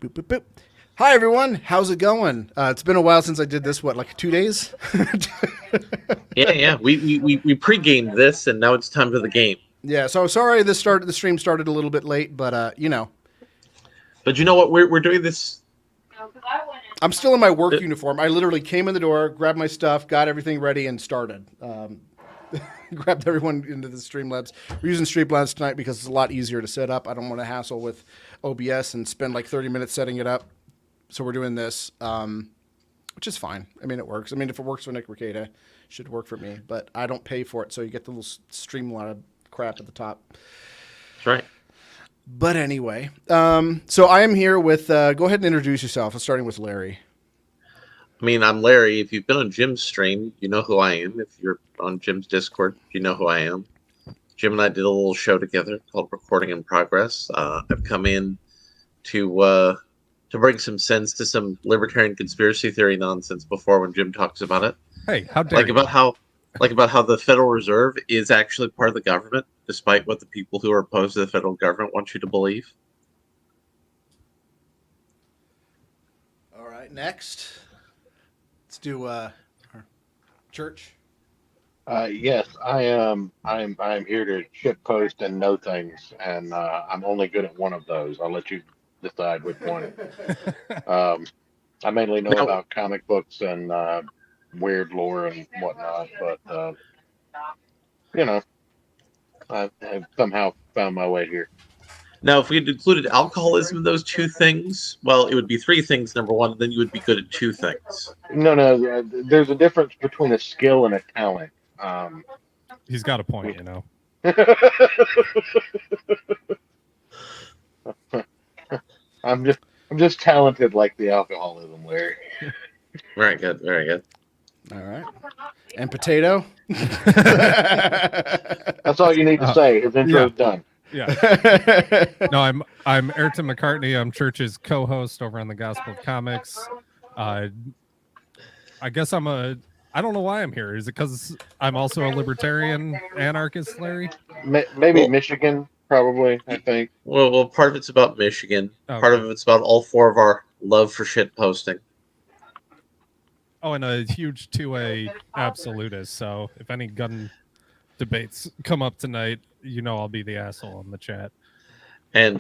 Boop, boop, boop. Hi, everyone. How's it going? It's been a while since I did this. What, like 2 days? Yeah. We pre-gamed this, and now it's time for the game. Yeah. So sorry, the stream started a little bit late, but But you know what? We're doing this. I'm still in my work uh, uniform. I literally came in the door, grabbed my stuff, got everything ready, and started. Grabbed everyone into the Streamlabs. We're using Streamlabs tonight because it's a lot easier to set up. I don't want to hassle with OBS and spend like 30 minutes setting it up. So we're doing this, which is fine. I mean, it works. I mean, if it works for Nick Ricada, it should work for me. But I don't pay for it, so you get the little Streamlab crap at the top. That's right. But anyway, so I am here with. Go ahead and introduce yourself. I'm starting with Larry. I mean, I'm Larry. If you've been on Jim's stream, you know who I am. If you're on Jim's Discord, you know who I am. Jim and I did a little show together called Recording in Progress. I've come in to bring some sense to some libertarian conspiracy theory nonsense before when Jim talks about it. Hey, how dare Like you? about how the Federal Reserve is actually part of the government, despite what the people who are opposed to the federal government want you to believe. All right, next, let's do church. Yes, I am. I am here to ship post and know things, and I'm only good at one of those. I'll let you decide which one. Um, I mainly know Now, about comic books and weird lore and whatnot, but you know, I've somehow found my way here. now, if we had included alcoholism in those two things, well, it would be three things. Number one, then you would be good at two things. No, no, there's a difference between a skill and a talent. Um, He's got a point, you know. I'm just talented like the alcoholism, Larry. Very good, very good. All right, and potato. That's all you need to say. His intro's done. Yeah. No, I'm Ayrton McCartney. I'm Church's co-host over on the Gospel of Comics. I guess I don't know why I'm here. Is it because I'm also a libertarian anarchist, Larry? Maybe Well, Michigan, probably. I think. well, part of it's about Michigan. Okay. Part of it's about all four of our love for shit posting. Oh, and a huge 2A absolutist. So if any gun debates come up tonight, you know I'll be the asshole in the chat. And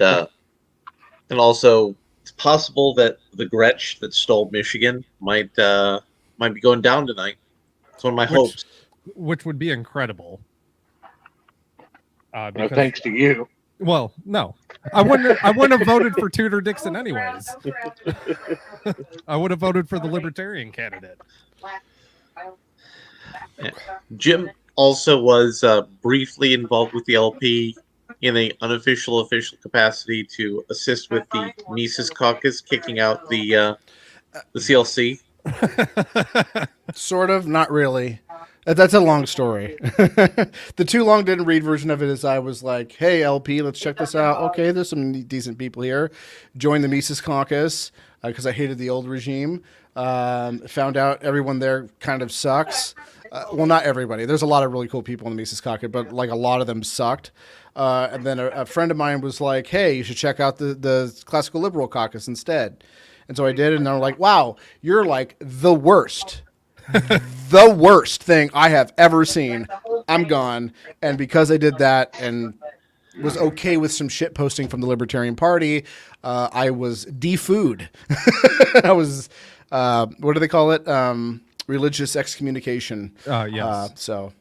also, it's possible that the Gretsch that stole Michigan might be going down tonight. It's one of my hopes. Which would be incredible. No, Because, thanks to you. well, no, I wouldn't have voted for Tudor Dixon anyways. I would have voted for the libertarian candidate. Jim also was briefly involved with the LP in an unofficial official capacity to assist with the Mises Caucus kicking out the CLC. Sort of, not really. That's a long story. The too long didn't read version of it is I was like, hey, LP, let's check this out. Okay, there's some decent people here. Joined the Mises Caucus because I hated the old regime. Found out everyone there kind of sucks. Well, not everybody. There's a lot of really cool people in the Mises Caucus, but like a lot of them sucked. And then a friend of mine was like, hey, you should check out the Classical Liberal Caucus instead. And so I did, and they're like, wow, you're like the worst. The worst thing I have ever seen. I'm gone. And because I did that and was okay with some shit posting from the Libertarian Party, I was defooed. I was, what do they call it? Religious excommunication. Yes. So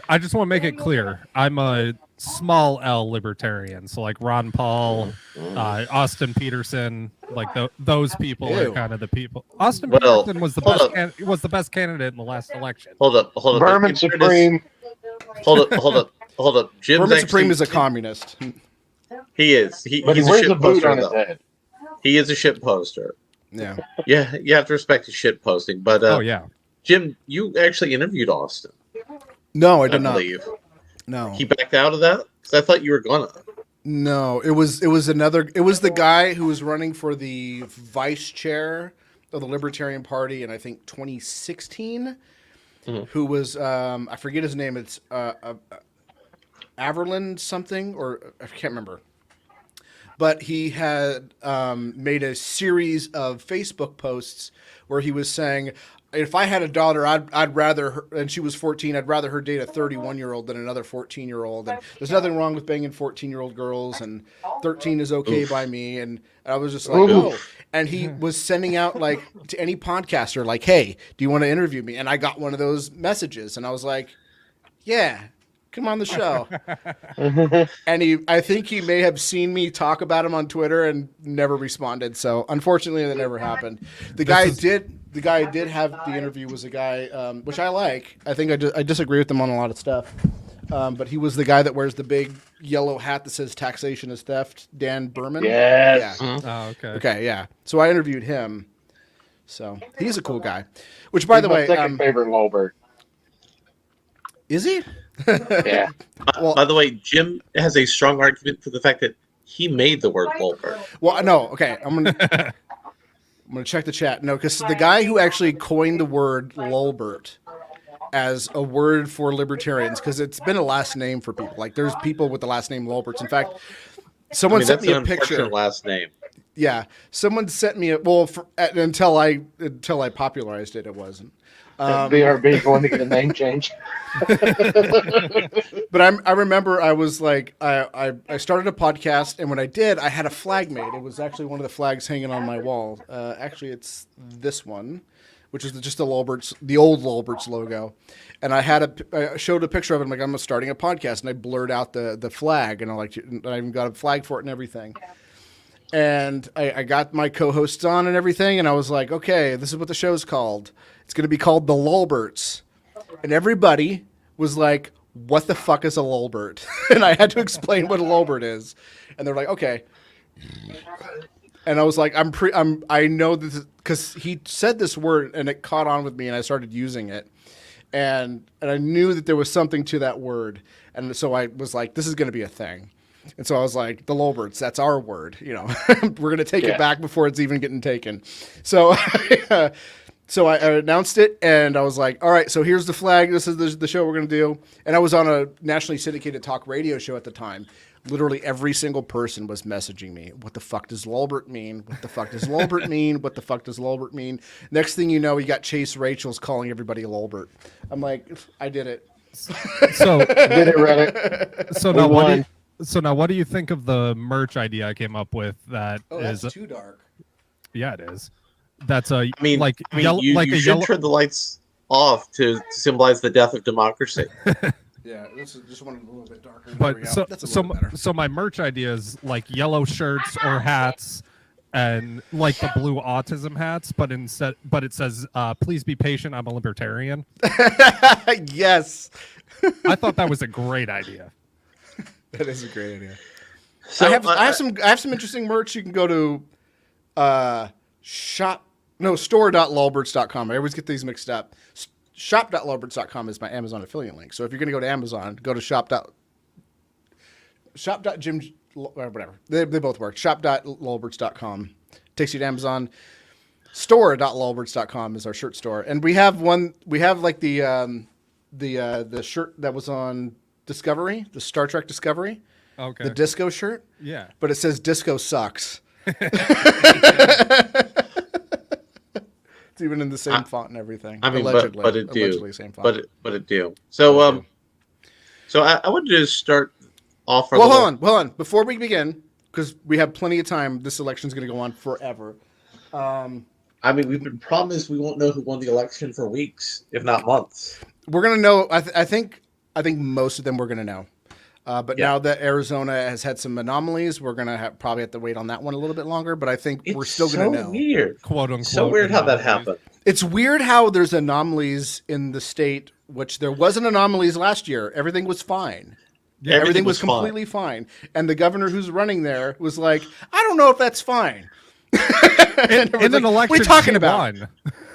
I just want to make it clear. I'm a small L libertarian. So like Ron Paul, Austin Peterson, like those people Ew. are kind of the people. Austin Well, Peterson was the hold best was the best candidate in the last election. Hold up. Vermin In fairness- Supreme. Hold up. Jim's Vermin actually, Supreme is a communist. He is. But he He's a wears shit a boot poster, on his though. head. He is a shit poster. Yeah. Yeah, you have to respect his shit posting. But Oh yeah. Jim, you actually interviewed Austin. No, I I did not. believe. No. He backed out of that? Because I thought you were gonna. No, it was the guy who was running for the vice chair of the Libertarian Party in I think 2016, who was I forget his name. It's Averland something or I can't remember. but he had made a series of Facebook posts where he was saying, if I had a daughter, I'd rather her, and she was 14, I'd rather her date a 31-year-old than another 14-year-old. And there's nothing wrong with banging 14-year-old girls, and 13 is okay by me. And I was just like, oh. And he was sending out like to any podcaster, like, hey, do you want to interview me? And I got one of those messages, and I was like, yeah, come on the show. And I think he may have seen me talk about him on Twitter and never responded. So unfortunately, that never happened. The guy I did have the interview was a guy, which I like. I think I disagree with him on a lot of stuff. But he was the guy that wears the big yellow hat that says taxation is theft, Dan Berman. Yes. Yeah. Oh, okay. Okay, yeah. So I interviewed him. So he's a cool guy. Which, by the way, my second favorite Lolbert. is he? Yeah. Well, By the way, Jim has a strong argument for the fact that he made the word Lolbert. well, no. Okay, I'm gonna check the chat. No, because the guy who actually coined the word Lolbert as a word for libertarians, because it's been a last name for people. Like, there's people with the last name Lolberts. In fact, someone sent that's me an a picture. unfortunate last name. Yeah, someone sent me until I popularized it. It wasn't. BRB going to get a name change. But I remember I was like, I started a podcast, and when I did, I had a flag made. It was actually one of the flags hanging on my wall. Actually, it's this one, which is just the Lolberts, the old Lolberts logo. And I showed a picture of it. I'm like, I'm starting a podcast, and I blurred out the flag, and I even got a flag for it and everything. And I got my co-hosts on and everything, and I was like, okay, this is what the show's called. It's going to be called The Lolberts. And everybody was like, what the fuck is a Lolbert? And I had to explain what a Lolbert is. And they're like, okay. And I was like, I know this because he said this word, and it caught on with me, and I started using it. And I knew that there was something to that word. And so I was like, this is going to be a thing. And so I was like, the Lolberts, that's our word. You know, we're going to take it back before it's even getting taken. So so I announced it, and I was like, all right, so here's the flag. This is the show we're going to do. And I was on a nationally syndicated talk radio show at the time. Literally every single person was messaging me. What the fuck does Lolbert mean? What the fuck does Lolbert mean? What the fuck does Lolbert mean? Next thing you know, you got Chase Rachel's calling everybody Lolbert. I'm like, I did it. So Did it, Reddit. So now what do you think of the merch idea I came up with? That's too dark. Yeah, it is. That's I mean, yellow, you like a should yellow. turn the lights off to symbolize the death of democracy. Yeah, this is just one a little bit darker. But That's so my merch idea is like yellow shirts or hats, and like the blue autism hats, but it says, "Please be patient. I'm a libertarian." Yes, I thought that was a great idea. that is a great idea. So I have some interesting merch. You can go to store.lolberts.com. I always get these mixed up. Shop.lolberts.com is my Amazon affiliate link. So if you're going to go to Amazon, go to shop.jim, whatever. They both work. Shop.lolberts.com takes you to Amazon. Store.lolberts.com is our shirt store. And we have like the shirt that was on Discovery, the Star Trek Discovery. Okay. The disco shirt. Yeah. But it says disco sucks. It's even in the same font and everything. I mean, allegedly, but it do. Allegedly same font. But it do. So so I wanted to start off. Well, hold on. Before we begin, because we have plenty of time. This election's going to go on forever. I mean, we've been promised we won't know who won the election for weeks, if not months. We're going to know. I think most of them we're going to know. But now that Arizona has had some anomalies, we're going to probably have to wait on that one a little bit longer. But I think we're still going to know. Weird. Quote unquote. So weird how that happened. It's weird how there's anomalies in the state, which there wasn't anomalies last year. Everything was fine. Yeah, Everything was completely fine. And the governor who's running there was like, I don't know if that's fine. In an election, what are you talking she about? won.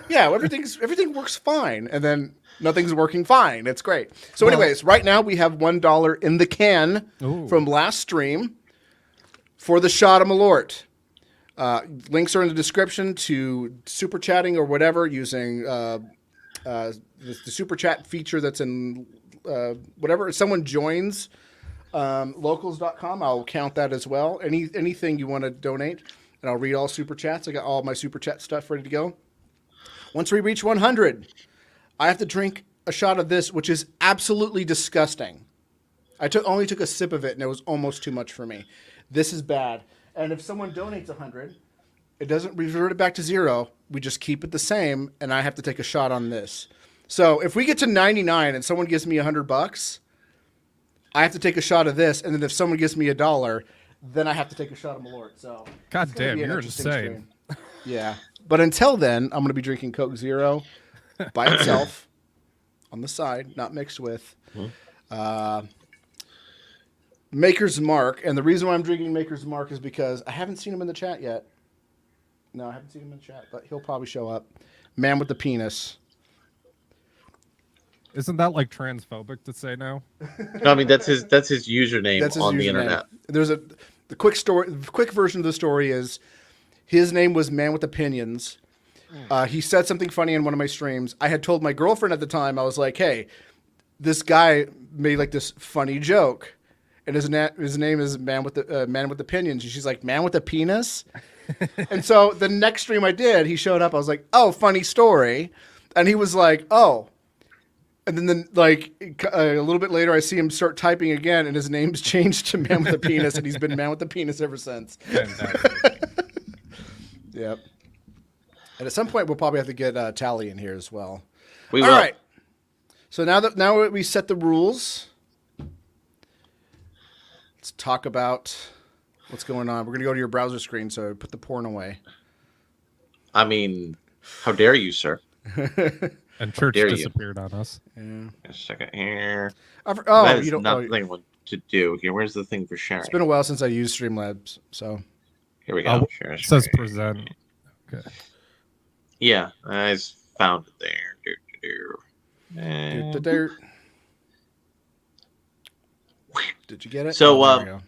Yeah, everything works fine. And then nothing's working fine. It's great. So anyways, right now we have $1 in the can from last stream for the Shot 'em Alort. Links are in the description to super chatting or whatever using the super chat feature that's in whatever. If someone joins Locals.com, I'll count that as well. Anything you want to donate, and I'll read all super chats. I got all my super chat stuff ready to go. Once we reach 100, I have to drink a shot of this, which is absolutely disgusting. I only took a sip of it, and it was almost too much for me. This is bad. And if someone donates 100, it doesn't revert it back to 0. We just keep it the same, and I have to take a shot on this. So if we get to 99 and someone gives me $100, I have to take a shot of this, and then if someone gives me $1, then I have to take a shot of Malort. So God damn, you're insane. Yeah. But until then, I'm going to be drinking Coke Zero by itself on the side, not mixed with. Maker's Mark. And the reason why I'm drinking Maker's Mark is because I haven't seen him in the chat yet. No, I haven't seen him in the chat, but he'll probably show up. Man with the penis. Isn't that like transphobic to say now? No, I mean that's his username on the internet. There's the quick story. The quick version of the story is his name was Man with Opinions. He said something funny in one of my streams. I had told my girlfriend at the time, I was like, "Hey, this guy made like this funny joke, and his name is Man with Opinions." And she's like, "Man with a penis?" And so the next stream I did, he showed up. I was like, "Oh, funny story," and he was like, "Oh." And then, like, a little bit later, I see him start typing again, and his name's changed to Man with a Penis, and he's been Man with a Penis ever since. Yep. And at some point, we'll probably have to get Tally in here as well. We will. All right. So now we set the rules, let's talk about what's going on. We're going to go to your browser screen, so put the porn away. I mean, how dare you, sir? And Church disappeared on us. Yeah. A second here. That is nothing to do here. Where's the thing for sharing? It's been a while since I used Streamlabs, so here we go. Share it says present. Okay. Yeah, I found it there. And... Did you get it? So,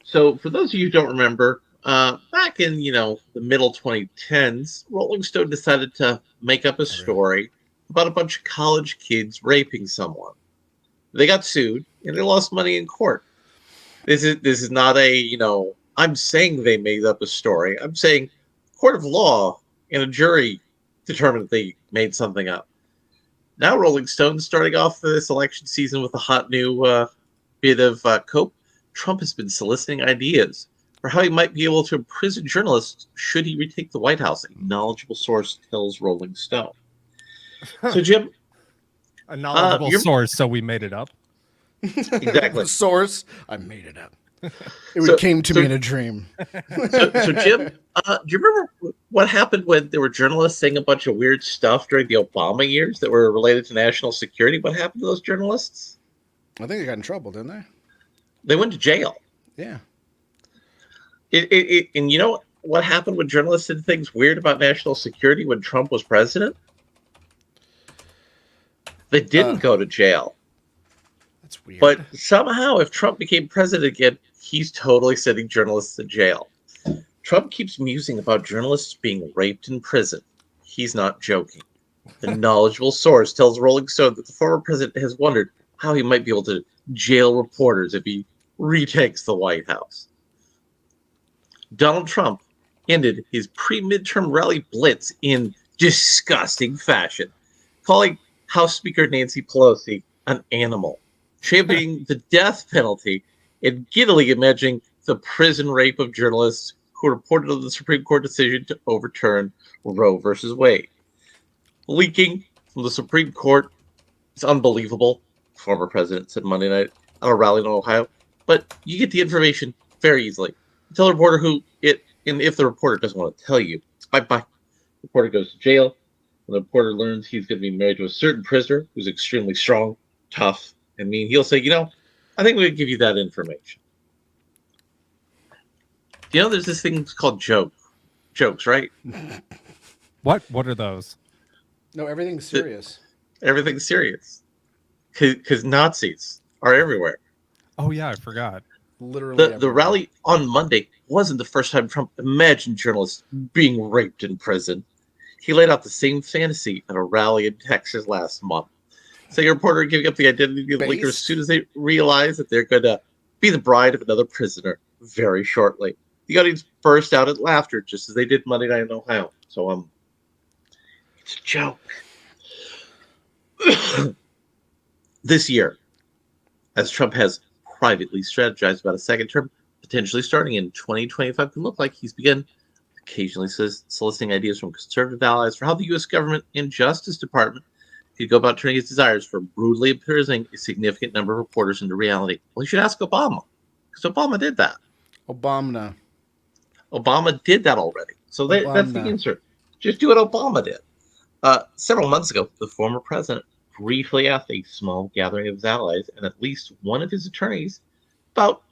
so for those of you who don't remember, back in the middle 2010s, Rolling Stone decided to make up a story about a bunch of college kids raping someone. They got sued and they lost money in court. This is not a I'm saying they made up a story. I'm saying court of law and a jury determined that they made something up. Now Rolling Stone's starting off this election season with a hot new bit of cope. Trump has been soliciting ideas for how he might be able to imprison journalists should he retake the White House. A knowledgeable source tells Rolling Stone. So, Jim, a knowledgeable source, so we made it up. Exactly. The source, I made it up. It came to me in a dream. So Jim, do you remember what happened when there were journalists saying a bunch of weird stuff during the Obama years that were related to national security? What happened to those journalists? I think they got in trouble, didn't they? They went to jail. Yeah. And you know what happened when journalists said things weird about national security when Trump was president? They didn't go to jail. That's weird. But somehow, if Trump became president again, he's totally sending journalists in jail. Trump keeps musing about journalists being raped in prison. He's not joking. The knowledgeable source tells Rolling Stone that the former president has wondered how he might be able to jail reporters if he retakes the White House. Donald Trump ended his pre-midterm rally blitz in disgusting fashion, calling House Speaker Nancy Pelosi an animal, championing the death penalty, and giddily imagining the prison rape of journalists who reported on the Supreme Court decision to overturn Roe versus Wade. Leaking from the Supreme Court is unbelievable, former president said Monday night at a rally in Ohio, but you get the information very easily. Tell a reporter and if the reporter doesn't want to tell you, bye-bye. The reporter goes to jail. When the reporter learns he's going to be married to a certain prisoner who's extremely strong, tough, and mean, he'll say, I think we can give you that information. There's this thing called jokes, right? What are those? No, everything's serious. Everything's serious. Because Nazis are everywhere. Oh, yeah, I forgot. Literally the rally on Monday wasn't the first time Trump imagined journalists being raped in prison. He laid out the same fantasy at a rally in Texas last month. Saying a reporter giving up the identity of the leaker as soon as they realize that they're going to be the bride of another prisoner very shortly. The audience burst out at laughter, just as they did Monday night in Ohio. So, it's a joke. This year, as Trump has privately strategized about a second term, potentially starting in 2025, can look like he's begun occasionally soliciting ideas from conservative allies for how the U.S. government and Justice Department could go about turning his desires for brutally imprisoning a significant number of reporters into reality. Well, you should ask Obama, because Obama did that. Obama Did that already. So that's the answer. Just do what Obama did. Several months ago, the former president briefly asked a small gathering of his allies and at least one of his attorneys about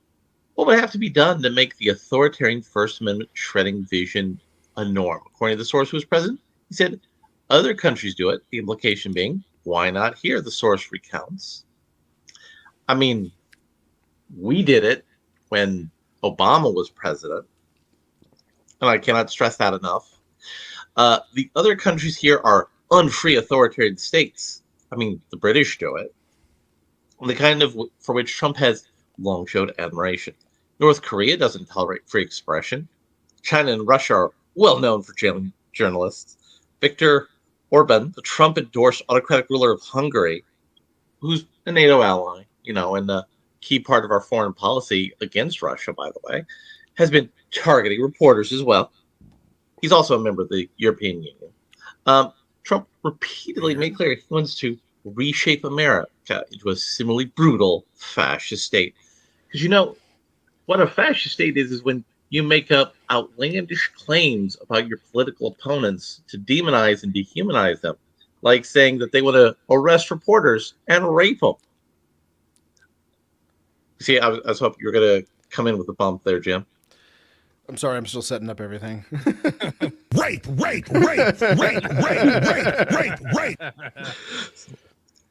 what would have to be done to make the authoritarian First Amendment shredding vision a norm. According to the source who was present, he said other countries do it, the implication being, why not here? The source recounts. I mean, we did it when Obama was president, and I cannot stress that enough. The other countries here are unfree authoritarian states. I mean, the British do it. The kind of for which Trump has long showed admiration. North Korea doesn't tolerate free expression. China and Russia are well known for jailing journalists. Viktor Orban, the Trump-endorsed autocratic ruler of Hungary, who's a NATO ally, and a key part of our foreign policy against Russia, by the way, has been targeting reporters as well. He's also a member of the European Union. Trump repeatedly made clear he wants to reshape America into a similarly brutal fascist state. Because what a fascist state is when you make up outlandish claims about your political opponents to demonize and dehumanize them, like saying that they want to arrest reporters and rape them. See, I was hoping you were going to come in with a bump there, Jim. I'm sorry, I'm still setting up everything. Rape.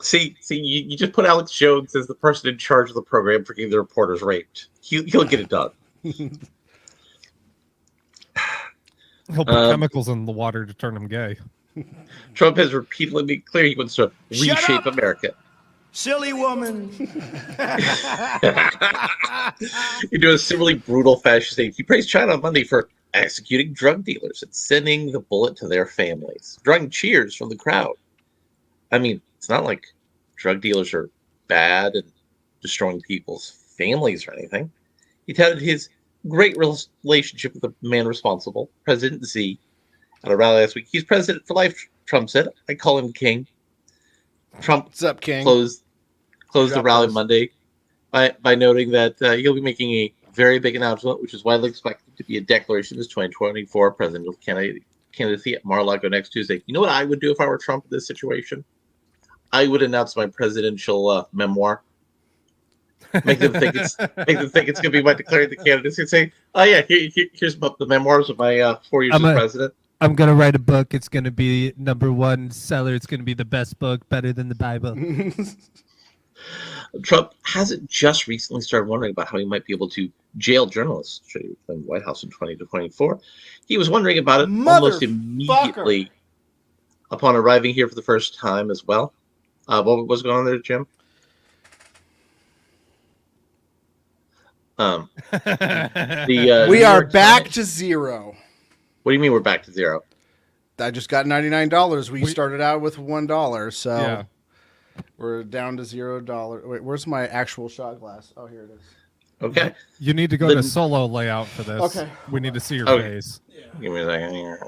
See, you just put Alex Jones as the person in charge of the program for getting the reporters raped. He'll get it done. He'll put chemicals in the water to turn them gay. Trump has repeatedly made clear he wants to reshape America. Silly woman. Into a similarly brutal fascist state. He praised China on Monday for executing drug dealers and sending the bullet to their families, drawing cheers from the crowd. I mean, it's not like drug dealers are bad and destroying people's families or anything. He touted his great relationship with the man responsible, President Xi, at a rally last week. He's president for life, Trump said. I call him king. Trump What's up, King? closed the rally Monday by noting that he'll be making a very big announcement, which is widely expected to be a declaration of his 2024 presidential candidacy at Mar-a-Lago next Tuesday. You know what I would do if I were Trump in this situation? I would announce my presidential memoir. Make them think it's going to be my declaring the candidacy and say, "Oh yeah, here's the memoirs of my 4 years as president." I'm gonna write a book. It's gonna be #1 seller. It's gonna be the best book, better than the Bible. Trump hasn't just recently started wondering about how he might be able to jail journalists in the White House in 2024. He was wondering about it almost immediately upon arriving here for the first time as well. What was going on there, Jim? We are back to zero. What do you mean we're back to zero? I just got $99. We started out with $1, so Yeah. we're down to $0. Wait, where's my actual shot glass? Oh, here it is. Okay. You need to go to solo layout for this. Okay. We need to see your Okay. face. Give me a second here.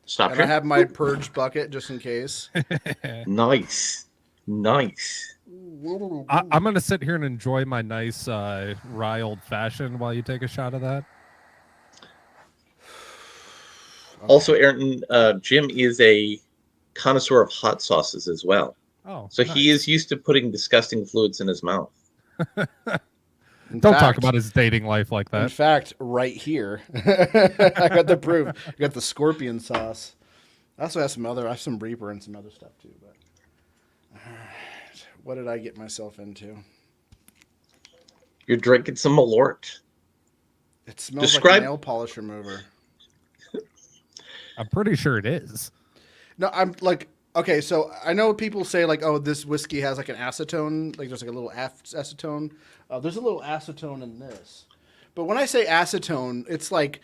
Stop And I here. have my purge bucket just in case. Nice. I'm going to sit here and enjoy my nice rye old fashioned while you take a shot of that. Also, Ayrton, Jim is a connoisseur of hot sauces as well. Oh, So nice. he is used to putting disgusting fluids in his mouth. Don't talk about his dating life like In that. fact, right here, I got the proof. I got the scorpion sauce. I also have I have some Reaper and some other stuff too. But what did I get myself into? You're drinking some Malort. It smells like Describe- a nail polish remover. I'm pretty sure it is. No, I'm like Okay, so I know people say like, oh, this whiskey has like an acetone, like there's like a little acetone. There's a little acetone in this, but when I say acetone, it's like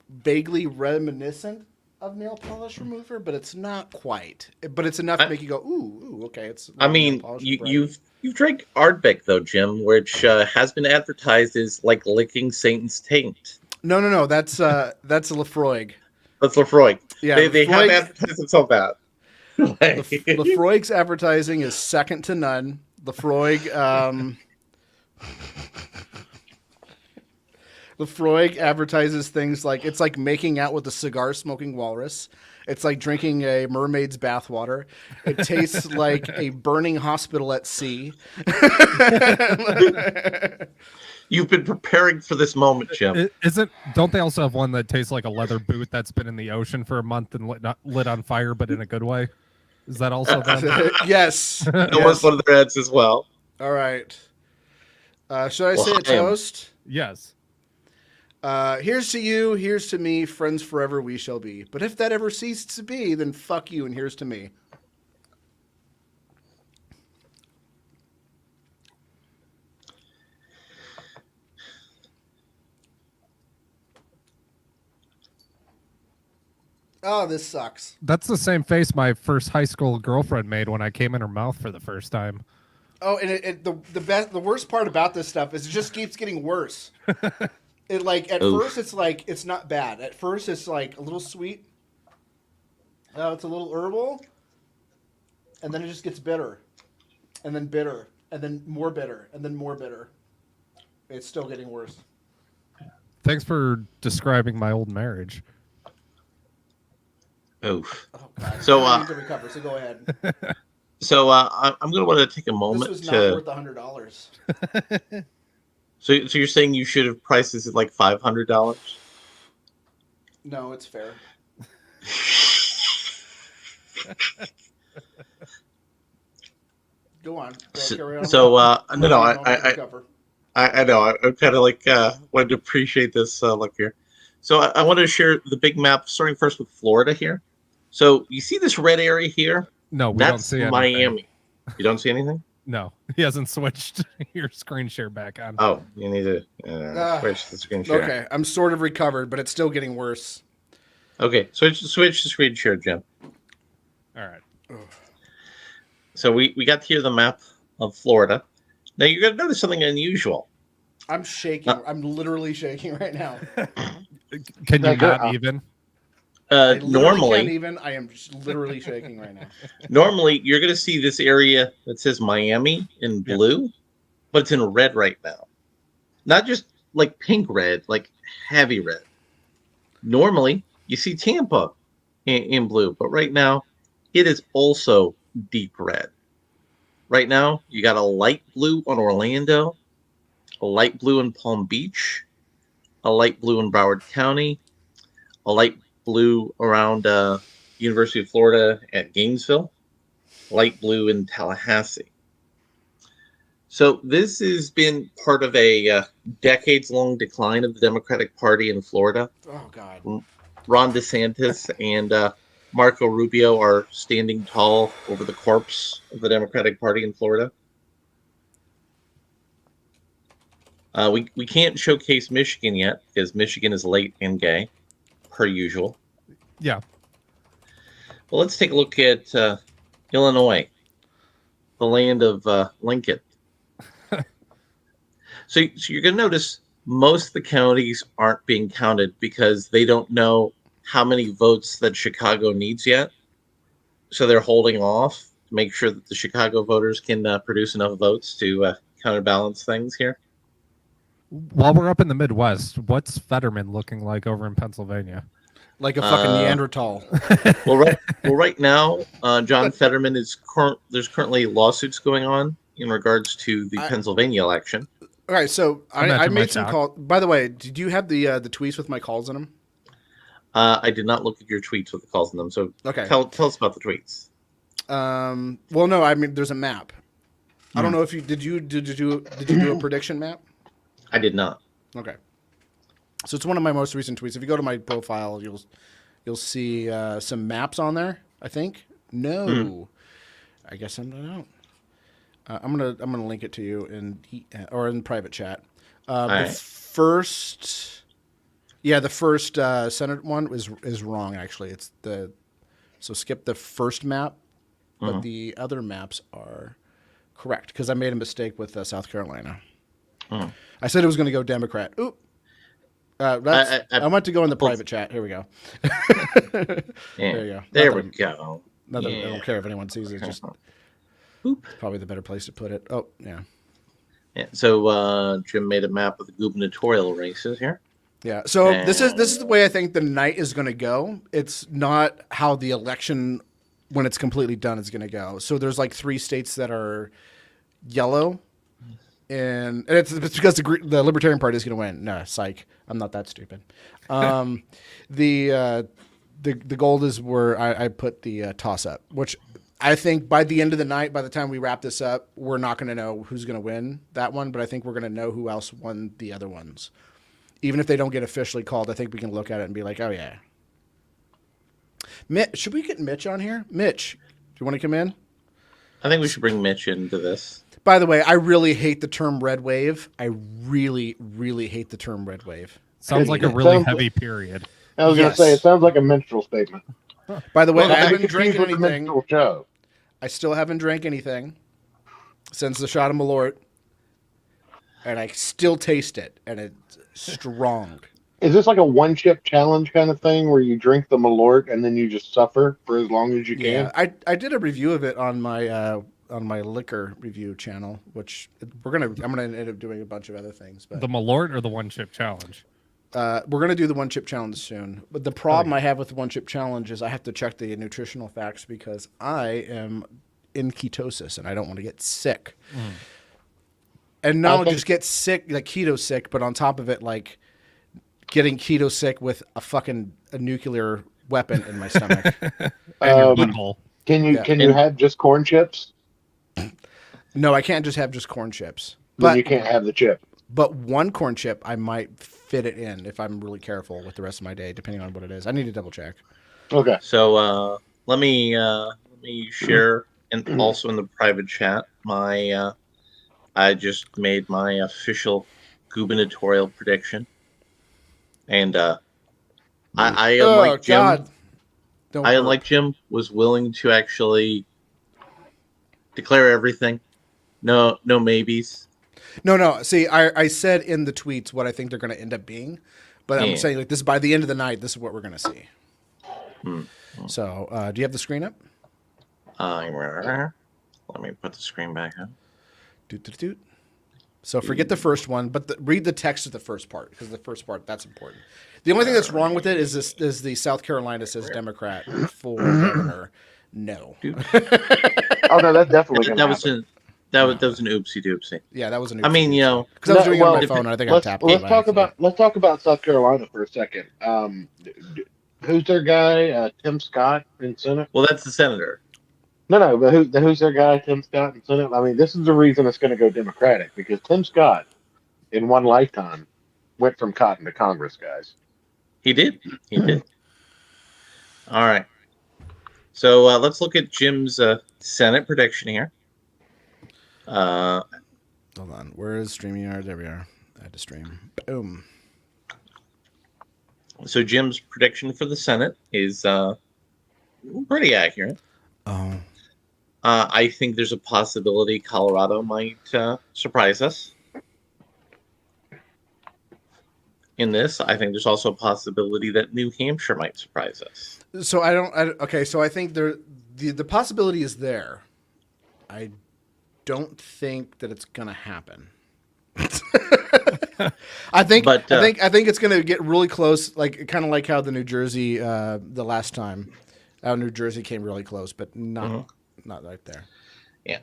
vaguely reminiscent of nail polish remover, but it's not quite. But it's enough to make you go, ooh, okay. It's. I nail mean, polish you, right? you've drank Ardbeg though, Jim, which has been advertised as like licking Satan's taint. No. That's Lefroy. That's Lefroy. Yeah, They have Lefroy. advertised themselves that. Lefroy's advertising is second to none. Lefroy. Lefroy advertises things like it's like making out with a cigar smoking walrus. It's like drinking a mermaid's bathwater. It tastes like a burning hospital at sea. You've been preparing for this moment, Jim. Don't they also have one that tastes like a leather boot that's been in the ocean for a month and lit on fire, but in a good way? Is that also them? Yes. That was one of their ads as well. All right. Should I say a toast? Yes. Here's to you, here's to me, friends forever we shall be. But if that ever ceased to be, then fuck you and here's to me. Oh, this sucks. That's the same face my first high school girlfriend made when I came in her mouth for the first time. Oh, and the worst part about this stuff is it just keeps getting worse. It like at first it's like it's not bad. At first it's like a little sweet. It's a little herbal, and then it just gets bitter, and then bitter, and then more bitter, and then more bitter. It's still getting worse. Thanks for describing my old marriage. Oof. Oh, God. So I need to recover. So go ahead. So I'm going to want to take a moment This was not worth $100. So you're saying you should have priced this at like $500? No, it's fair. Go on. Carry on. So no, I know. I kind of like wanted to appreciate this look here. So I wanted to share the big map, starting first with Florida here. So you see this red area here? No, we That's don't see anything. Miami. You don't see anything? No, he hasn't switched your screen share back on. Oh, you need to switch the screen share. Okay, I'm sort of recovered, but it's still getting worse. Okay, switch the screen share, Jim. All right. So we got here the map of Florida. Now you're going to notice something unusual. I'm shaking. I'm literally shaking right now. Can you not even? Normally, can't even. I am just literally shaking right now. Normally, you're going to see this area that says Miami in blue, but it's in red right now. Not just like pink red, like heavy red. Normally, you see Tampa in blue, but right now, it is also deep red. Right now, you got a light blue on Orlando, a light blue in Palm Beach, a light blue in Broward County, a light blue around University of Florida at Gainesville, light blue in Tallahassee. So this has been part of a decades-long decline of the Democratic Party in Florida. Oh, God. Ron DeSantis and Marco Rubio are standing tall over the corpse of the Democratic Party in Florida. We can't showcase Michigan yet because Michigan is late and gay, per usual. Yeah. Well, let's take a look at Illinois, the land of Lincoln. So you're going to notice most of the counties aren't being counted because they don't know how many votes that Chicago needs yet. So they're holding off to make sure that the Chicago voters can produce enough votes to counterbalance things here. While we're up in the Midwest, what's Fetterman looking like over in Pennsylvania? Like a fucking Neanderthal. Well, right now, John Fetterman is there's currently lawsuits going on in regards to the Pennsylvania election. All right, so I made some calls. By the way, did you have the tweets with my calls in them? I did not look at your tweets with the calls in them. So okay, tell us about the tweets. Well, no, I mean there's a map. I don't know if you did you do a prediction map? I did not. Okay, so it's one of my most recent tweets. If you go to my profile, you'll see some maps on there. I think No. I guess I'm not out. I'm gonna link it to you in private chat. The right. first Senate one is wrong. Actually, it's so skip the first map, but the other maps are correct because I made a mistake with South Carolina. I said it was going to go Democrat. Oop. I want to go in the private chat. Here we go. There you go. There we go. I don't care if anyone sees it. Just probably the better place to put it. Oh, yeah. Yeah. So Jim made a map of the gubernatorial races here. Yeah. So this is the way I think the night is going to go. It's not how the election, when it's completely done, is going to go. So there's like 3 states that are yellow, and it's because the Libertarian Party is going to win. No, psych. I'm not that stupid. The gold is where I put the toss up, which I think by the end of the night, by the time we wrap this up, we're not going to know who's going to win that one, but I think we're going to know who else won the other ones. Even if they don't get officially called, I think we can look at it and be like, oh, yeah. Should we get Mitch on here? Mitch, do you want to come in? I think we should bring Mitch into this. By the way, I really hate the term red wave. I really, really hate the term red wave. Sounds like a really heavy period. I was going to say, it sounds like a minstrel statement. By the way, Well, I haven't drank confused with the anything. minstrel show. I still haven't drank anything since the shot of Malort, and I still taste it, and it's strong. Is this like a one-chip challenge kind of thing where you drink the Malort and then you just suffer for as long as you can? Yeah, I did a review of it on my liquor review channel, which I'm gonna end up doing a bunch of other things. But The Malort or the one chip challenge? we're gonna do the one chip challenge soon. But the problem I have with the one chip challenge is I have to check the nutritional facts because I am in ketosis and I don't want to get sick. And not just get sick, like keto sick, but on top of it, like getting keto sick with a nuclear weapon in my stomach. And your butthole. Can you have just corn chips? No, I can't just have just corn chips. Then But you can't have the chip. But one corn chip, I might fit it in if I'm really careful with the rest of my day, depending on what it is. I need to double check. Okay. So let me share, and also in the private chat, my I just made my official gubernatorial prediction, and I unlike Jim, God. Don't I work. unlike Jim was willing to actually declare everything. No maybes. No. See, I said in the tweets what I think they're going to end up being, but I'm saying like this by the end of the night, this is what we're going to see. So, do you have the screen up? Let me put the screen back up. Doot. So forget the first one, but read the text of the first part because the first part that's important. The only thing that's wrong with it is the South Carolina says Democrat for governor. No. Oh no, that's definitely gonna happen. That was an oopsie doopsie. Yeah, that was a new. I mean, because I was doing it on my phone, and I think I tapped. Let's talk about South Carolina for a second. Who's their guy? Tim Scott in Senate. Well, that's the senator. No, but who's their guy? Tim Scott in Senate. I mean, this is the reason it's going to go Democratic because Tim Scott, in one lifetime, went from cotton to Congress, guys. He did. All right. So let's look at Jim's Senate prediction here. Hold on. Where is StreamYard? There we are. I had to stream. Boom. So Jim's prediction for the Senate is pretty accurate. Oh. I think there's a possibility Colorado might surprise us in this. I think there's also a possibility that New Hampshire might surprise us. So okay, so I think the possibility is there. I don't think that it's gonna happen. I think it's gonna get really close, like kind of like how the New Jersey the last time, how New Jersey came really close, but not right there. Yeah,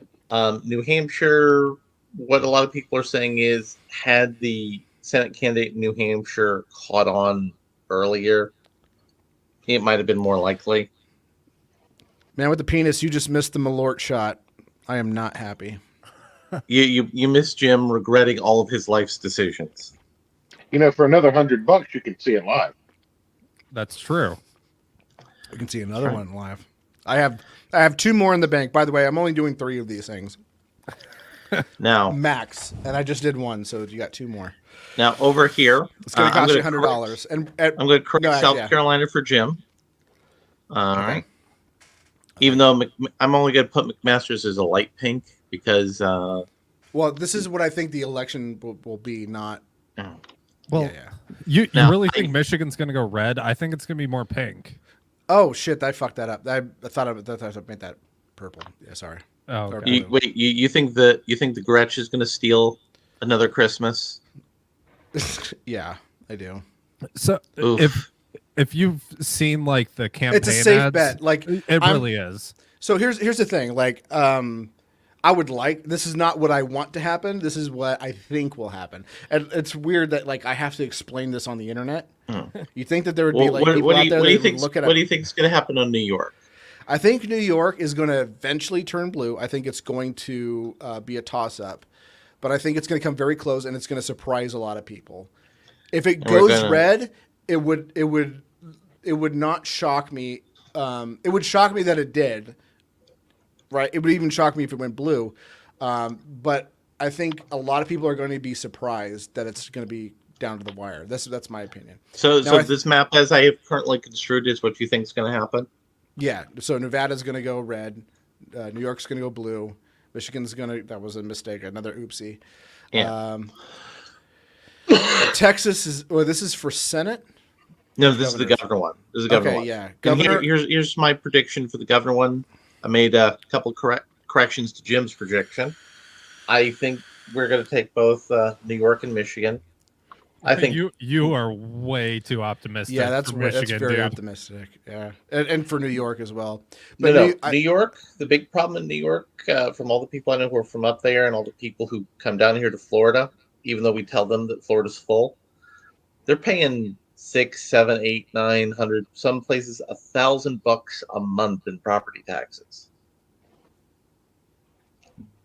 New Hampshire. What a lot of people are saying is, had the Senate candidate in New Hampshire caught on earlier, it might have been more likely. Man with the penis, you just missed the Malort shot. I am not happy. You miss Jim regretting all of his life's decisions. You know, for another $100, you can see it live. That's true. We can see another one live. I have 2 more in the bank. By the way, I'm only doing 3 of these things Now, max, and I just did 1, so you got 2 more. now over here, It's going to cost you I'm $100. And I'm going to correct South yeah. Carolina for Jim. All Okay. right. Even though I'm only going to put McMaster's as a light pink because. Well, this is what I think the election will be. Not. Oh. Well, Yeah. you Now, really think Michigan's going to go red? I think it's going to be more pink. Oh shit! I fucked that up. I thought I made that purple. Yeah, sorry. Oh, Sorry. okay. You think the Gretsch is going to steal another Christmas? Yeah, I do. So Oof. if you've seen like the campaign, It's a safe ads, bet. Like it really is. So here's the thing. Like, I would like. This is not what I want to happen. This is what I think will happen. And it's weird that like I have to explain this on the internet. You think that there would be like people out there that would look at it. What do you think is going to happen on New York? I think New York is going to eventually turn blue. I think it's going to be a toss-up, but I think it's going to come very close, and it's going to surprise a lot of people. If it goes red, it would not shock me. It would shock me that it did. Right? It would even shock me if it went blue. But I think a lot of people are going to be surprised that it's going to be down to the wire. That's my opinion. So Now, this map, as I have currently construed, is what you think is going to happen? Yeah. So Nevada's going to go red. New York's going to go blue. Michigan's going to. That was a mistake. Another oopsie. Yeah. Texas is. Well, this is for Senate. No, this is the governor one. This is the governor Okay, one. yeah. And Governor. here's my prediction for the governor one. I made a couple corrections to Jim's prediction. I think we're going to take both New York and Michigan. I think you are way too optimistic. Yeah, that's for Michigan, very dude. optimistic. Yeah, and for New York as well. no, But New York. The big problem in New York, from all the people I know who are from up there, and all the people who come down here to Florida, even though we tell them that Florida's full, they're paying $600, $700, $800, $900, some places $1,000 a month in property taxes.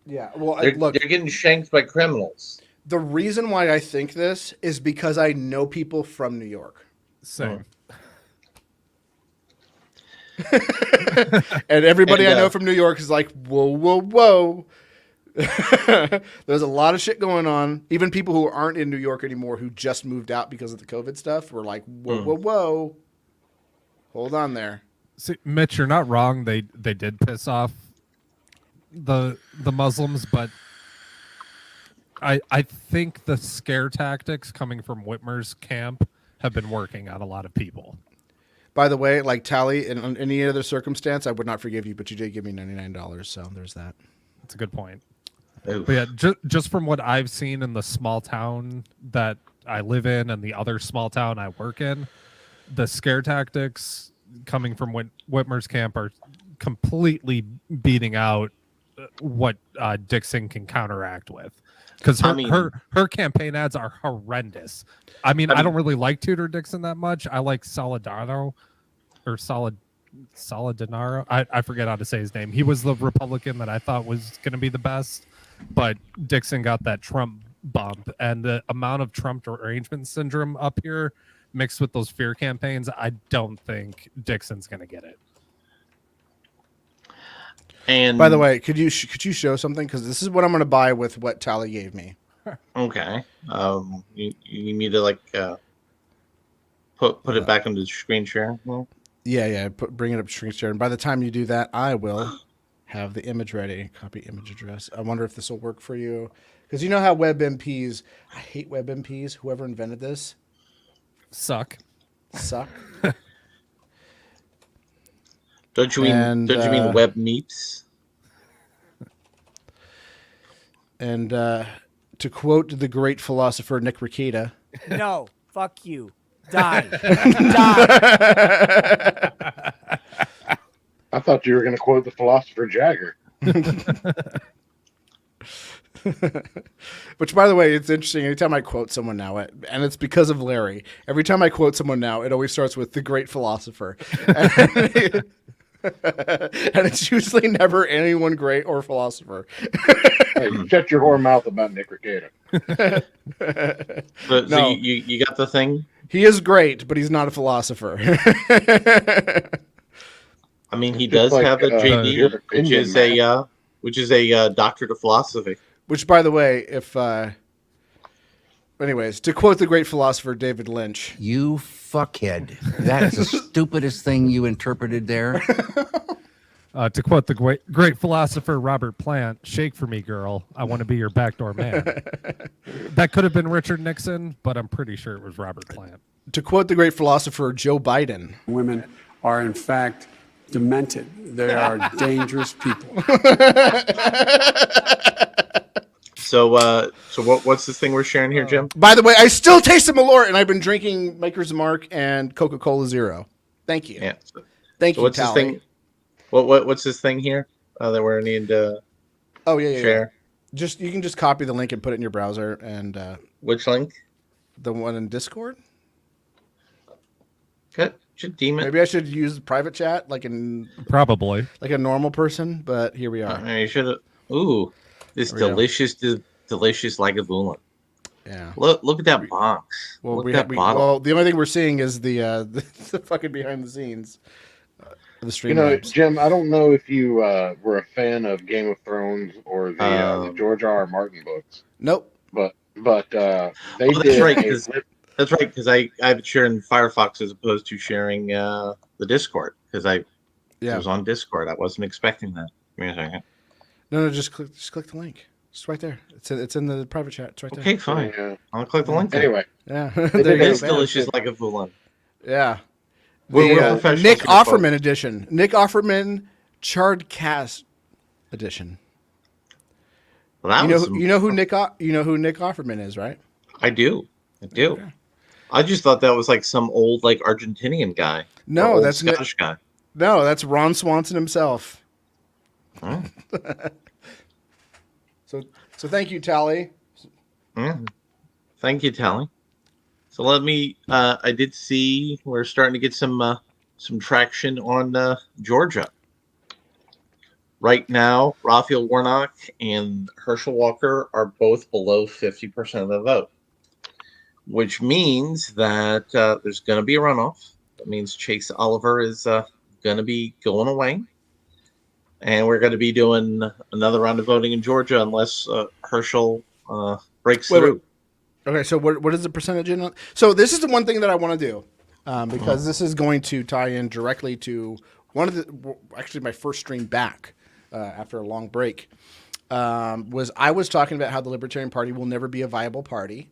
Yeah, well, They're getting shanked by criminals. the reason why I think this is because I know people from New York. Same. And everybody And, I know from New York is like, whoa, whoa, whoa. There's a lot of shit going on. Even people who aren't in New York anymore who just moved out because of the COVID stuff were like, whoa, whoa, whoa. Hold on there. See, Mitch, you're not wrong. They did piss off the Muslims, but I think the scare tactics coming from Whitmer's camp have been working on a lot of people. By the way, like Tally, in any other circumstance, I would not forgive you, but you did give me $99, so there's that. That's a good point. Oof. But yeah, just from what I've seen in the small town that I live in and the other small town I work in, the scare tactics coming from Whitmer's camp are completely beating out what Dixon can counteract with. Because her campaign ads are horrendous. I mean, I don't really like Tudor Dixon that much. I like Soledano or Soledinaro. I forget how to say his name. He was the Republican that I thought was going to be the best, but Dixon got that Trump bump, and the amount of Trump derangement syndrome up here mixed with those fear campaigns, I don't think Dixon's going to get it. And By the way, could you show something? Because this is what I'm going to buy with what Tally gave me. okay, you need me to like put it back into the screen share. Well, Yeah. Bring it up to screen share. And by the time you do that, I will have the image ready. Copy image address. I wonder if this will work for you. Because you know how WebMPs, I hate WebMPs. Whoever invented this Suck. suck. don't you mean web meeps? And to quote the great philosopher Nick Ricada, No, fuck you. Die. Die. I thought you were going to quote the philosopher Jagger. which, by the way, it's interesting. Anytime I quote someone now, and it's because of Larry, every time I quote someone now, it always starts with the great philosopher. And it's usually never anyone great or philosopher. Hey, shut your whore mouth about Nick Ricada. So No. you got the thing. He is great, but he's not a philosopher. I mean, he It's just does like, have a JD, your which opinion, is man. a doctorate of philosophy. Which, by the way, if anyways, to quote the great philosopher David Lynch, You fuckhead. That is the stupidest thing you interpreted there. To quote the great philosopher Robert Plant, "Shake for me, girl. I want to be your backdoor man." That could have been Richard Nixon, but I'm pretty sure it was Robert Plant. to quote the great philosopher Joe Biden, Women are, in fact, demented. They are dangerous people. So, what's this thing we're sharing here, Jim? by the way, I still taste the Malort, and I've been drinking Maker's Mark and Coca-Cola Zero. Thank you. Yeah. Thank So you, what's this Tally. thing? What's this thing here that we're gonna need to Oh yeah. share? Just you can just copy the link and put it in your browser, and Which link? the one in Discord. Good. Should deem it. Maybe I should use private chat like Probably. a normal person, but here we are. You should have. Ooh, this There we go. delicious Lagavulin. Yeah. Look at that box. Well, look at that we bottle. well, the only thing we're seeing is the the fucking behind the scenes, the stream. labs. Jim, I don't know if you were a fan of Game of Thrones or the George R. R. Martin books, Nope. but they that's did right, a 'cause- That's right, because I have it sharing Firefox as opposed to sharing the Discord because I was on Discord. I wasn't expecting that. Give me a second. No, just click the link. It's right there. It's in the private chat. It's right there. Okay, fine. I'll click the link. Anyway, Yeah. They There did you It go. is delicious Lagavulin. Yeah. We're The, professionals Nick here, folks. Offerman edition. Nick Offerman Charred Cast edition. Well, You know who Nick Offerman is, right? I do. Okay. I just thought that was like some old like Argentinian guy. No, or old that's Scottish guy. No, that's Ron Swanson himself. Oh. So thank you, Tally. Thank you, Tally. So let me. I did see we're starting to get some traction on Georgia. Right now, Raphael Warnock and Herschel Walker are both below 50% of the vote, which means that there's going to be a runoff. That means Chase Oliver is going to be going away. And we're going to be doing another round of voting in Georgia unless Herschel breaks through. Okay, so what is the percentage in? So this is the one thing that I want to do because this is going to tie in directly to actually my first stream back after a long break. I was talking about how the Libertarian Party will never be a viable party.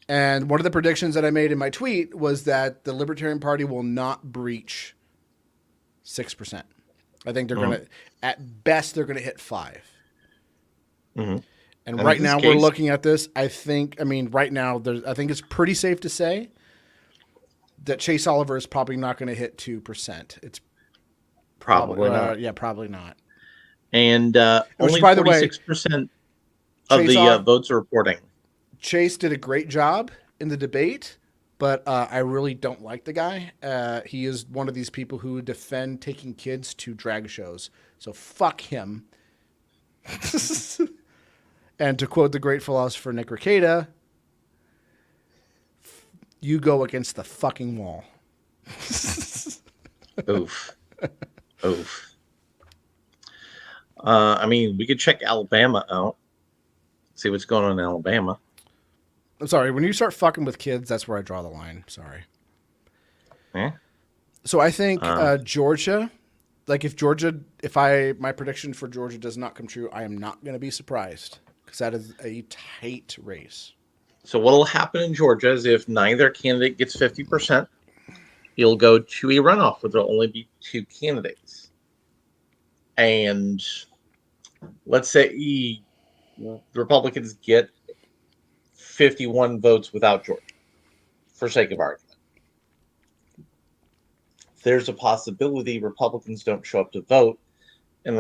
And one of the predictions that I made in my tweet was that the Libertarian Party will not breach 6%. I think they're going to, at best, they're going to hit 5%. And right now we're looking at this. I think it's pretty safe to say that Chase Oliver is probably not going to hit 2%. It's Probably not. Yeah, probably not. And only by the way, 46% of the votes are reporting. Chase did a great job in the debate, but I really don't like the guy. He is one of these people who defend taking kids to drag shows. So fuck him. And to quote the great philosopher Nick Rekieta, you go against the fucking wall. Oof. Oof. I mean, we could check Alabama out. See what's going on in Alabama. I'm sorry. When you start fucking with kids, that's where I draw the line. Sorry. Yeah. So I think Georgia, like if my prediction for Georgia does not come true, I am not going to be surprised because that is a tight race. So what will happen in Georgia is if neither candidate gets 50%, you'll go to a runoff where there'll only be 2 candidates. And let's say the Republicans get 51 votes without Georgia, for sake of argument. There's a possibility Republicans don't show up to vote, and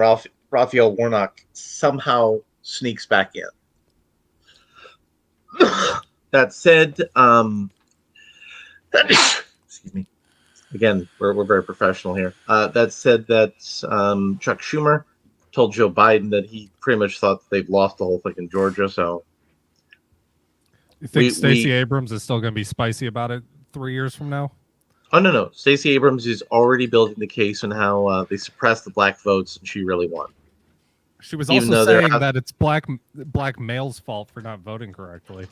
Raphael Warnock somehow sneaks back in. That said, excuse me. Again, we're very professional here. That said, that Chuck Schumer told Joe Biden that he pretty much thought they've lost the whole thing in Georgia. So, you think Stacey Abrams is still going to be spicy about it 3 years from now? Oh no. Stacey Abrams is already building the case on how they suppressed the black votes and she really won. She was Even also though they're saying out- that it's black males' fault for not voting correctly.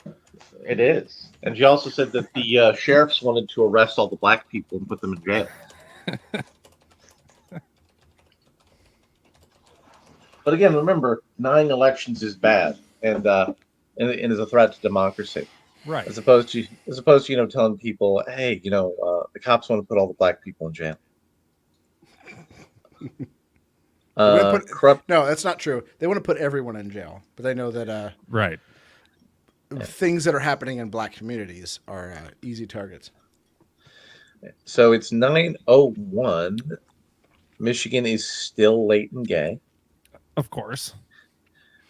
It is. And she also said that the sheriffs wanted to arrest all the black people and put them in jail. But again, remember, 9 elections is bad and is a threat to democracy. Right. As opposed to telling people, hey, the cops want to put all the black people in jail. Corrupt. No, that's not true. They want to put everyone in jail, but they know that Right. things that are happening in black communities are easy targets. So it's 9:01. Michigan is still late and gay. Of course.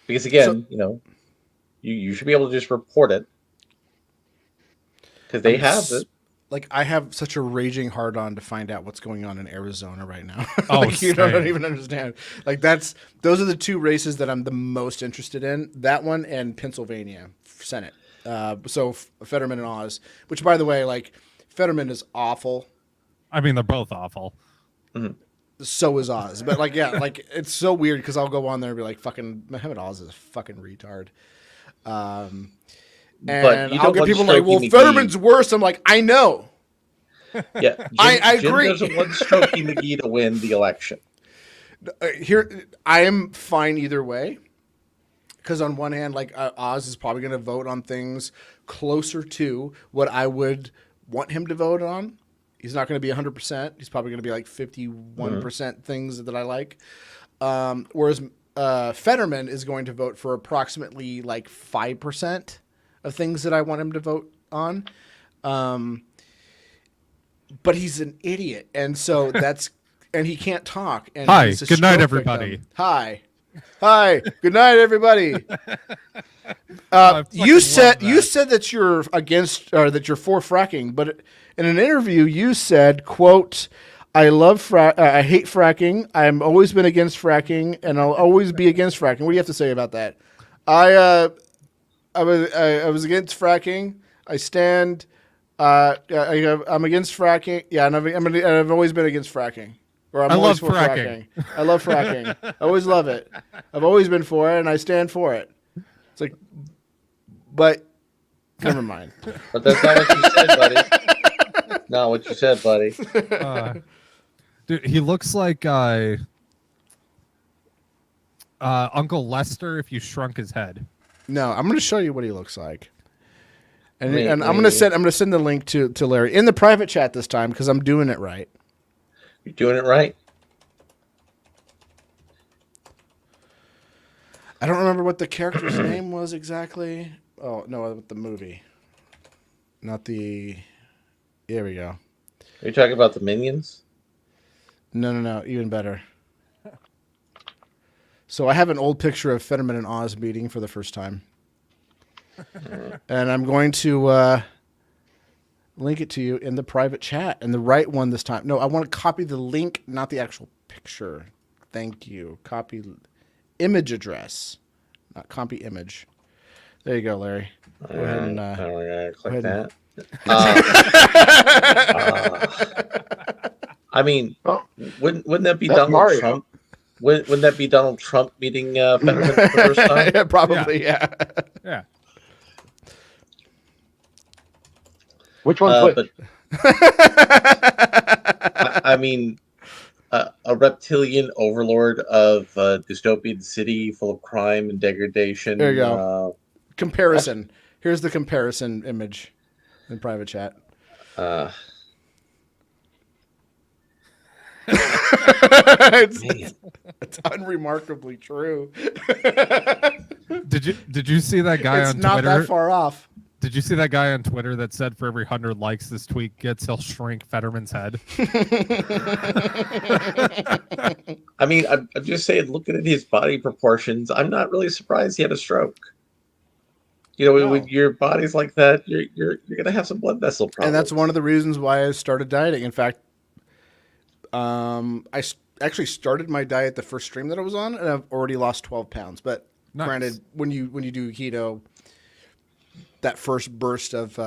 Because again, you should be able to just report it. Because they have it. Like, I have such a raging hard on to find out what's going on in Arizona right now. Oh, you don't even understand. Like, those are the 2 races that I'm the most interested in. That one and Pennsylvania Senate. So Fetterman and Oz, which, by the way, like, Fetterman is awful. I mean, they're both awful. Mm-hmm. So is Oz. But like, yeah, like, it's so weird because I'll go on there and be like, fucking Mohammed Oz is a fucking retard. And I'll get people like, well, Fetterman's worse. I'm like, I know. Yeah, I Jim agree. doesn't want Strokey McGee to win the election. Here, I am fine either way. Because on one hand, like, Oz is probably going to vote on things closer to what I would want him to vote on. He's not going to be 100%. He's probably going to be like 51% things that I like. Whereas Fetterman is going to vote for approximately like 5% of things that I want him to vote on. But he's an idiot. And so and he can't talk. And Hi, he's a good night, stroke everybody. victim. Hi, good night, everybody. You said that you're against, or that you're for fracking, but in an interview you said, "quote I hate fracking. I've always been against fracking, and I'll always be against fracking." What do you have to say about that? I was against fracking. I stand. I'm against fracking. Yeah, and I've always been against fracking. Or I'm I always love for fracking. I love fracking. I always love it. I've always been for it, and I stand for it. It's like, but never mind. But that's not what you said, buddy. Not what you said, buddy. Dude, he looks like Uncle Lester if you shrunk his head. No, I'm going to show you what he looks like. And I'm going to send the link to Larry in the private chat this time because I'm doing it right. You're doing it right. I don't remember what the character's name was exactly. Oh, no, the movie. Not the... Here we go. Are you talking about the Minions? No. Even better. So I have an old picture of Fetterman and Oz meeting for the first time. And I'm going to link it to you in the private chat. And the right one this time. No, I want to copy the link, not the actual picture. Thank you. Copy image address, not copy image. There you go, Larry. Go ahead and click that. I mean, wouldn't that be Donald Mario. Trump? Wouldn't that be Donald Trump meeting Fetterman for the first time? Yeah, probably, yeah. Yeah. Which one? But I mean, a reptilian overlord of a dystopian city full of crime and degradation. There you go. Comparison. Here's the comparison image in private chat. It's unremarkably true. Did you see that guy It's on not Twitter? that far off. Did you see that guy on Twitter that said for every 100 likes this tweet gets, he'll shrink Fetterman's head? I mean, I'm just saying, looking at his body proportions, I'm not really surprised he had a stroke. You know, when your body's like that, you're gonna have some blood vessel problems. And that's one of the reasons why I started dieting. In fact, I actually started my diet the first stream that I was on, and I've already lost 12 pounds. But granted, when you do keto, that first burst of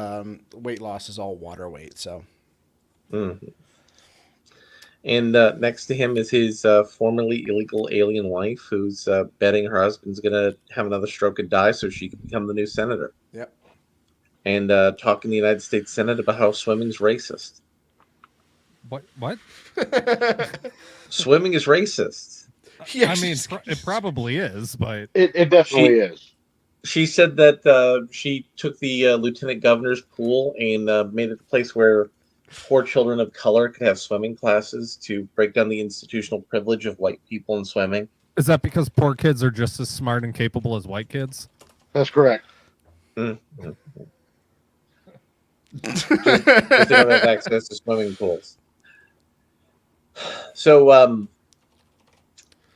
weight loss is all water weight. So Mhm. And next to him is his formerly illegal alien wife, who's betting her husband's going to have another stroke and die so she can become the new senator. Yep. And talking to the United States Senate about how swimming's racist. What? Swimming is racist. I mean, it probably is, but It definitely is. She said that she took the lieutenant governor's pool and made it a place where poor children of color could have swimming classes to break down the institutional privilege of white people in swimming. is that because poor kids are just as smart and capable as white kids? That's correct. Mm-hmm. Just they don't have access to swimming pools. So,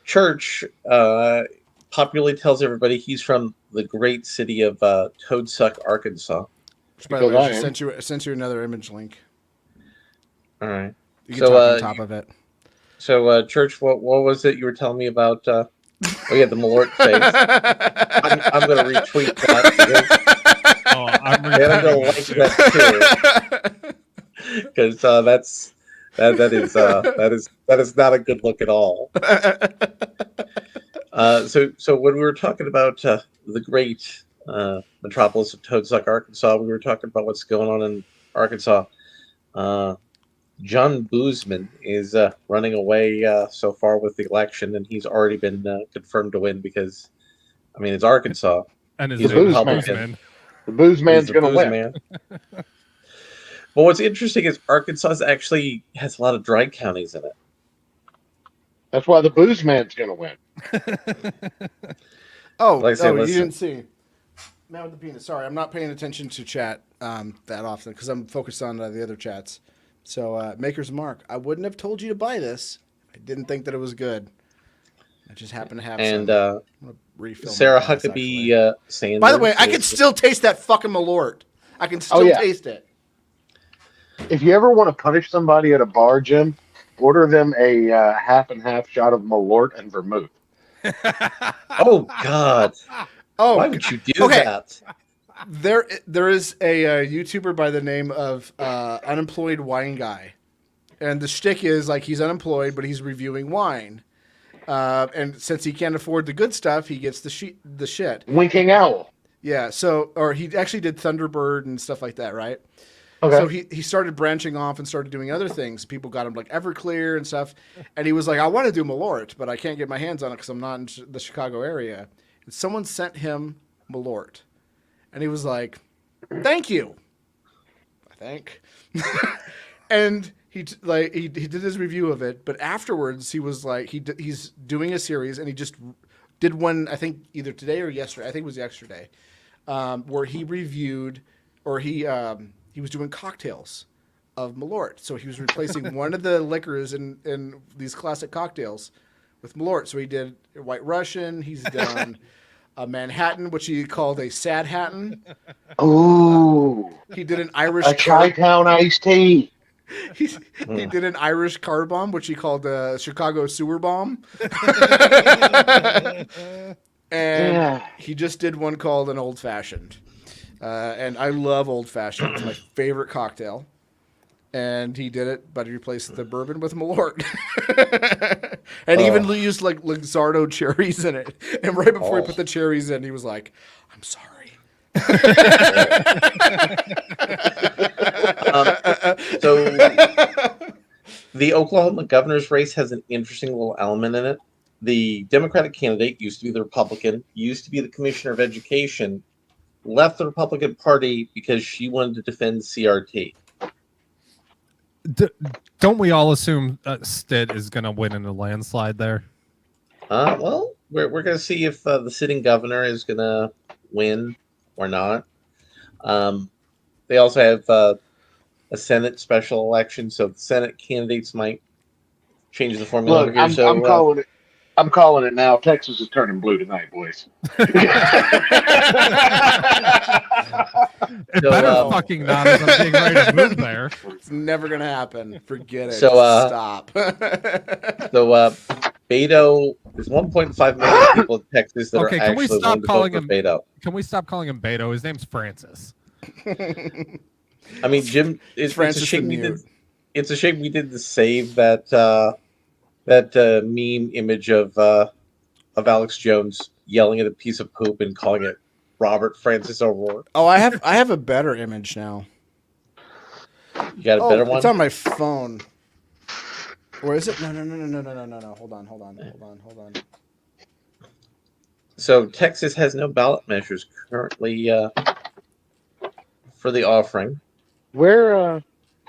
Church popularly tells everybody he's from the great city of Toadsuck, Arkansas. Which, by the way, I just sent you another image link. All right. You can talk on top of it. So, Church, what was it you were telling me about? Oh, yeah, the Malort face. I'm going to retweet that. I'm going to like that too. Because that is not a good look at all. So when we were talking about the great metropolis of Toadsuck, Arkansas, we were talking about what's going on in Arkansas. John Boozman is running away so far with the election, and he's already been confirmed to win because, I mean, it's Arkansas. And he's a Republican. The Booze Man's going to win. But what's interesting is Arkansas actually has a lot of dry counties in it. That's why the Booze Man's going to win. You didn't see. Man with the penis. Sorry, I'm not paying attention to chat that often because I'm focused on the other chats. So, Maker's Mark, I wouldn't have told you to buy this. I didn't think that it was good. I just happened to have some. And Sarah Huckabee Sanders. By the way, I can still taste that fucking Malort. I can still taste it. If you ever want to punish somebody at a bar, Jim, order them a half and half shot of Malort and vermouth. Oh, God. Why would you do that? There is a YouTuber by the name of Unemployed Wine Guy. And the shtick is like he's unemployed, but he's reviewing wine. And since he can't afford the good stuff, he gets the shit. Winking Owl. Yeah, or he actually did Thunderbird and stuff like that, right? Okay. So he started branching off and started doing other things. People got him like Everclear and stuff. And he was like, I want to do Malort, but I can't get my hands on it because I'm not in the Chicago area. And someone sent him Malort. And he was like, thank you. I think. And he did his review of it. But afterwards, he was like, he's doing a series. And he just did one, I think, either today or yesterday. I think it was yesterday. Where he reviewed, or he was doing cocktails of Malort. So he was replacing one of the liquors in these classic cocktails with Malort. So he did White Russian. He's done a Manhattan, which he called a Sad Hatton. Ooh. He did an Irish... A Chi-Town iced tea. He did an Irish car bomb, which he called a Chicago sewer bomb. And he just did one called an Old Fashioned. And I love Old Fashioned. It's my favorite cocktail. And he did it, but he replaced the bourbon with Malort. And even used like Luxardo cherries in it. And right before he put the cherries in, he was like, I'm sorry. So the Oklahoma governor's race has an interesting little element in it. The Democratic candidate used to be the Republican, used to be the commissioner of education, left the Republican Party because she wanted to defend CRT. Don't we all assume Stitt is going to win in a landslide there? Well, we're going to see if the sitting governor is going to win or not. They also have a Senate special election, so the Senate candidates might change the formula. Look, I'm calling it now. Texas is turning blue tonight, boys. It better fucking not, as I'm getting ready to move there. It's never going to happen. Forget it. So, stop. So, Beto, there's 1.5 million people in Texas that are actually willing to vote for Beto. Can we stop calling him Beto? His name's Francis. I mean, Jim, it's a it's a shame we didn't save that meme image of Alex Jones yelling at a piece of poop and calling it Robert Francis O'Rourke. Oh, I have a better image now. You got a better one? It's on my phone. Or is it? No. Hold on. So Texas has no ballot measures currently for the offering. Where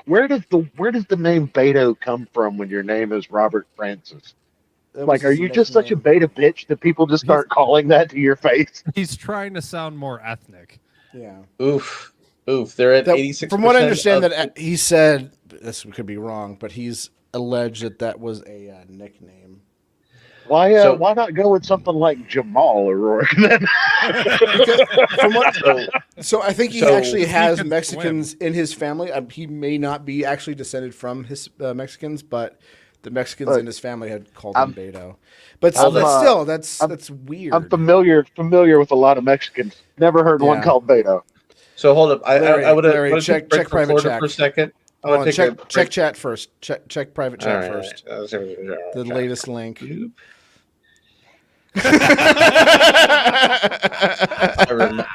does the name Beto come from when your name is Robert Francis? Like, are you just such a beta bitch that people just start calling that to your face? He's trying to sound more ethnic. Yeah. Oof. They're at 86%. From what I understand, that he said, this could be wrong, but he's alleged that was a nickname. Why not go with something like Jamal O'Rourke then? So I think he actually has Mexicans in his family. He may not be actually descended from his Mexicans, but the Mexicans in his family had called him Beto. But that's weird. I'm familiar with a lot of Mexicans. Never heard one called Beto. So hold up. I would check private chat for a second. Check chat first. Check private chat first. The latest link.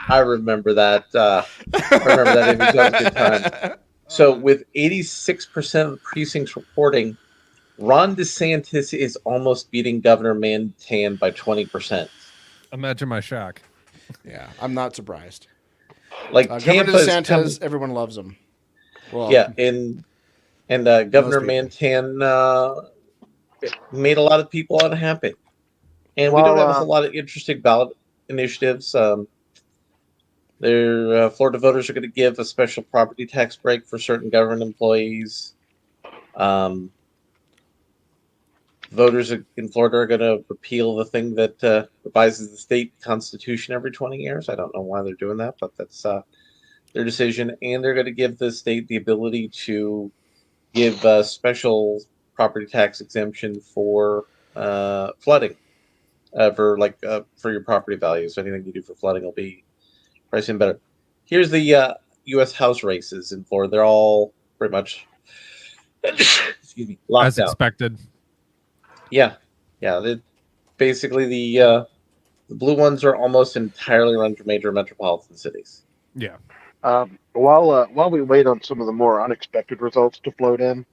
I remember that. I remember that image. That was a good time. So with 86% of the precincts reporting, Ron DeSantis is almost beating Governor Mantan by 20%. Imagine my shock. Yeah, I'm not surprised. Like Governor DeSantis, everyone loves him. Well, yeah, and Governor Mantan made a lot of people unhappy, and we don't have a whole lot of interesting ballot initiatives. Florida voters are going to give a special property tax break for certain government employees. Voters in Florida are going to repeal the thing that revises the state constitution every 20 years. I don't know why they're doing that, but that's their decision. And they're going to give the state the ability to give a special property tax exemption for flooding, for your property values. So anything you do for flooding will be pricing better. Here's the U.S. House races in Florida. They're all pretty much locked as expected. Yeah. Basically, the blue ones are almost entirely run from major metropolitan cities. Yeah. While we wait on some of the more unexpected results to float in,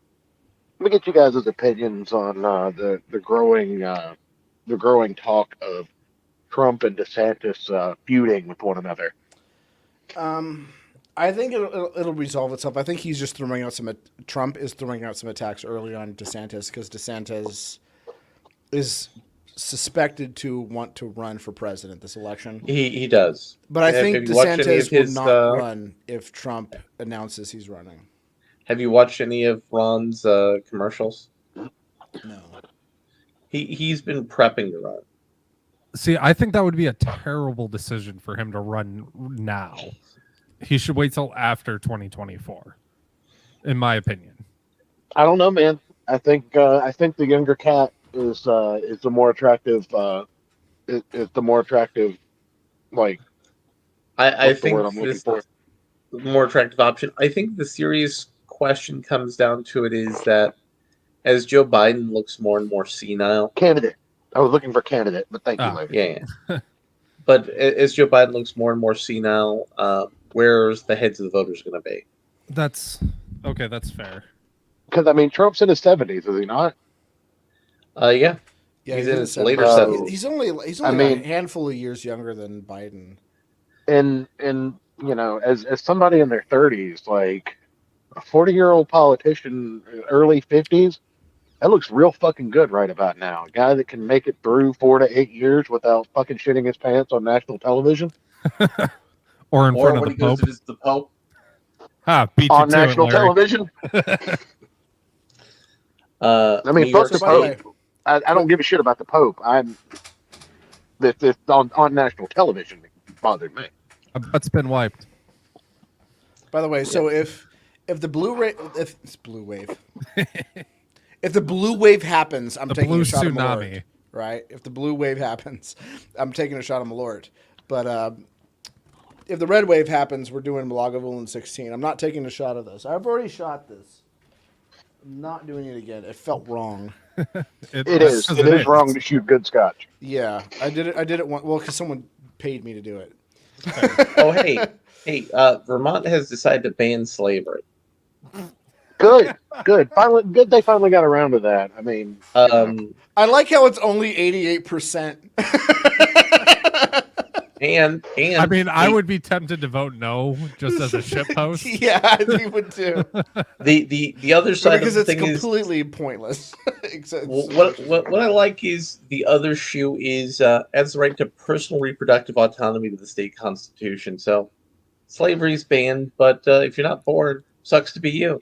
let me get you guys' opinions on the growing talk of Trump and DeSantis feuding with one another. I think it'll resolve itself. I think he's just throwing out Trump is throwing out some attacks early on DeSantis because DeSantis is suspected to want to run for president this election. He does. But I think DeSantis will not run if Trump announces he's running. Have you watched any of Ron's commercials? No. He's been prepping to run. See, I think that would be a terrible decision for him to run now. He should wait till after 2024, in my opinion. I don't know, man. I think the younger cat is the more attractive. Is the more attractive, like. I think this the more attractive option. I think the serious question comes down to it is that as Joe Biden looks more and more senile. Candidate. I was looking for candidate, but thank you later. Yeah. But as Joe Biden looks more and more senile, where's the heads of the voters going to be? That's fair. Because I mean, Trump's in his 70s, is he not? Yeah. He's in his later 70s. He's only a handful of years younger than Biden. And you know, as somebody in their 30s, like a 40-year-old politician, early 50s, that looks real fucking good right about now. A guy that can make it through 4 to 8 years without fucking shitting his pants on national television. or in front of the Pope. Goes to visit the Pope. Beat on you to national it, Larry. television. I mean, fuck the Pope. I don't give a shit about the Pope. This on national television bothered me. That's been wiped. By the way, so if the blue wave, if the blue wave happens, I'm taking a shot at Malort. Right? If the blue wave happens, I'm taking a shot at Malort. But if the red wave happens, we're doing Lagavulin 16. I'm not taking a shot of this. I've already shot this. I'm not doing it again. It felt wrong. It is. It is wrong to shoot good scotch. Yeah, I did it once. Well, because someone paid me to do it. Oh, hey. Vermont has decided to ban slavery. Good. Finally, good. They finally got around to that. I mean, I like how it's only 88%. And I mean, I would be tempted to vote no just as a shit post. Yeah, I would too. The other side because of the it's thing completely pointless. what I like is the other shoe is adds the right to personal reproductive autonomy to the state constitution. So slavery's banned, but if you're not born, sucks to be you.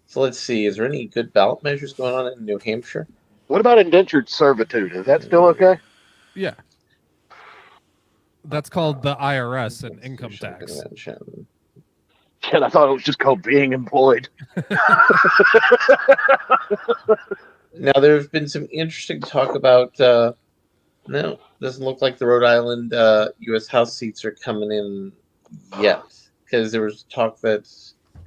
So let's see. Is there any good ballot measures going on in New Hampshire? what about indentured servitude? Is that still okay? Yeah. That's called the IRS and income tax. Shit, I thought it was just called being employed. Now, there have been some interesting talk about. No, doesn't look like the Rhode Island U.S. House seats are coming in yet, because there was talk that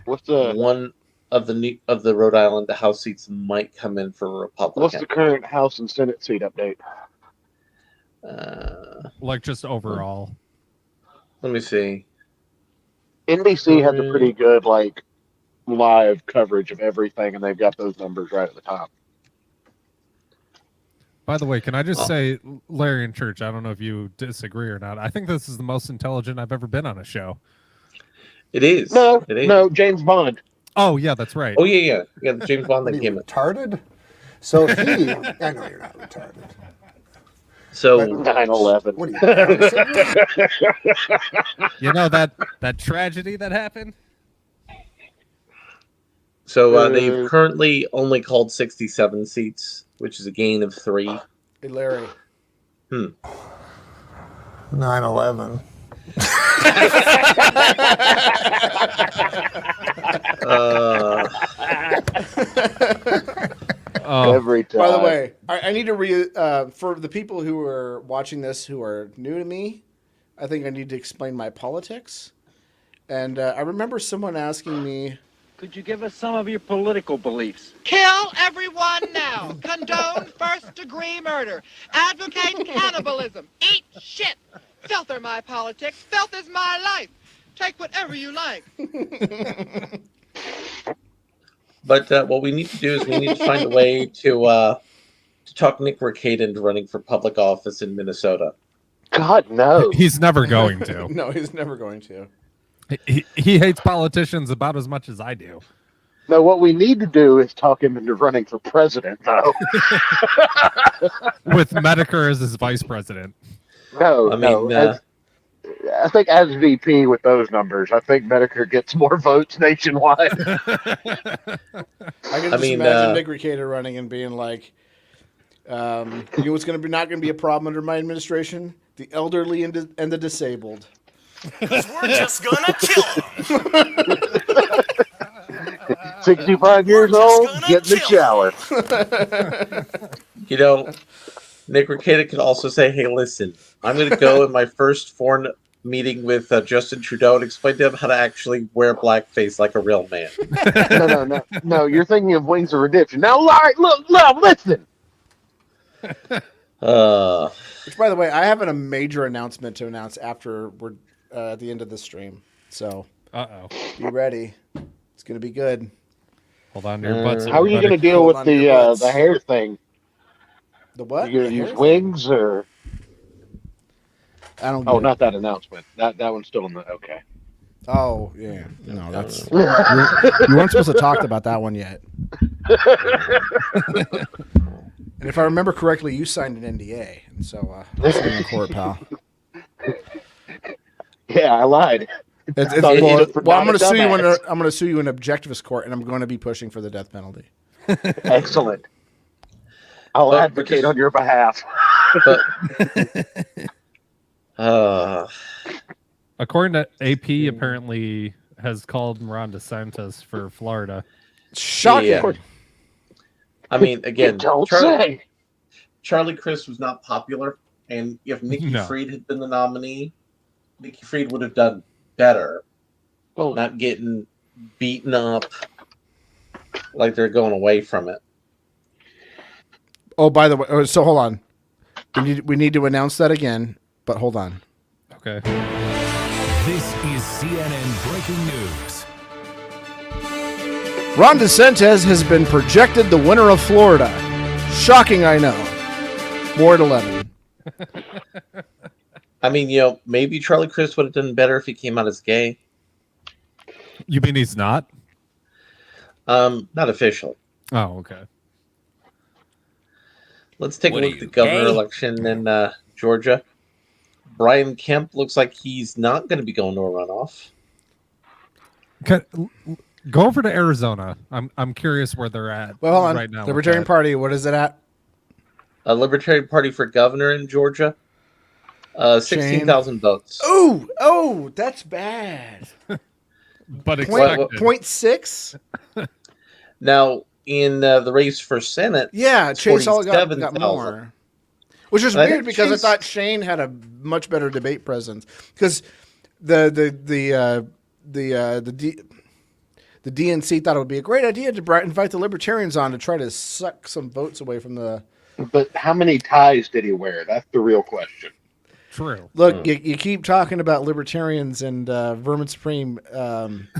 one of the Rhode Island House seats might come in for a Republican. What's the current House and Senate seat update? Like just overall. Let me see. NBC has a pretty good live coverage of everything, and they've got those numbers right at the top. By the way, can I just say, Larry and Church, I don't know if you disagree or not. I think this is the most intelligent I've ever been on a show. It is. No, It is. no, James Bond. Oh, yeah, that's right. Oh, yeah. The James Bond that came in. Retarded? So I know you're not retarded. So 9/11. What are you? You know that tragedy that happened? So they've currently only called 67 seats, which is a gain of 3. Hey, Larry. 9/11. Every time. By the way, I need to for the people who are watching this who are new to me, I think I need to explain my politics. And I remember someone asking me, could you give us some of your political beliefs? Kill everyone now. Condone first-degree murder. Advocate cannibalism. Eat shit. Filth are my politics. Filth is my life. Take whatever you like. But what we need to do is we need to find a way to talk Nick Ricade into running for public office in Minnesota. God, no. He's never going to. No, he's never going to. He hates politicians about as much as I do. No, what we need to do is talk him into running for president, though. With Medicare as his vice president. I think as VP with those numbers, I think Medicare gets more votes nationwide. I can just imagine Nick Ricade running and being like, you know what's not going to be a problem under my administration? The elderly and the disabled. Because we're just gonna kill him. 65 years old, get in the shower. You know, Nick Ricade could also say, hey, listen, I'm going to go in my first foreign meeting with Justin Trudeau and explain to him how to actually wear blackface like a real man. No, you're thinking of Wings of Redemption. Now, all right, look, listen. Which, by the way, I have a major announcement to announce after we're at the end of the stream. So, be ready. It's going to be good. Hold on to your butts. How are you going to deal with the hair thing? The what? You going to use wigs or? I don't. Oh, not that announcement. That one's still in the okay. Oh yeah, no, that's you weren't supposed to talk about that one yet. And if I remember correctly, you signed an NDA, and so that's in court, pal. Yeah, I lied. Well, I'm going to sue you. I'm going to sue you in objectivist court, and I'm going to be pushing for the death penalty. Excellent. I'll advocate on your behalf. According to AP, apparently has called Ron DeSantis for Florida. Shocking. Yeah. I mean, again, say. Charlie Crist was not popular, and if Nikki Fried had been the nominee, Nikki Fried would have done better. Well, not getting beaten up, like they're going away from it. Oh, by the way, so hold on. We need to announce that again, but hold on. Okay. This is CNN breaking news. Ron DeSantis has been projected the winner of Florida. Shocking, I know. More at 11. I mean, maybe Charlie Crist would have done better if he came out as gay. You mean he's not? Not officially. Oh, okay. Let's take a look at the governor election in Georgia. Brian Kemp looks like he's not going to be going to a runoff. Go over to Arizona. I'm curious where they're at right now. Libertarian Party, what is it at? A Libertarian Party for governor in Georgia. 16,000 votes. Oh, that's bad. But expected. 0.6? Now, in the race for Senate, yeah, Chase all got more. Which is weird because I thought Shane had a much better debate presence. Because the DNC thought it would be a great idea to invite the Libertarians on to try to suck some votes away from the... But how many ties did he wear? That's the real question. True. Look, you keep talking about Libertarians and Vermin Supreme.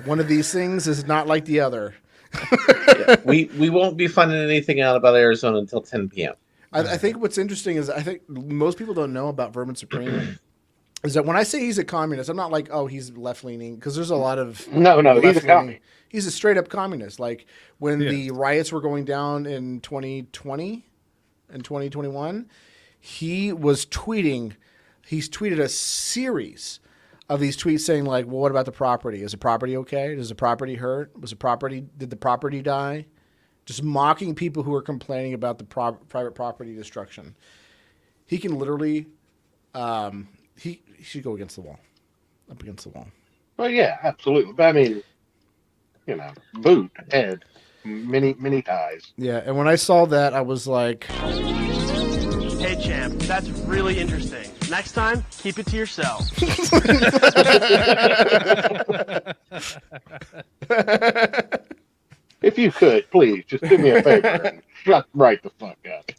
One of these things is not like the other. Yeah, we won't be finding anything out about Arizona until 10 p.m. I think what's interesting is I think most people don't know about Vermin Supreme is that when I say he's a communist, I'm not like, oh, he's left-leaning, because there's a lot of... No, he's a communist. He's a straight-up communist. Like, when the riots were going down in 2020 and 2021, he was tweeting... He's tweeted a series of these tweets saying, like, well, what about the property? Is the property okay? Does the property hurt? Did the property die? Just mocking people who are complaining about the private property destruction. He can literally, he should go against the wall, up against the wall. Well, yeah, absolutely. But I mean, boot, head, many ties. Yeah, and when I saw that, I was like... Hey, champ, that's really interesting. Next time, keep it to yourself. If you could, please, just do me a favor and shut right the fuck up.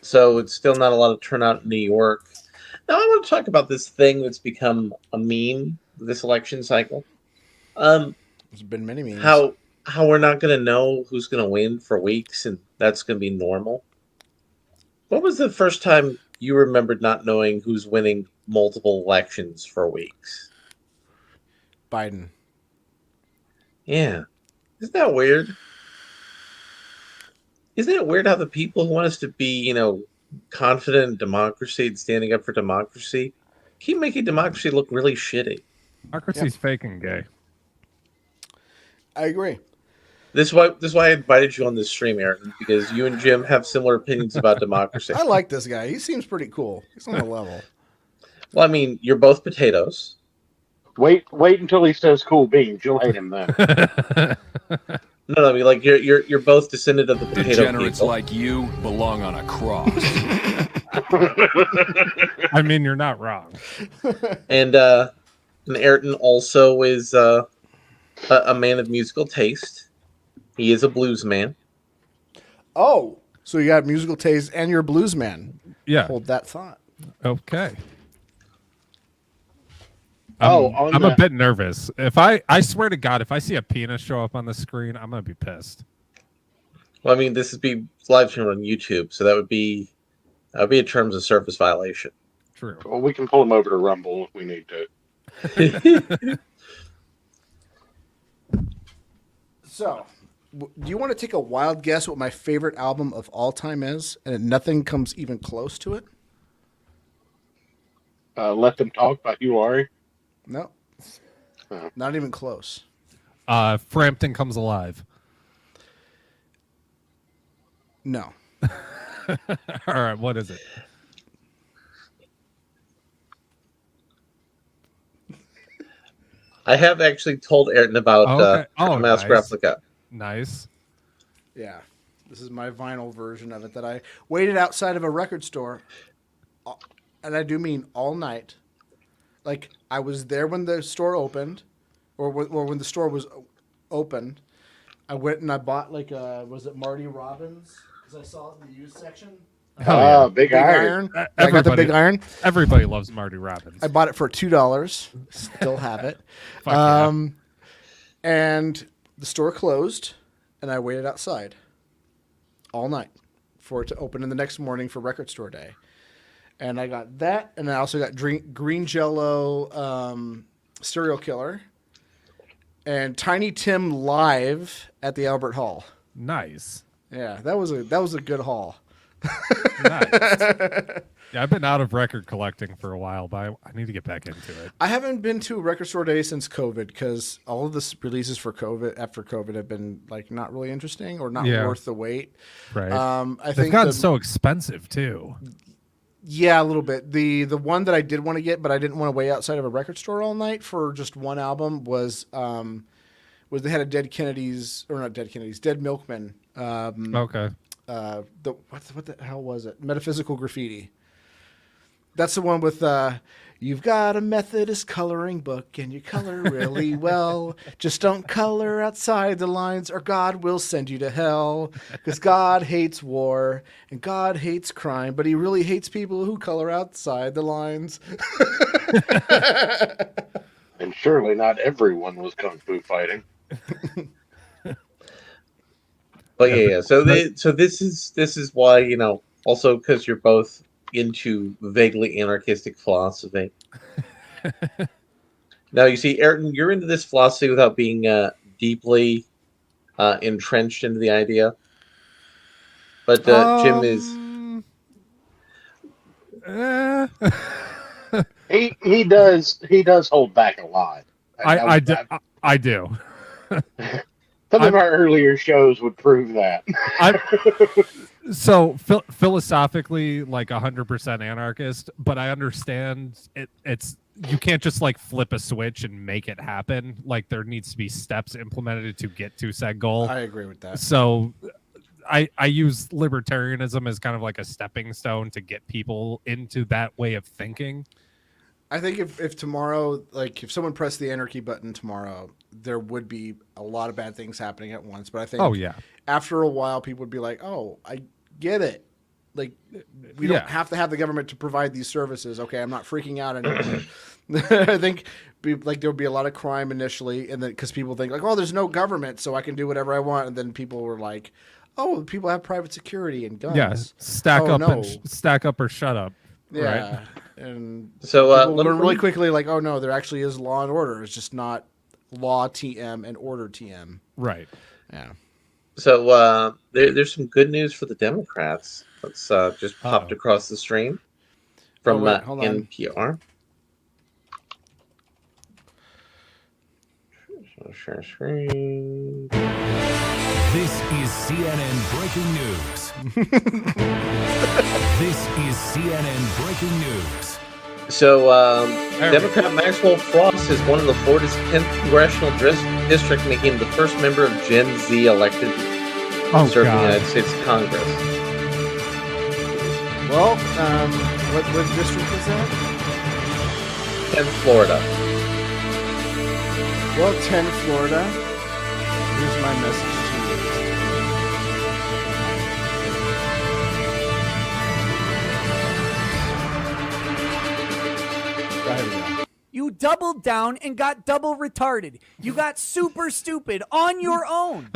So it's still not a lot of turnout in New York. Now I want to talk about this thing that's become a meme this election cycle. There's been many memes. How we're not going to know who's going to win for weeks, and that's going to be normal. What was the first time you remembered not knowing who's winning multiple elections for weeks? Biden. Yeah. Isn't that weird? Isn't it weird how the people who want us to be, confident in democracy and standing up for democracy keep making democracy look really shitty? Democracy's fake and gay. I agree. This is why I invited you on this stream, Aaron, because you and Jim have similar opinions about democracy. I like this guy. He seems pretty cool. He's on the level. Well, I mean, you're both potatoes. Wait until he says cool beans. You'll hate him then. No, I mean, like you're both descendant of the potato Degenerates people. like you belong on a cross. I mean, you're not wrong. And Ayrton also is a man of musical taste. He is a blues man. Oh, so you got musical taste and you're a blues man. Yeah. Hold that thought. Okay. I'm a bit nervous. If I swear to God, if I see a penis show up on the screen, I'm gonna be pissed. Well, I mean, this is being live streamed on YouTube, so that would be a terms of service violation. True. Well, we can pull him over to Rumble if we need to. So, do you want to take a wild guess what my favorite album of all time is, and nothing comes even close to it? Let Them Talk by Hugh Laurie. No, not even close. Frampton Comes Alive. No. All right, what is it? I have actually told Ayrton about Mouse nice. Replica. Nice. Yeah. This is my vinyl version of it that I waited outside of a record store, and I do mean all night. Like, I was there when the store opened. or when the store was open, I went and I bought like was it Marty Robbins? Because I saw it in the used section. Hell yeah. Big iron. I got the big iron. Everybody loves Marty Robbins. I bought it for $2. Still have it. Fuck yeah. And the store closed, and I waited outside all night for it to open in the next morning for Record Store Day. And I got that, and I also got Green Jello Serial Killer and Tiny Tim live at the Albert Hall. Nice. Yeah, that was a good haul. Nice. Yeah, I've been out of record collecting for a while, but I need to get back into it. I haven't been to a Record Store Day since COVID because all of the releases for COVID after COVID have been like not really interesting or not worth the wait. Right. I They've think gotten so expensive too. Yeah, a little bit. The one that I did want to get, but I didn't want to wait outside of a record store all night for just one album was they had a Dead Milkman. Okay. What the hell was it? Metaphysical Graffiti. That's the one with you've got a Methodist coloring book and you color really well. Just don't color outside the lines or God will send you to hell. Because God hates war and God hates crime, but he really hates people who color outside the lines. And surely not everyone was kung fu fighting. But yeah. So this is why, you know, also because you're both into vaguely anarchistic philosophy. Now you see, Ayrton, you're into this philosophy without being deeply entrenched into the idea. But Jim is. He does hold back a lot. I do. Some of our earlier shows would prove that. So philosophically, like 100% anarchist, but I understand it's you can't just like flip a switch and make it happen. Like there needs to be steps implemented to get to said goal. I agree with that. So I use libertarianism as kind of like a stepping stone to get people into that way of thinking. I think if tomorrow, like if someone pressed the anarchy button tomorrow, there would be a lot of bad things happening at once. But I think after a while, people would be like, oh, I get it. Like we don't have to have the government to provide these services. Okay, I'm not freaking out anymore. I think like there would be a lot of crime initially, and then because people think like, oh, there's no government, so I can do whatever I want, and then people were like, oh, people have private security and guns. Yeah, stack up or shut up. Yeah, right? And so people learn really quickly like, oh no, there actually is law and order. It's just not law TM and order TM. Right. Yeah. So there's some good news for the Democrats. Let's just popped across the stream from NPR. Share screen. This is CNN breaking news. This is CNN breaking news. So, Democrat Maxwell Frost has won the Florida's 10th congressional district, making him the first member of Gen Z elected to serve in the United States Congress. Well, what district is that? 10th Florida. Well, 10 Florida. Here's my message to you. Go ahead. You doubled down and got double retarded. You got super stupid on your own.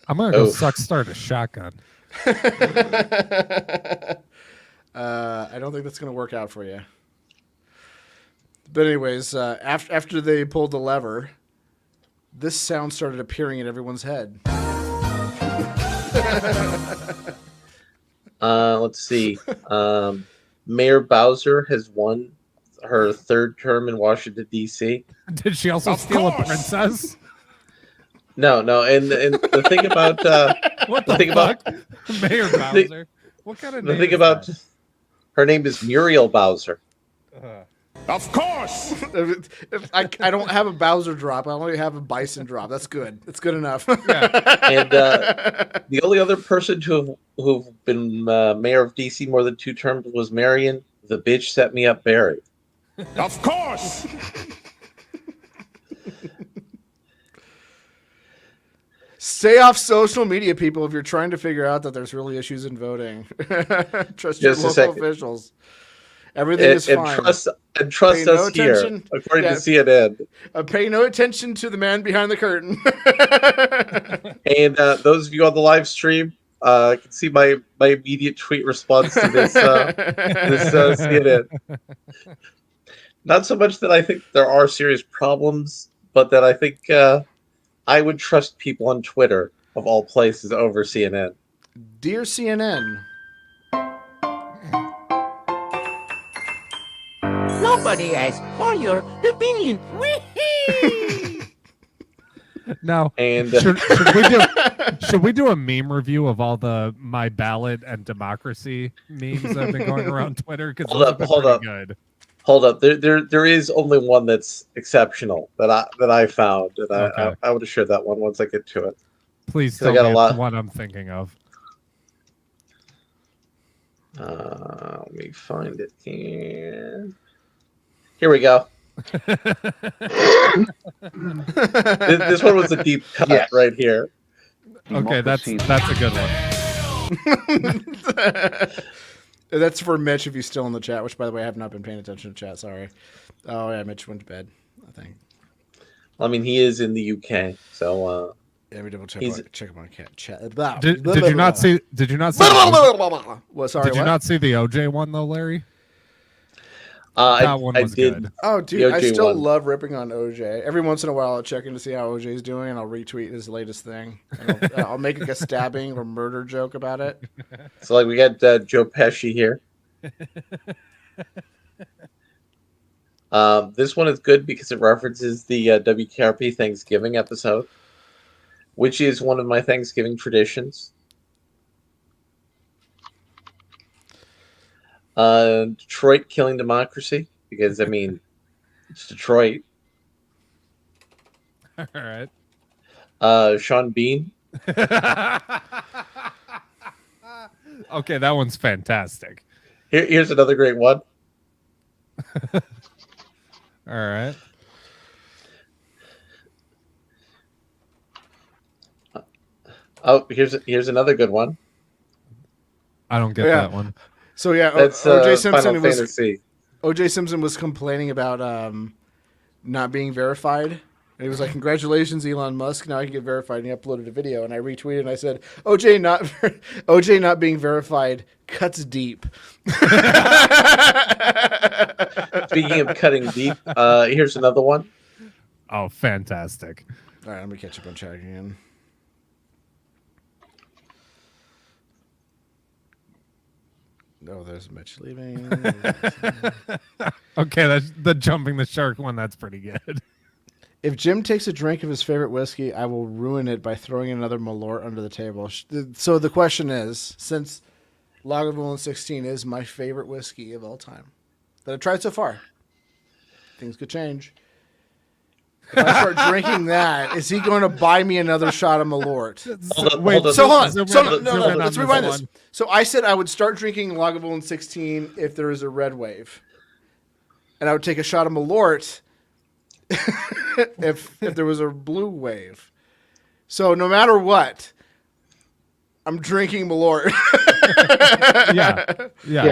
I'm gonna go start a shotgun. I don't think that's gonna work out for you. But anyways, after they pulled the lever, this sound started appearing in everyone's head. Let's see. Mayor Bowser has won her third term in Washington, D.C. Did she also steal a princess? No. And the thing about what the fuck? Mayor Bowser. What kind of name? The thing about her name is Muriel Bowser. Of course. I don't have a Bowser drop. I only have a Bison drop. That's good. That's good enough. And the only other person who've been mayor of DC more than 2 terms was Marion, the bitch set me up Barry. Of course. Stay off social media, people, if you're trying to figure out that there's really issues in voting. Trust your local officials. Everything is fine. Trust us here, according to CNN. Pay no attention to the man behind the curtain. And those of you on the live stream can see my immediate tweet response to this CNN. Not so much that I think there are serious problems, but that I think I would trust people on Twitter, of all places, over CNN. Dear CNN. Nobody asked for your opinion. Now, and should we do a meme review of all the My Ballot and Democracy memes that have been going around Twitter? Because hold up. Good. Hold up. There is only one that's exceptional that I found, and Okay. I would have shared that one once I get to it. Please tell me it's the one I'm thinking of. Let me find it here. Here we go. This one was a deep cut right here. Okay, that's a good one. That's for Mitch if he's still in the chat, which, by the way, I have not been paying attention to chat. Sorry. Oh, yeah, Mitch went to bed, I think. Well, I mean, he is in the UK, so... yeah, we double check him on chat. Did you not see... Did you not see... Well, sorry, did you not see the OJ one, though, Larry? That one I was did. good. Oh, dude, I still one. love ripping on OJ. Every once in a while, I'll check in to see how OJ's doing, and I'll retweet his latest thing. And I'll make like a stabbing or murder joke about it. So, like, we got Joe Pesci here. This one is good because it references the WKRP Thanksgiving episode, which is one of my Thanksgiving traditions. Detroit killing democracy, because I mean, it's Detroit. All right. Sean Bean. Okay, that one's fantastic. Here's another great one. All right. Oh, here's another good one. I don't get that one. So yeah, That's OJ Simpson Final Fantasy. OJ Simpson was complaining about not being verified. And he was like, "Congratulations, Elon Musk! Now I can get verified." And he uploaded a video, and I retweeted and I said, "OJ not being verified cuts deep." Speaking of cutting deep, here's another one. Oh, fantastic! All right, let me catch up on chat again. Oh, there's Mitch leaving. Okay, that's the jumping the shark one. That's pretty good. If Jim takes a drink of his favorite whiskey, I will ruin it by throwing another Malort under the table. So the question is, since Lagavulin 16 is my favorite whiskey of all time that I've tried so far, things could change. If I start drinking that, is he going to buy me another shot of Malort? No, let's rewind this. So I said I would start drinking Lagavulin 16 if there is a red wave. And I would take a shot of Malort if there was a blue wave. So no matter what, I'm drinking Malort. Yeah,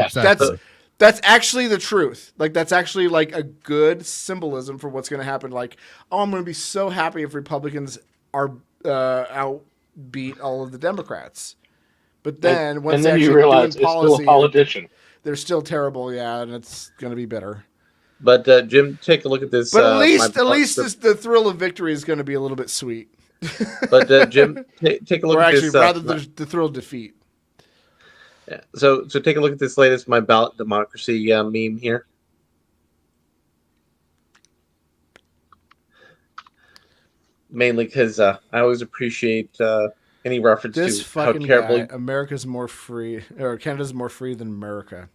exactly. That's actually the truth. Like, that's actually like a good symbolism for what's going to happen. Like, oh, I'm going to be so happy if Republicans are outbeat all of the Democrats. But then once they you actually realize doing it's policy, still a politician. They're still terrible, yeah, and it's going to be bitter. But Jim, take a look at this. But at least the thrill of victory is going to be a little bit sweet. But Jim, take a look at this. Rather than the thrill of defeat. Yeah. So take a look at this latest My Ballot Democracy meme here. Mainly because I always appreciate any reference This to fucking how terrible guy, America's more free, or Canada's more free than America.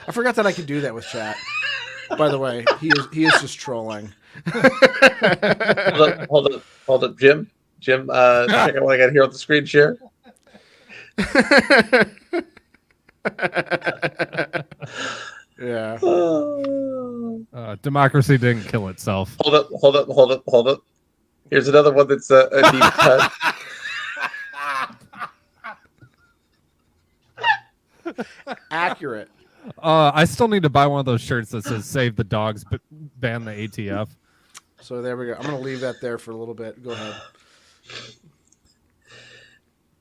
I forgot that I could do that with chat. By the way, he is just trolling. Hold up, Jim, check out what I got here on the screen share. Yeah. Democracy didn't kill itself. Hold up. Here's another one that's a deep cut. Accurate. I still need to buy one of those shirts that says "Save the dogs, but ban the ATF." So there we go. I'm going to leave that there for a little bit. Go ahead.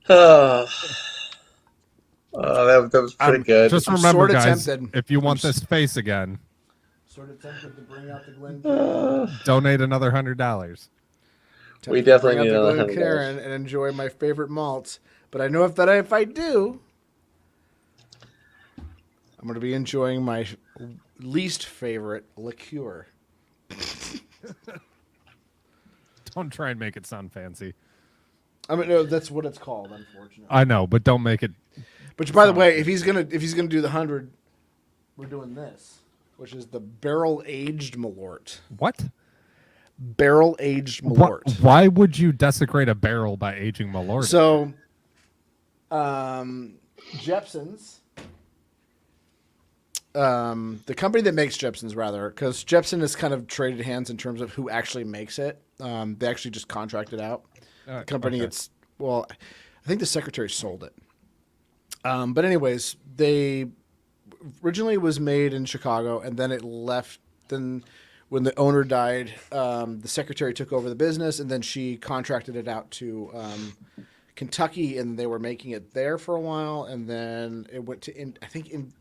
That was pretty good. Just I'm remember, sorta guys, tempted. if you want this face again, Sort of tempted to bring out the Glen donate another $100. We definitely bring need out the another Glen $100. Karen and enjoy my favorite malts. But I know if I do, I'm going to be enjoying my least favorite liqueur. Don't try and make it sound fancy. I mean, no, that's what it's called, unfortunately. I know, but don't make it. But by the way, if he's gonna do the 100, we're doing this, which is the barrel aged Malort. What? Barrel aged Malort. Why would you desecrate a barrel by aging Malort? So, Jepson's, the company that makes Jepson's, rather, because Jepson has kind of traded hands in terms of who actually makes it. They actually just contracted out. The company, okay. I think the secretary sold it. But anyways, they originally was made in Chicago, and then it left. Then when the owner died, the secretary took over the business, and then she contracted it out to Kentucky, and they were making it there for a while, and then it went to I think in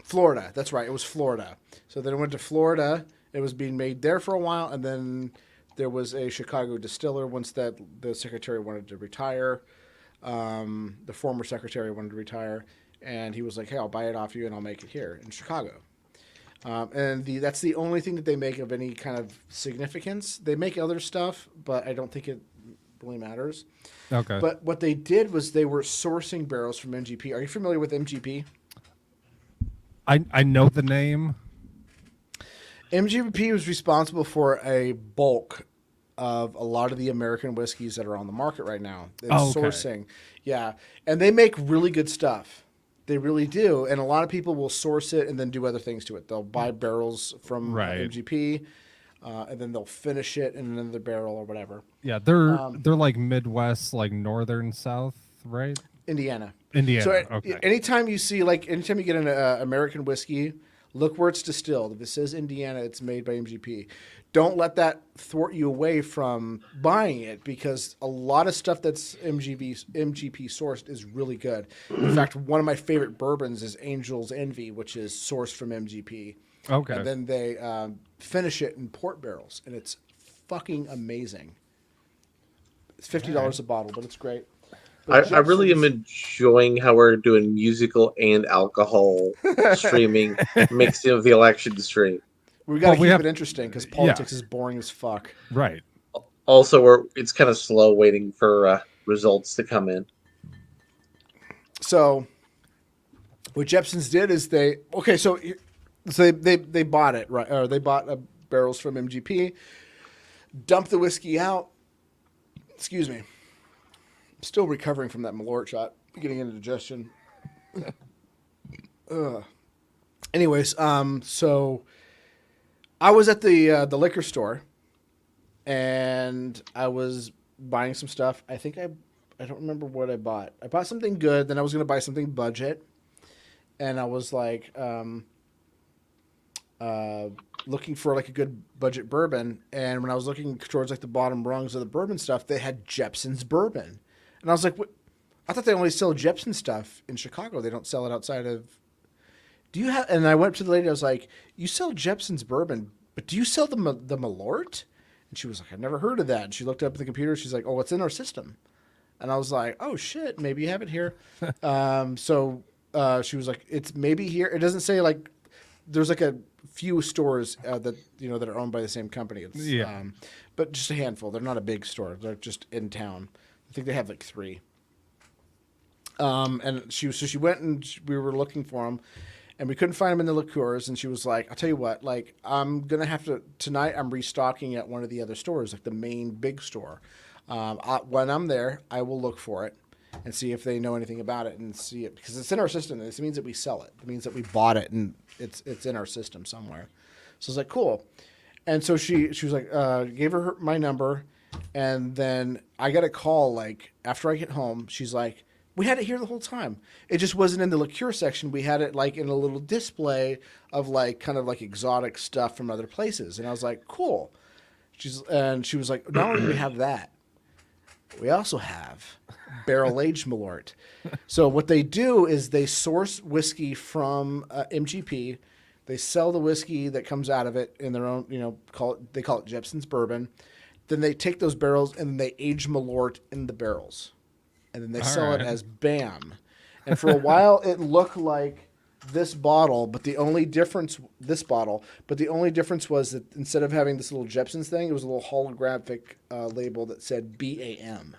Florida. That's right. It was Florida. So then it went to Florida. It was being made there for a while, and then there was a Chicago distiller. Once that the secretary wanted to retire, the former secretary wanted to retire, and he was like, "Hey, I'll buy it off you, and I'll make it here in Chicago." And that's the only thing that they make of any kind of significance. They make other stuff, but I don't think it really matters. Okay. But what they did was they were sourcing barrels from MGP. Are you familiar with MGP? I know the name. MGP was responsible for a bulk of a lot of the American whiskeys that are on the market right now. It's sourcing. Yeah. And they make really good stuff. They really do. And a lot of people will source it and then do other things to it. They'll buy barrels from MGP, and then they'll finish it in another barrel or whatever. Yeah, they're like Midwest, like northern South, right? Indiana. So okay. Anytime you get an American whiskey, look where it's distilled. If it says Indiana, it's made by MGP. Don't let that thwart you away from buying it, because a lot of stuff that's MGP sourced is really good. In fact, one of my favorite bourbons is Angel's Envy, which is sourced from MGP. Okay. And then they finish it in port barrels, and it's fucking amazing. It's $50 a bottle, but it's great. I really am enjoying how we're doing musical and alcohol streaming, mixing with the election stream. We got to keep it interesting, because politics is boring as fuck. Right. Also, it's kind of slow waiting for results to come in. So, what Jepson's did is they bought it, right? Or they bought barrels from MGP, dumped the whiskey out. Excuse me. Still recovering from that Malort shot, getting indigestion. Anyways, so I was at the liquor store, and I was buying some stuff. I think I don't remember what I bought. I bought something good. Then I was going to buy something budget, and I was like looking for like a good budget bourbon. And when I was looking towards like the bottom rungs of the bourbon stuff, they had Jepson's bourbon. And I was like, what? I thought they only sell Jepson stuff in Chicago. They don't sell it outside of. Do you have? And I went up to the lady. I was like, you sell Jepson's bourbon, but do you sell the Malort? And she was like, I've never heard of that. And she looked up at the computer. She's like, oh, it's in our system. And I was like, oh shit, maybe you have it here. So she was like, it's maybe here. It doesn't say like. There's like a few stores that that are owned by the same company. It's, but just a handful. They're not a big store. They're just in town. I think they have like 3. And she went and we were looking for them, and we couldn't find them in the liqueurs. And she was like, I'll tell you what, like, I'm going to have to, tonight I'm restocking at one of the other stores, like the main big store. When I'm there, I will look for it and see if they know anything about it and see it, because it's in our system. This means that we sell it. It means that we bought it and it's in our system somewhere. So I was like, cool. And so she was like, gave her my number. And then I got a call, like, after I get home. She's like, we had it here the whole time. It just wasn't in the liqueur section. We had it, like, in a little display of, like, kind of, like, exotic stuff from other places. And I was like, cool. She was like, not only do we have that, we also have barrel-aged Malort. So what they do is they source whiskey from MGP. They sell the whiskey that comes out of it in their own, they call it Jepson's bourbon. Then they take those barrels and they age Malort in the barrels. And then they sell it as BAM. And for a while, it looked like this bottle, but the only difference was that instead of having this little Jepson's thing, it was a little holographic label that said BAM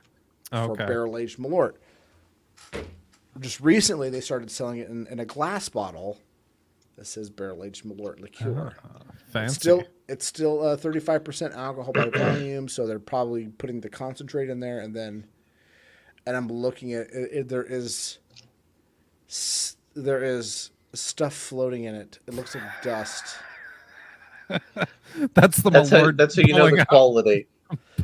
for barrel-aged Malort. Just recently, they started selling it in a glass bottle that says barrel-aged Malort liqueur. Fancy. It's still 35% alcohol by volume, so they're probably putting the concentrate in there, and I'm looking at it. There is stuff floating in it. It looks like dust. That's Malort. That's how you know the quality.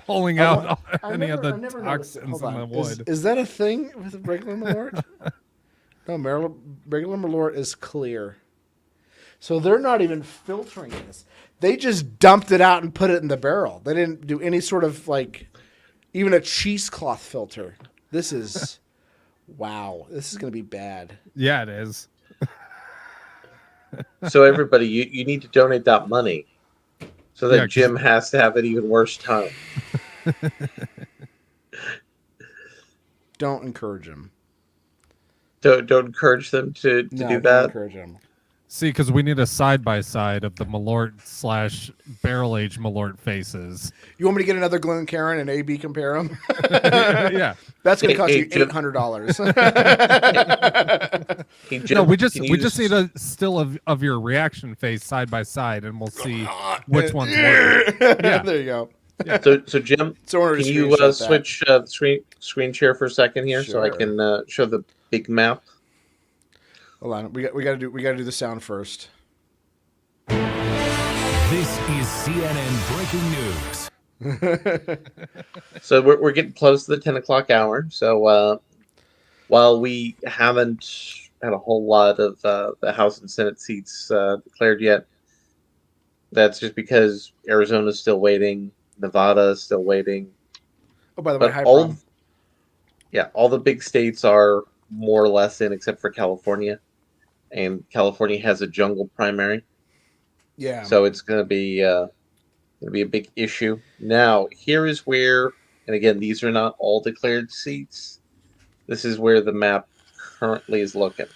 Pulling out any of the toxins in the wood. Is that a thing with regular Malort? No, regular Malort is clear. So they're not even filtering this. They just dumped it out and put it in the barrel. They didn't do any sort of, like, even a cheesecloth filter. This is, wow. This is going to be bad. Yeah, it is. So everybody, you need to donate that money so that Jim has to have an even worse time. Don't encourage him. Don't encourage them to do that. Don't encourage him. See, because we need a side-by-side of the Malort / barrel-aged Malort faces. You want me to get another Glen Cairn and AB compare them? Yeah. That's going to cost you $800. No, we just need a still of your reaction face side by side, and we'll see which one's worse. Yeah. There you go. Yeah. So Jim, can you switch screen share for a second here so I can show the big map? Hold on, we got to do the sound first. This is CNN breaking news. So we're getting close to the 10 o'clock hour. So while we haven't had a whole lot of the House and Senate seats declared yet, that's just because Arizona's still waiting, Nevada is still waiting. Oh, by the way, all the big states are more or less in, except for California, and California has a jungle primary. Yeah. So it's going to be a big issue. Now, here is where, and again, these are not all declared seats. This is where the map currently is looking.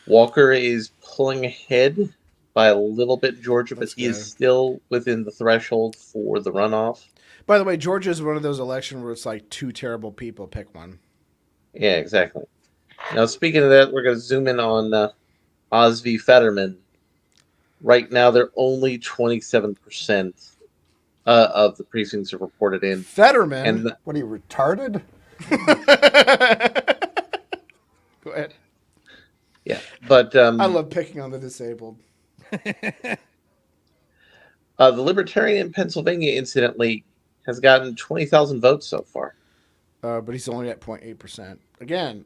Walker is pulling ahead by a little bit, Georgia, but he is still within the threshold for the runoff. By the way, Georgia is one of those elections where it's like two terrible people pick one. Yeah, exactly. Now, speaking of that, we're going to zoom in on Oz v. Fetterman. Right now, they're only 27% of the precincts are reported in. Fetterman? And What are you, retarded? Go ahead. Yeah, but I love picking on the disabled. The Libertarian in Pennsylvania, incidentally, has gotten 20,000 votes so far. But he's only at 0.8%. Again,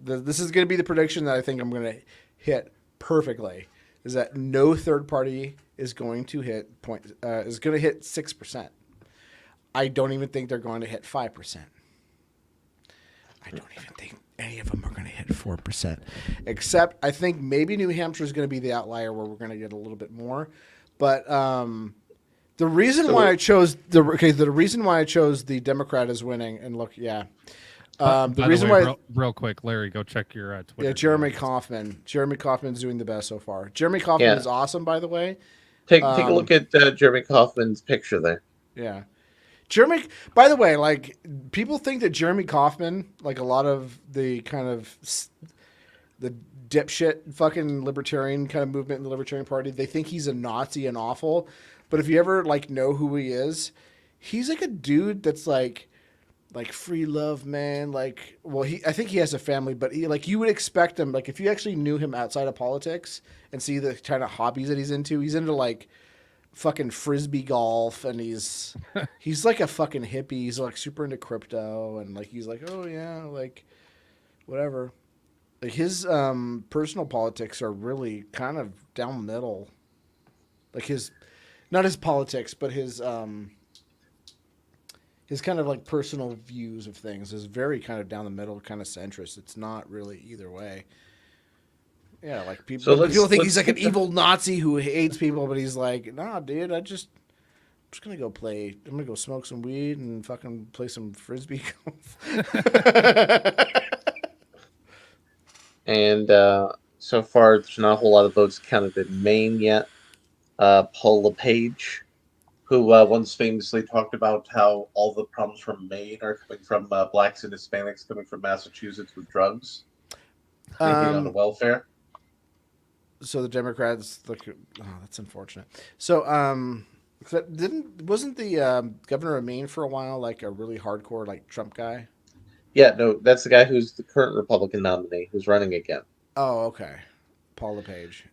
this is going to be the prediction that I think I'm going to hit perfectly. Is that no third party is going to hit 6%. I don't even think they're going to hit 5%. I don't even think any of them are going to hit 4%. Except I think maybe New Hampshire is going to be the outlier where we're going to get a little bit more. But the reason why I chose the reason why I chose the Democrat as winning, and look, the reason why real quick, Larry, go check your Twitter. Yeah, Jeremy Kaufman. Jeremy Kaufman's doing the best so far. Jeremy Kaufman is awesome, by the way. Take a look at Jeremy Kaufman's picture there. Yeah. Jeremy, by the way, like, people think that Jeremy Kaufman, like a lot of the kind of the dipshit fucking libertarian kind of movement in the Libertarian Party, they think he's a Nazi and awful. But if you ever like know who he is, he's like a dude that's like like free love, man. Like, well, I think he has a family, but you would expect him, like, if you actually knew him outside of politics and see the kind of hobbies that he's into like fucking frisbee golf, and he's like a fucking hippie. He's like super into crypto, and like he's like, oh yeah, like whatever. Like his personal politics are really kind of down the middle. Like not his politics, but his kind of like personal views of things is very kind of down the middle, kind of centrist. It's not really either way. Yeah, like people think he's like an evil Nazi who hates people, but he's like, nah, dude, I'm just gonna go play. I'm gonna go smoke some weed and fucking play some frisbee golf. And so far, there's not a whole lot of votes counted in Maine yet. Paul LePage, who once famously talked about how all the problems from Maine are coming from blacks and Hispanics coming from Massachusetts with drugs, anything on the welfare. So the Democrats look. Oh, that's unfortunate. So wasn't the governor of Maine for a while like a really hardcore like Trump guy? Yeah, no, that's the guy who's the current Republican nominee who's running again. Oh, okay, Paul LePage.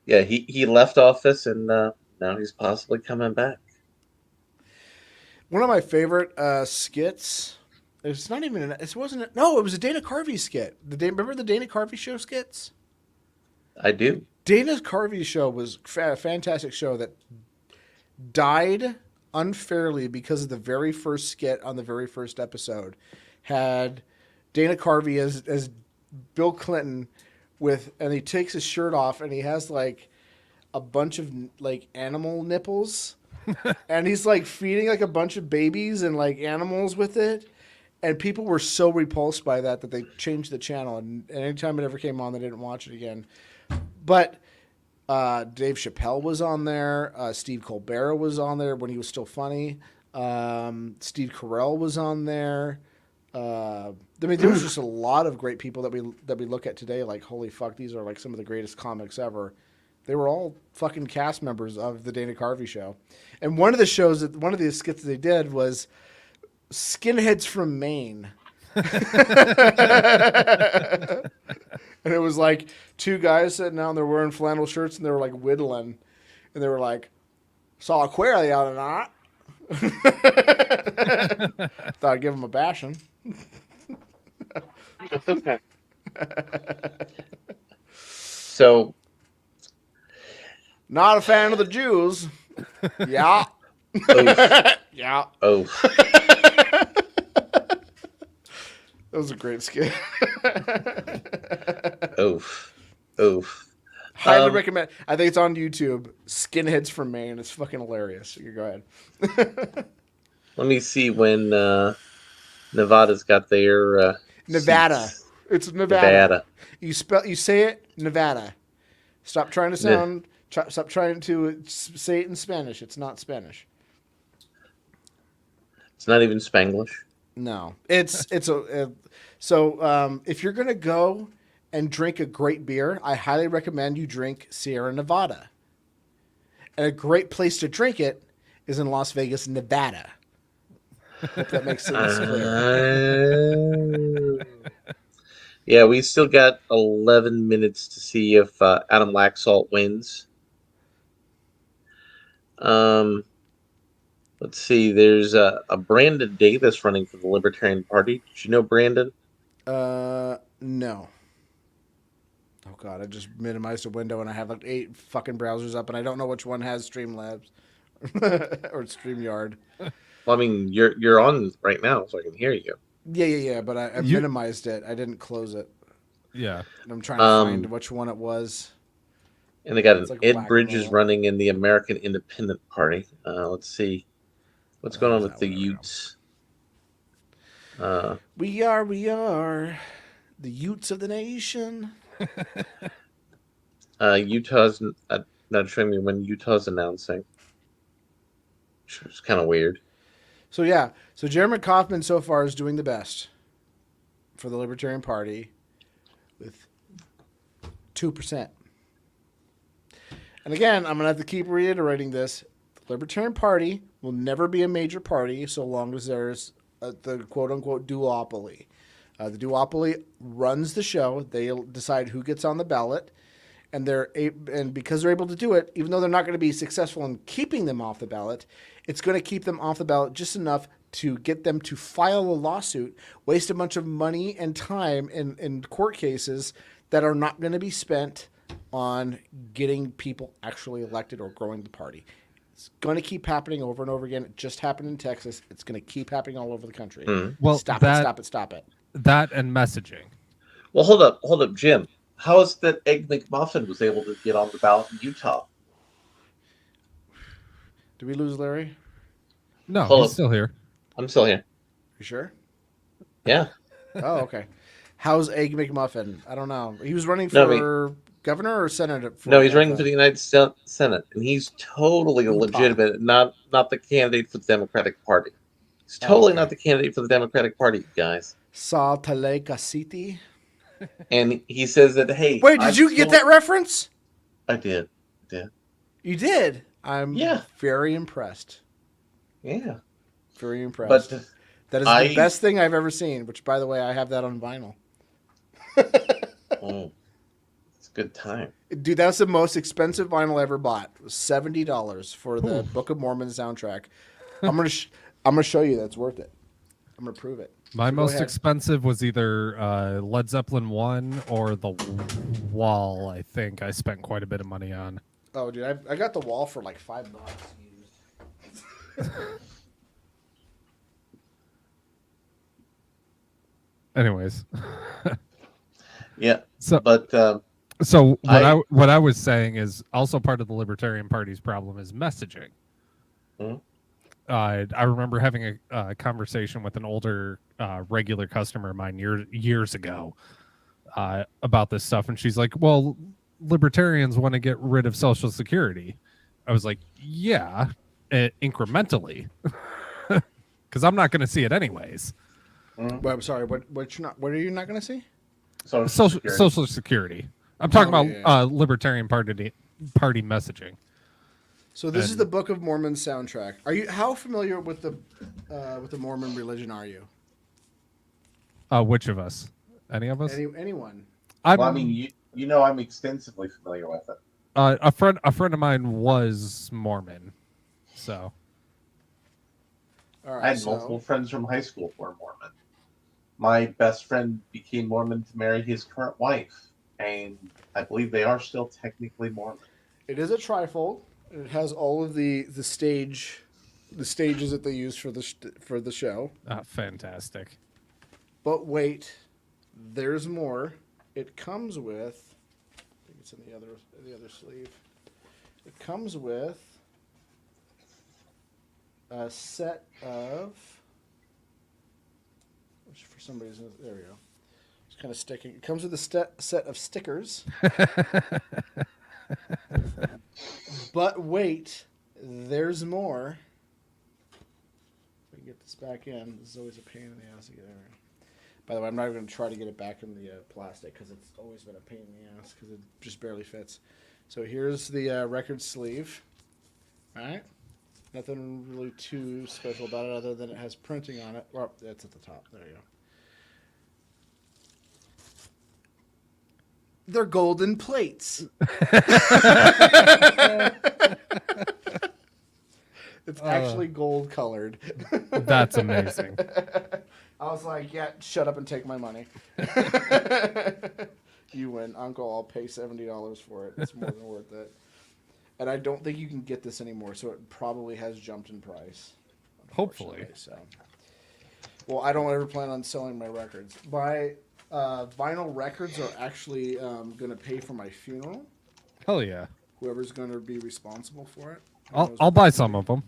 Yeah, he left office and now he's possibly coming back. One of my favorite skits. It's not even. It wasn't. No, it was a Dana Carvey skit. Remember the Dana Carvey show skits? I do. Dana Carvey's show was a fantastic show that died unfairly because of the very first skit on the very first episode had Dana Carvey as Bill Clinton and he takes his shirt off and he has like a bunch of like animal nipples and he's like feeding like a bunch of babies and like animals with it. And people were so repulsed by that they changed the channel. And anytime it ever came on, they didn't watch it again. But Dave Chappelle was on there. Steve Colbert was on there when he was still funny. Steve Carell was on there. I mean, there was just a lot of great people that we look at today. Like, holy fuck, these are like some of the greatest comics ever. They were all fucking cast members of the Dana Carvey show. And one of the skits that they did was Skinheads from Maine. And it was like two guys sitting down, they're wearing flannel shirts and they were like whittling. And they were like, saw a queer the other night. Thought I'd give them a bashing. That's okay. So, not a fan of the Jews. Yeah. Yeah. Oh. That was a great skit. Oof. Oof. Highly recommend. I think it's on YouTube. Skinheads from Maine. It's fucking hilarious. You go ahead. Let me see when Nevada's got their Nevada. seats. It's Nevada. You say it Nevada. Stop trying to sound. Stop trying to say it in Spanish. It's not Spanish. It's not even Spanglish. No, it's so if you're gonna go and drink a great beer, I highly recommend you drink Sierra Nevada. And a great place to drink it is in Las Vegas, Nevada. Hope that makes sense. Yeah, we still got 11 minutes to see if Adam Laxalt wins. Let's see. There's a Brandon Davis running for the Libertarian Party. Did you know Brandon? No. Oh god, I just minimized a window and I have like 8 fucking browsers up and I don't know which one has Streamlabs or StreamYard. Well, I mean, you're on right now, so I can hear you. Yeah. But I minimized it. I didn't close it. Yeah. And I'm trying to find which one it was. And they got It's like Ed Bridges running in the American Independent Party. Let's see. What's going on with the Utes? We are the Utes of the nation. Utah's not showing me when Utah's announcing. It's kind of weird. So yeah, so Jeremy Kaufman so far is doing the best for the Libertarian Party with 2%. And again, I'm gonna have to keep reiterating this: the Libertarian Party will never be a major party so long as there's the quote unquote duopoly. The duopoly runs the show. They decide who gets on the ballot, and because they're able to do it, even though they're not going to be successful in keeping them off the ballot, it's going to keep them off the ballot just enough to get them to file a lawsuit, waste a bunch of money and time in court cases that are not going to be spent on getting people actually elected or growing the party. It's going to keep happening over and over again. It just happened in Texas. It's going to keep happening all over the country. Well, stop it. That and messaging. Well, hold up, Jim. How is that Egg McMuffin was able to get on the ballot in Utah? Did we lose Larry? No, Hold he's up. still here. I'm still here. You sure? Yeah. Oh, okay. How's Egg McMuffin? I don't know. He was running for governor or senator? No, he's running for the United States Senate, and he's totally legitimate, not the candidate for the Democratic Party. He's totally not the candidate for the Democratic Party, you guys. Salt Lake City. And he says that, hey... Wait, did you get that reference? I did. You did? I'm very impressed. Yeah. Very impressed. But that is the best thing I've ever seen, which, by the way, I have that on vinyl. It's a good time. Dude, that's the most expensive vinyl I ever bought. It was $70 for the Book of Mormon soundtrack. I'm gonna show you that's worth it. I'm gonna prove it. My So most expensive was either Led Zeppelin 1 or The Wall, I think I spent quite a bit of money on. Oh, dude, I got the Wall for like $5 used. Anyways. Yeah. So what I was saying is also part of the Libertarian Party's problem is messaging. I remember having a conversation with an older regular customer of mine years ago about this stuff, and she's like, "Well, libertarians want to get rid of Social Security." I was like, "Yeah, incrementally, because I'm not going to see it anyways." Well, I'm sorry. What are you not going to see? Social Security. I'm talking about Libertarian Party messaging. So this is the Book of Mormon soundtrack. How familiar with the Mormon religion are you? Which of us? Any of us? Anyone? I'm extensively familiar with it. A friend of mine was Mormon, so. All right, I had multiple friends from high school who were Mormon. My best friend became Mormon to marry his current wife, and I believe they are still technically Mormon. It is a trifold. It has all of the stages that they use for the show. Fantastic. But wait, there's more. It comes with. I think it's in the other sleeve. It comes with a set of. Which for some reason, there we go. It's kind of sticking. It comes with a set of stickers. But wait, there's more. If we can get this back in, this is always a pain in the ass to get in. By the way, I'm not even going to try to get it back in the plastic because it's always been a pain in the ass because it just barely fits. So here's the record sleeve. All right. Nothing really too special about it other than it has printing on it. Well, that's at the top. There you go. They're golden plates. It's actually gold colored. That's amazing. I was like, yeah, shut up and take my money. You win. Uncle, I'll pay $70 for it. It's more than worth it. And I don't think you can get this anymore, so it probably has jumped in price. Hopefully. So. Well, I don't ever plan on selling my records. My vinyl records are actually going to pay for my funeral. Hell yeah. Whoever's going to be responsible for it. I'll buy some of them.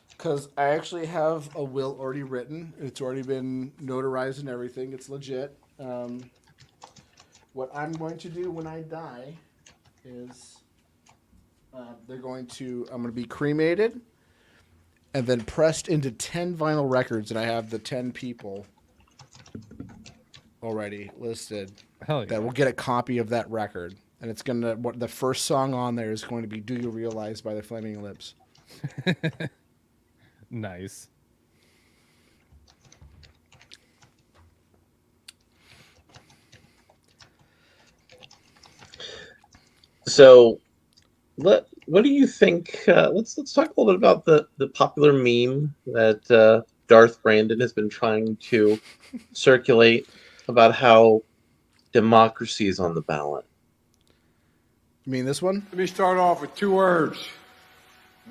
Because I actually have a will already written. It's already been notarized and everything. It's legit. What I'm going to do when I die is I'm going to be cremated and then pressed into 10 vinyl records, and I have the 10 people already listed. Hell yeah. That will get a copy of that record. And it's the first song on there is going to be "Do You Realize" by the Flaming Lips. Nice. So, what do you think? Let's talk a little bit about the popular meme that Darth Brandon has been trying to circulate about how democracy is on the ballot. You mean this one? Let me start off with 2 words.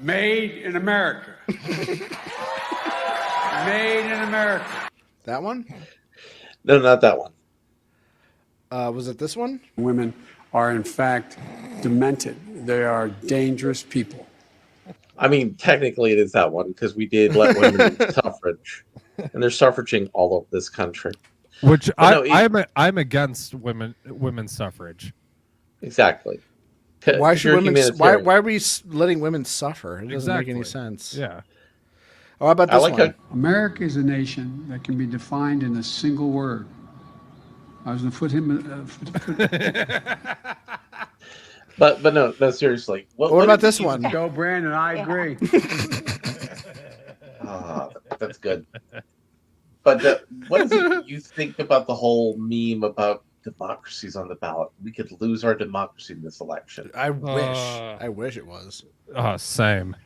Made in America. Made in America. That one? No, not that one. Was it this one? Women are, in fact, demented. They are dangerous people. I mean, technically it is that one because we did let women suffrage, and they're suffraging all over this country. Which But no, I'm against women's suffrage. Exactly. Why should You're a women? humanitarian. Why are we letting women suffer? It doesn't make any Exactly. sense. Yeah. Oh, how about this one? America is a nation that can be defined in a single word. I was going to put him. But no, seriously. What about this one? Go, Brandon. I agree. That's good. But what is it you think about the whole meme about democracy's on the ballot? We could lose our democracy in this election. I wish it was. Same.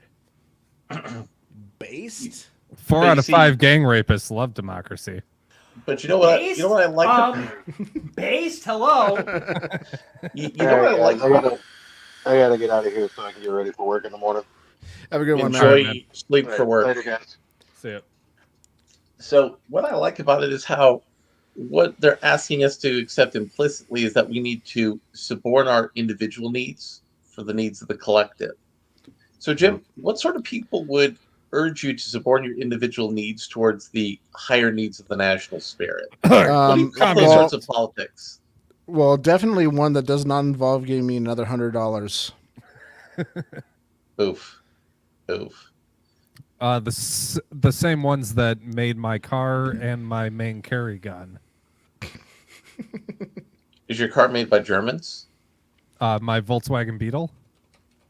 Based? 4 But out you of see- 5 gang rapists love democracy. But you know what? You know what I like. Based? Hello. You know what I like. I gotta get out of here so I can get ready for work in the morning. Have a good one, Enjoy man. sleep for work. Later, guys. See it. So what I like about it is how what they're asking us to accept implicitly is that we need to subordinate our individual needs for the needs of the collective. So Jim, what sort of people would urge you to subordinate your individual needs towards the higher needs of the national spirit? What do you call those sorts of politics? Well, definitely one that does not involve giving me another $100. Oof. The same ones that made my car and my main carry gun. Is your car made by Germans? My Volkswagen Beetle.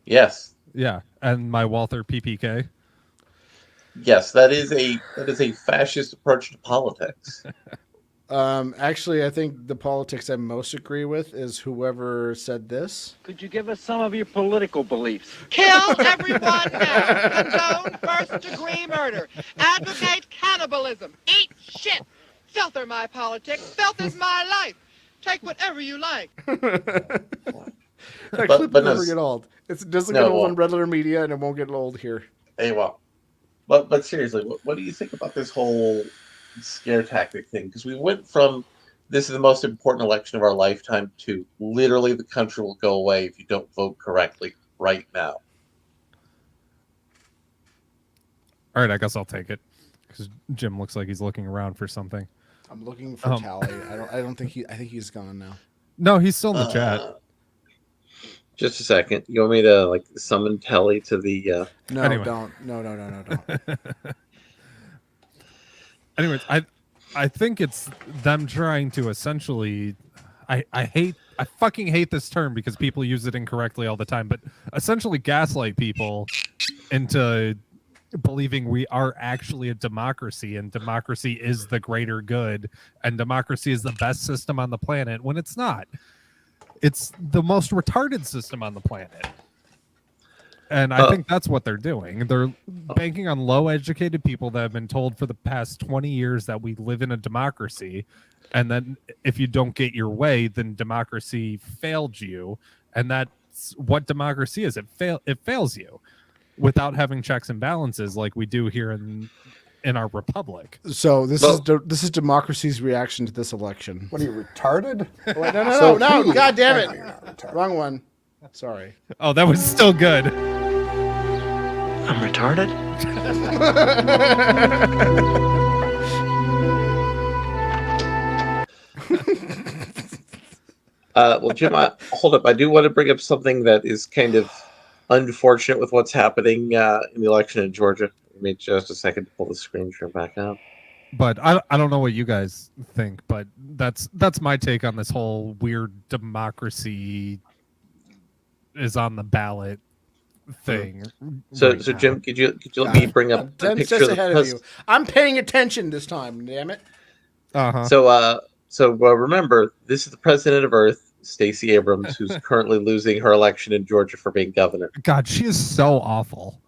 Yes. Yeah, and my Walther PPK. Yes, that is a fascist approach to politics. Actually, I think the politics I most agree with is whoever said this. Could you give us some of your political beliefs? Kill everyone now. Condone first-degree murder. Advocate cannibalism. Eat shit. Filth are my politics. Filth is my life. Take whatever you like. That But- clip but will no, never get old. It doesn't no, get old well- on regular media, and it won't get old here. Hey, well, but seriously, what do you think about this whole scare tactic thing? Because we went from this is the most important election of our lifetime to literally the country will go away if you don't vote correctly right now. All right, I guess I'll take it because Jim looks like he's looking around for something. I'm looking for Tally. I don't think I think he's gone now. No, he's still in the chat. Just a second. You want me to like summon Telly to the? No, Anyway. don't. No, don't. Anyways, I think it's them trying to essentially. I fucking hate this term because people use it incorrectly all the time, but essentially gaslight people into believing we are actually a democracy and democracy is the greater good and democracy is the best system on the planet when it's not. It's the most retarded system on the planet. And I think that's what they're doing. They're banking on low educated people that have been told for the past 20 years that we live in a democracy. And then if you don't get your way, then democracy failed you. And that's what democracy is. It fails you without having checks and balances like we do here in our republic. So this is democracy's reaction to this election. What are you, retarded? Wait, no! So No! he- God damn I know you're not it! retarded. Wrong one. Sorry. Oh, that was still good. I'm retarded? Well, Jim, hold up. I do want to bring up something that is kind of unfortunate with what's happening in the election in Georgia. Give me just a second to pull the screen share back up. But I don't know what you guys think, but that's my take on this whole weird democracy is on the ballot thing. So right now. Jim, could you let me bring up a 10 picture steps of the ahead of you. I'm paying attention this time. Damn it! Uh-huh. So remember, this is the president of Earth. Stacey Abrams, who's currently losing her election in Georgia for being governor. God, she is so awful.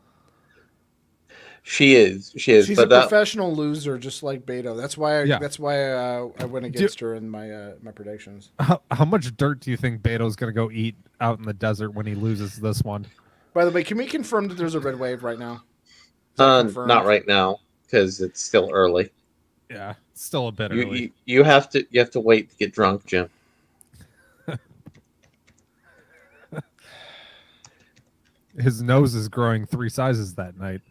She is. She's but a professional loser, just like Beto. That's why. Yeah. That's why I went against her in my my predictions. How much dirt do you think Beto's going to go eat out in the desert when he loses this one? By the way, can we confirm that there's a red wave right now? Is that confirmed? Not right now because it's still early. Yeah, it's still a bit early. You have to wait to get drunk, Jim. His nose is growing 3 sizes that night.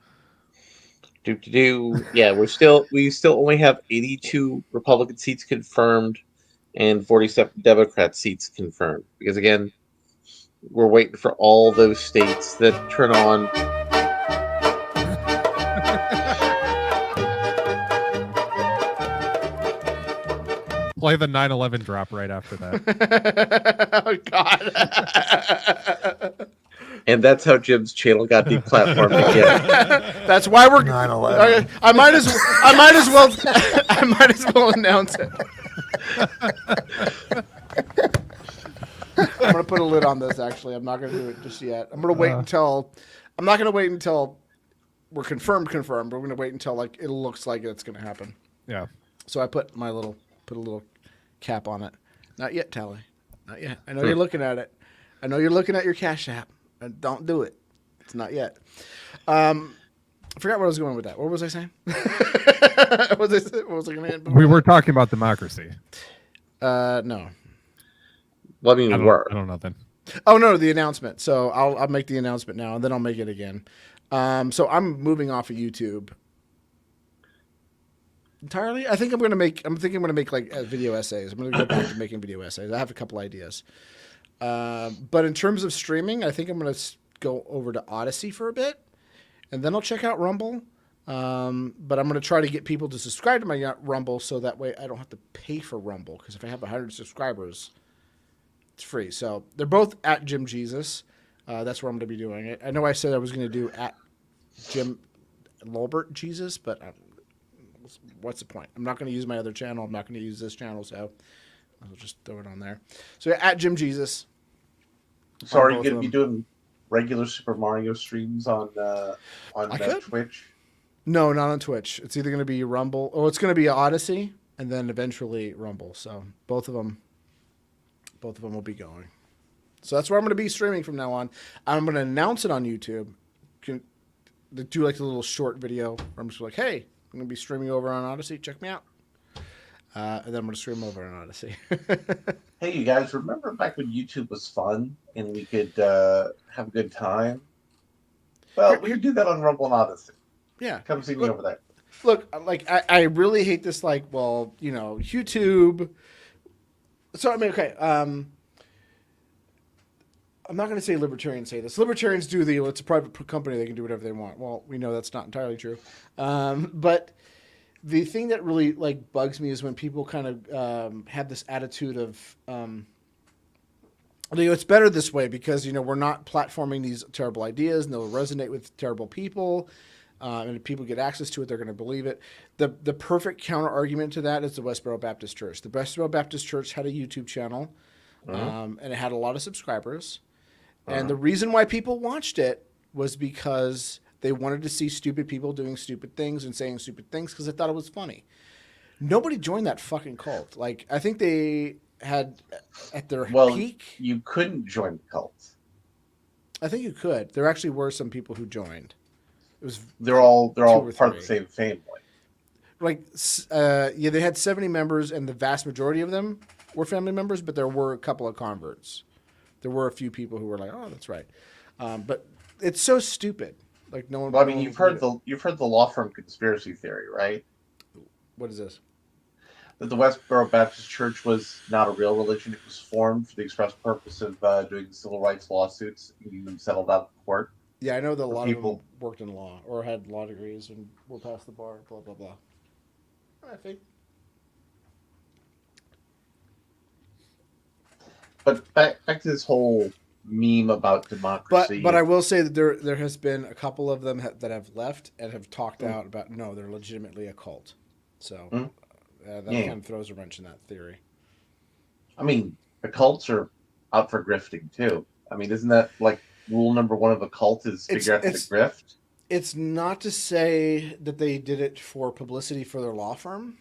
Yeah, we still only have 82 Republican seats confirmed and 47 Democrat seats confirmed. Because again, we're waiting for all those states that turn on. Play the 9/11 drop right after that. Oh God. And that's how Jim's channel got deplatformed again. That's why we're 9/11. I might as well announce it. I'm gonna put a lid on this. Actually, I'm not gonna do it just yet. I'm not gonna wait until we're confirmed. We're gonna wait until like it looks like it's gonna happen. Yeah. So I put a little cap on it. Not yet, Tally. Not yet. I know you're looking at it. I know you're looking at your Cash App. Don't do it. It's not yet. I forgot where I was going with that. What was I saying? What was I going to? We were talking about democracy. No. Well, I mean, I don't know then. Oh no, the announcement. So I'll make the announcement now, and then I'll make it again. So I'm moving off of YouTube entirely. I'm thinking I'm gonna make like video essays. I'm gonna go back to making video essays. I have a couple ideas. But in terms of streaming, I think I'm going to go over to Odyssey for a bit, and then I'll check out Rumble. But I'm going to try to get people to subscribe to my Rumble so that way I don't have to pay for Rumble, because if I have 100 subscribers, it's free. So they're both at Jim Jesus. That's where I'm going to be doing it. I know I said I was going to do at Jim Lolbert Jesus, but what's the point? I'm not going to use my other channel. I'm not going to use this channel, so I'll just throw it on there. So at Jim Jesus. So are you going to be doing regular Super Mario streams on Twitch? No, not on Twitch. It's either going to be Rumble, or it's going to be Odyssey, and then eventually Rumble. So both of them will be going. So that's where I'm going to be streaming from now on. I'm going to announce it on YouTube. Do like a little short video where I'm just like, hey, I'm going to be streaming over on Odyssey. Check me out. And then I'm going to stream over on Odyssey. Hey, you guys, remember back when YouTube was fun and we could have a good time? Well, we could do that on Rumble and Odyssey. Yeah. Come see me over there. Look, like, I really hate this, like, well, YouTube. So, I mean, okay. I'm not going to say libertarians say this. Libertarians do it's a private company. They can do whatever they want. Well, we know that's not entirely true. But the thing that really like bugs me is when people kind of have this attitude of, it's better this way because, we're not platforming these terrible ideas and they'll resonate with terrible people. And if people get access to it, they're going to believe it. The perfect counter argument to that is the Westboro Baptist Church. The Westboro Baptist Church had a YouTube channel, and it had a lot of subscribers. And the reason why people watched it was because they wanted to see stupid people doing stupid things and saying stupid things because they thought it was funny. Nobody joined that fucking cult. Like, I think they had at their peak. You couldn't join the cult. I think you could. There actually were some people who joined. They're all part of the same family. Like, they had 70 members, and the vast majority of them were family members, but there were a couple of converts. There were a few people who were like, "Oh, that's right," but it's so stupid. Like no one. Well, I mean, you've heard the law firm conspiracy theory, right? What is this? That the Westboro Baptist Church was not a real religion. It was formed for the express purpose of doing civil rights lawsuits and getting them settled out in court. Yeah, I know that a lot of them worked in law or had law degrees and were past the bar. Blah blah blah. I think. But back to this whole meme about democracy. But I will say that there has been a couple of them that have left and have talked out about no, they're legitimately a cult. So that kind of throws a wrench in that theory. I mean, the cults are out for grifting too. I mean, isn't that like rule number one of a cult is figure out how to grift? It's not to say that they did it for publicity for their law firm,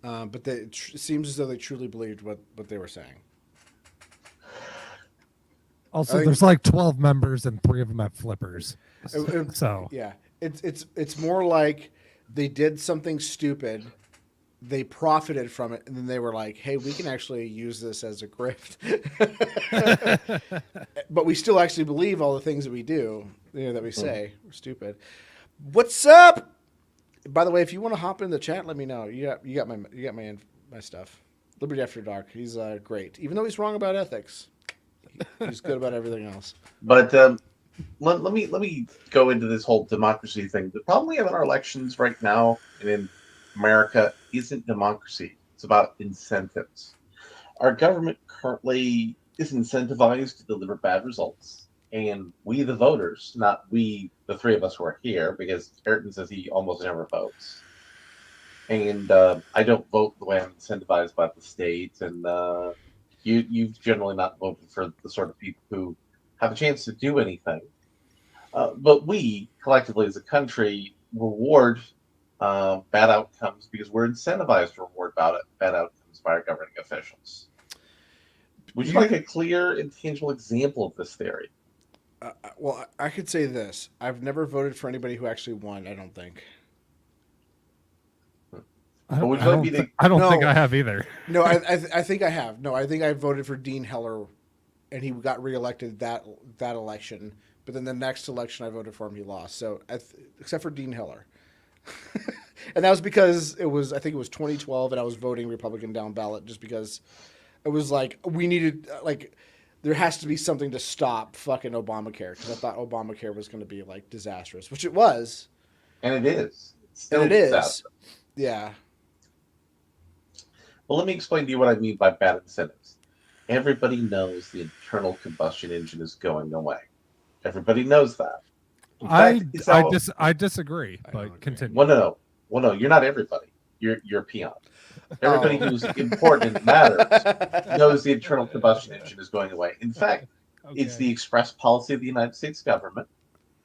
but it seems as though they truly believed what they were saying. Also, there's like 12 members and 3 of them have flippers. So yeah, it's more like they did something stupid, they profited from it, and then they were like, "Hey, we can actually use this as a grift," but we still actually believe all the things that we do, that we say. We're stupid. What's up? By the way, if you want to hop in the chat, let me know. You got my stuff. Liberty After Dark. He's great, even though he's wrong about ethics. He's good about everything else. But let me go into this whole democracy thing. The problem we have in our elections right now and in America isn't democracy. It's about incentives. Our government currently is incentivized to deliver bad results. And we, the voters, not we, the 3 of us who are here, because Ayrton says he almost never votes. And I don't vote the way I'm incentivized by the state. And you've generally not voted for the sort of people who have a chance to do anything. But we, collectively as a country, reward bad outcomes because we're incentivized to reward bad outcomes by our governing officials. Would you like a clear and tangible example of this theory? Well, I could say this. I've never voted for anybody who actually won, I don't think. I don't think I have either. No, I think I have. No, I think I voted for Dean Heller, and he got reelected that election. But then the next election I voted for him, he lost. So except for Dean Heller, and that was because I think it was 2012, and I was voting Republican down ballot just because it was like we needed there has to be something to stop fucking Obamacare because I thought Obamacare was going to be like disastrous, which it was, and it is. Yeah. Well, let me explain to you what I mean by bad incentives. Everybody knows the internal combustion engine is going away. Everybody knows that. I disagree, but continue. Well, no, you're not everybody. You're a peon. Everybody who's important and matters knows the internal combustion engine is going away. In fact, it's the express policy of the United States government,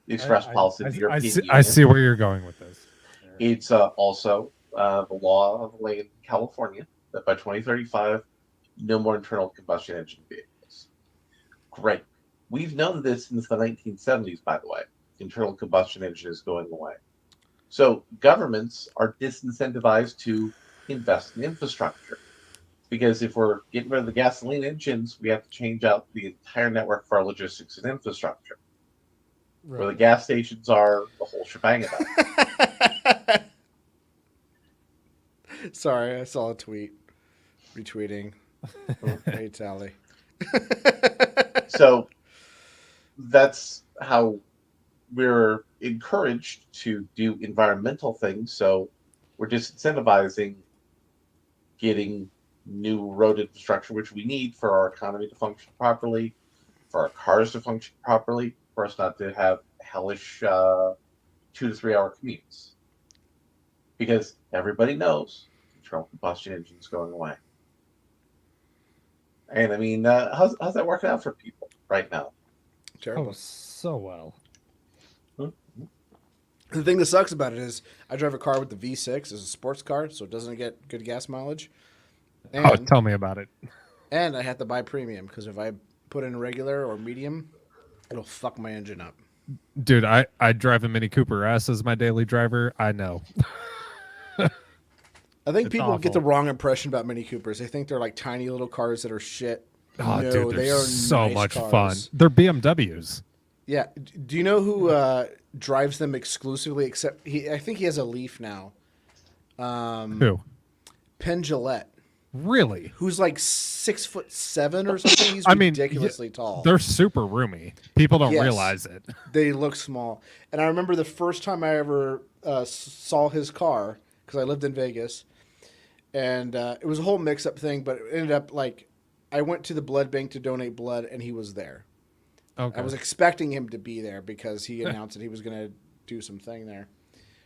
the express policy of the European Union. I see where you're going with this. It's also the law of the land in California that by 2035, no more internal combustion engine vehicles. Great. We've known this since the 1970s, by the way. The internal combustion engine is going away. So governments are disincentivized to invest in infrastructure. Because if we're getting rid of the gasoline engines, we have to change out the entire network for our logistics and infrastructure. Right. Where the gas stations are, the whole shebang of that. Sorry, I saw a tweet. Retweeting. Hey, Tally. So that's how we're encouraged to do environmental things. So we're disincentivizing getting new road infrastructure, which we need for our economy to function properly, for our cars to function properly, for us not to have hellish 2 to 3 hour commutes. Because everybody knows internal combustion engines going away. And I mean, how's that working out for people right now? Terrible. Oh, so well. The thing that sucks about it is I drive a car with the V6. It's a sports car, so it doesn't get good gas mileage. And, tell me about it. And I have to buy premium because if I put in regular or medium, it'll fuck my engine up. Dude, I drive a Mini Cooper S as my daily driver. I know. I think people get the wrong impression about Mini Coopers. They think they're like tiny little cars that are shit. Oh, no, dude, they are so nice much cars. fun. They're BMWs. Yeah. Do you know who drives them exclusively? Except I think he has a Leaf now. Who? Penn Jillette. Really? Who's like 6'7" or something? He's ridiculously tall. They're super roomy. People don't realize it. They look small. And I remember the first time I ever saw his car because I lived in Vegas, and it was a whole mix-up thing. But it ended up like I went to the blood bank to donate blood, and he was there. Okay. I was expecting him to be there because he announced that he was going to do some thing there,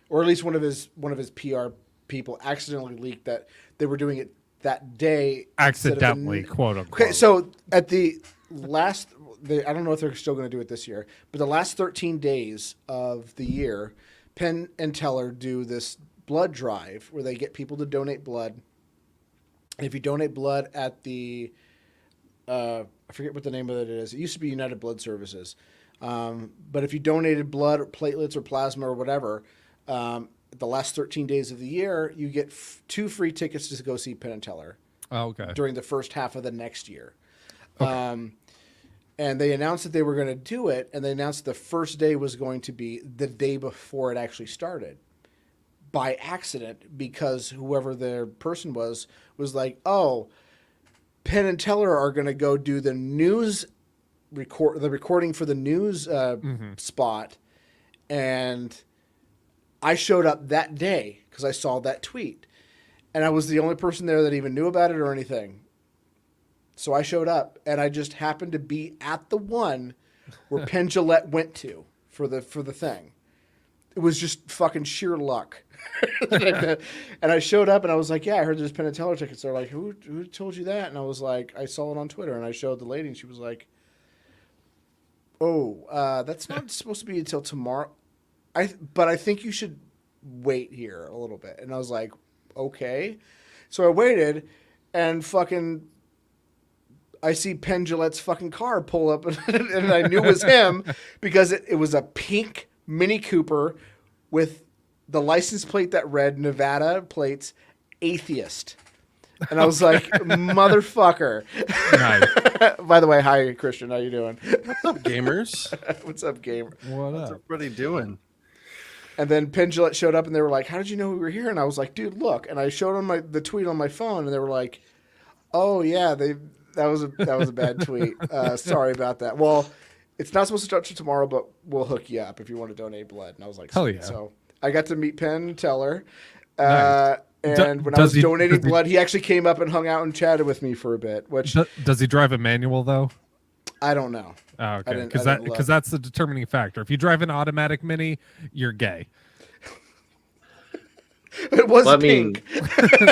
or at least one of his PR people accidentally leaked that they were doing it that day instead of Accidentally, quote unquote. Okay, so at the last, I don't know if they're still going to do it this year, but the last 13 days of the year, Penn and Teller do this blood drive where they get people to donate blood. And if you donate blood at the, I forget what the name of it is. It used to be United Blood Services. But if you donated blood or platelets or plasma or whatever, the last 13 days of the year, you get 2 free tickets to go see Penn and Teller. Oh, okay. During the first half of the next year. Okay. And they announced that they were going to do it, and they announced the first day was going to be the day before it actually started. By accident, because whoever their person was like, oh, Penn and Teller are going to go do the news recording for the news spot. And I showed up that day because I saw that tweet. And I was the only person there that even knew about it or anything. So I showed up, and I just happened to be at the one where Penn Jillette went to for the thing. It was just fucking sheer luck. And I showed up, and I was like, yeah, I heard there's Penn and Teller tickets. They're like, who told you that? And I was like, I saw it on Twitter, and I showed the lady, and she was like, oh, that's not supposed to be until tomorrow. But I think you should wait here a little bit. And I was like, okay. So I waited, and fucking I see Penn Jillette's fucking car pull up, and I knew it was him because it was a pink Mini Cooper with the license plate that read Nevada plates atheist. And I was like, motherfucker. Nice. By the way, hi, Christian. How you doing? What's up, gamers? What's up, gamer? What's everybody doing? And then Penn Jillette showed up, and they were like, how did you know we were here? And I was like, dude, look. And I showed them the tweet on my phone, and they were like, oh, yeah, that was a bad tweet. Sorry about that. Well, it's not supposed to start till tomorrow, but we'll hook you up if you want to donate blood. And I was like, hell yeah. So I got to meet Penn Teller. Nice. And when I was donating blood, he actually came up and hung out and chatted with me for a bit. Which does he drive a manual though? I don't know. Oh, okay, because that's the determining factor. If you drive an automatic Mini, you're gay. It was pink.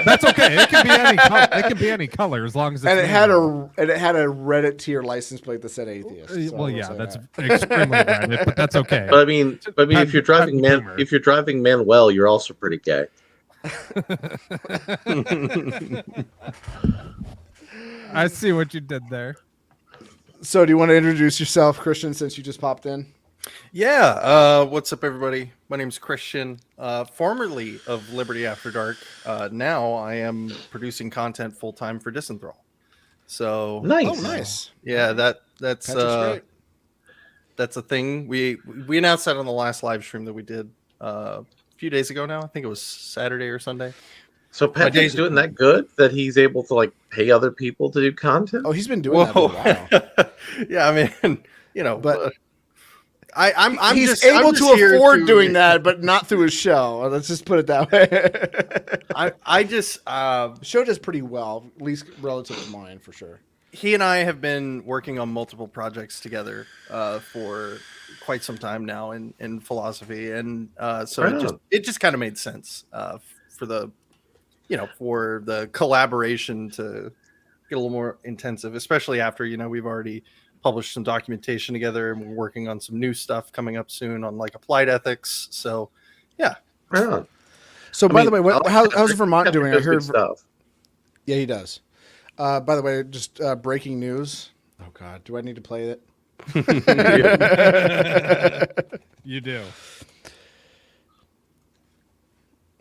That's okay. It can be any color. It can be any color as long as it's and it manual. had a Reddit tier license plate that said atheist. So well, yeah, that's extremely Reddit, but that's okay. But I mean, if you're driving Manuel, you're also pretty gay. I see what you did there. So, do you want to introduce yourself, Christian, since you just popped in? Yeah. What's up, everybody? My name's Christian, formerly of Liberty After Dark. Now I am producing content full time for Disenthrall. So nice. Oh, nice. Yeah, that's a thing. We announced that on the last live stream that we did a few days ago now. I think it was Saturday or Sunday. So Patrick's doing that good that he's able to like pay other people to do content. Oh, he's been doing that for a while. Yeah, I mean, but I'm he's just able I'm to just here afford doing that, but not through his show. Let's just put it that way. I just the show does pretty well, at least relative to mine, for sure. He and I have been working on multiple projects together for quite some time now in philosophy, and so it just kind of made sense for the collaboration to get a little more intensive, especially after we've already published some documentation together, and we're working on some new stuff coming up soon on like applied ethics. So yeah. So by the way, how's Vermont doing? I heard stuff. Yeah, he does. By the way, just breaking news. Oh God, do I need to play it? You do.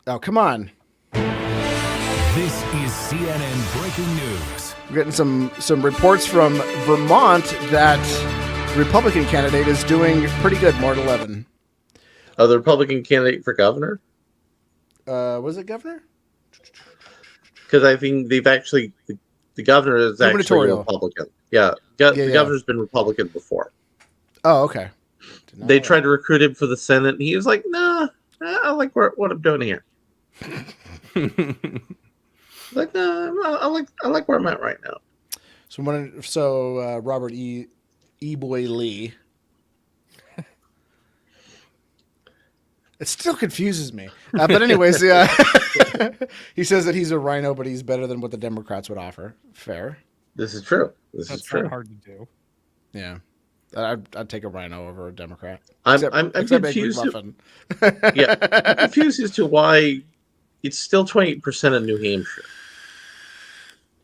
Oh, come on. This is CNN breaking news. We're getting some reports from Vermont that the Republican candidate is doing pretty good, more than 11. Oh, the Republican candidate for governor? Was it governor? Because I think they've actually the governor is actually a Republican. Yeah, the governor's been Republican before. Oh, okay. They tried to recruit him for the Senate, and he was like, "Nah, I like what I'm doing here." Like, no, I like where I'm at right now. So Robert E. Boy Lee. It still confuses me. But anyways, he says that he's a rhino, but he's better than what the Democrats would offer. Fair. This is true. This That's is true. not hard to do. Yeah. I'd take a rhino over a Democrat. I'm except confused. McMuffin. I'm confused as to why it's still 28% in New Hampshire.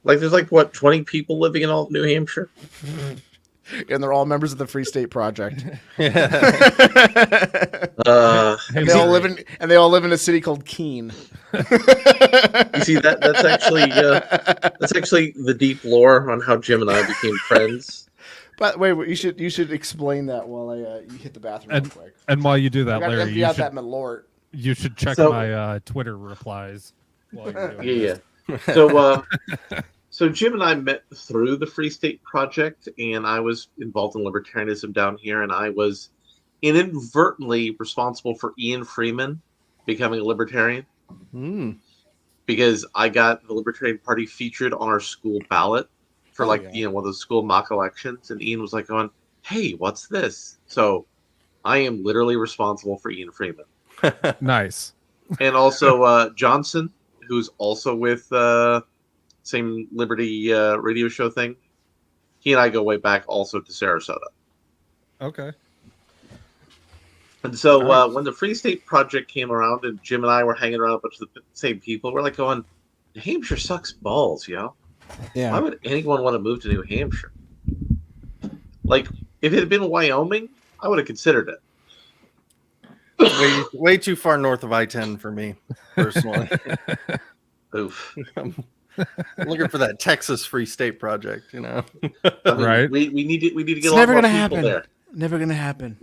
Like, there's like, what, 20 people living in all of New Hampshire? And they're all members of the Free State Project. They they all live in a city called Keene. You see, that's actually the deep lore on how Jim and I became friends. But wait, you should explain that while you hit the bathroom real quick. And while you do that, Larry, empty out that malort. You should check my Twitter replies while you're doing this. So Jim and I met through the Free State Project, and I was involved in libertarianism down here, and I was inadvertently responsible for Ian Freeman becoming a libertarian because I got the Libertarian Party featured on our school ballot for one of those school mock elections, and Ian was like going, "Hey, what's this?" So I am literally responsible for Ian Freeman. Nice. And also Johnson, who's also with same Liberty radio show thing. He and I go way back also to Sarasota. Okay. And so when the Free State Project came around and Jim and I were hanging around a bunch of the same people, we're like going, New Hampshire sucks balls, yo. Yeah. Why would anyone want to move to New Hampshire? Like, if it had been Wyoming, I would have considered it. Way too far north of I-10 for me, personally. Oof. I'm looking for that Texas Free State Project, you know. I mean, right? We need to get It's a lot never more gonna people happen. there. Never gonna happen.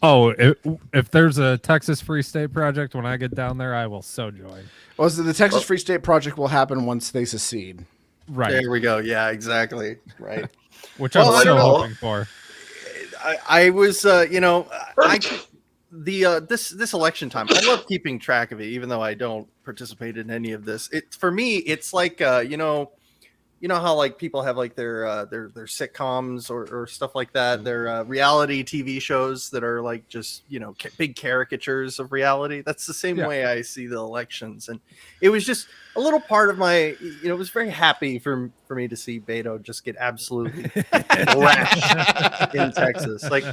Oh, if there's a Texas Free State Project, when I get down there, I will so join. Well, so the Texas Free State Project will happen once they secede. Right. There we go. Yeah, exactly. Right. Which I'm I so don't know. hoping for. I was, this election time, I love keeping track of it, even though I don't participate in any of this. For me, it's like, you know how like people have like their sitcoms or stuff like that, their reality TV shows that are like just big caricatures of reality. That's the same way I see the elections, and it was just a little part of my. It was very happy for me to see Beto just get absolutely thrashed in Texas. Like,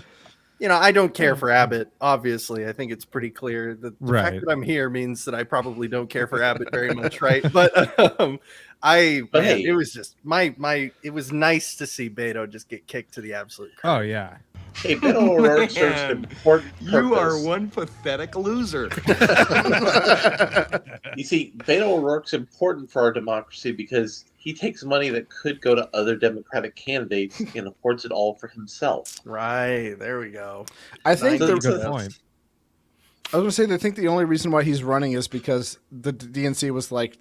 I don't care for Abbott. Obviously, I think it's pretty clear that the fact that I'm here means that I probably don't care for Abbott very much, right? But it was just it was nice to see Beto just get kicked to the absolute curb. Oh yeah. Hey, Beto O'Rourke serves an important purpose. You are one pathetic loser. You see, Beto O'Rourke's important for our democracy because he takes money that could go to other Democratic candidates and affords it all for himself. Right. There we go. I think That's a good point. I was going to say, I think the only reason why he's running is because the DNC was like,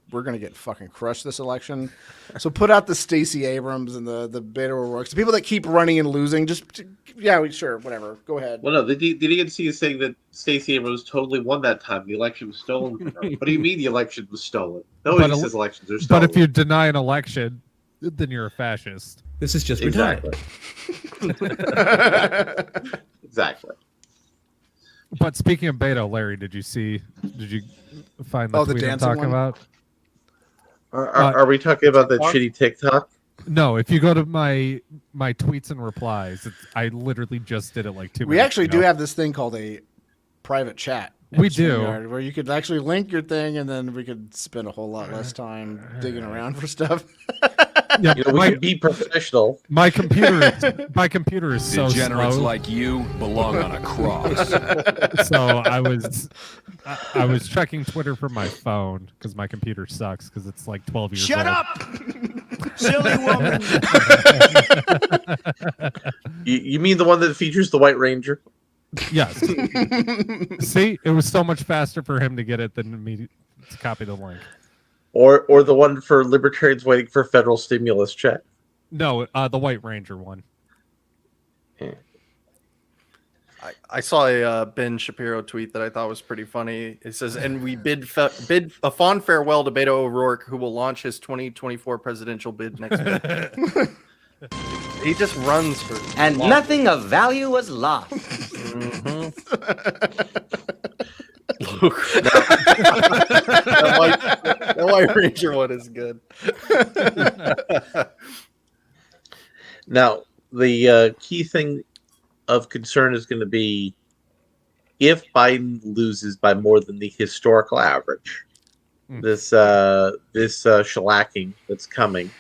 we're going to get fucking crushed this election. So put out the Stacey Abrams and the Beto O'Rourke. The people that keep running and losing, sure, whatever. Go ahead. Well, no, the DNC is saying that Stacey Abrams totally won that time. The election was stolen from her. What do you mean the election was stolen? Nobody says elections are stolen. But if you deny an election, then you're a fascist. This is just exactly. Exactly. But speaking of Beto, Larry, did you find the tweet I'm talking about? Are we talking about that shitty TikTok? No, if you go to my tweets and replies, I literally just did it like 2 minutes. We actually ago. do have this thing called a private chat. We do. StreamYard, where you could actually link your thing, and then we could spend a whole lot less time digging around for stuff. Yeah, we can be professional. My computer is so Degenerates slow. like you belong on a cross. So I was checking Twitter from my phone because my computer sucks because it's like 12 years old. Shut up, silly woman. You mean the one that features the White Ranger? Yes. See, it was so much faster for him to get it than me to copy the link. Or the one for libertarians waiting for federal stimulus check? No, the White Ranger one. I saw a Ben Shapiro tweet that I thought was pretty funny. It says, and we bid a fond farewell to Beto O'Rourke, who will launch his 2024 presidential bid next week. He just runs for and nothing of value was lost. That White Ranger one is good. Now, the key thing of concern is going to be if Biden loses by more than the historical average, this shellacking that's coming,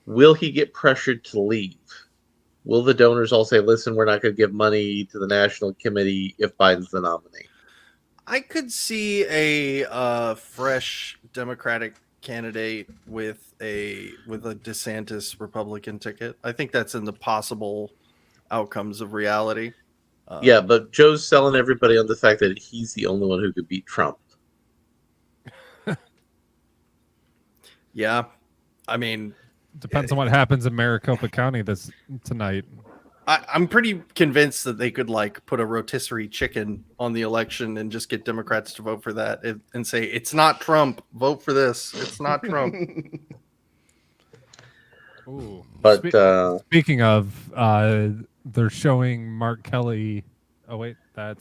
will he get pressured to leave? Will the donors all say, listen, we're not going to give money to the National Committee if Biden's the nominee? I could see a fresh Democratic candidate with a DeSantis Republican ticket. I think that's in the possible outcomes of reality. Yeah, but Joe's selling everybody on the fact that he's the only one who could beat Trump. Yeah, I mean, depends on what happens in Maricopa County tonight. I'm pretty convinced that they could like put a rotisserie chicken on the election and just get Democrats to vote for that and say it's not Trump. Vote for this. It's not Trump. Ooh. But speaking of, they're showing Mark Kelly. Oh wait, hold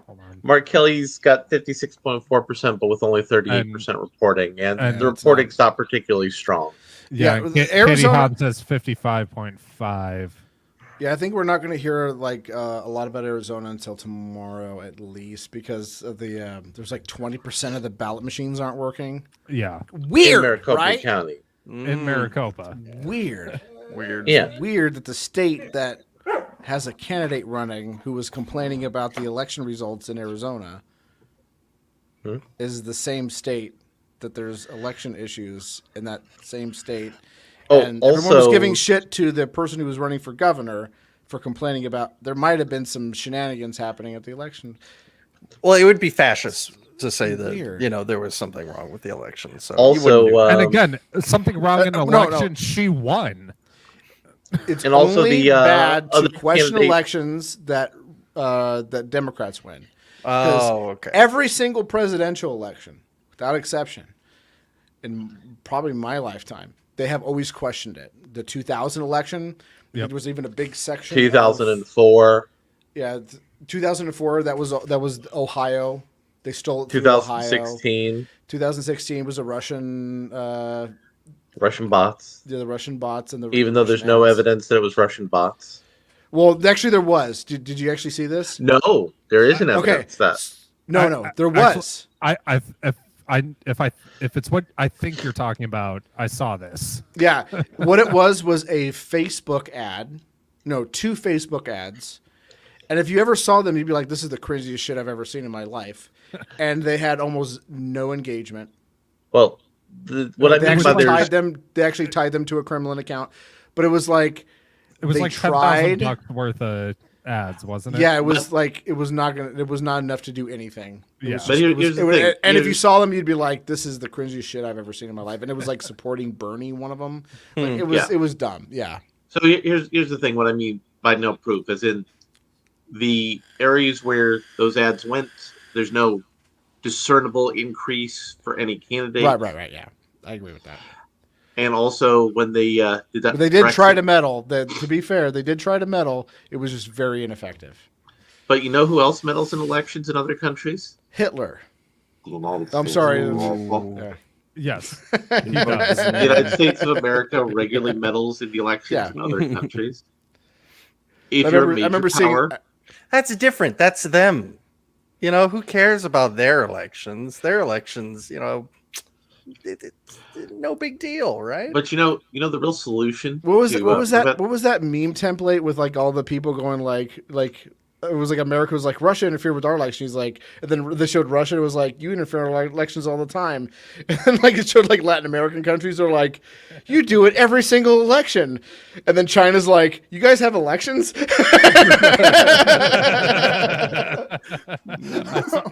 on. Mark Kelly's got 56.4%, but with only 38% reporting, and the reporting's not particularly strong. Yeah, Katie Hobbs says 55.5. Yeah, I think we're not going to hear like a lot about Arizona until tomorrow at least, because of the there's like 20% of the ballot machines aren't working. Yeah, weird, in Maricopa right? County. In Maricopa, weird. Yeah, weird that the state that has a candidate running who was complaining about the election results in Arizona is the same state that there's election issues in that same state. Oh, and everyone was giving shit to the person who was running for governor for complaining about there might have been some shenanigans happening at the election. Well, it would be fascist to say that Weird. there was something wrong with the election. So also, and again, something wrong in the election. She won. It's and also only the bad to other question candidate- elections that Democrats win. Oh, okay. Every single presidential election, without exception, in probably my lifetime, they have always questioned it. The 2000 election, there was even a big section. 2004. 2004. That was Ohio. They stole it. 2016. 2016 was a Russian. Russian bots. Yeah, the Russian bots and the. Even though there's no evidence that it was Russian bots. Well, actually, there was. Did you actually see this? No, there isn't evidence that. No, there was. If it's what I think you're talking about, I saw this. Yeah, what it was a Facebook ad. No, 2 Facebook ads. And if you ever saw them, you'd be like, "This is the craziest shit I've ever seen in my life." And they had almost no engagement. Well, what I mean by they actually tied them to a Kremlin account, but it was like it was they like tried $10,000 worth of ads, wasn't it? Yeah, it was like it was not enough to do anything. Yeah, but here's the thing. And if you saw them, you'd be like, "This is the cringiest shit I've ever seen in my life." And it was like supporting Bernie, one of them. Like, it was dumb. Yeah. So here's the thing. What I mean by no proof, as in the areas where those ads went, there's no discernible increase for any candidate. Right. Yeah, I agree with that. And also, when they did that, but they did try to meddle. To be fair, they did try to meddle. It was just very ineffective. But you know who else meddles in elections in other countries? Hitler. I'm sorry. Yeah. Yes, he does. The United States of America regularly meddles in the elections in other countries. If I remember seeing. That's different. That's them. Who cares about their elections? Their elections, no big deal, right? But you know the real solution. What was that? What was that meme template with like all the people going like it was like America was like Russia interfered with our election. He's like, and then they showed Russia. It was like you interfere in our elections all the time, and then like it showed like Latin American countries are like, you do it every single election, and then China's like, you guys have elections.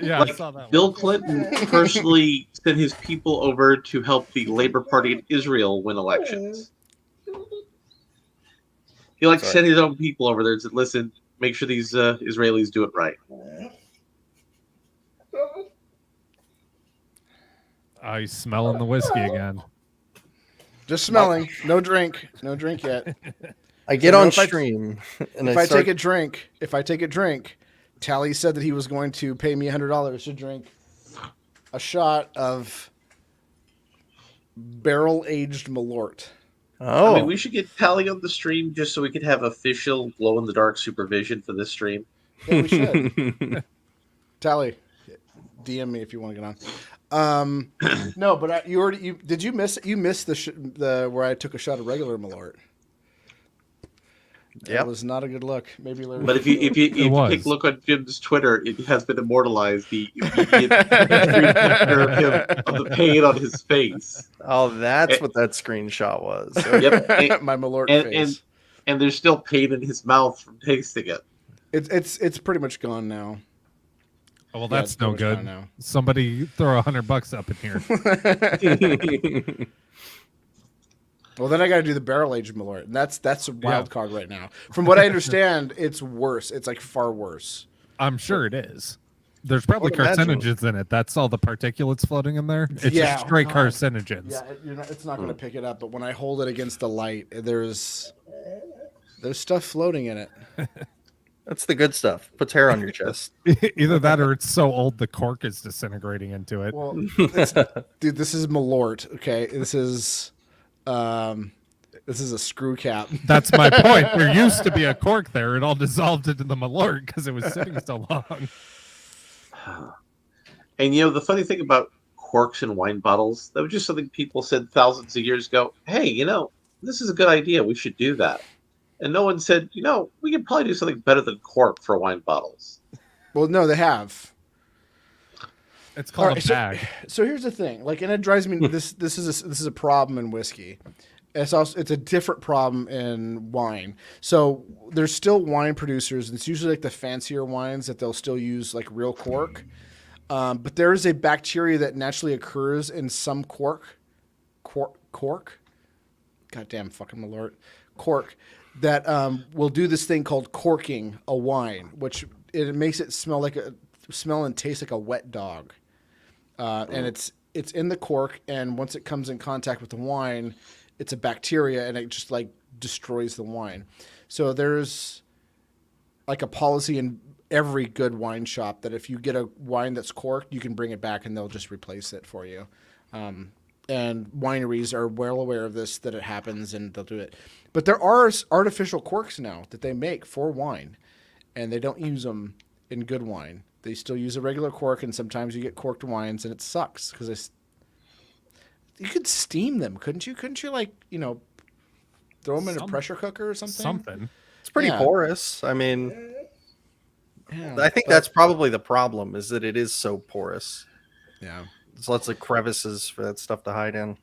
Yeah, like I saw that. Bill Clinton personally sent his people over to help the Labor Party in Israel win elections. He sent his own people over there and said, "Listen, make sure these Israelis do it right." He's smelling the whiskey again. Just smelling. No drink. No drink yet. I get So on if I- stream and if I I start... take a drink, Tally said that he was going to pay me $100 to drink a shot of barrel-aged Malort. Oh, I mean, we should get Tally on the stream just so we could have official glow-in-the-dark supervision for this stream. Yeah, we should. Tally, DM me if you want to get on. No, but you missed the where I took a shot of regular Malort. Yeah, It was not a good look. Maybe Larry. But if you take a look on Jim's Twitter, it has been immortalized. The immediate picture of him of the pain on his face. Oh, that's what that screenshot was. Yep, my Malort face. And there's still pain in his mouth from tasting it. It's pretty much gone now. Oh, well, that's no good. Now. Somebody throw $100 up in here. Well, then I got to do the barrel-aged Malort, and that's a wild card right now. From what I understand, it's worse. It's like far worse. I'm sure it is. There's probably carcinogens in it. That's all the particulates floating in there. It's just straight carcinogens. Yeah, it's not going to pick it up. But when I hold it against the light, there's stuff floating in it. That's the good stuff. Puts hair on your chest. Either that or it's so old the cork is disintegrating into it. Well, dude, this is Malort. Okay, this is a screw cap. That's my point. There used to be a cork there. It all dissolved into the Malort because it was sitting so long. And the funny thing about corks in wine bottles, that was just something people said thousands of years ago. Hey, this is a good idea. We should do that. And no one said, we could probably do something better than cork for wine bottles. Well, no, they have. It's called a bag. So here's the thing, and it drives me. This is a problem in whiskey. It's a different problem in wine. So there's still wine producers, and it's usually like the fancier wines that they'll still use like real cork. But there is a bacteria that naturally occurs in some cork. Goddamn fucking Malort. Cork. That will do this thing called corking a wine, which it makes it smell and taste like a wet dog. And it's in the cork, and once it comes in contact with the wine, it's a bacteria, and it just like destroys the wine. So there's like a policy in every good wine shop that if you get a wine that's corked, you can bring it back and they'll just replace it for you. And wineries are well aware of this, that it happens, and they'll do it. But there are artificial corks now that they make for wine, and they don't use them in good wine. They still use a regular cork, and sometimes you get corked wines, and it sucks because you could steam them, couldn't you? Couldn't you throw them in a pressure cooker or something? It's pretty porous. I mean, I think that's probably the problem, is that it is so porous. Yeah. There's lots of crevices for that stuff to hide in.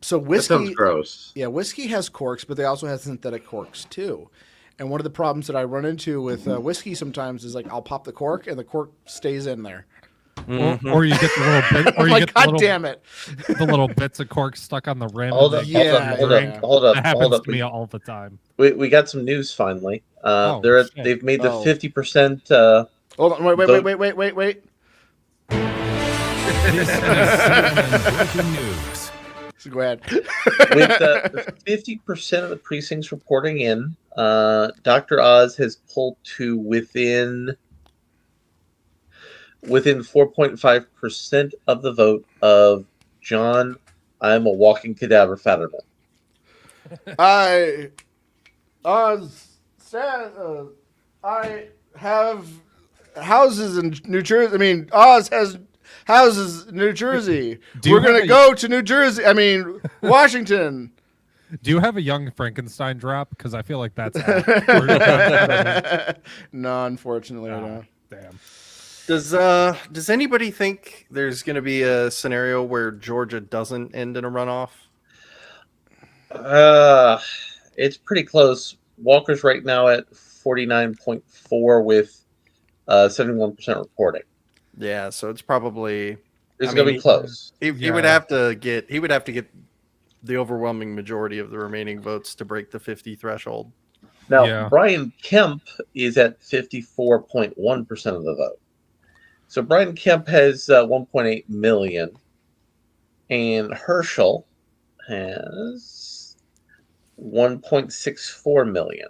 So whiskey, that sounds gross. Yeah, whiskey has corks, but they also have synthetic corks too. And one of the problems that I run into with whiskey sometimes is I'll pop the cork and the cork stays in there. Mm-hmm. Or you get the little bit. Or you get God damn it! The little bits of cork stuck on the rim. Hold up! That happens to me all the time. We got some news finally. They've made the 50%. Hold on! Wait! This is CNN breaking news. So go ahead. With 50% of the precincts reporting in, Dr. Oz has pulled to within 4.5% of the vote of John. I'm a walking cadaver Fetterman. I have houses in New Jersey. I mean, Oz has houses in New Jersey. We're going to go to New Jersey. I mean, Washington. Do you have a Young Frankenstein drop? Because I feel like that's no, unfortunately, I don't. Damn. Does anybody think there's going to be a scenario where Georgia doesn't end in a runoff? It's pretty close. Walker's right now at 49.4 with 71% reporting. Yeah, so it's probably it's going to be close. He would have to get the overwhelming majority of the remaining votes to break the 50 threshold. Now, Brian Kemp is at 54.1% of the vote. So Brian Kemp has 1.8 million, and Herschel has 1.64 million.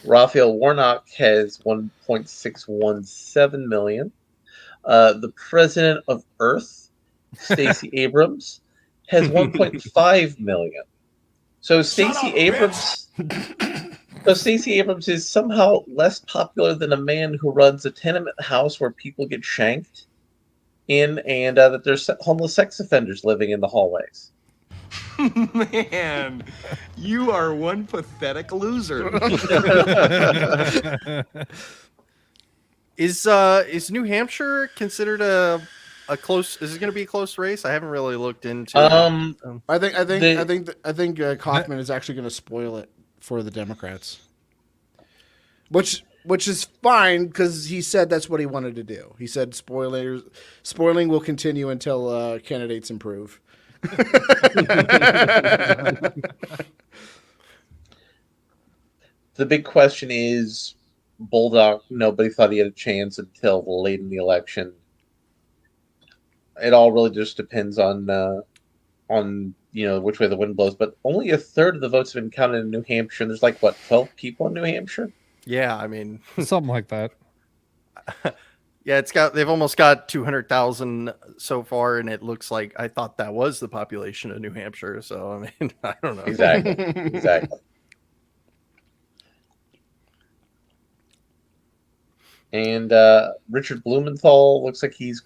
Raphael Warnock has 1.617 million. The president of Earth, Stacey Abrams, has 1.5 million. So Stacey Abrams is somehow less popular than a man who runs a tenement house where people get shanked in, and that there's homeless sex offenders living in the hallways. Man, you are one pathetic loser. Is New Hampshire considered a close? Is it going to be a close race? I haven't really looked into. I think Kaufman is actually going to spoil it for the Democrats, which is fine because he said that's what he wanted to do. He said spoiling will continue until candidates improve. The big question is Bulldog. Nobody thought he had a chance until late in the election. It all really just depends on which way the wind blows. But only a third of the votes have been counted in New Hampshire. And there's 12 people in New Hampshire. Yeah, I mean something like that. Yeah, they've almost got 200,000 so far, and it looks like I thought that was the population of New Hampshire. So I mean, I don't know Exactly. And Richard Blumenthal looks like he's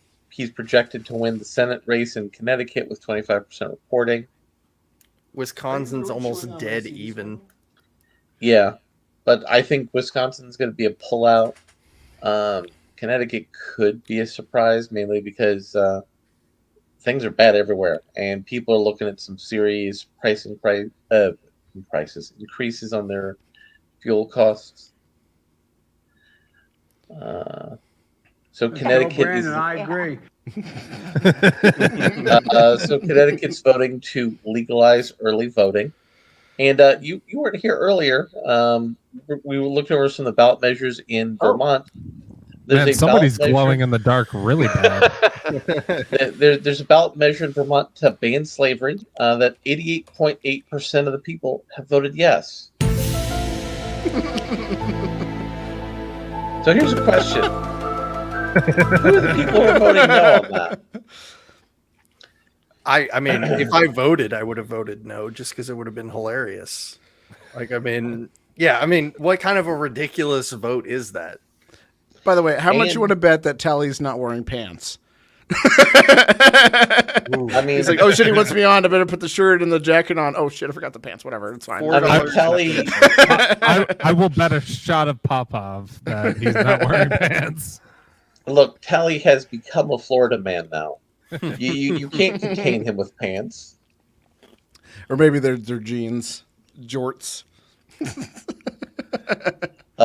projected to win the Senate race in Connecticut with 25% reporting. Wisconsin's almost dead even. Yeah, but I think Wisconsin's going to be a pullout. Connecticut could be a surprise, mainly because things are bad everywhere, and people are looking at some serious increases on their fuel costs. So Connecticut Brandon, I agree. So Connecticut's voting to legalize early voting, and you weren't here earlier. We looked over some of the ballot measures in Vermont. Man, somebody's glowing in the dark really bad. There's a ballot measure in Vermont to ban slavery that 88.8% of the people have voted yes. So here's a question. Who are the people who are voting no on that? I mean, if I voted, I would have voted no, just because it would have been hilarious. What kind of a ridiculous vote is that? By the way, how much you want to bet that Tally's not wearing pants? I mean, he's like, oh shit, he wants me on. I better put the shirt and the jacket on. Oh shit, I forgot the pants. Whatever, it's fine. Tally, I will bet a shot of Popov that he's not wearing pants. Look, Tally has become a Florida man now. You can't contain him with pants. Or maybe they're jeans, jorts. Is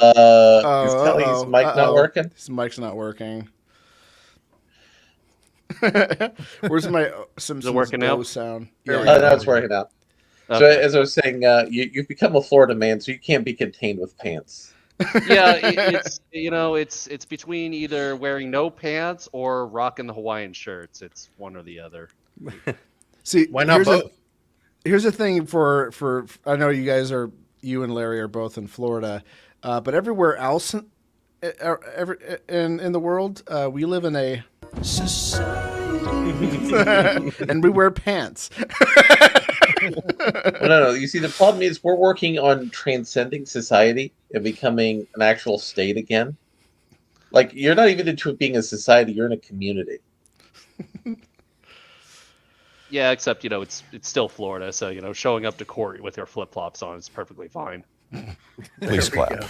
Tally's mic not working? His mic's not working. Where's my Simpsons working Go out? sound? Now it's working out. So Okay. as I was saying, you've become a Florida man, so you can't be contained with pants. Yeah, it's between either wearing no pants or rocking the Hawaiian shirts. It's one or the other. See, why not both? Here's the thing for I know you and Larry are both in Florida, but everywhere else in the world, we live in a and we wear pants. Well, no. You see, the problem is we're working on transcending society and becoming an actual state again. Like, you're not even into it being a society; you're in a community. Yeah, except it's still Florida, so showing up to court with your flip flops on is perfectly fine. Please clap.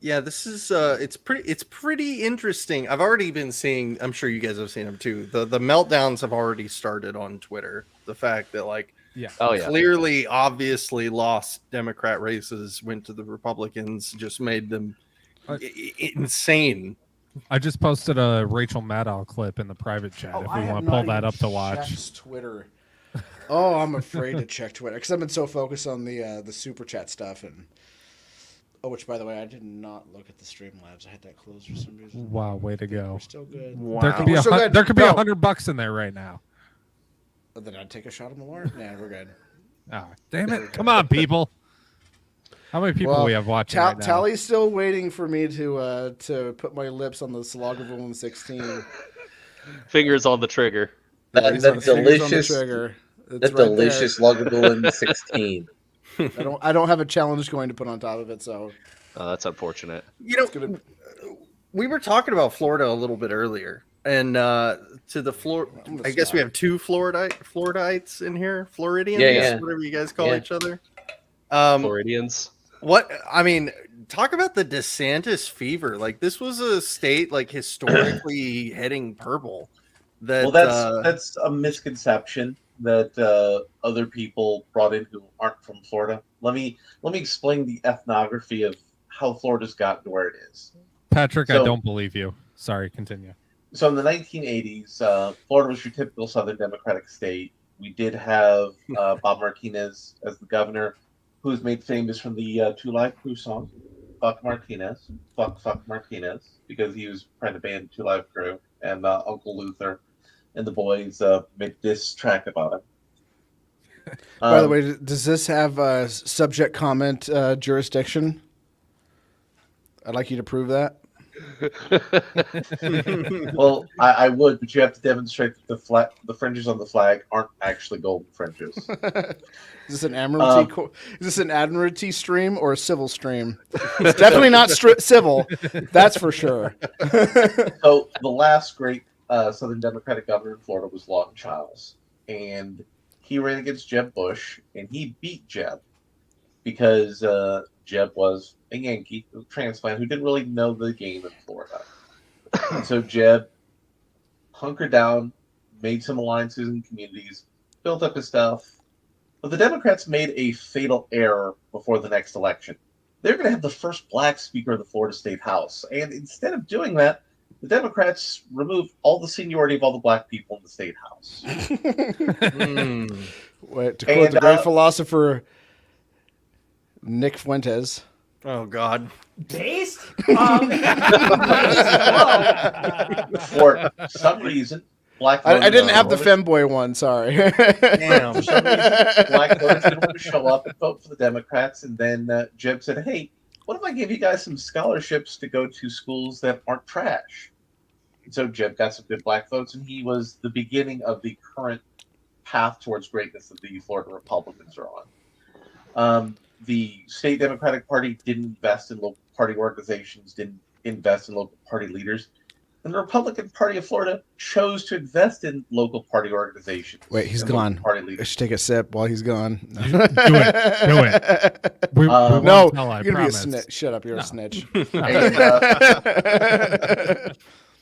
Yeah, this is it's pretty interesting. I've already been seeing, I'm sure you guys have seen them too. The meltdowns have already started on Twitter. The fact that clearly obviously lost Democrat races went to the Republicans just made them insane. I just posted a Rachel Maddow clip in the private chat if we want to pull that up to watch. Twitter. Oh, I'm afraid to check Twitter because I've been so focused on the super chat stuff and Oh, which by the way, I did not look at the Streamlabs. I had that closed for some reason. Wow, way to go. We're still good. There could be We're still good. there could be No. $100 in there right now. Oh, then I'd take a shot of Malort. Nah, we're good. Oh, damn it! Come on, people. How many people we have watching right now? Tally's still waiting for me to put my lips on the Lagavulin 16. Fingers on the trigger. That Fingers on the delicious, trigger. It's that right delicious Lagavulin 16. I don't have a challenge coin to put on top of it, so That's unfortunate. You know, we were talking about Florida a little bit earlier, and to the I guess we have two Floridites in here, Floridians, whatever you guys call each other. Floridians. What I mean, talk about the DeSantis fever. Like, this was a state like historically heading purple. Well, that's a misconception that other people brought in who aren't from Florida. Let me explain the ethnography of how Florida's gotten to where it is. Patrick, I don't believe you. Sorry, continue. So in the 1980s, Florida was your typical Southern Democratic state. We did have Bob Martinez as the governor, who was made famous from the Two Live Crew song, Fuck Martinez, Fuck Martinez, because he was trying to ban Two Live Crew, and Uncle Luther and the boys made this track about him. By the way, does this have subject comment jurisdiction? I'd like you to prove that. Well, I would, but you have to demonstrate that the fringes on the flag aren't actually golden fringes. Is this an Admiralty? Is this an Admiralty stream or a civil stream? It's definitely not civil. That's for sure. So the last great Southern Democratic governor in Florida was Lawton Chiles, and he ran against Jeb Bush, and he beat Jeb because Jeb was a Yankee, a transplant who didn't really know the game in Florida. And so Jeb hunkered down, made some alliances in communities, built up his stuff. But the Democrats made a fatal error before the next election. They're going to have the first black speaker of the Florida State House. And instead of doing that, the Democrats removed all the seniority of all the black people in the State House. Wait, to quote the great philosopher Nick Fuentes. Oh, God. Based? For some reason, black voters I didn't have the femboy one, sorry. Damn. For some reason, black voters didn't want to show up and vote for the Democrats. And then Jeb said, hey, what if I give you guys some scholarships to go to schools that aren't trash? And so Jeb got some good black votes, and he was the beginning of the current path towards greatness that the Florida Republicans are on. The state Democratic Party didn't invest in local party organizations, didn't invest in local party leaders. And the Republican Party of Florida chose to invest in local party organizations. Wait, he's and gone. local party leaders. I should take a sip while he's gone. Do it. We no, won't tell, I you're going to be a promise. snitch. Shut up, you're a snitch.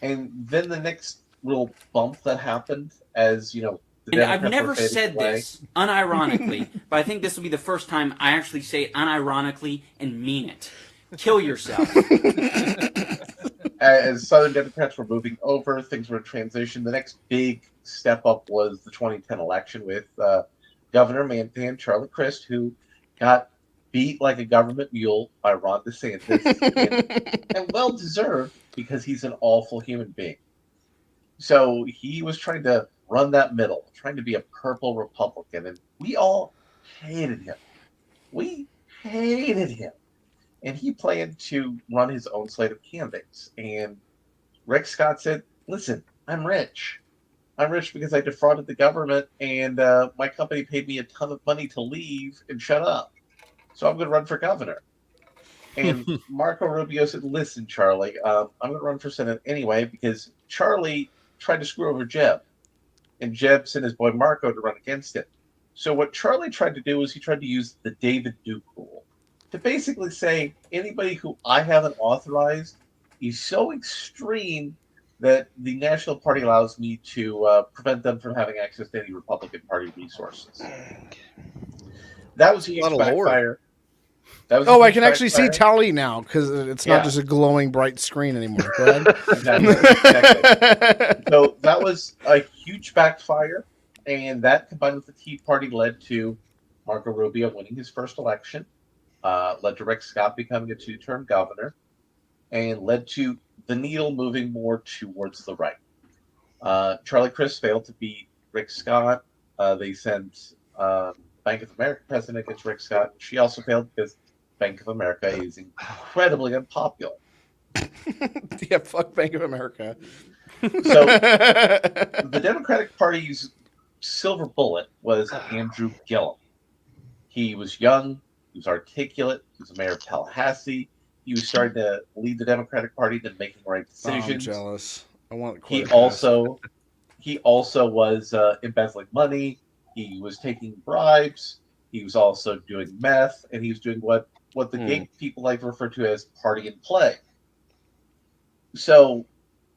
And then the next little bump that happened as, the And I've Democrats never were fading said away. this unironically, but I think this will be the first time I actually say it unironically and mean it. Kill yourself. As Southern Democrats were moving over, things were in transition. The next big step up was the 2010 election with Governor Mantan Charlie Crist, who got beat like a government mule by Ron DeSantis, and well deserved because he's an awful human being. So he was trying to run that middle, trying to be a purple Republican, and we all hated him. We hated him. And he planned to run his own slate of candidates. And Rick Scott said, listen, I'm rich. I'm rich because I defrauded the government, and my company paid me a ton of money to leave and shut up. So I'm going to run for governor. And Marco Rubio said, listen, Charlie, I'm going to run for Senate anyway because Charlie tried to screw over Jeb. And Jeb sent his boy Marco to run against him. So what Charlie tried to do was he tried to use the David Duke rule to basically say anybody who I haven't authorized is so extreme that the National Party allows me to prevent them from having access to any Republican Party resources. That was a huge backfire. I can actually see Tally now because it's not just a glowing bright screen anymore. Go ahead. Exactly. So that was a huge backfire, and that combined with the Tea Party led to Marco Rubio winning his first election. led to Rick Scott becoming a 2-term governor, and led to the needle moving more towards the right. Charlie Crist failed to beat Rick Scott. They sent Bank of America president against Rick Scott. She also failed because Bank of America is incredibly unpopular. Yeah, fuck Bank of America. So the Democratic Party's silver bullet was Andrew Gillum. He was young, he was articulate, he was the mayor of Tallahassee. He was starting to lead the Democratic Party to making the right Oh, I'm decisions. jealous. I want He also was embezzling money. He was taking bribes. He was also doing meth, and he was doing what the gay people like to refer to as party and play. So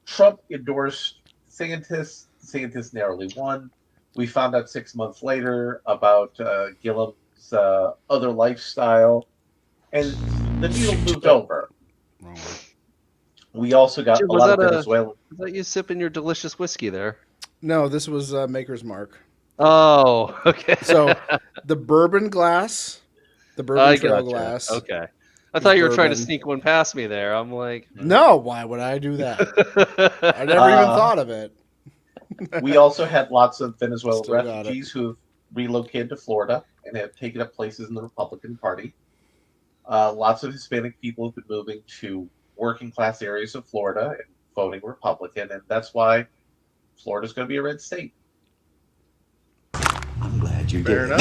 Trump endorsed DeSantis. DeSantis narrowly won. We found out 6 months later about Gillum's other lifestyle, and the needle moved over. We also got Jim, a lot of Venezuelan. Was that you sipping your delicious whiskey there? No, this was Maker's Mark. Oh, okay. So the bourbon glass, the bourbon trail glass. Okay. I thought you were trying to bourbon. sneak one past me there. I'm like, No, why would I do that? I never even thought of it. We also had lots of Venezuelan Still got it. refugees who have relocated to Florida and have taken up places in the Republican Party. Lots of Hispanic people have been moving to working class areas of Florida and voting Republican, and that's why Florida's going to be a red state. I'm glad you Fair did.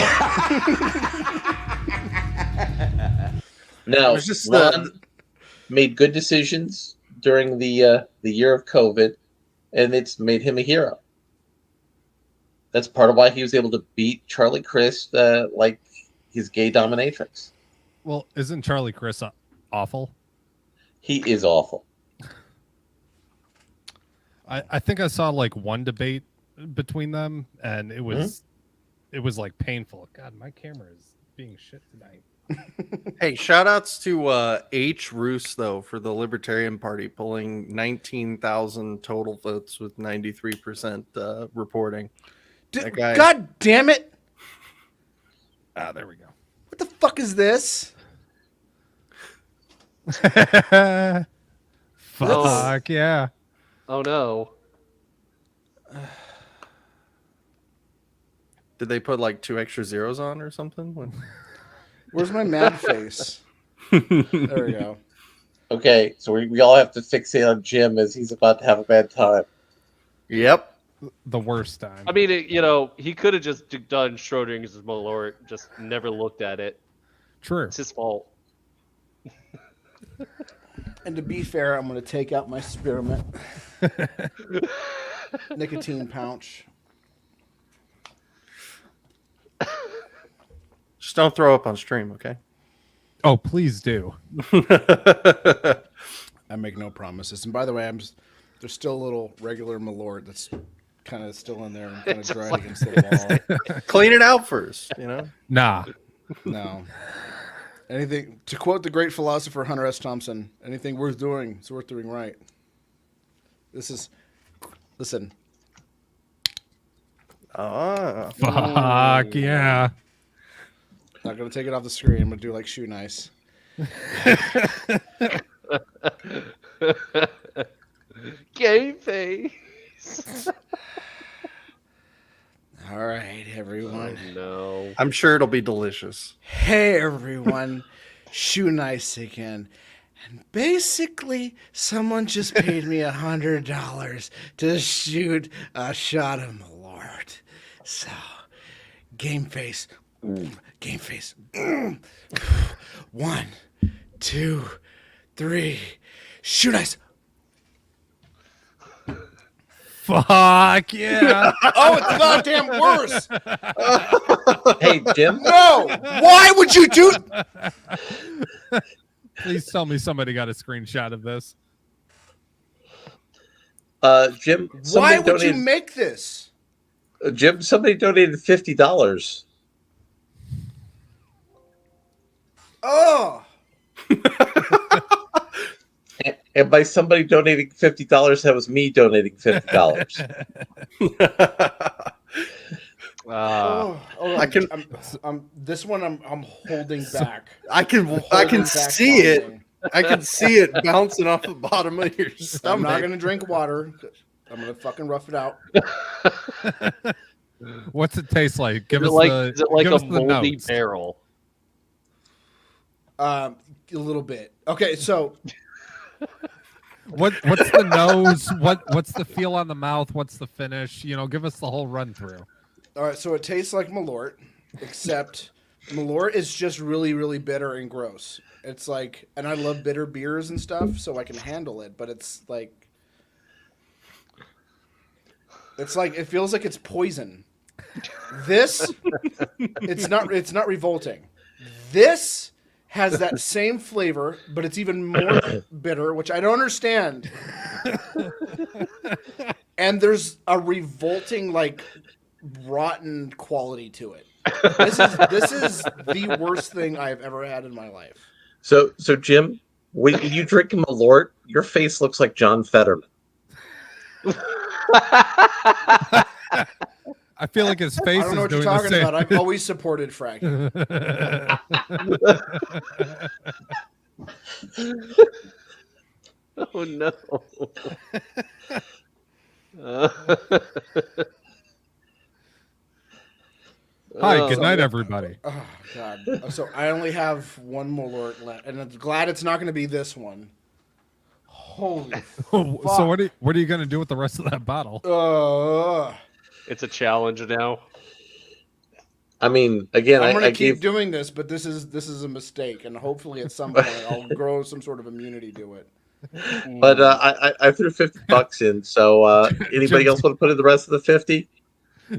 Now, There's just Ron made good decisions during the year of COVID, and it's made him a hero. That's part of why he was able to beat Charlie Crist like his gay dominatrix. Well, isn't Charlie Crist awful? He is awful. I think I saw like one debate between them, and it was like painful. God, my camera is being shit tonight. Hey, shout outs to H. Roos, though, for the Libertarian Party, pulling 19,000 total votes with 93% reporting. That guy, God damn it! Ah, there we go. What the fuck is this? Fuck yeah. oh no. did they put like 2 extra zeros on or something? Where's my mad face? There we go. Okay, so we all have to fixate on Jim as he's about to have a bad time. Yep. The worst time. I mean, he could have just done Schrodinger's Malort, just never looked at it. True. It's his fault. And to be fair, I'm going to take out my spearmint nicotine pouch. Just don't throw up on stream, okay? Oh, please do. I make no promises. And by the way, there's still a little regular Malort that's kind of still in there and kind of dried against the wall. Clean it out first, you know? Nah. No. Anything, to quote the great philosopher Hunter S. Thompson, anything worth doing is worth doing right. Listen. Fuck yeah. Not going to take it off the screen. I'm going to do like Shoe Nice. Gay face. All right, everyone. Oh, no. I'm sure it'll be delicious. Hey, everyone. Shoe Nice again. And basically, someone just paid me $100 to shoot a shot of Malort. So, game face. Game face. 1, 2, 3. Shoe Nice. Fuck yeah. Oh, it's goddamn worse. Hey, Jim. No. Why would you do? Please tell me somebody got a screenshot of this. Jim. Why would you make this? Jim, somebody donated $50. Oh. And by somebody donating $50, that was me donating $50. I can. This one I'm holding back. I can Holding back see it. vomiting. I can see it bouncing off the bottom of your I'm stomach. not gonna drink water. I'm gonna fucking rough it out. What's it taste like? Give Is us it like, the. is it like give a us the moldy notes. barrel? A little bit. Okay, so What's the nose? What's the feel on the mouth? What's the finish? Give us the whole run through. all right, so it tastes like Malort, except Malort is just really, really bitter and gross. It's like, and I love bitter beers and stuff, so I can handle it. But it's like it feels like it's poison. This, it's not revolting. This has that same flavor, but it's even more bitter, which I don't understand. And there's a revolting, like, rotten quality to it. This is the worst thing I've ever had in my life. So Jim, when you drink Malort, your face looks like John Fetterman. I feel like his face I don't know is what you're doing the talking same. about. I've always supported fracking. Oh no. Hi, good night, everybody. Oh God! So I only have one Malort left, and I'm glad it's not going to be this one. Holy fuck! So what are you gonna do with the rest of that bottle? It's a challenge now. I mean, again, I'm going I to keep gave, doing this, but this is a mistake, and hopefully at some point I'll grow some sort of immunity to it. but I threw $50 in. So anybody else want to put in the rest of the 50?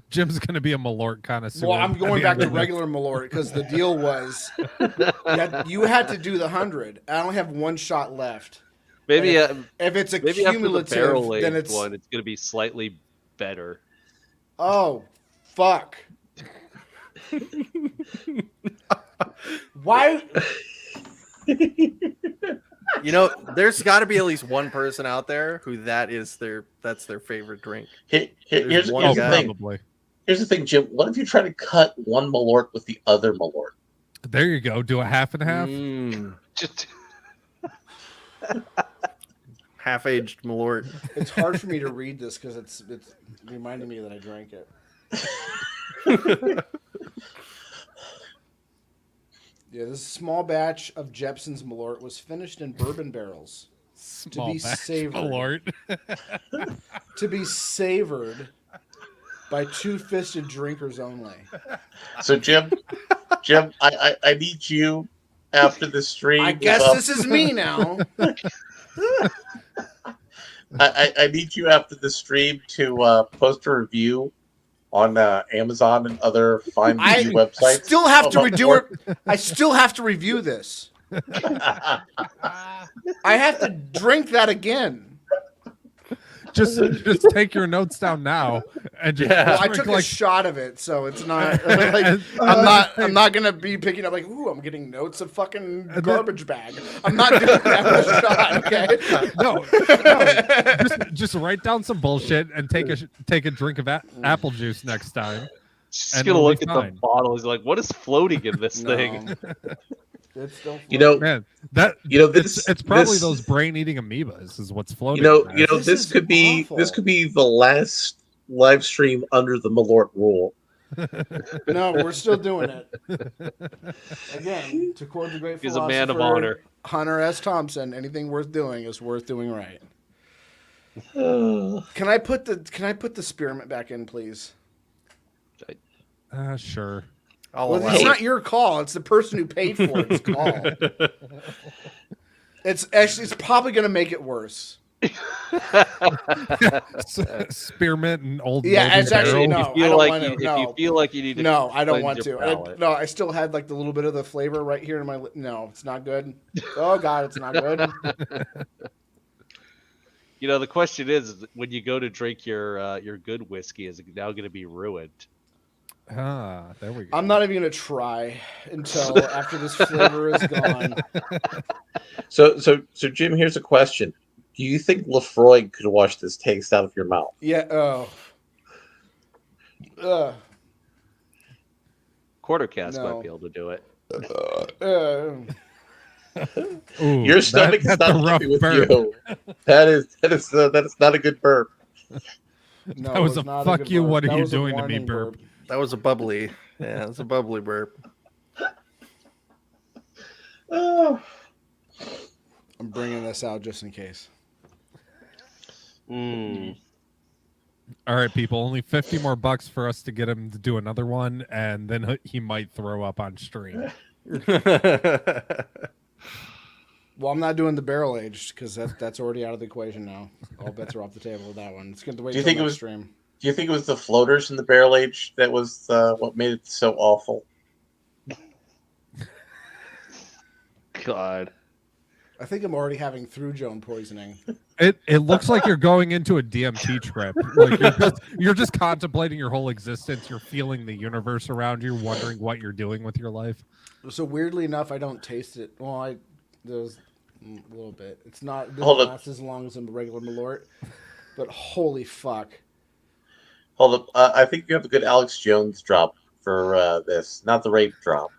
Jim's gonna be a Malort connoisseur. Well, I'm at going the back end to of this. regular Malort because the deal was you had to do the 100. I only have one shot left. Maybe if it's a maybe after the cumulative, barrel-aged then it's one, it's going to be slightly better. oh fuck. Why? There's got to be at least one person out there who that's their favorite drink. Here's one the guy. thing. Probably. Here's the thing, Jim. What if you try to cut one Malort with the other Malort? There you go. Do a half and half. Just Half-aged Malort. It's hard for me to read this because it's reminding me that I drank it. Yeah, this small batch of Jepson's Malort was finished in bourbon barrels Small to be batch savored. Malort. To be savored by two-fisted drinkers only. So Jim, I need you after the stream. I guess this is me now. I need you after the stream to post a review on Amazon and other fine review websites. Still have to about redo Malort. it. I still have to review this. I have to drink that again. Just take your notes down now and just Well, I drink took a like shot of it, so it's not like I'm not gonna be picking up like, ooh, I'm getting notes of fucking garbage bag. I'm not doing that with a shot, okay? no. Just write down some bullshit and take a drink of apple juice next time. Just and gonna it'll look be at fine. the bottle. He's like, "What is floating in this thing?" It's still man, it's probably those brain-eating amoebas is what's floating. This could be the last live stream under the Malort rule. No, we're still doing it. Again, to quote the great He's a philosopher man of honor. Hunter S. Thompson, anything worth doing is worth doing right. Can I put the spearmint back in, please? Sure. Well, it's not your call. It's the person who paid for it's call. It's probably going to make it worse. Spearmint and old. Yeah, moldy it's actually barrel. no. I don't want to. If you feel like you need to, no, I don't want cleanse your to. palate. No, I still had like the little bit of the flavor right here in my lip. No, it's not good. Oh God, it's not good. The question is, when you go to drink your good whiskey, is it now going to be ruined? Ah, there we go. I'm not even going to try until after this flavor is gone. So Jim, here's a question: do you think Lefroy could wash this taste out of your mouth? Yeah. Oh. Quarter Cast No. might be able to do it. Ooh, Your stomach is that's not a rough happy with burp. you. That is not a good burp. No, That it was a not fuck good you, burp. what are That you was a doing to me whining burp. That was a bubbly. Yeah, it's a bubbly burp. Oh. I'm bringing this out just in case. All right, people. Only 50 more bucks for us to get him to do another one, and then he might throw up on stream. Well, I'm not doing the barrel aged because that's already out of the equation now. All bets are off the table with that one. It's going to wait Do you till think it next was? stream. Do you think it was the floaters in the barrel age that was what made it so awful? God. I think I'm already having through Joan poisoning. It looks like you're going into a DMT trip. Like you're just contemplating your whole existence. You're feeling the universe around you, wondering what you're doing with your life. So weirdly enough, I don't taste it. Well, there's a little bit. It's not. It doesn't Hold up. last as long as a regular Malort. But holy fuck! Hold up. I think you have a good Alex Jones drop for this, not the rape drop.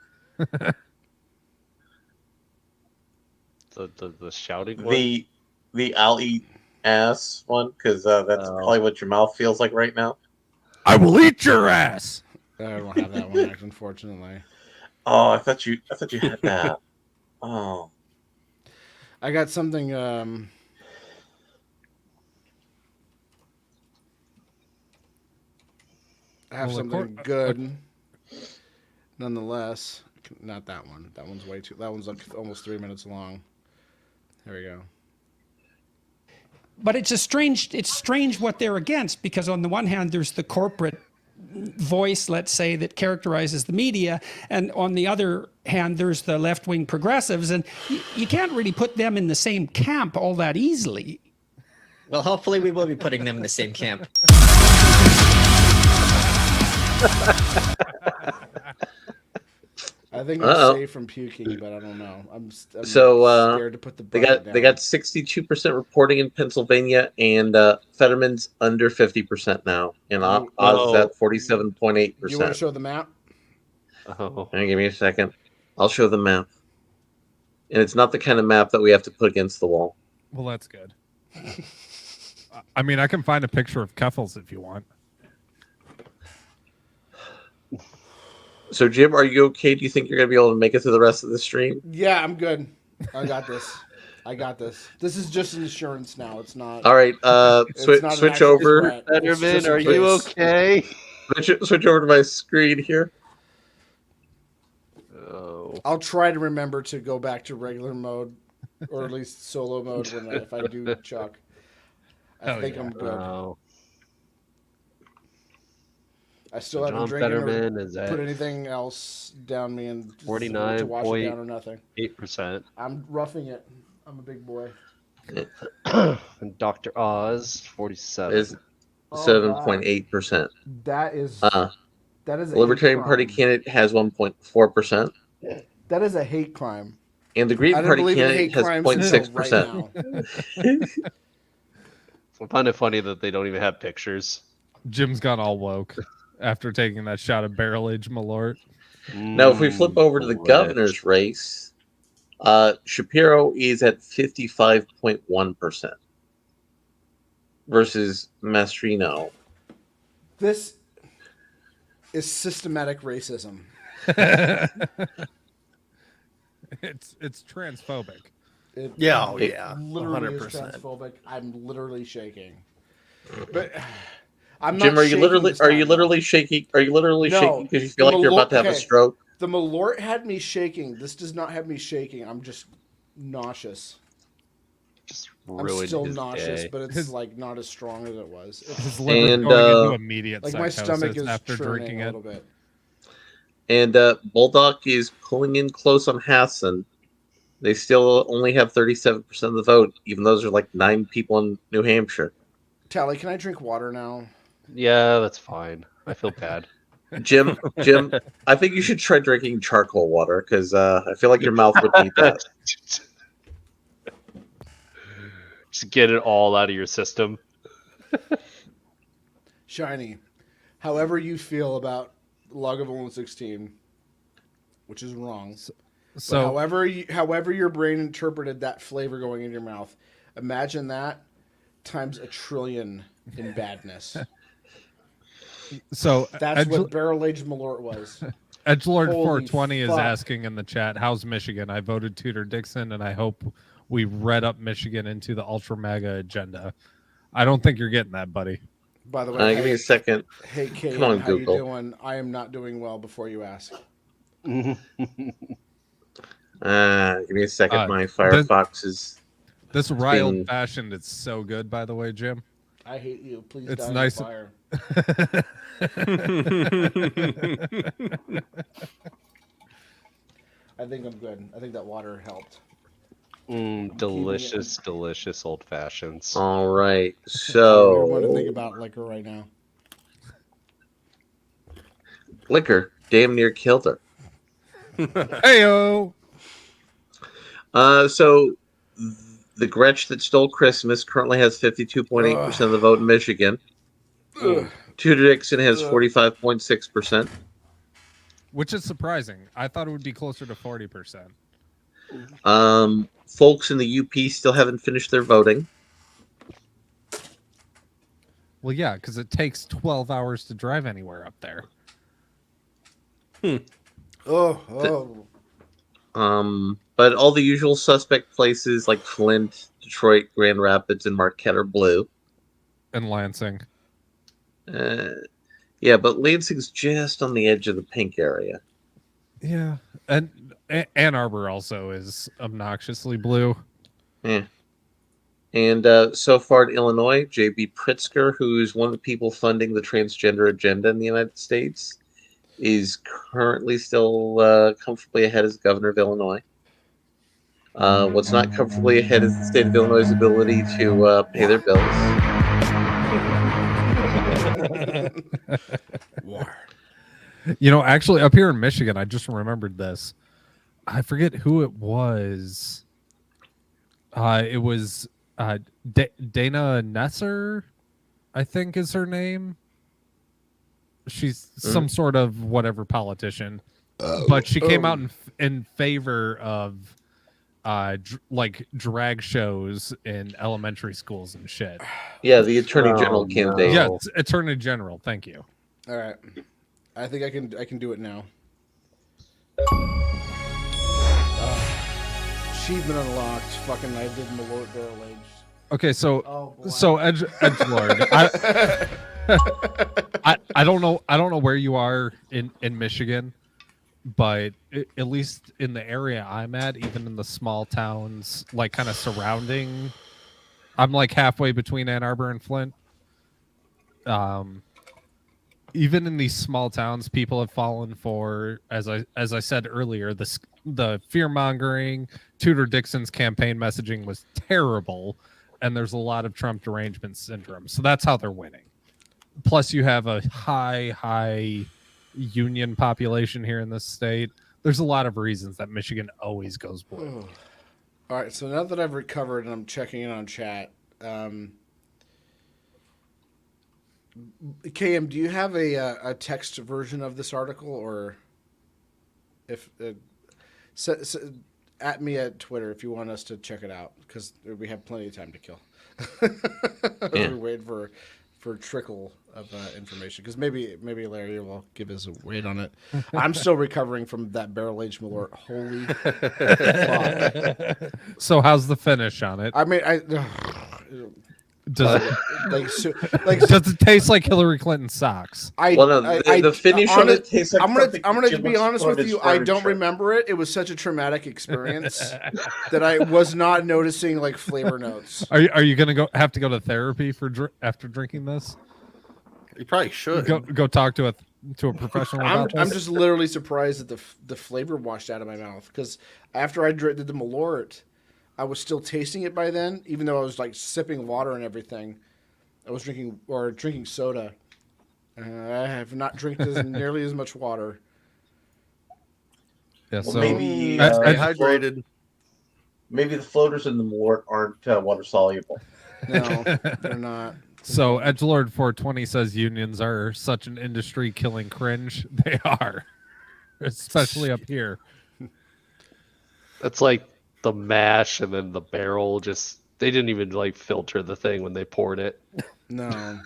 The shouting one? The I'll eat ass one, because that's probably what your mouth feels like right now. I will eat your ass. I don't have that one, unfortunately. Oh, I thought you had that. Oh, I got something. I have something good. Nonetheless, not that one. That one's way too. That one's like almost 3 minutes long. There we go. But it's strange what they're against, because on the one hand, there's the corporate voice, let's say, that characterizes the media, and on the other hand, there's the left-wing progressives, and you can't really put them in the same camp all that easily. Well, hopefully we will be putting them in the same camp. I think I'm safe from puking, but I don't know. I'm so scared to put the they bucket got down. they got 62% reporting in Pennsylvania, and Fetterman's under 50% now, and Oz is at 47.8%. You want to show the map? Oh, give me a second. I'll show the map, and it's not the kind of map that we have to put against the wall. Well, that's good. I mean, I can find a picture of Keffels if you want. So, Jim, are you okay? Do you think you're going to be able to make it to the rest of the stream? Yeah, I'm good. I got this. This is just insurance now. It's not. All right. Switch over. Fetterman, are you okay? Switch over to my screen here. Oh. I'll try to remember to go back to regular mode, or at least solo mode if I do Chuck. I think I'm good. I still haven't drank or put anything else down me and to wash it down or nothing. 8%. I'm roughing it. I'm a big boy. And Dr. Oz, 47. Is 7.8%. That is a Libertarian Party candidate has 1.4%. That is a hate crime. And the Green Party candidate has 0.6%. I find it funny that they don't even have pictures. Jim's gone all woke after taking that shot of barrel age Malort. Now, if we flip over to the governor's race, Shapiro is at 55.1% versus Mastrino. This is systematic racism. It's transphobic. It literally 100%. Is transphobic. I'm literally shaking. But I'm Jim, not are you literally shaking? Are you literally shaking because you feel like you're about to have a stroke? The Malort had me shaking. This does not have me shaking. I'm just nauseous. I'm still nauseous, but it's like not as strong as it was. His liver's going into immediate like my stomach is after drinking a it. little bit. And Bulldog is pulling in close on Hassan. They still only have 37% of the vote, even though those are like 9 people in New Hampshire. Tally, can I drink water now? Yeah, that's fine. I feel bad. Jim, I think you should try drinking charcoal water because I feel like your mouth would need that. Just get it all out of your system. Shiny, however you feel about Lagavulin 16, which is wrong. So however your brain interpreted that flavor going in your mouth, imagine that times 1 trillion in badness. So that's what barrel-aged Malort was. Edgelord Holy 420 is fuck. asking in the chat, how's Michigan? I voted Tudor Dixon, and I hope we read up Michigan into the ultra mega agenda. I don't think you're getting that, buddy. By the way, give me a second. Hey, Kate, Come on, how Google. you doing? I am not doing well before you ask. Give me a second. My Firefox is. This rye old fashioned. It's so good, by the way, Jim. I hate you. Please It's die nice. in fire. I think I'm good. I think that water helped. Delicious old fashions. All right, I so want to think about liquor right now. liquor damn near killed her. Heyo. So the Gretsch that stole Christmas currently has 52.8% of the vote in Michigan. Tudor Dixon has 45.6%. Which is surprising. I thought it would be closer to 40%. Folks in the UP still haven't finished their voting. Well, yeah, because it takes 12 hours to drive anywhere up there. But all the usual suspect places like Flint, Detroit, Grand Rapids, and Marquette are blue. And Lansing. Yeah, but Lansing's just on the edge of the pink area. Yeah, and Ann Arbor also is obnoxiously blue. Yeah. And so far in Illinois, J.B. Pritzker, who's one of the people funding the transgender agenda in the United States, is currently still comfortably ahead as governor of Illinois. What's not comfortably ahead is the state of Illinois' ability to pay their bills. You know, actually, up here in Michigan, I just remembered this. I forget who it was. It was Dana Nesser, I think is her name. She's some sort of whatever politician, but she came out in favor of like drag shows in elementary schools and shit. Yeah, the Attorney General candidate. Yeah, Attorney General. Thank you. All right, I think I can do it now. Achievement unlocked. Fucking, I did Malort barrel aged. Okay, so Edgelord, I don't know where you are in Michigan, but at least in the area I'm at, even in the small towns, like kind of surrounding, I'm like halfway between Ann Arbor and Flint. Even in these small towns, people have fallen for, as I said earlier, the fear mongering. Tudor Dixon's campaign messaging was terrible, and there's a lot of Trump derangement syndrome. So that's how they're winning. Plus, you have a high union population here in this state. There's a lot of reasons that Michigan always goes blue. All right, so now that I've recovered and I'm checking in on chat, KM, do you have a text version of this article, or if at me at Twitter if you want us to check it out, because we have plenty of time to kill. We're waiting for trickle of information, because maybe Larry will give us a weight on it. I'm still recovering from that barrel aged Malort. Holy fuck! So how's the finish on it? I mean, Does it taste like Hillary Clinton socks? The finish on it tastes like I'm gonna be honest with you. I don't remember it. It was such a traumatic experience that I was not noticing like flavor notes. Are you gonna have to go to therapy after drinking this? You probably should go talk to a professional about this. I'm just literally surprised that the flavor washed out of my mouth, because after I did the Malort, I was still tasting it by then, even though I was like sipping water and everything. I was drinking soda. I have not drank nearly as much water. Yeah, Well, so maybe hydrated. Maybe the floaters in the Malort aren't water soluble. No, they're not. So Edgelord 420 says unions are such an industry killing cringe. They are. especially up here. That's like the mash and then the barrel. Just they didn't even like filter the thing when they poured it. No.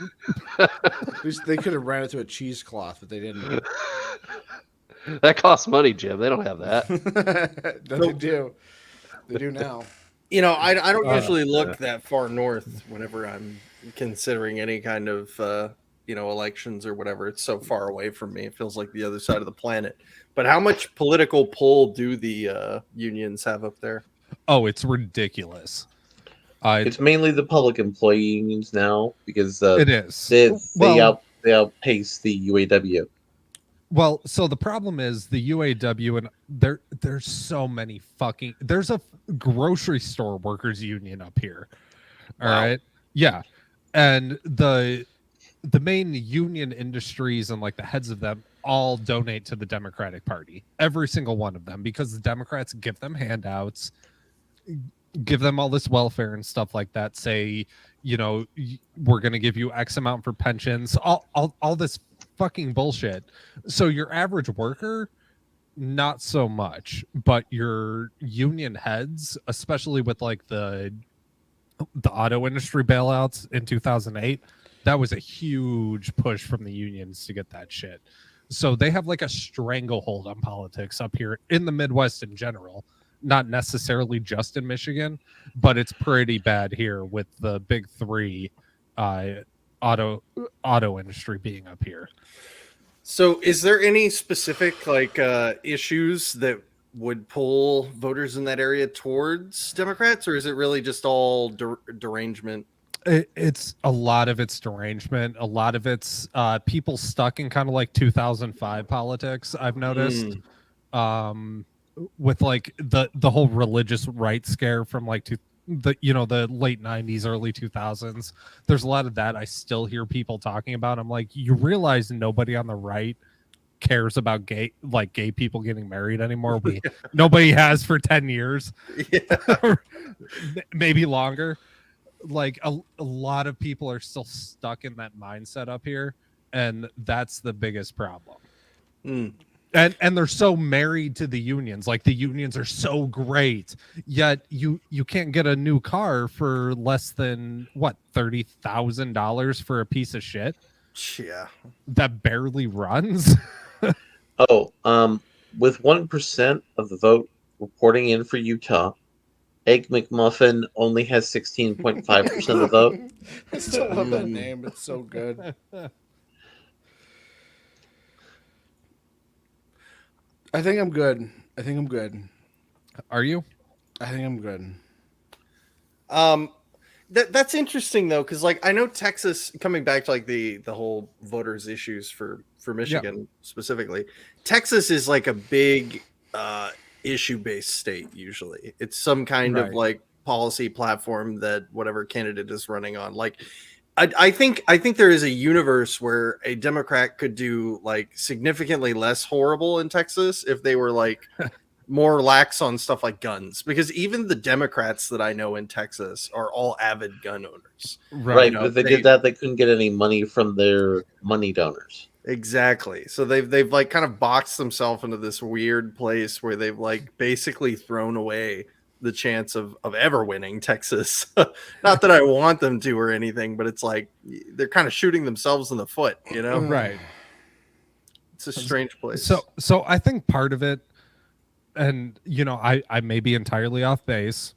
At least they could have ran it through a cheesecloth, but they didn't. That costs money, Jim. They don't have that. They do. They do now. You know, I don't usually look that far north whenever I'm considering any kind of elections or whatever. It's so far away from me. It feels like the other side of the planet. But how much political pull do the unions have up there? Oh, it's ridiculous. It's mainly the public employee unions now because it is. They outpace the UAW. Well, so the problem is the UAW, and there's so many fucking. There's a grocery store workers union up here. All right, yeah, and the main union industries and like the heads of them all donate to the Democratic Party. Every single one of them, because the Democrats give them handouts, give them all this welfare and stuff like that. Say, we're going to give you X amount for pensions, all this fucking bullshit. So your average worker, not so much, but your union heads, especially with like the auto industry bailouts in 2008, that was a huge push from the unions to get that shit. So they have like a stranglehold on politics up here in the Midwest in general, not necessarily just in Michigan, but it's pretty bad here with the big three auto industry being up here. So is there any specific like issues that would pull voters in that area towards Democrats, or is it really just all derangement? It's a lot of it's derangement. A lot of it's people stuck in kind of like 2005 politics, I've noticed. With like the whole religious right scare from like the late 90s, early 2000s. There's a lot of that I still hear people talking about. I'm like, you realize nobody on the right cares about gay people getting married anymore. Nobody has for 10 years. Yeah. Maybe longer. Like a lot of people are still stuck in that mindset up here, and that's the biggest problem. And they're so married to the unions. Like the unions are so great, yet you can't get a new car for less than what, $30,000 for a piece of shit. Yeah, that barely runs. With 1% of the vote reporting in for Utah, Egg McMuffin only has 16.5% of the vote. I still love that name. It's so good. I think I'm good. Are you? I think I'm good. That's interesting though, because like I know Texas, coming back to like the whole voters issues for Michigan specifically, Texas is like a big issue based state. Usually, it's some kind of like policy platform that whatever candidate is running on. Like, I think there is a universe where a Democrat could do like significantly less horrible in Texas if they were like more lax on stuff like guns, because even the Democrats that I know in Texas are all avid gun owners. Right. But they did that, they couldn't get any money from their money donors. Exactly. So they've like kind of boxed themselves into this weird place where they've like basically thrown away the chance of ever winning Texas. Not that I want them to or anything, but it's like they're kind of shooting themselves in the foot, Right. It's a strange place. So I think part of it, and I may be entirely off base,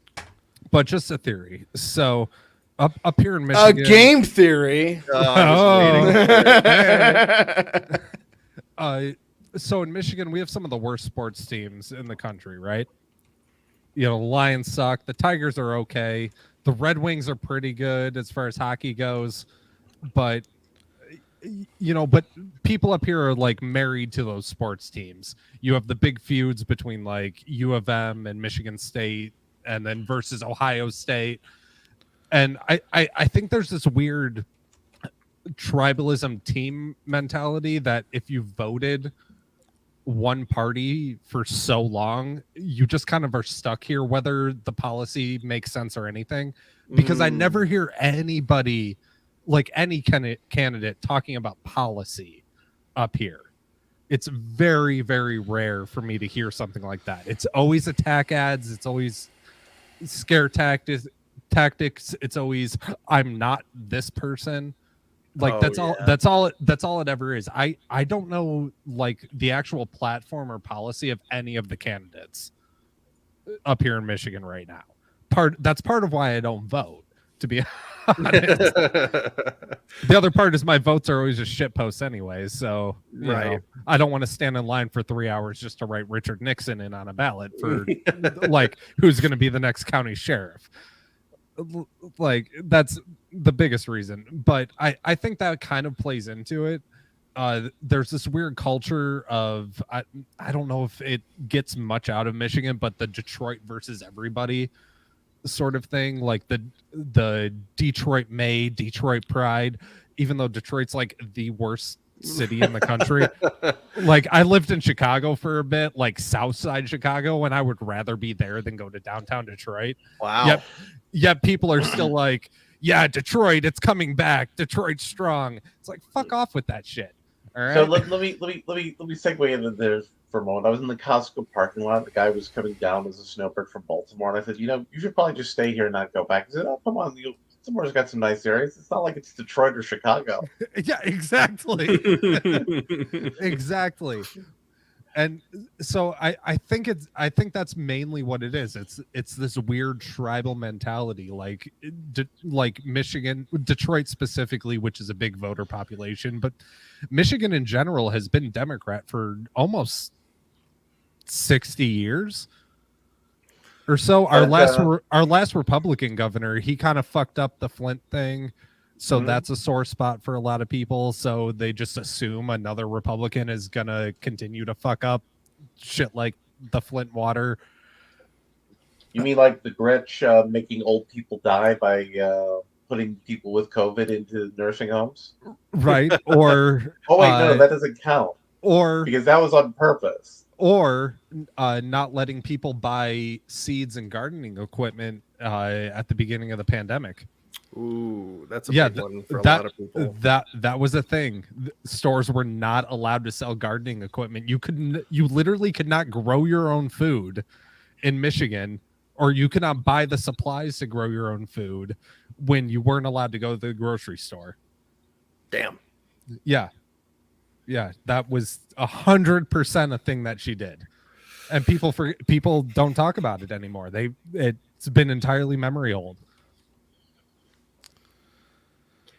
but just a theory. So up here in Michigan, a game theory. So in Michigan, we have some of the worst sports teams in the country, right? Lions suck. The Tigers are okay. The Red Wings are pretty good as far as hockey goes, but people up here are like married to those sports teams. You have the big feuds between like U of M and Michigan State, and then versus Ohio State. And I think there's this weird tribalism team mentality that if you voted one party for so long, you just kind of are stuck here, whether the policy makes sense or anything. Because I never hear anybody, like any candidate, talking about policy up here. it's very, very rare for me to hear something like that. It's always attack ads. It's always scare tactics. It's always, I'm not this person. Like that's all it ever is. I don't know like the actual platform or policy of any of the candidates up here in Michigan right now. That's part of why I don't vote, to be honest. The other part is my votes are always just shit posts anyways, so you know, I don't want to stand in line for 3 hours just to write Richard Nixon in on a ballot for like who's going to be the next county sheriff. Like that's the biggest reason, but I think that kind of plays into it. There's this weird culture of I don't know if it gets much out of Michigan, but the Detroit versus everybody sort of thing, like the Detroit Detroit pride, even though Detroit's like the worst city in the country. Like I lived in Chicago for a bit, like South Side Chicago, and I would rather be there than go to downtown Detroit. Wow. Yet people are still like, yeah, Detroit, it's coming back. Detroit's strong. It's like, fuck off with that shit. All right. So let me segue into this for a moment. I was in the Costco parking lot. The guy was coming down as a snowbird from Baltimore, and I said, you should probably just stay here and not go back. He said, oh, come on, Baltimore's got some nice areas. It's not like it's Detroit or Chicago. Yeah, exactly. Exactly. And so I think that's mainly what it is. It's this weird tribal mentality, like Michigan, Detroit specifically, which is a big voter population, but Michigan in general has been Democrat for almost 60 years or so. Our last Republican governor, he kind of fucked up the Flint thing. So that's a sore spot for a lot of people. So they just assume another Republican is going to continue to fuck up shit like the Flint water. You mean like the Gretsch making old people die by putting people with COVID into nursing homes? Right. Or oh wait, no, that doesn't count. Or because that was on purpose. Or not letting people buy seeds and gardening equipment at the beginning of the pandemic. Ooh, that's a big one for a lot of people. That was a thing. Stores were not allowed to sell gardening equipment. You literally could not grow your own food in Michigan, or you could not buy the supplies to grow your own food when you weren't allowed to go to the grocery store. Damn. Yeah, that was 100% a thing that she did, and people don't talk about it anymore. It's been entirely memory old.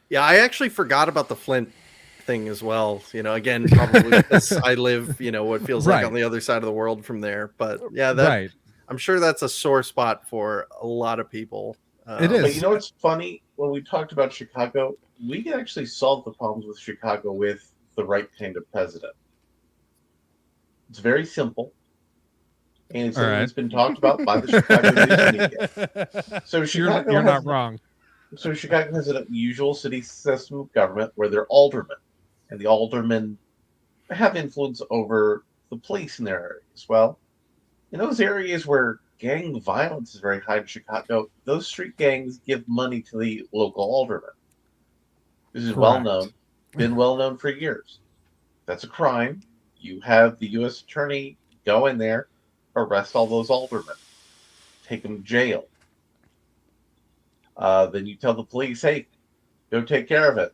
Yeah, I actually forgot about the Flint thing as well. You know, again, probably because I live, what feels like on the other side of the world from there. But yeah, I'm sure that's a sore spot for a lot of people. It is. But you know what's funny? When we talked about Chicago, we can actually solve the problems with Chicago with the right kind of president. It's very simple. And it's something that's been talked about by the Chicago news media. So Chicago you're not wrong. So Chicago has an unusual city system of government where they're aldermen, and the aldermen have influence over the police in their areas. Well, in those areas where gang violence is very high in Chicago, those street gangs give money to the local aldermen. This is well known, been well known for years. That's a crime. You have the U.S. attorney go in there, arrest all those aldermen, take them to jail. Then you tell the police, hey, go take care of it.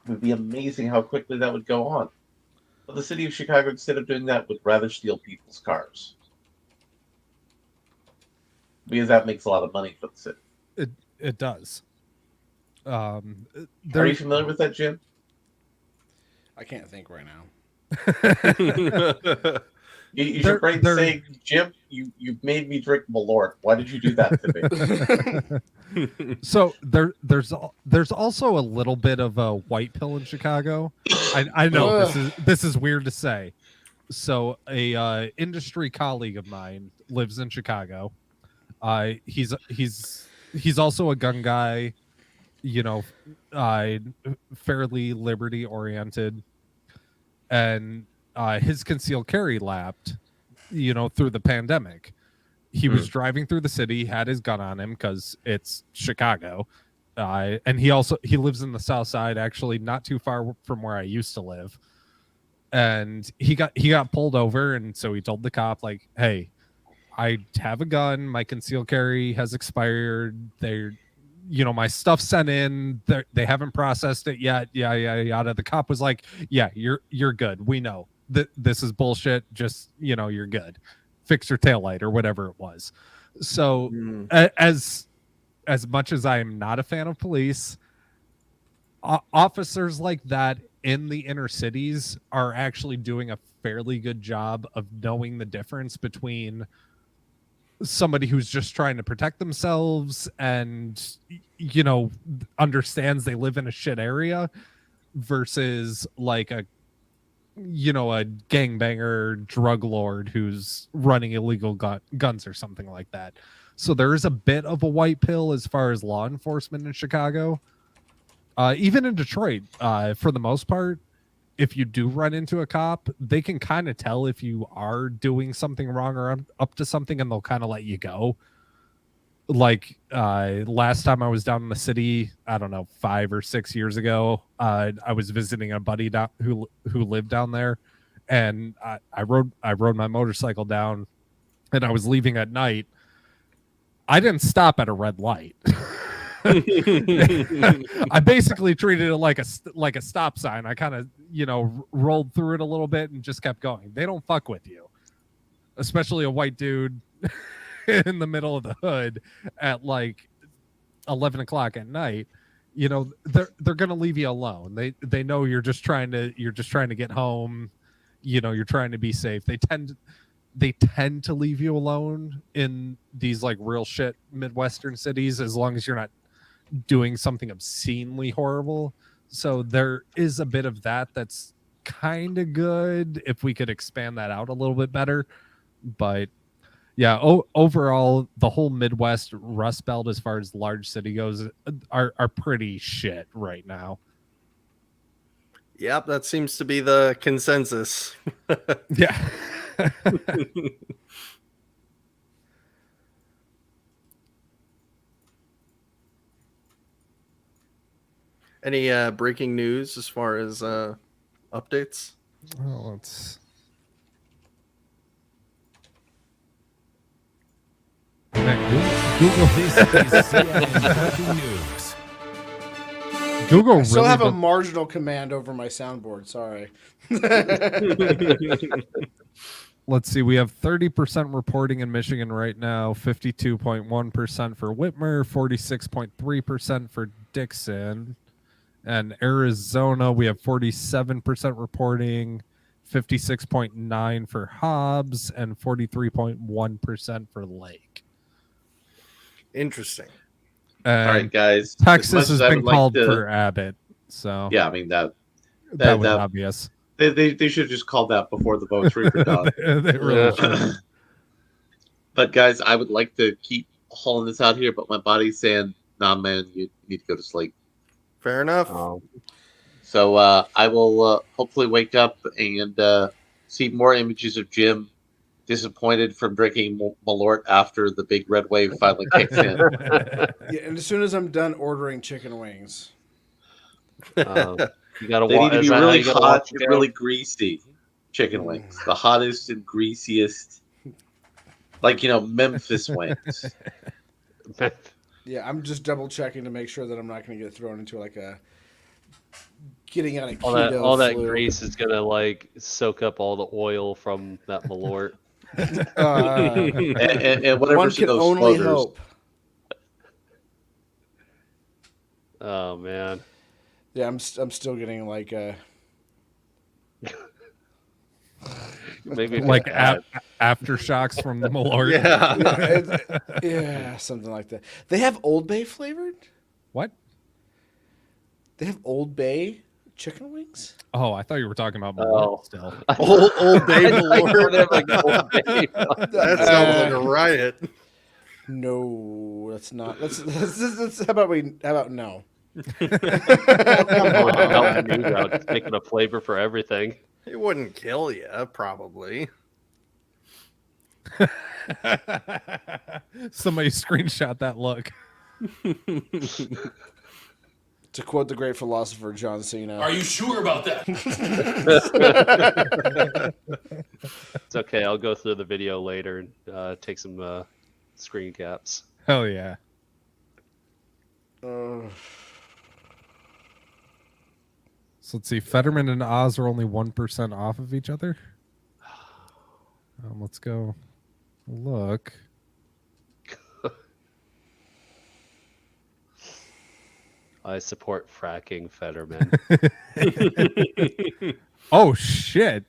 It would be amazing how quickly that would go on. But the city of Chicago, instead of doing that, would rather steal people's cars. Because that makes a lot of money for the city. It does. Are you familiar with that, Jim? I can't think right now. You should break saying, Jim, you made me drink Malort. Why did you do that to me? So there's also a little bit of a white pill in Chicago. I know this is weird to say. So a industry colleague of mine lives in Chicago. He's also a gun guy, fairly liberty oriented, and his concealed carry lapsed, through the pandemic. He was driving through the city, had his gun on him because it's Chicago, and he lives in the South Side, actually, not too far from where I used to live. And he got pulled over, and so he told the cop, like, "Hey, I have a gun. My concealed carry has expired. My stuff sent in. They haven't processed it yet. Yada. The cop was like, "Yeah, you're good. We know that this is bullshit. Just you're good. Fix your taillight," or whatever it was. So as much as I am not a fan of police, officers like that in the inner cities are actually doing a fairly good job of knowing the difference between somebody who's just trying to protect themselves and understands they live in a shit area versus like a gangbanger drug lord who's running illegal guns or something like that. So there is a bit of a white pill as far as law enforcement in Chicago. Even in Detroit, for the most part, if you do run into a cop, they can kind of tell if you are doing something wrong or up to something, and they'll kind of let you go. Like last time I was down in the city, I don't know, 5 or 6 years ago, I was visiting a buddy who lived down there, and I rode my motorcycle down, and I was leaving at night. I didn't stop at a red light. I basically treated it like a stop sign. I kind of rolled through it a little bit and just kept going. They don't fuck with you, especially a white dude in the middle of the hood at like 11 o'clock at night. They're gonna leave you alone. They know you're just trying to get home. You're trying to be safe. They tend to leave you alone in these like real shit Midwestern cities, as long as you're not doing something obscenely horrible. So there is a bit of that's kind of good if we could expand that out a little bit better. But yeah, overall, the whole Midwest Rust Belt, as far as large city goes, are pretty shit right now. Yep, that seems to be the consensus. Yeah. Any breaking news as far as updates? Oh, let's. Google News. Google I still really have a does- marginal command over my soundboard. Sorry. Let's see. We have 30% reporting in Michigan right now, 52.1% for Whitmer, 46.3% for Dixon. And Arizona, we have 47% reporting, 56.9% for Hobbs, and 43.1% for Lake. Interesting. And All right, guys. Texas as has much as I been would like called to- for Abbott. So Yeah, I mean that was obvious. They should have just called that before the votes were even done. They really should. But guys, I would like to keep hauling this out here, but my body's saying, "Nah, man, you need to go to sleep." Fair enough. So I will hopefully wake up and see more images of Jim disappointed from drinking Malort after the big red wave finally kicks in. Yeah, and as soon as I'm done ordering chicken wings. You gotta They need to be really hot watch and really greasy chicken wings. The hottest and greasiest, like, Memphis wings. Yeah, I'm just double checking to make sure that I'm not going to get thrown into like a getting out of keto all that flu. grease is gonna like soak up all the oil from that Malort. And whatever's one in can those only floaters. hope. Oh man. Yeah, I'm still getting like maybe like aftershocks from the Malort. Yeah, something like that. They have Old Bay flavored? What? They have Old Bay chicken wings? Oh, I thought you were talking about Malort still. Old Bay Malort. That That sounds like a riot. No, that's not. Let's how about no? Just making a flavor for everything. It wouldn't kill you, probably. Somebody screenshot that look. To quote the great philosopher John Cena. Are you sure about that? It's okay. I'll go through the video later and take some screen caps. Hell yeah. Uh, So let's see. Fetterman and Oz are only 1% off of each other. Let's go look. I support fracking, Fetterman. Oh shit!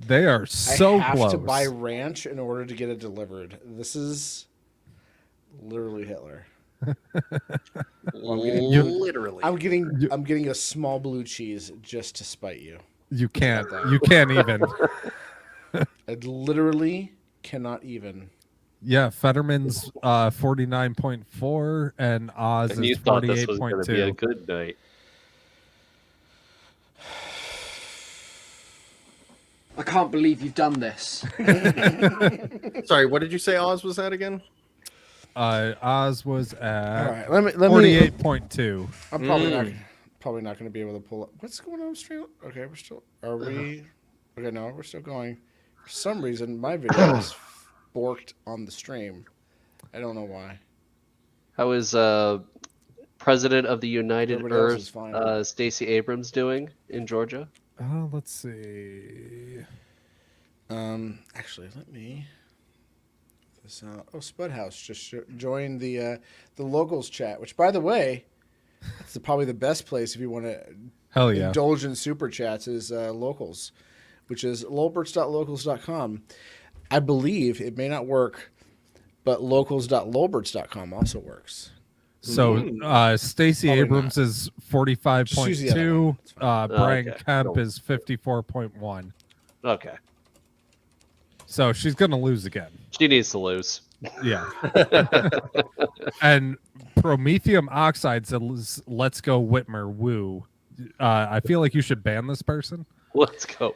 They are so I have close. to buy ranch in order to get it delivered. This is literally Hitler. Literally. I'm getting a small blue cheese just to spite you. You can't. You can't even. I literally cannot even. Yeah, Fetterman's 49.4 and Oz And is you thought this was going to be a 48.2. good night. I can't believe you've done this. Sorry, what did you say Oz was at again? Oz was at All right, let me 48.2. I'm probably not going to be able to pull up. What's going on stream? Okay, we're still. Are we? Okay, no, we're still going. For some reason, my video is borked on the stream. I don't know why. How is President of the United Everybody else is Earth, fine. Stacey Abrams, doing in Georgia? Let's see. Actually, let me. This oh, Spudhouse just joined the locals chat, which, by the way, that's probably the best place if you want to Hell yeah. indulge in super chats is locals, which is lolberts.locals.com. I believe it may not work, but locals.lolberts.com also works. So Stacey Probably Abrams is 45.2. Brian Okay. Kemp is 54.1. Okay. So she's gonna lose again. She needs to lose. Yeah. And Promethium Oxide says, "Let's go Whitmer." Woo. I feel like you should ban this person. Let's go.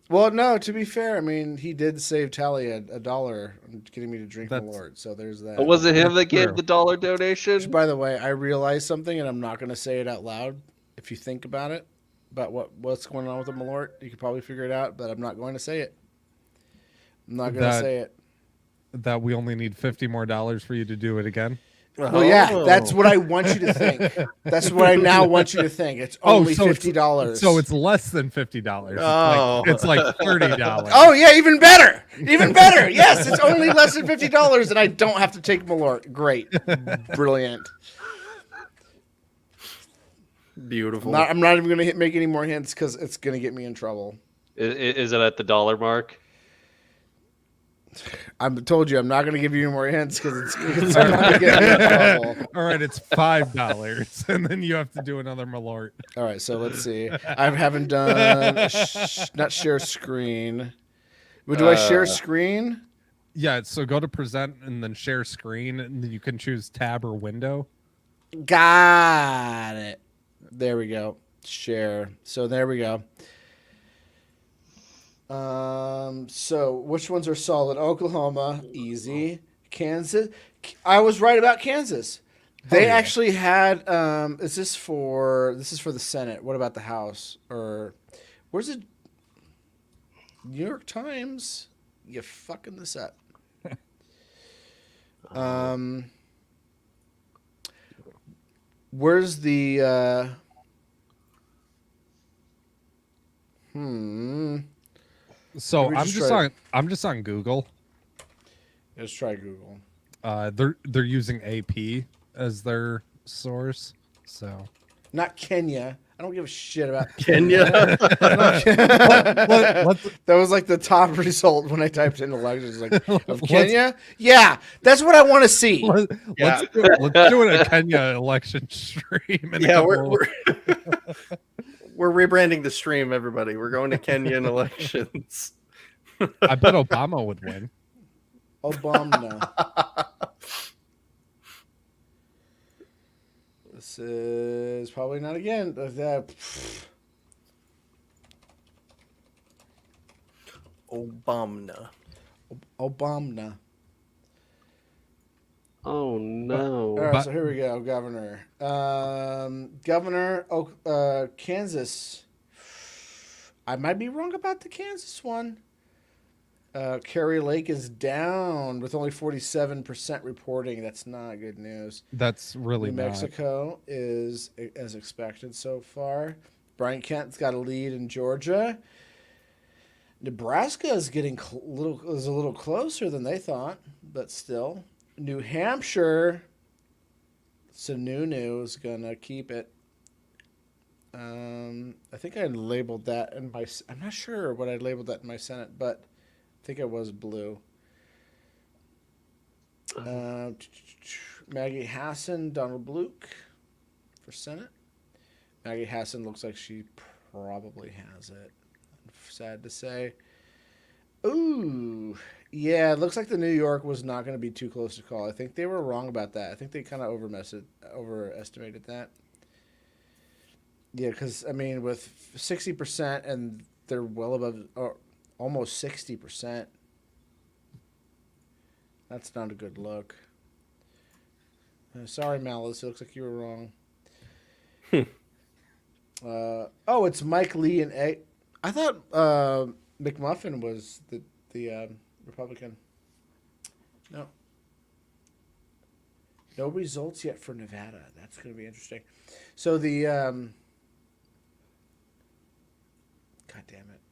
Well, no, to be fair, I mean, he did save Tally $1 on getting me to drink Malort, so there's that. It wasn't him that gave the dollar donation. Which, by the way, I realized something, and I'm not going to say it out loud. If you think about it, about what's going on with the Malort, you could probably figure it out, but I'm not going to say it. I'm not going to say it. That we only need $50 more for you to do it again. Well, yeah, that's what I want you to think. That's what I now want you to think. It's only $50. So it's less than $50. Oh. It's like $30. Oh, yeah, even better. Even better. Yes, it's only less than $50, and I don't have to take Malort. Great. Brilliant. Beautiful. I'm not even going to make any more hints because it's going to get me in trouble. Is it at the dollar mark? I told you I'm not going to give you any more hints because it's going to get me in trouble. All right, it's $5, and then you have to do another Malort. All right, so let's see. I haven't done not share screen. But do I share screen? Yeah, so go to present and then share screen, and then you can choose tab or window. Got it. There we go. Share. So there we go. So which ones are solid? Oklahoma, easy. Kansas. I was right about Kansas. They actually had. This is for the Senate. What about the House? Or where's it? New York Times. You fucking this up. Where's the? So Maybe I'm just on Google. Let's try Google. They're using AP as their source. So Not Kenya. I don't give a shit about Kenya. That was like the top result when I typed in elections. Like of Kenya. Yeah, that's what I want to see. Let's do a Kenya election stream. Yeah, we're rebranding the stream, everybody. We're going to Kenyan elections. I bet Obama would win. Obama. This is probably not again. Obama. Obama. Oh no. All right, so here we go. Governor. Kansas. I might be wrong about the Kansas one. Kerry Lake is down with only 47% reporting. That's not good news. That's really New not. Mexico is as expected so far. Brian Kent's got a lead in Georgia. Nebraska is getting a little closer than they thought, but still. New Hampshire, Sununu is gonna keep it. I think I labeled that in my. I'm not sure what I labeled that in my Senate, but I think it was blue. Maggie Hassan, Donald Bluke for Senate. Maggie Hassan looks like she probably has it. Sad to say. Ooh, yeah, it looks like the New York was not going to be too close to call. I think they were wrong about that. I think they kind of overestimated that. Yeah, because, I mean, with 60% and they're well above, or almost 60%, that's not a good look. Sorry, Malice, it looks like you were wrong. Oh, it's Mike Lee and A. I thought McMuffin was the Republican. No. No results yet for Nevada. That's going to be interesting. So the... God damn it.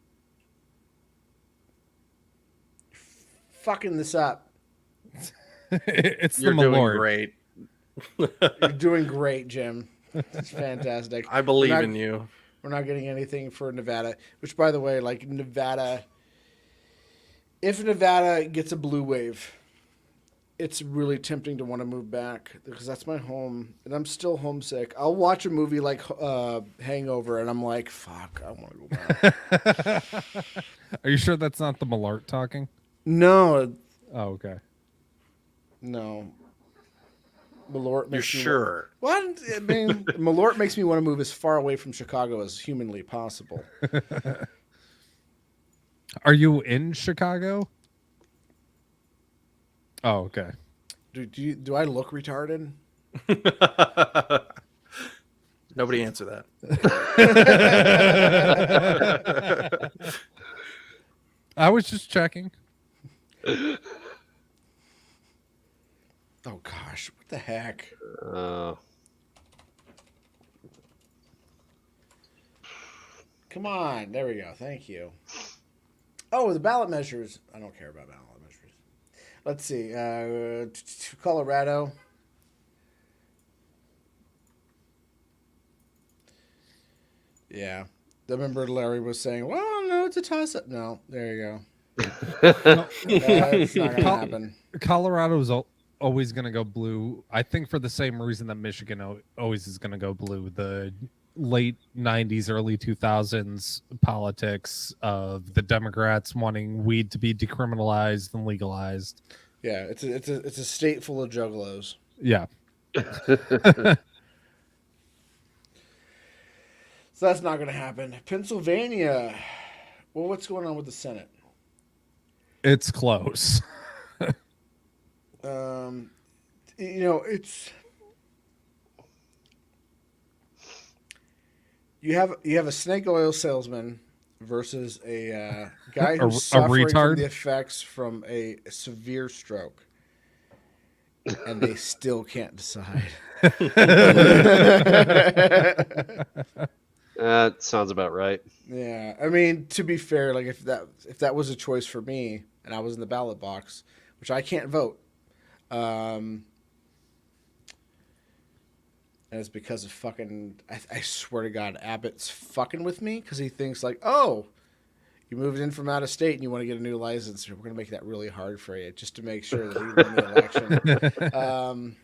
You're fucking this up. You're doing great. You're doing great, Jim. It's fantastic. I believe in you. We're not getting anything for Nevada, which, by the way, like Nevada, if Nevada gets a blue wave, it's really tempting to want to move back because that's my home and I'm still homesick. I'll watch a movie like Hangover and I'm like, fuck, I want to go back. Are you sure that's not the Malart talking? No. Oh, okay. No. Malort makes You're sure? What? I mean, Malort makes me want to move as far away from Chicago as humanly possible. Are you in Chicago? Oh, okay. Do I look retarded? Nobody answer that. I was just checking. Oh gosh, what the heck? Come on, there we go. Thank you. Oh, the ballot measures. I don't care about ballot measures. Let's see. Colorado. Yeah. I remember Larry was saying, well, no, it's a toss-up. No, there you go. It's not going to happen. Colorado's always going to go blue. I think for the same reason that Michigan always is going to go blue. The late 90s, early 2000s politics of the Democrats wanting weed to be decriminalized and legalized. Yeah, it's a state full of juggalos. Yeah. So that's not going to happen. Pennsylvania. Well, what's going on with the Senate? It's close. It's you have a snake oil salesman versus a guy who's suffering from the effects from a severe stroke, and they still can't decide. That sounds about right. Yeah, I mean, to be fair, like if that was a choice for me and I was in the ballot box, which I can't vote, and it's because of fucking. I swear to God, Abbott's fucking with me because he thinks like, oh, you moved in from out of state and you want to get a new license. We're gonna make that really hard for you just to make sure that you win the election.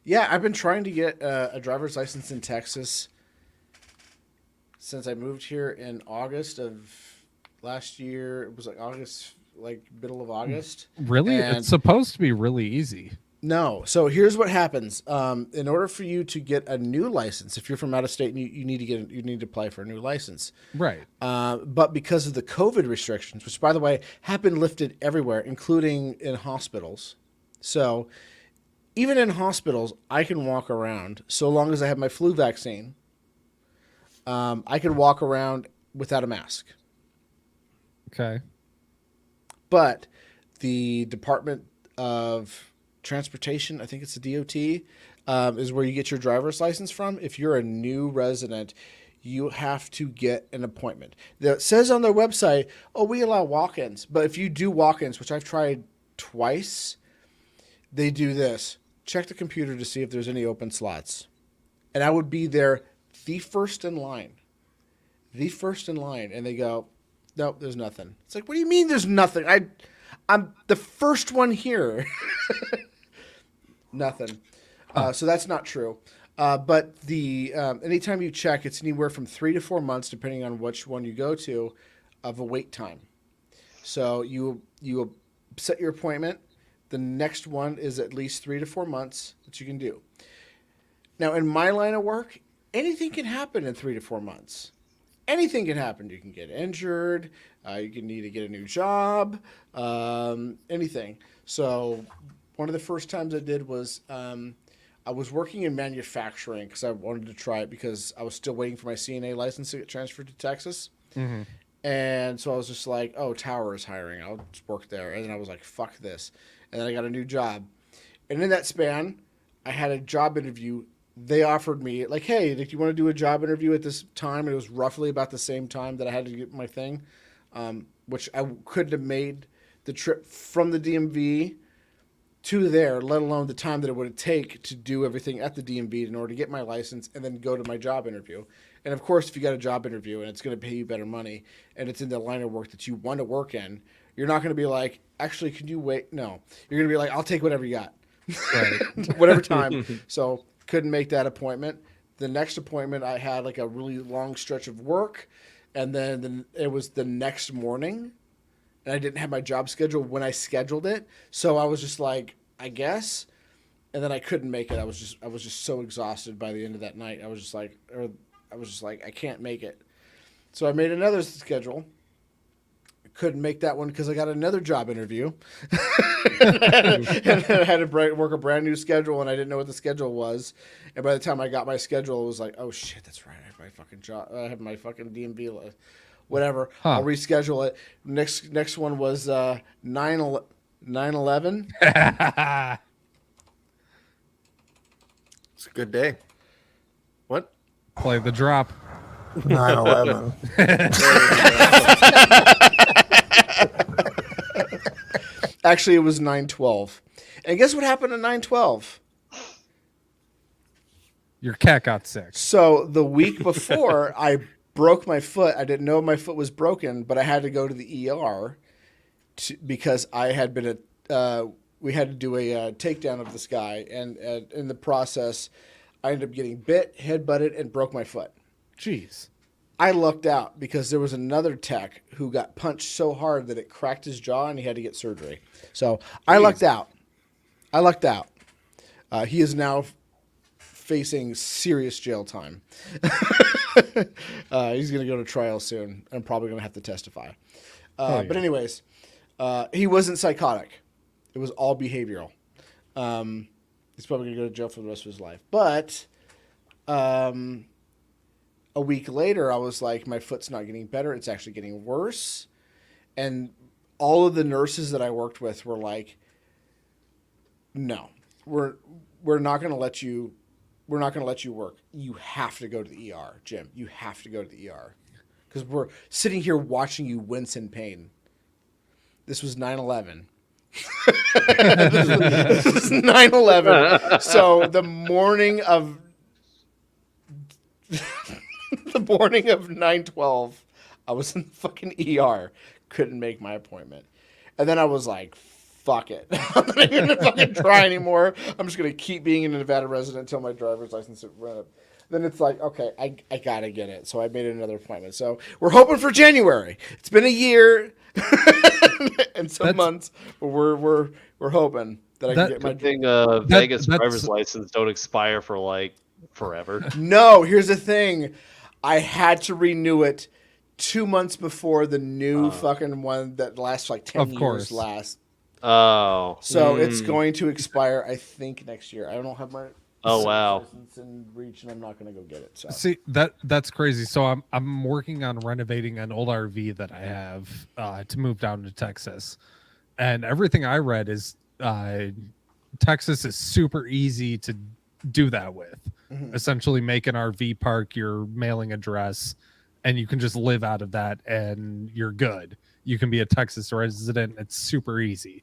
Yeah, I've been trying to get a driver's license in Texas since I moved here in August of last year. It was like August, like middle of Augest. Really? It's supposed to be really easy. No. So here's what happens. In order for you to get a new license, if you're from out of state, you need to apply for a new license. Right. But because of the COVID restrictions, which by the way have been lifted everywhere, including in hospitals. So even in hospitals, I can walk around so long as I have my flu vaccine. I can walk around without a mask. Okay. But the Department of Transportation, I think it's the DOT, is where you get your driver's license from. If you're a new resident, you have to get an appointment. It says on their website, oh, we allow walk-ins. But if you do walk-ins, which I've tried twice, they do this. Check the computer to see if there's any open slots. And I would be there the first in line. And they go, nope, there's nothing. It's like, what do you mean there's nothing? I'm the first one here. Nothing. So that's not true. But the anytime you check, it's anywhere from 3 to 4 months, depending on which one you go to, of a wait time. So you set your appointment. The next one is at least 3 to 4 months that you can do. Now, in my line of work, anything can happen in 3 to 4 months. Anything can happen. You can get injured. You can need to get a new job. Anything. So one of the first times I did was I was working in manufacturing because I wanted to try it because I was still waiting for my CNA license to get transferred to Texas. Mm-hmm. And so I was just like, oh, Tower is hiring. I'll just work there. And then I was like, fuck this. And then I got a new job. And in that span, I had a job interview. They offered me, like, hey, do you want to do a job interview at this time? And it was roughly about the same time that I had to get my thing, which I couldn't have made the trip from the DMV to there, let alone the time that it would take to do everything at the DMV in order to get my license and then go to my job interview. And of course, if you got a job interview and it's going to pay you better money and it's in the line of work that you want to work in, you're not going to be like, actually, can you wait? No, you're going to be like, I'll take whatever you got, right. Whatever time. So couldn't make that appointment. The next appointment, I had like a really long stretch of work, and then it was the next morning, and I didn't have my job scheduled when I scheduled it. So I was just like, I guess, and then I couldn't make it. I was just so exhausted by the end of that night. I was just like, I can't make it. So I made another schedule. Couldn't make that one because I got another job interview. And I had to work a brand new schedule, and I didn't know what the schedule was. And by the time I got my schedule, it was like, oh shit, that's right. I have my fucking job. I have my fucking DMV list. Whatever. I'll reschedule it. Next one was 9/11. It's a good day. What? Play the drop. 9/11. Actually, it was 9/12. And guess what happened on 9/12? Your cat got sick. So the week before, I broke my foot. I didn't know my foot was broken, but I had to go to the ER because I had been we had to do a takedown of this guy. And in the process, I ended up getting bit, headbutted, and broke my foot. Jeez. I lucked out because there was another tech who got punched so hard that it cracked his jaw and he had to get surgery. So I lucked out. He is now facing serious jail time. He's going to go to trial soon and probably going to have to testify. But anyways, he wasn't psychotic. It was all behavioral. He's probably going to go to jail for the rest of his life. But a week later, I was like, my foot's not getting better. It's actually getting worse. And all of the nurses that I worked with were like, no, we're not going to let you. We're not going to let you work. You have to go to the ER, Jim. You have to go to the ER because we're sitting here watching you wince in pain. This was 9/11. This was 9/11. So the morning of 9/12, I was in the fucking ER. Couldn't make my appointment. And then I was like, fuck it. I'm not even going to fucking try anymore. I'm just going to keep being a Nevada resident until my driver's license is run up. Then it's like, okay, I got to get it. So I made another appointment. So we're hoping for January. It's been a year and some months, but we're hoping that I can get my thing. Vegas driver's license don't expire for like forever. No, here's the thing. I had to renew it 2 months before the new fucking one that lasts like 10 years lasts. Oh. So it's going to expire, I think, next year. I don't have my license in reach, and I'm not going to go get it. So See, that's crazy. So I'm working on renovating an old RV that I have to move down to Texas, and everything I read is Texas is super easy to do that with. Essentially, make an RV park your mailing address, and you can just live out of that, and you're good. You can be a Texas resident. It's super easy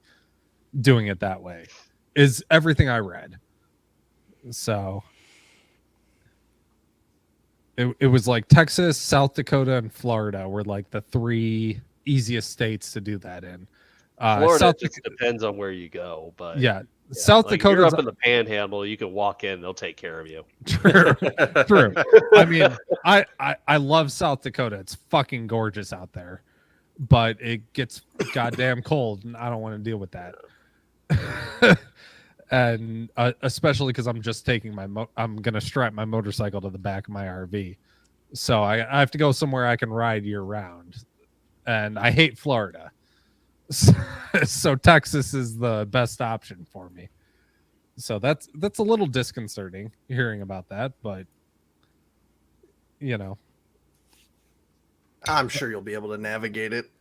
doing it that way. Is everything I read. So it was like Texas, South Dakota, and Florida were like the 3 easiest states to do that in. Florida just depends on where you go, but South like Dakota. You're up in the Panhandle. You can walk in; they'll take care of you. True. I mean, I love South Dakota. It's fucking gorgeous out there, but it gets goddamn cold, and I don't want to deal with that. And especially because I'm just taking I'm gonna strap my motorcycle to the back of my RV, so I have to go somewhere I can ride year round, and I hate Florida, so Texas is the best option for me. So that's a little disconcerting hearing about that, but I'm sure you'll be able to navigate it,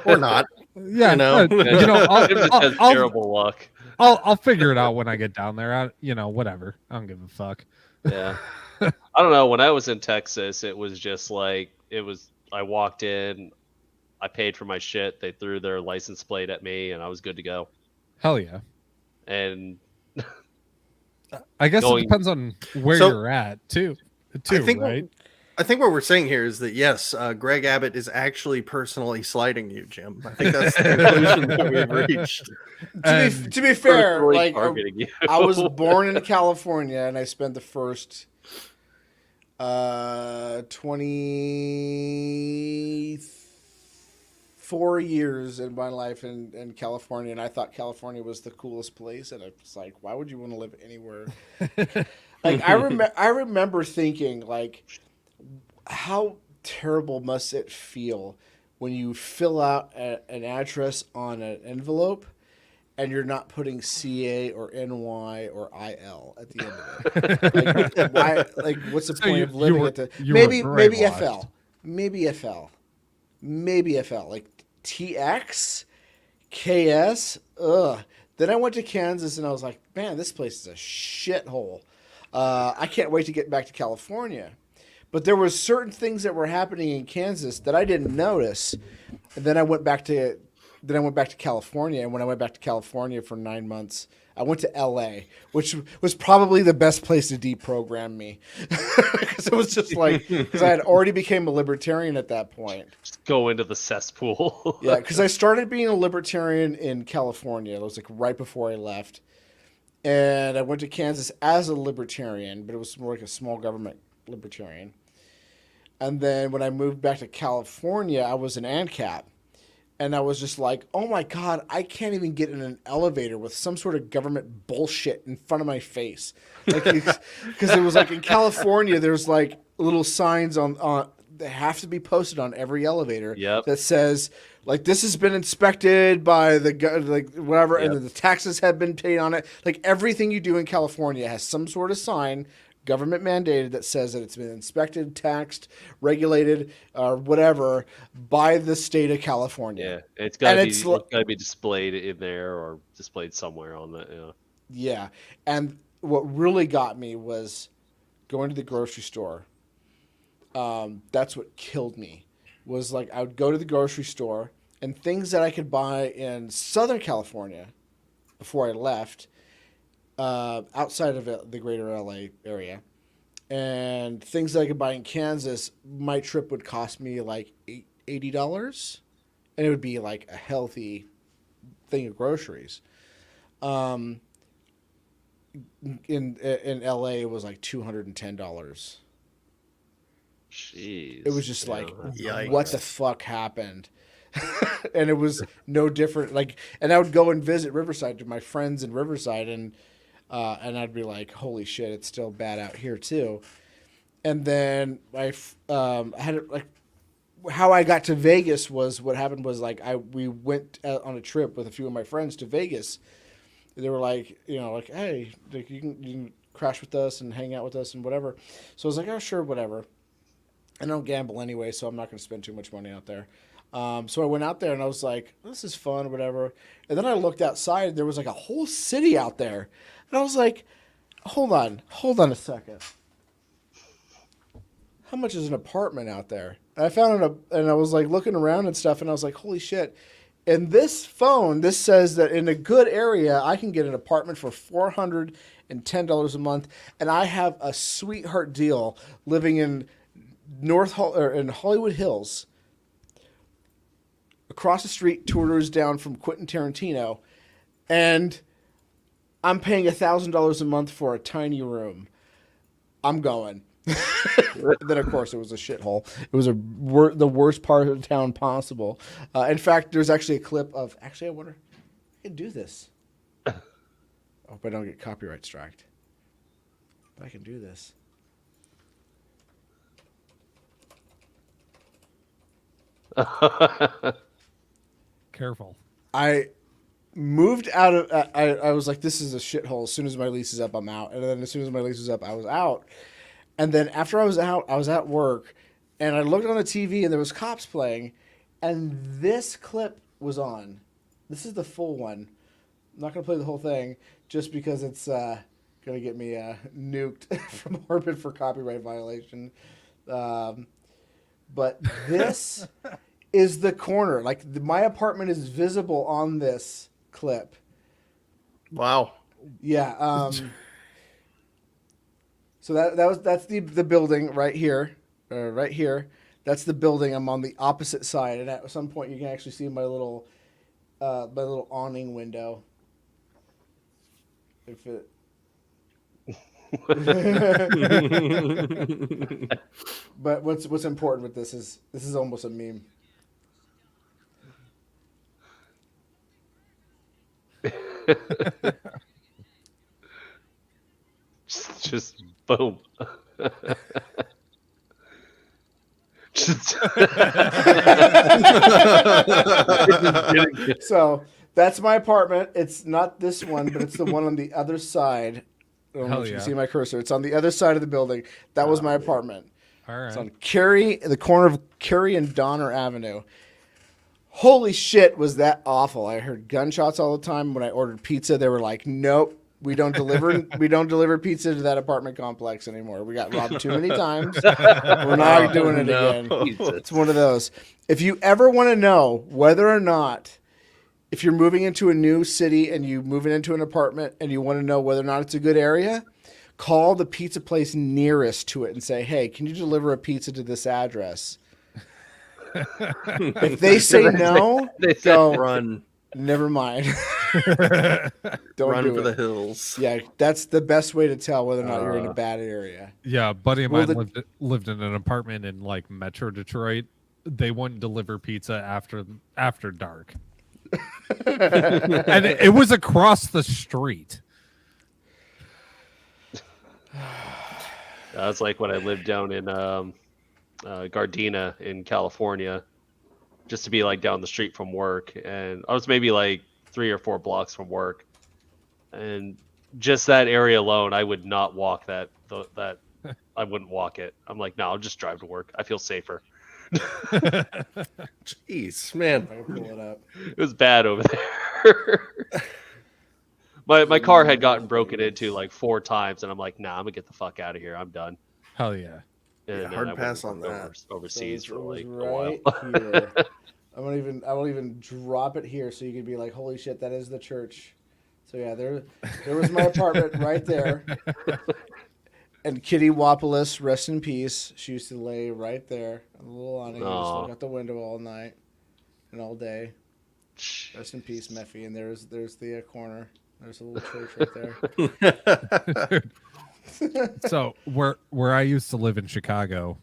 or not. Yeah, I'll terrible luck. I'll figure it out when I get down there. Whatever. I don't give a fuck. Yeah. I don't know. When I was in Texas, it was just like I walked in, I paid for my shit, they threw their license plate at me, and I was good to go. Hell yeah. And I guess it depends on where you're at too, right? I think what we're saying here is that yes, Greg Abbott is actually personally slighting you, Jim. I think that's the conclusion that we've reached. To be fair, like I was born in California, and I spent the first 24 years in my life in California, and I thought California was the coolest place, and I was like, why would you want to live anywhere? Like I remember thinking, like, how terrible must it feel when you fill out an address on an envelope and you're not putting CA or NY or IL at the end of it? Like, why? Like, what's the point of living at the maybe FL, maybe FL, like TX, KS. Ugh. Then I went to Kansas and I was like, man, this place is a shithole. I can't wait to get back to California. But there were certain things that were happening in Kansas that I didn't notice. And then I went back to California. And when I went back to California for 9 months, I went to LA, which was probably the best place to deprogram me. Because it was just like, because I had already became a libertarian at that point. Just go into the cesspool. Yeah, because I started being a libertarian in California. It was like right before I left. And I went to Kansas as a libertarian, but it was more like a small government libertarian. And then when I moved back to California, I was an ANCAP. And I was just like, oh my God, I can't even get in an elevator with some sort of government bullshit in front of my face. Like, because it was like in California, there's like little signs on that have to be posted on every elevator that says, like, this has been inspected by like whatever, and then the taxes have been paid on it. Like, everything you do in California has some sort of sign, government mandated, that says that it's been inspected, taxed, regulated, or whatever by the state of California. Yeah, it's got to be displayed in there or displayed somewhere on that. Yeah. Yeah, and what really got me was going to the grocery store. That's what killed me. Was like I would go to the grocery store and things that I could buy in Southern California before I left. Outside of the greater LA area, and things that I could buy in Kansas, my trip would cost me like $80, and it would be like a healthy thing of groceries. In LA, it was like $210. Jeez. It was just like, Yikes. what the fuck happened? And it was no different. Like, and I would go and visit Riverside to my friends in Riverside, and I'd be like, holy shit, it's still bad out here too. And then I had like how I got to Vegas was what happened was like we went on a trip with a few of my friends to Vegas. They were like, like, hey, like, you can crash with us and hang out with us and whatever. So I was like, oh, sure, whatever. I don't gamble anyway, so I'm not going to spend too much money out there. So I went out there and I was like, this is fun, whatever. And then I looked outside and there was like a whole city out there. And I was like, hold on a second. How much is an apartment out there? And I found and I was like looking around and stuff and I was like, holy shit. And this says that in a good area, I can get an apartment for $410 a month. And I have a sweetheart deal living in in Hollywood Hills, across the street, 2 doors down from Quentin Tarantino, and I'm paying $1,000 a month for a tiny room. I'm going. Then of course it was a shithole. It was the worst part of the town possible. In fact, there's actually a clip of. Actually, I wonder if I can do this. I hope I don't get copyright striked. But I can do this. Careful. I moved out of. I was like, this is a shithole. As soon as my lease is up, I'm out. And then as soon as my lease was up, I was out. And then after I was out, I was at work, and I looked on the TV, and there was cops playing, and this clip was on. This is the full one. I'm not gonna play the whole thing just because it's gonna get me nuked from orbit for copyright violation. But this is the corner. Like my apartment is visible on this clip. Wow. Yeah. So that's the building right here, right here. That's the building. I'm on the opposite side, and at some point you can actually see my little awning window. If it. But what's important with this is almost a meme. just boom. So that's my apartment. It's not this one, but it's the one on the other side. I don't know if you can see my cursor. It's on the other side of the building. That was my apartment. All right. It's on the corner of Curry and Donner Avenue. Holy shit, was that awful. I heard gunshots all the time. When I ordered pizza, they were like, nope, we don't deliver pizza to that apartment complex anymore. We got robbed too many times. We're not doing it again. It's one of those. If you ever want to know whether or not, if you're moving into a new city and you moving into an apartment and you want to know whether or not it's a good area, call the pizza place nearest to it and say, hey, can you deliver a pizza to this address? If they say no, they go run. Never mind. Don't run do for it. the hills. Yeah, that's the best way to tell whether or not you're in a bad area. Yeah, a buddy of mine lived in an apartment in like Metro Detroit. They wouldn't deliver pizza after dark. And it was across the street. That's like when I lived down in Gardena in California, just to be like down the street from work, and I was maybe like 3 or 4 blocks from work, and just that area alone, I would not walk that. I wouldn't walk it. I'm like, no, I'll just drive to work. I feel safer. Jeez, man. I can pull it up. It was bad over there. My car had gotten broken into like 4 times, and I'm like, nah, I'm gonna get the fuck out of here. I'm done. Hell yeah. And Yeah, then hard I pass went on that. overseas So for like right a while. here. I won't even drop it here so you could be like, holy shit, that is the church. So yeah, there was my apartment right there. And Kitty Wopolis, rest in peace. She used to lay right there on the little awning. Just look out the window all night and all day. Rest in peace, Meffy. And there's the corner. There's a little church right there. So where I used to live in Chicago,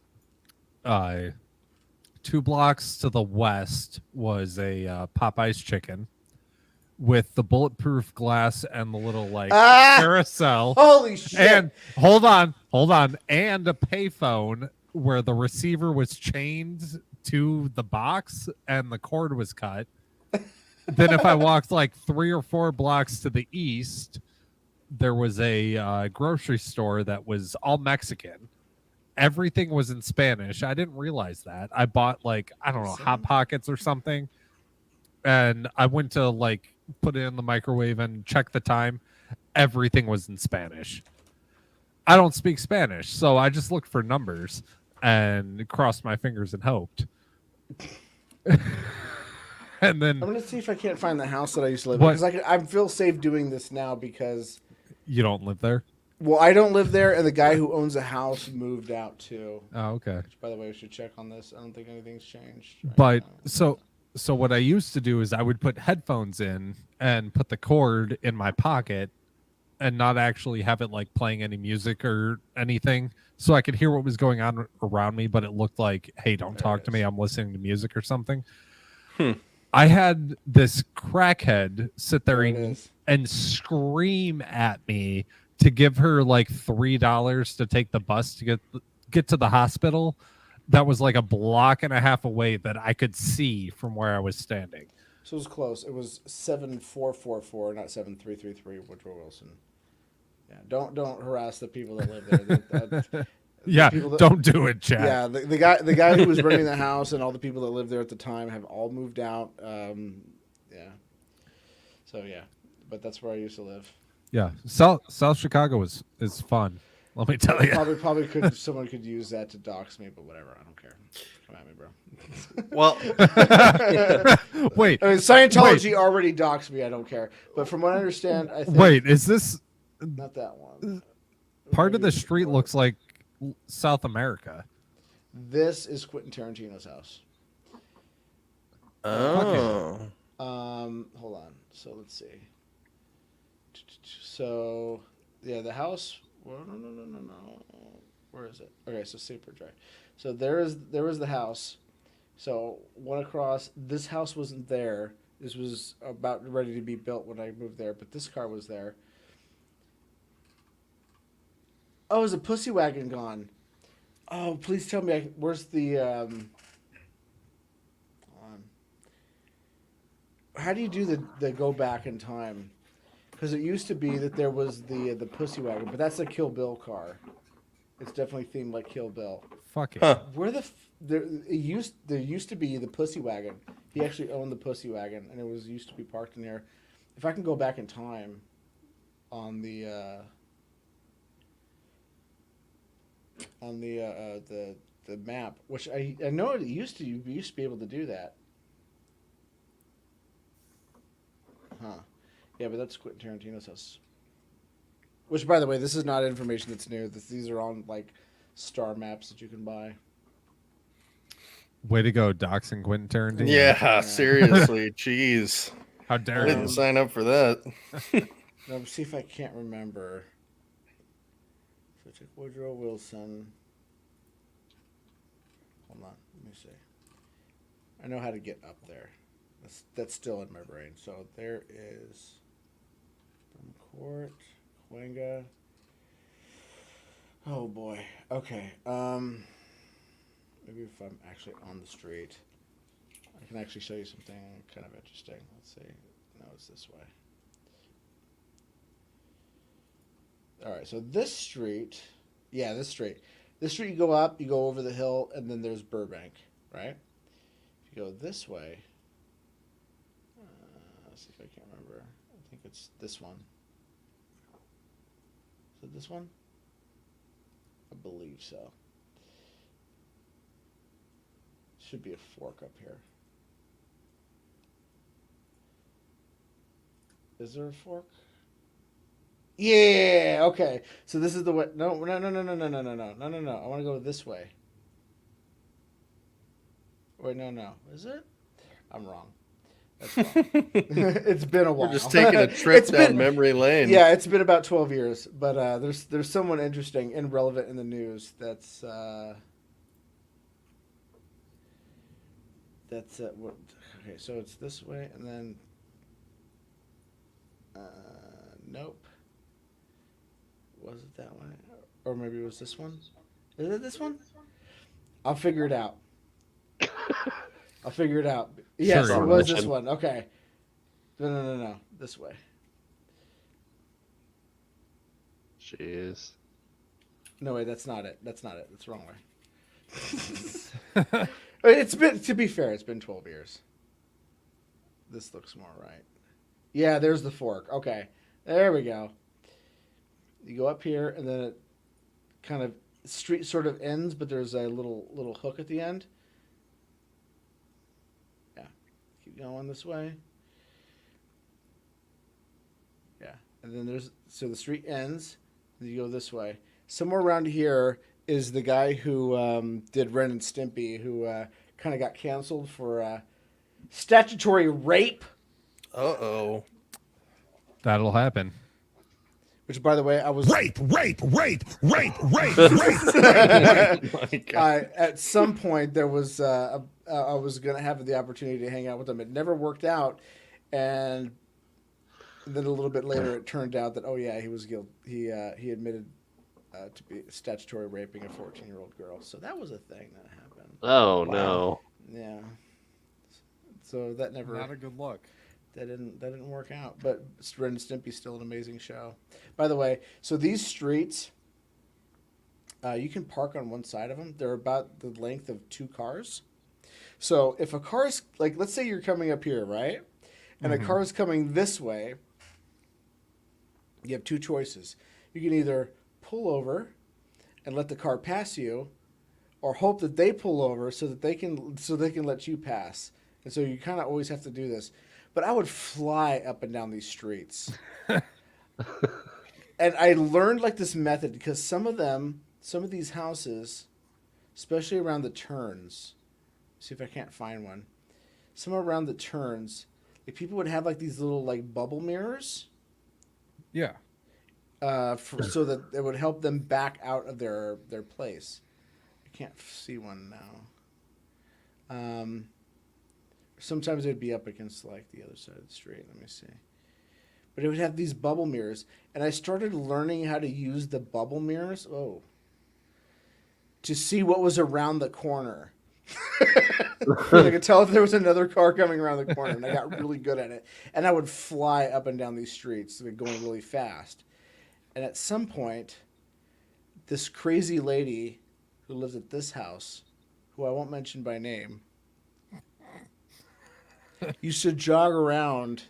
2 blocks to the west was a Popeye's Chicken with the bulletproof glass and the little like carousel. Holy shit! And hold on, and a payphone where the receiver was chained to the box and the cord was cut. Then if I walked like 3 or 4 blocks to the east, there was a grocery store that was all Mexican. Everything was in Spanish. I didn't realize that. I bought like, I don't know, Hot Pockets or something. And I went to like put it in the microwave and check the time. Everything was in Spanish. I don't speak Spanish, so I just looked for numbers and crossed my fingers and hoped. And then I'm gonna see if I can't find the house that I used to live in, because I feel safe doing this now because you don't live there. Well, I don't live there, and the guy who owns the house moved out too. Oh, okay. Which, by the way, we should check on this. I don't think anything's changed. But so what I used to do is I would put headphones in and put the cord in my pocket and not actually have it like playing any music or anything, so I could hear what was going on around me, but it looked like, hey, don't talk to me, I'm listening to music or something. I had this crackhead sit there and scream at me to give her like $3 to take the bus to get to the hospital. That was like a block and a half away that I could see from where I was standing. So it was close. It was 7444, not 7333. Woodrow Wilson. Yeah, don't harass the people that live there. Yeah, don't do it, Chad. Yeah, the guy who was renting the house and all the people that lived there at the time have all moved out. Yeah. So yeah, but that's where I used to live. Yeah, South Chicago is fun. Let me tell you. Probably could someone could use that to dox me, but whatever. I don't care. Come at me, bro. Well, wait. I mean, Scientology already doxed me. I don't care. But from what I understand, I think. Wait, is this not that one? Part of the street looks like South America. This is Quentin Tarantino's house. Oh. Hold on. So let's see. So yeah, the house. Well, no. Where is it? Okay, so Superdry. So there was the house. So one across. This house wasn't there. This was about ready to be built when I moved there, but this car was there. Oh, is a pussy wagon gone? Oh, please tell me. Where's the? Hold on. How do you do the go back in time? Because it used to be that there was the pussy wagon, but that's a Kill Bill car. It's definitely themed like Kill Bill. Fuck it. Where there used to be the pussy wagon. He actually owned the pussy wagon, and it used to be parked in there. If I can go back in time, on the map, which I know it used to. You used to be able to do that. Huh. Yeah, but that's Quentin Tarantino's house. Which, by the way, this is not information that's new. These are on like star maps that you can buy. Way to go, doxing Quentin Tarantino. Yeah, seriously, jeez. How dare I didn't sign up for that. Now, see if I can't remember. So I took Woodrow Wilson. Hold on, let me see. I know how to get up there. That's still in my brain. So there is Court, Cahuenga. Oh boy. Okay. Maybe if I'm actually on the street, I can actually show you something kind of interesting. Let's see. No, it's this way. All right. So this street, this street. This street, you go up, you go over the hill, and then there's Burbank, right? If you go this way, let's see if I can't remember. I think it's this one. Is it this one? I believe so. Should be a fork up here. Is there a fork? Yeah, okay. So this is the way. No. I want to go this way. Wait, no. Is it? I'm wrong. That's wrong. It's been a while. We're just taking a trip down memory lane. Yeah, it's been about 12 years. But there's someone interesting and relevant in the news. That's what. Okay, so it's this way, and then. Nope. Was it that way? Or maybe it was this one? Is it this one? I'll figure it out. I'll figure it out. Yes, Sure, it was this one. Okay. No. This way. Jeez. No, wait, that's not it. That's not it. That's the wrong way. It's been, to be fair, it's been 12 years. This looks more right. Yeah, there's the fork. Okay. There we go. You go up here, and then it kind of street sort of ends, but there's a little hook at the end. Yeah. Keep going this way. Yeah. And then so the street ends, and you go this way. Somewhere around here is the guy who did Ren and Stimpy, who kind of got canceled for statutory rape. Uh-oh. That'll happen. Which, by the way, I was... Rape. At some point, there was... I was going to have the opportunity to hang out with him. It never worked out. And then a little bit later, it turned out that, oh, yeah, he was guilty. He admitted to be statutory raping a 14-year-old girl. So that was a thing that happened. Oh, no. Yeah. So that never... Not a good look. That didn't work out. But Ren and Stimpy's still an amazing show. By the way, so these streets, you can park on one side of them. They're about the length of 2 cars. So if a car's, like, let's say you're coming up here, right? And a car's coming this way, you have 2 choices. You can either pull over and let the car pass you, or hope that they pull over so they can let you pass. And so you kind of always have to do this. But I would fly up and down these streets. And I learned like this method because some of these houses, especially around the turns, see if I can't find one. Somewhere around the turns, like people would have like these little like bubble mirrors. Yeah. So that it would help them back out of their place. I can't see one now. Sometimes it would be up against like the other side of the street. Let me see. But it would have these bubble mirrors, and I started learning how to use the bubble mirrors. To see what was around the corner. I could tell if there was another car coming around the corner, and I got really good at it. And I would fly up and down these streets, going really fast. And at some point, this crazy lady who lives at this house, who I won't mention by name, used to jog around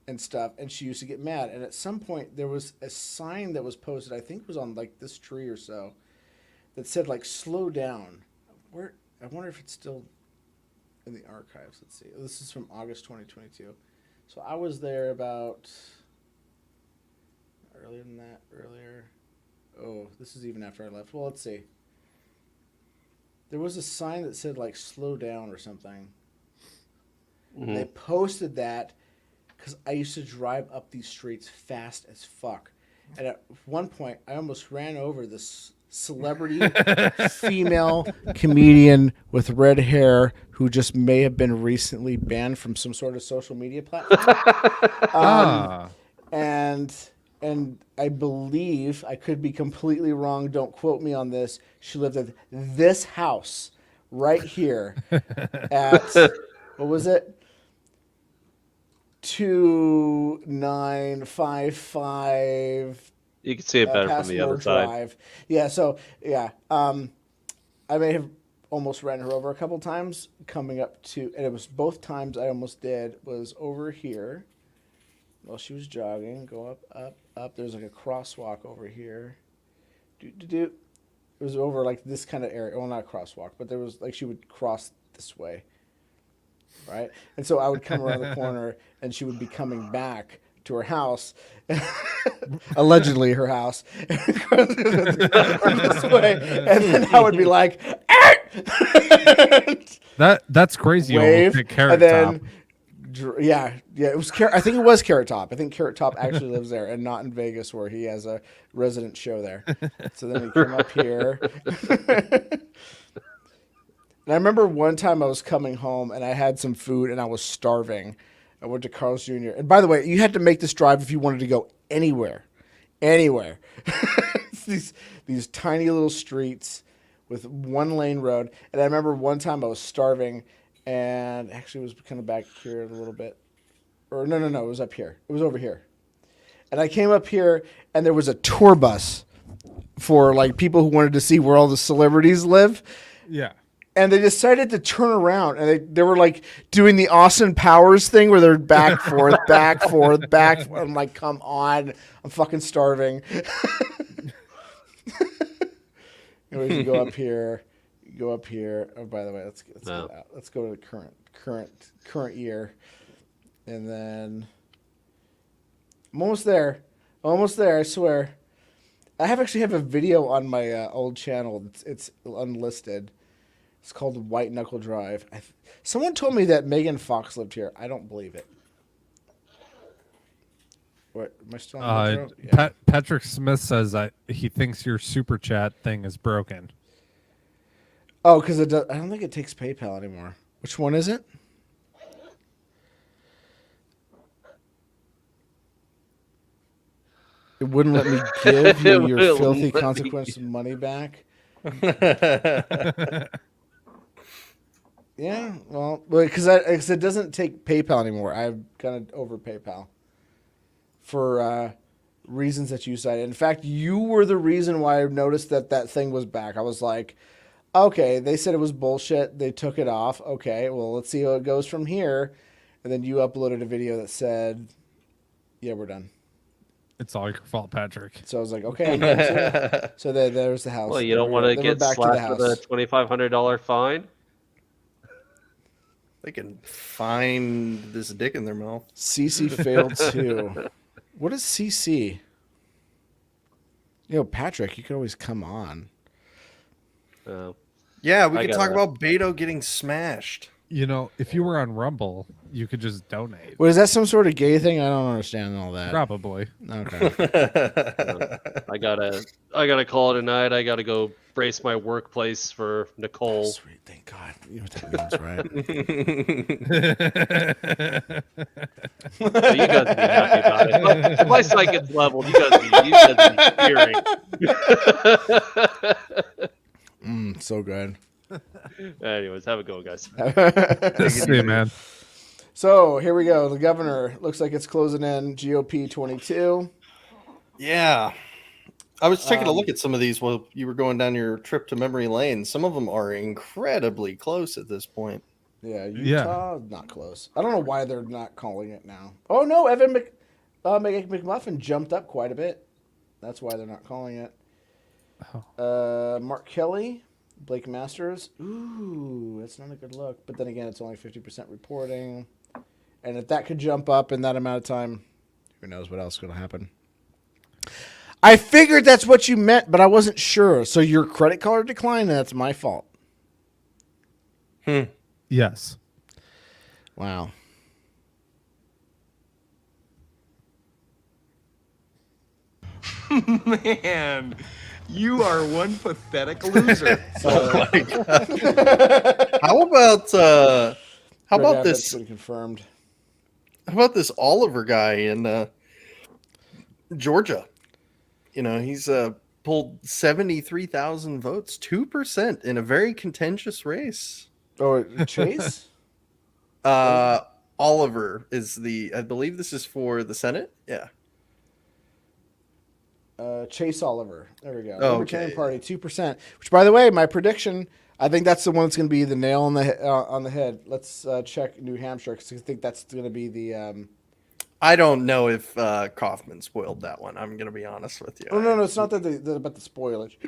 and stuff, and she used to get mad. And at some point, there was a sign that was posted, I think it was on like this tree or so, that said like slow down. I wonder if it's still in the archives. Let's see. This is from August 2022. So I was there about earlier. Oh, this is even after I left. Well, let's see. There was a sign that said like slow down or something. And they posted that because I used to drive up these streets fast as fuck. And at one point, I almost ran over this celebrity female comedian with red hair who just may have been recently banned from some sort of social media platform. And I believe, I could be completely wrong, don't quote me on this, she lived at this house right here at, what was it? 2955. You can see it better from the other side. Yeah, so, yeah. I may have almost ran her over a couple times coming up to, and it was both times I almost did, was over here while she was jogging. Go up. There's like a crosswalk over here. It was over like this kind of area. Well, not a crosswalk, but there was like she would cross this way. Right? And so I would come around the corner and she would be coming back to her house, allegedly her house, this way, and then I would be like, that's crazy. Wave, Almost Carrot and then, Top. yeah, it was. I think it was Carrot Top. I think Carrot Top actually lives there, and not in Vegas where he has a resident show there. So then we come up here. And I remember one time I was coming home and I had some food and I was starving. I went to Carl's Jr. And by the way, you had to make this drive if you wanted to go anywhere. These tiny little streets with 1-lane road. And I remember one time I was starving, and actually it was kind of back here a little bit. Or no, it was up here. It was over here. And I came up here, and there was a tour bus for like people who wanted to see where all the celebrities live. Yeah. And they decided to turn around, and they were like doing the Austin Powers thing where they're back, forth, back, forth, back. Forth. I'm like, come on, I'm fucking starving. Anyways, you go up here, Oh, by the way, let's go out. Let's go to the current year, and then I'm almost there. I swear. I actually have a video on my old channel. It's unlisted. It's called White Knuckle Drive. Someone told me that Megan Fox lived here. I don't believe it. What? Am I still on the intro? Yeah. Patrick Smith says he thinks your super chat thing is broken. Oh, because I don't think it takes PayPal anymore. Which one is it? It wouldn't let me give you your filthy consequence of money back. Yeah, well, because it doesn't take PayPal anymore. I've gone over PayPal for reasons that you cited. In fact, you were the reason why I noticed that thing was back. I was like, okay, they said it was bullshit. They took it off. Okay, well, let's see how it goes from here. And then you uploaded a video that said, yeah, we're done. It's all your fault, Patrick. So I was like, okay, I'm done too. So there's the house. Well, you don't want to get slapped with a $2,500 fine? They can find this dick in their mouth. CC failed too. What is CC? Patrick, you could always come on. Yeah, we could talk about Beto getting smashed. If you were on Rumble, you could just donate. Is that some sort of gay thing? I don't understand all that. Probably. Okay. I gotta call it a night. I gotta go brace my workplace for Nicole. Oh, sweet, thank God. You know what that means, right? You guys would be happy about it. If my psych gets leveled, you guys be cheering. So good. Anyways, have a go, guys. See you, man. So here we go. The governor looks like it's closing in. GOP 22. Yeah. I was taking a look at some of these while you were going down your trip to memory lane. Some of them are incredibly close at this point. Yeah, Utah, not close. I don't know why they're not calling it now. Oh, no, Evan McMuffin jumped up quite a bit. That's why they're not calling it. Mark Kelly, Blake Masters. Ooh, that's not a good look. But then again, it's only 50% reporting. And if that could jump up in that amount of time, who knows what else is going to happen. I figured that's what you meant, but I wasn't sure. So your credit card declined, and that's my fault. Yes. Wow. Man, you are one pathetic loser. Oh my God. How about this? That's been confirmed. How about this Oliver guy in Georgia? He's pulled 73,000 votes, 2% in a very contentious race. Oh, Chase? Oliver is I believe this is for the Senate. Yeah. Chase Oliver. There we go. Oh, Libertarian Party, 2%. Which, by the way, my prediction, I think that's the one that's going to be the nail on the head. Let's check New Hampshire, because I think that's going to be the... I don't know if Kaufman spoiled that one. I'm going to be honest with you. Oh, no, it's not that about the spoilage.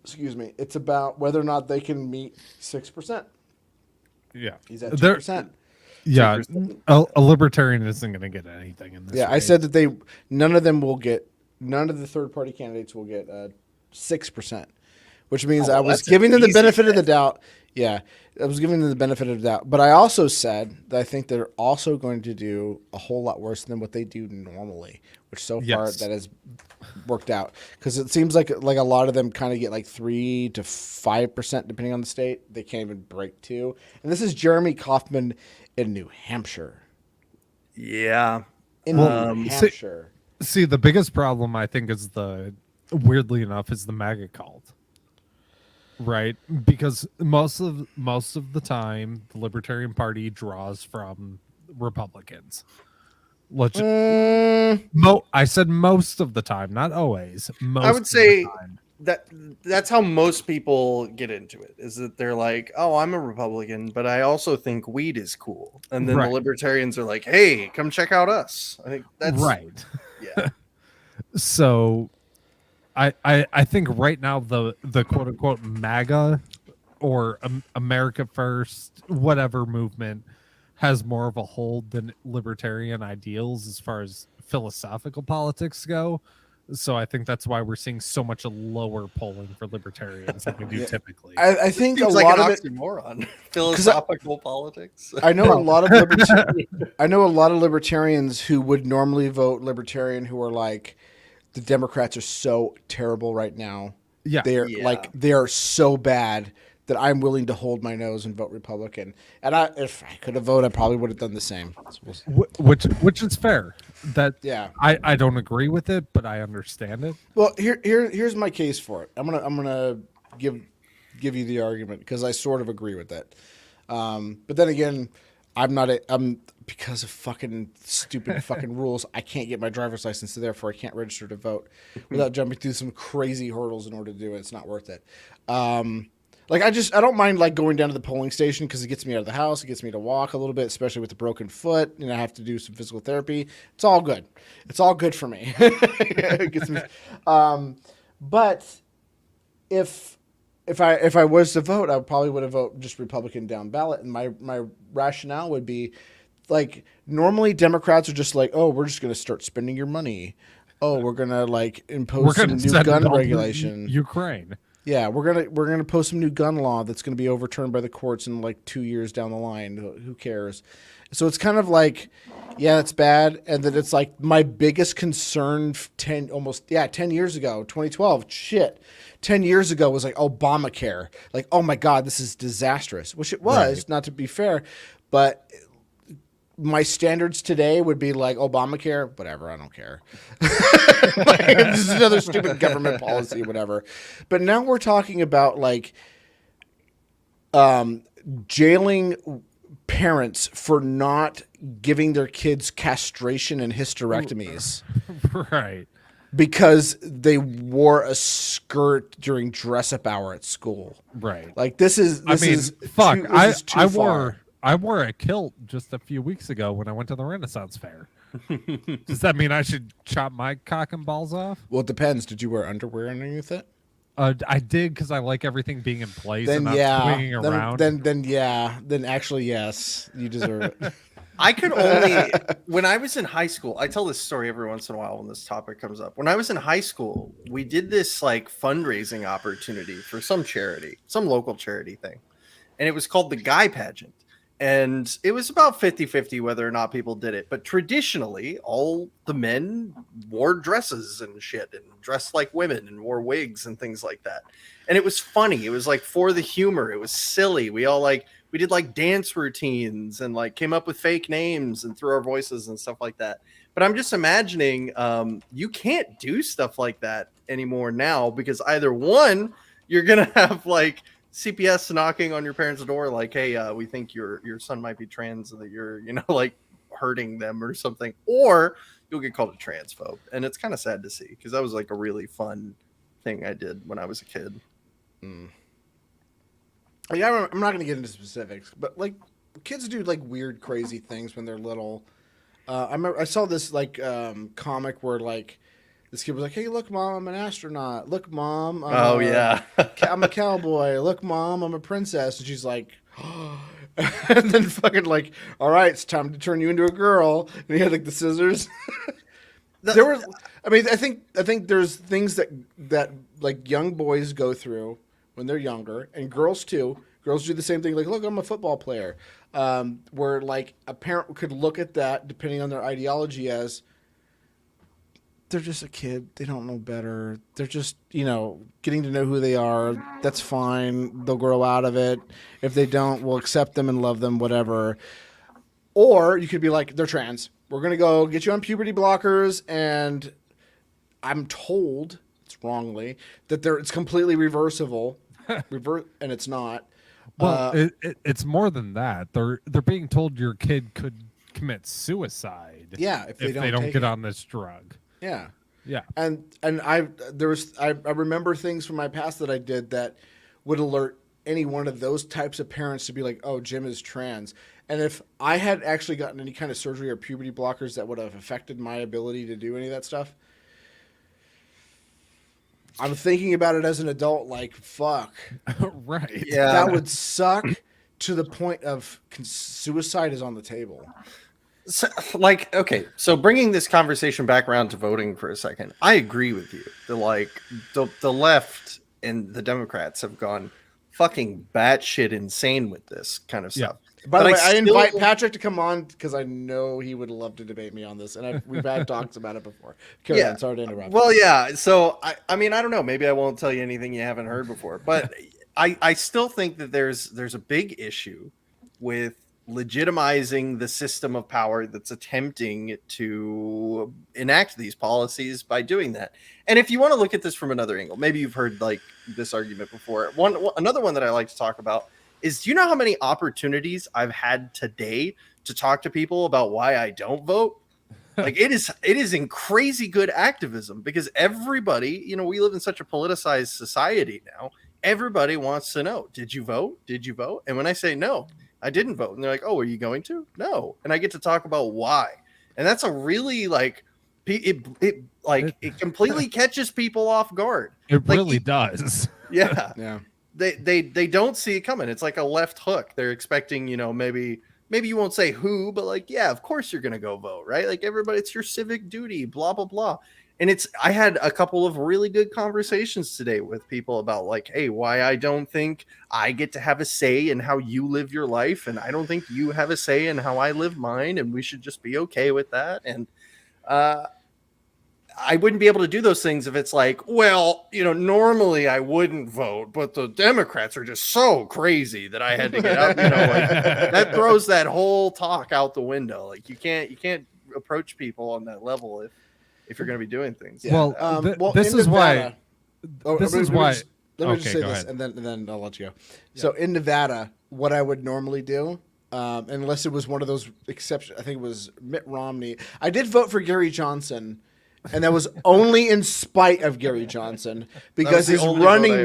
Excuse me. It's about whether or not they can meet 6%. Yeah. He's at 2%. Yeah, a libertarian isn't going to get anything in this. Yeah, race. I said that none of the third-party candidates will get 6%, which means I was giving them the benefit of the doubt. Yeah, I was giving them the benefit of the doubt. But I also said that I think they're also going to do a whole lot worse than what they do normally, which so far that has worked out. Because it seems like a lot of them kind of get like 3 to 5%, depending on the state. They can't even break 2. And this is Jeremy Kaufman in New Hampshire. Yeah. In New Hampshire. See, the biggest problem, I think, weirdly enough, is the MAGA cult. right? Because most of the time, the Libertarian Party draws from Republicans. I said most of the time, not always. Most I would of the say time. that's how most people get into it, is that they're like, oh, I'm a Republican, but I also think weed is cool. And then the libertarians are like, hey, come check out us. I think that's right. Yeah. So I think right now the quote unquote MAGA or America First, whatever movement has more of a hold than libertarian ideals as far as philosophical politics go. So I think that's why we're seeing so much lower polling for libertarians than we do typically. I think a Seems lot like of an it oxymoron. Philosophical politics. I know a lot of I know a lot of libertarians who would normally vote libertarian who are like, the Democrats are so terrible right now. Yeah. They are so bad that I'm willing to hold my nose and vote Republican. And if I could have voted, I probably would have done the same. Which is fair. That I don't agree with it, but I understand it. Well, here's my case for it. I'm gonna give you the argument because I sort of agree with that. But then again, I'm because of fucking stupid fucking rules. I can't get my driver's license, so therefore I can't register to vote without jumping through some crazy hurdles in order to do it. It's not worth it. I don't mind like going down to the polling station because it gets me out of the house. It gets me to walk a little bit, especially with the broken foot. I have to do some physical therapy. It's all good. It's all good for me. It gets me. But if I was to vote, I probably would have voted just Republican down ballot. And my rationale would be like, normally Democrats are just like, oh, we're just going to start spending your money. Oh, we're going to like impose some new gun regulation. Ukraine. Yeah, we're gonna post some new gun law that's gonna be overturned by the courts in like 2 years down the line. Who cares? So it's kind of like, yeah, it's bad, and then it's like my biggest concern 10 years ago, 2012. Shit, 10 years ago was like Obamacare. Like, oh my God, this is disastrous, which it was. Right. Not to be fair, but my standards today would be like Obamacare, whatever, I don't care. This is another stupid government policy, whatever. But now we're talking about like jailing parents for not giving their kids castration and hysterectomies. Right. Because they wore a skirt during dress-up hour at school. Right. Like this is fuck. Too far. I wore a kilt just a few weeks ago when I went to the Renaissance Fair. Does that mean I should chop my cock and balls off? Well, it depends. Did you wear underwear underneath it? I did because I like everything being in place then and not swinging around. Then actually, yes, you deserve it. I could only, when I was in high school, I tell this story every once in a while when this topic comes up. When I was in high school, we did this like fundraising opportunity for some charity, some local charity thing. And it was called the Guy Pageant. And it was about 50-50 whether or not people did it. But traditionally, all the men wore dresses and shit and dressed like women and wore wigs and things like that. And it was funny. It was like for the humor. It was silly. We did like dance routines and like came up with fake names and threw our voices and stuff like that. But I'm just imagining you can't do stuff like that anymore now because either one, you're going to have like CPS knocking on your parents' door like, hey, we think your son might be trans and that you're, like hurting them or something, or you'll get called a transphobe. And it's kind of sad to see because that was like a really fun thing I did when I was a kid. Yeah, I'm not going to get into specifics, but like kids do like weird, crazy things when they're little. I remember I saw this like comic where like this kid was like, "Hey, look, Mom, I'm an astronaut. Look, Mom, I'm a cowboy. Look, Mom, I'm a princess." And she's like, and then fucking like, "All right, it's time to turn you into a girl." And he had like the scissors. There were, I think there's things that like young boys go through when they're younger, and girls too. Girls do the same thing. Like, look, I'm a football player. Where like a parent could look at that, depending on their ideology, as they're just a kid. They don't know better. They're just, getting to know who they are. That's fine. They'll grow out of it. If they don't, we'll accept them and love them, whatever. Or you could be like, they're trans. We're going to go get you on puberty blockers. And I'm told, it's wrongly, that it's completely reversible. reverse, and it's not. Well, it's more than that. They're being told your kid could commit suicide. Yeah, if they don't take get it. on this drug. Yeah. Yeah. And I remember things from my past that I did that would alert any one of those types of parents to be like, oh, Jim is trans. And if I had actually gotten any kind of surgery or puberty blockers that would have affected my ability to do any of that stuff, I'm thinking about it as an adult like, fuck. Right. Yeah. That would suck to the point of suicide is on the table. So, like, okay, so bringing this conversation back around to voting for a second, I agree with you. The left and the Democrats have gone fucking batshit insane with this kind of stuff. By the But way, I still- invite Patrick to come on because I know he would love to debate me on this, and we've had talks about it before. Carry on, sorry to interrupt. Well, yeah. So I mean, I don't know. Maybe I won't tell you anything you haven't heard before, but I still think that there's a big issue with legitimizing the system of power that's attempting to enact these policies by doing that. And if you want to look at this from another angle, maybe you've heard like this argument before. Another one that I like to talk about is, do you know how many opportunities I've had today to talk to people about why I don't vote? Like it is in crazy good activism, because everybody, you know, we live in such a politicized society now. Everybody wants to know, did you vote? Did you vote? And when I say no, I didn't vote, and they're like, oh, are you going to? No. And I get to talk about why. And that's a really like it completely catches people off guard. It like, really does. Yeah. Yeah. They don't see it coming. It's like a left hook. They're expecting, you know, maybe you won't say who, but like, yeah, of course you're gonna go vote, right? Like everybody, it's your civic duty, blah blah blah. And I had a couple of really good conversations today with people about like, hey, why I don't think I get to have a say in how you live your life, and I don't think you have a say in how I live mine, and we should just be okay with that. And I wouldn't be able to do those things if it's like, well, you know, normally I wouldn't vote, but the Democrats are just so crazy that I had to get up. You know, like that throws that whole talk out the window. Like you can't approach people on that level if you're going to be doing things. Yeah. Well, this is why. This is why. Let me just say go this, ahead. and then I'll let you go. So in Nevada, what I would normally do, unless it was one of those exceptions, I think it was Mitt Romney. I did vote for Gary Johnson, and that was only in spite of Gary Johnson because his running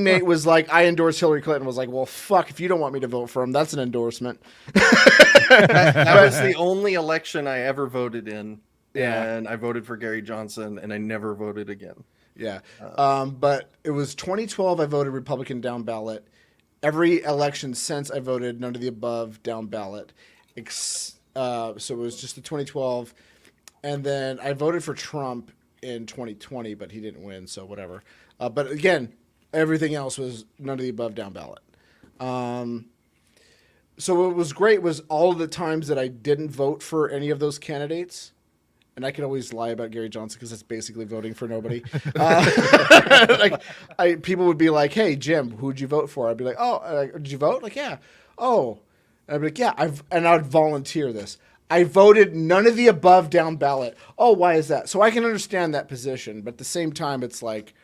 mate was like, I endorse Hillary Clinton. Was like, well, fuck, if you don't want me to vote for him, that's an endorsement. That was the only election I ever voted in. Yeah. And I voted for Gary Johnson, and I never voted again. Yeah. But it was 2012, I voted Republican down ballot. Every election since, I voted none of the above down ballot. So it was just the 2012. And then I voted for Trump in 2020, but he didn't win, so whatever. But again, everything else was none of the above down ballot. So what was great was all of the times that I didn't vote for any of those candidates. And I can always lie about Gary Johnson because it's basically voting for nobody. People would be like, "Hey, Jim, who'd you vote for?" I'd be like, "Oh, did you vote?" Like, "Yeah." "Oh," and I'd be like, "Yeah." And I'd volunteer this. I voted none of the above down ballot. Oh, why is that? So I can understand that position, but at the same time, it's like,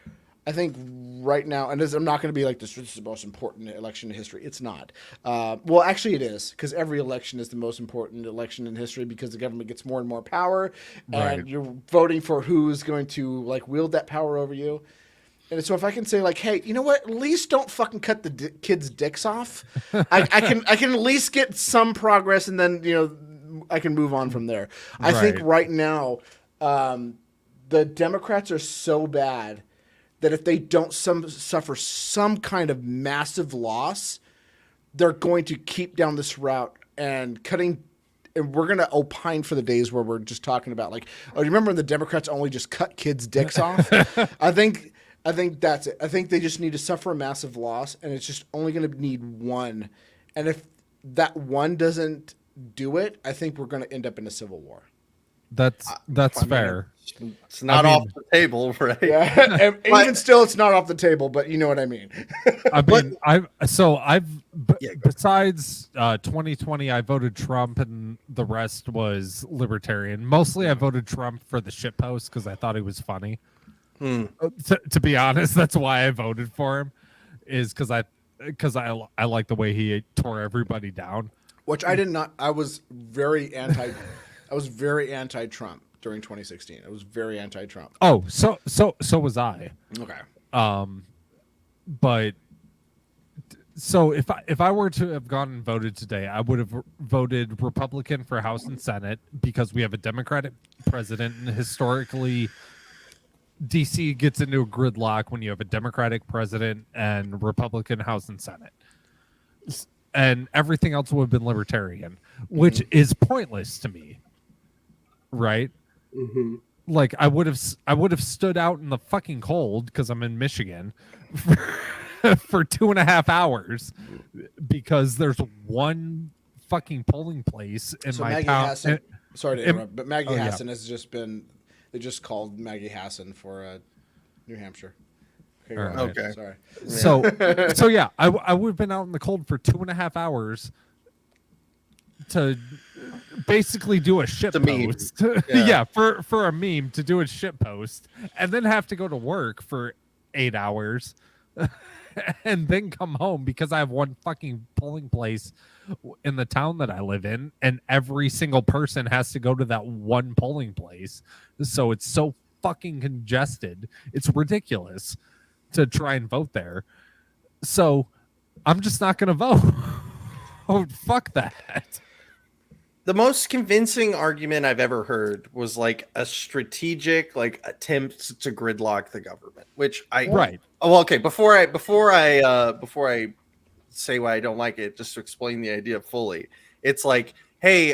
I think right now, and I'm not going to be like, this is the most important election in history. It's not. Well, actually it is, because every election is the most important election in history because the government gets more and more power, and Right. you're voting for who's going to like wield that power over you. And so if I can say like, hey, you know what? At least don't fucking cut the kids' dicks off. I can at least get some progress, and then, you know, I can move on from there. I think right now, the Democrats are so bad that if they don't suffer some kind of massive loss, they're going to keep down this route and cutting. And we're going to opine for the days where we're just talking about like, oh, you remember when the Democrats only just cut kids' dicks off? I think that's it. I think they just need to suffer a massive loss, and it's just only going to need one. And if that one doesn't do it, I think we're going to end up in a civil war. That's fair. It's not off the table, right? Yeah, even still, it's not off the table. But you know what I mean. I mean, besides 2020, I voted Trump, and the rest was libertarian. Mostly, I voted Trump for the shitpost because I thought he was funny. To be honest, that's why I voted for him, is because I like the way he tore everybody down. Which I did not. I was very anti. I was very anti-Trump during 2016. I was very anti-Trump. Oh, so was I. Okay. But so if I were to have gone and voted today, I would have voted Republican for House and Senate because we have a Democratic president, and historically, DC gets into a gridlock when you have a Democratic president and Republican House and Senate. And everything else would have been libertarian, which is pointless to me. Right? Mm-hmm. Like I would have stood out in the fucking cold because I'm in Michigan for 2.5 hours because there's one fucking polling place in my Maggie town. Hassan, sorry to interrupt, but Maggie Oh, yeah. Hassan has just been. They just called Maggie Hassan for New Hampshire. Okay. All go ahead. right. Sorry. So yeah, I would have been out in the cold for 2.5 hours to basically do a shit post. Yeah, for a meme to do a shit post and then have to go to work for 8 hours and then come home because I have one fucking polling place in the town that I live in and every single person has to go to that one polling place. So it's so fucking congested. It's ridiculous to try and vote there. So I'm just not going to vote. Oh, fuck that. The most convincing argument I've ever heard was like a strategic attempt to gridlock the government, which I right. Oh, well, okay. Before I say why I don't like it, just to explain the idea fully, it's like, hey,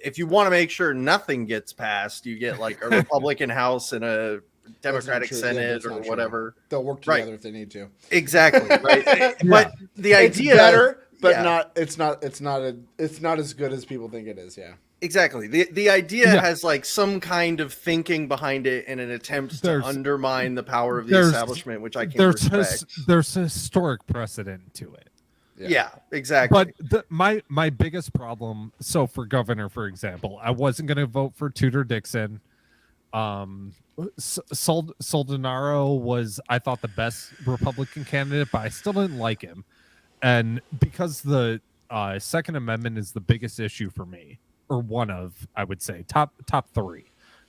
if you want to make sure nothing gets passed, you get like a Republican House and a Democratic Senate or whatever. They'll work together if they need to. Exactly. Right. But the idea it's better, but yeah. not. It's not as good as people think it is. Yeah. Exactly. The idea has like some kind of thinking behind it in an attempt to undermine the power of the establishment, which I can respect. There's a historic precedent to it. Yeah, exactly. But my biggest problem, so for governor, for example, I wasn't going to vote for Tudor Dixon. Soldinaro was, I thought, the best Republican candidate, but I still didn't like him. And because the Second Amendment is the biggest issue for me, or one of, I would say, top three,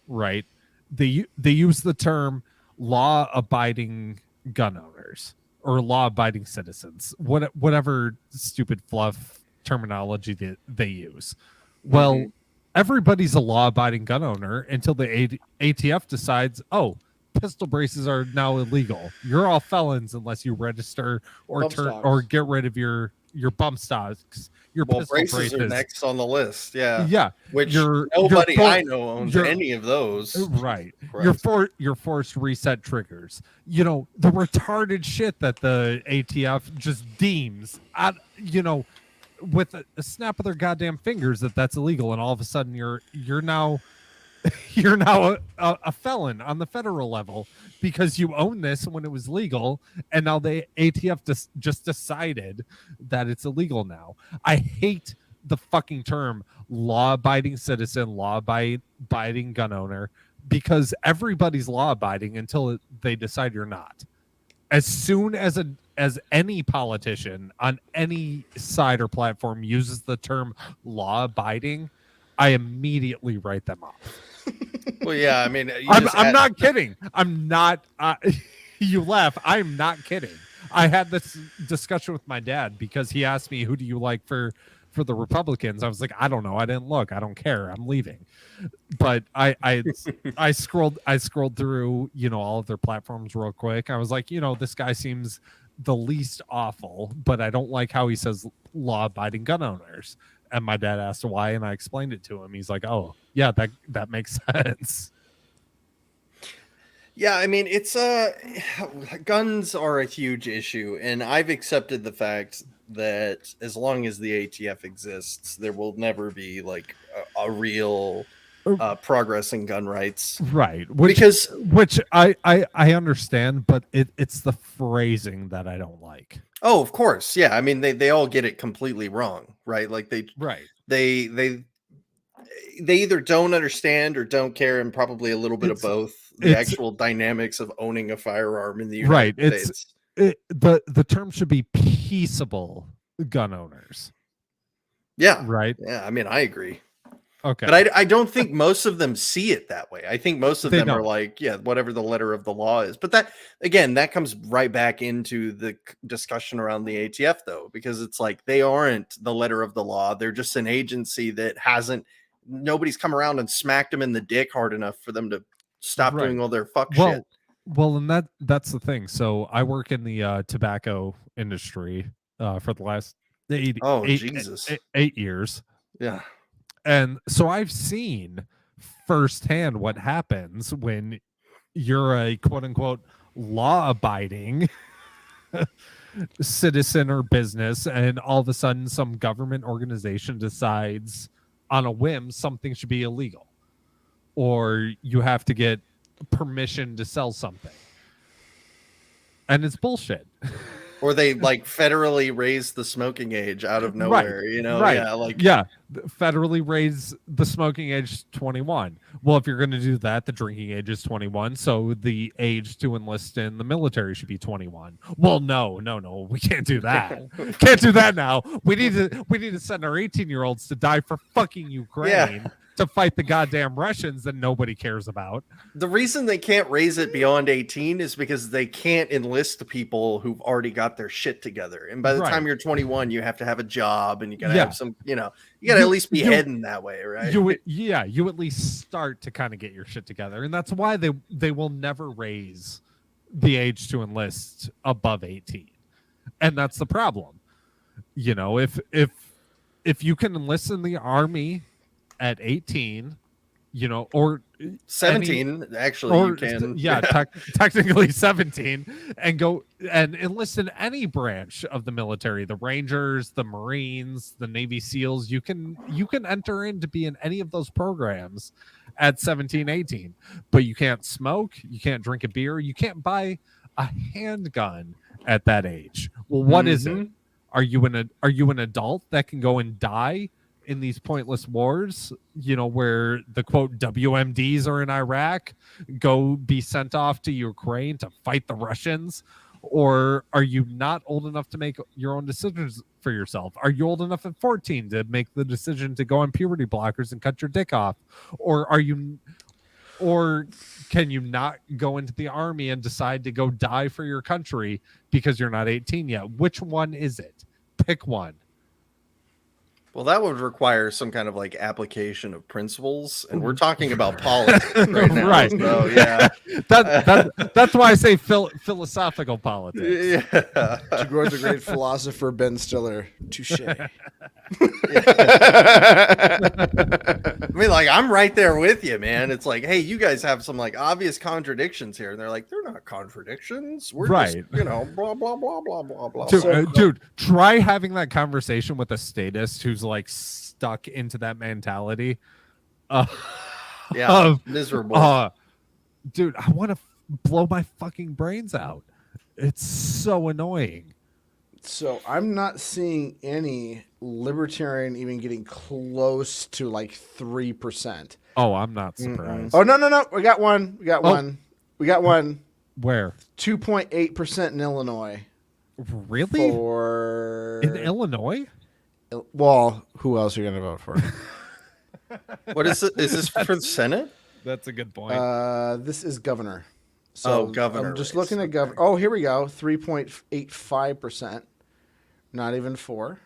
right? They use the term law-abiding gun owners or law-abiding citizens, whatever stupid fluff terminology that they use. Well, everybody's a law-abiding gun owner until the ATF decides, oh, pistol braces are now illegal. You're all felons unless you register or get rid of your bump stocks. Your pistol braces are next on the list. Yeah. Yeah. Which nobody I know owns any of those. Right. You're forced to reset triggers. The retarded shit that the ATF just deems, with a snap of their goddamn fingers that's illegal, and all of a sudden you're now a felon on the federal level because you own this when it was legal, and now the ATF just decided that it's illegal now. I hate the fucking term law-abiding citizen, law-abiding gun owner, because everybody's law-abiding until they decide you're not. As soon as any politician on any side or platform uses the term law-abiding, I immediately write them off. Well, yeah, I mean, I'm not kidding. I'm not. You laugh. I'm not kidding. I had this discussion with my dad because he asked me, "Who do you like for the Republicans?" I was like, "I don't know. I didn't look. I don't care. I'm leaving." But I scrolled through all of their platforms real quick. I was like, this guy seems the least awful, but I don't like how he says law-abiding gun owners. And my dad asked why, and I explained it to him. He's like, "Oh, yeah, that makes sense." Yeah, I mean, it's guns are a huge issue, and I've accepted the fact that as long as the ATF exists, there will never be like a real progress in gun rights. Right. Which I understand, but it's the phrasing that I don't like. Oh, of course. Yeah. I mean, they all get it completely wrong, right? Like they they either don't understand or don't care, and probably a little bit of both. The actual dynamics of owning a firearm in the United States. The term should be peaceable gun owners. Yeah. Right. Yeah. I mean, I agree. Okay. But I don't think most of them see it that way. I think most of They them are don't. like, yeah, whatever the letter of the law is. But that, again, that comes right back into the discussion around the ATF, though, because it's like they aren't the letter of the law. They're just an agency that nobody's come around and smacked them in the dick hard enough for them to stop doing all their fuck shit. Well, and that's the thing. So I work in the tobacco industry for the last 8 years. Yeah. And so I've seen firsthand what happens when you're a quote unquote law abiding citizen or business, and all of a sudden some government organization decides on a whim something should be illegal, or you have to get permission to sell something. And it's bullshit. Or they like federally raise the smoking age out of nowhere, you know? Right. Yeah, federally raise the smoking age to 21. Well, if you're going to do that, the drinking age is 21, so the age to enlist in the military should be 21. Well, no, we can't do that. Can't do that now. We need to send our 18-year-olds to die for fucking Ukraine. To fight the goddamn Russians that nobody cares about. The reason they can't raise it beyond 18 is because they can't enlist people who've already got their shit together. And by the time you're 21, you have to have a job, and you gotta have some, you gotta at least be heading that way, right? You at least start to kind of get your shit together. And that's why they will never raise the age to enlist above 18. And that's the problem. If you can enlist in the army at 18, or 17, you can. Yeah, technically 17, and go and enlist in any branch of the military, the Rangers, the Marines, the Navy SEALs. You can enter in to be in any of those programs at 17, 18, but you can't smoke, you can't drink a beer, you can't buy a handgun at that age. Well, what is it? Are you an adult that can go and die in these pointless wars, where the quote WMDs are in Iraq, go be sent off to Ukraine to fight the Russians? Or are you not old enough to make your own decisions for yourself? Are you old enough at 14 to make the decision to go on puberty blockers and cut your dick off? Or can you not go into the army and decide to go die for your country because you're not 18 yet? Which one is it? Pick one. Well, that would require some kind of like application of principles, and we're talking about politics right now. Right. So, yeah. That's why I say philosophical politics. Yeah. To quote the great philosopher Ben Stiller, touche. I mean, like, I'm right there with you, man. It's like, hey, you guys have some like obvious contradictions here, and they're like, they're not contradictions. We're just, blah blah blah blah blah blah. Dude, try having that conversation with a statist who's like stuck into that mentality. Miserable. Dude, I want to blow my fucking brains out. It's so annoying. So I'm not seeing any libertarian even getting close to like 3%. Oh, I'm not surprised. Oh, no. We got one. We got one. Where? 2.8% in Illinois. Really? In Illinois? Well, who else are you going to vote for? What is it? Is this for the Senate? That's a good point. This is governor. So governor. I'm just looking at governor. Oh, here we go. 3.85%. Not even 4.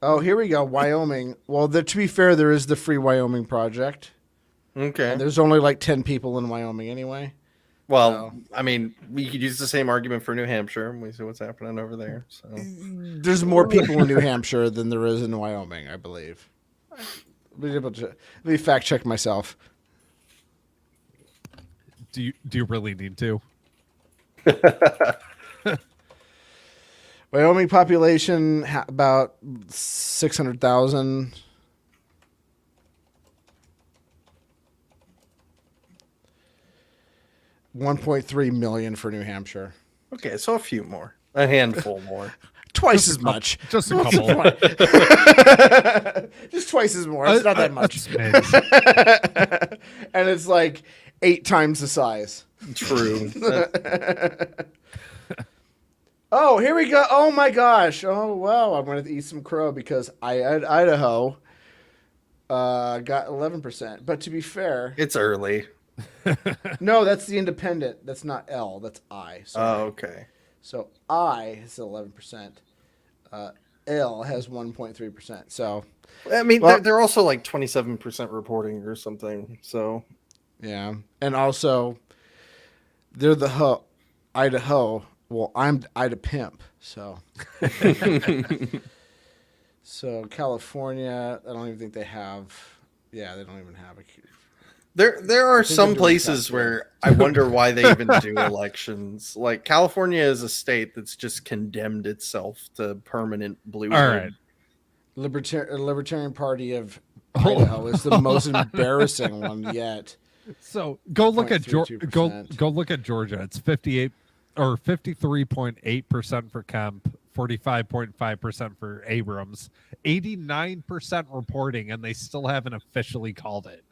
Oh, here we go. Wyoming. Well, to be fair, there is the Free Wyoming Project. Okay. And there's only like 10 people in Wyoming anyway. Well, I mean, we could use the same argument for New Hampshire, and we see what's happening over there. So there's more people in New Hampshire than there is in Wyoming, I believe. Let me fact check myself. Do you really need to? Wyoming population about 600,000. $1.3 million for New Hampshire. Okay, so a few more, a handful more. Twice as much. Just a couple. Just twice as more. It's not that much. And it's like 8 times the size. True. Oh, here we go. Oh my gosh. Oh wow. I'm gonna eat some crow because Idaho got 11%. But to be fair, It's early. no, that's the independent. That's not L. That's I. Sorry. Oh, okay. So I is 11%. L has 1.3%. So I mean, well, they're also like 27% reporting or something. So yeah, and also they're the Idaho. Well, I'm Ida Pimp. So so California, I don't even think they have. Yeah, they don't even have a. there are think some they're doing places that, where I wonder why they even do elections. Like California is a state that's just condemned itself to permanent blue. All right. Libertarian Party of Idaho is the most embarrassing one yet. So go look at go 0.32%. look at Georgia. It's 58 or 53.8% for Kemp, 45.5% for Abrams, 89% reporting, and they still haven't officially called it.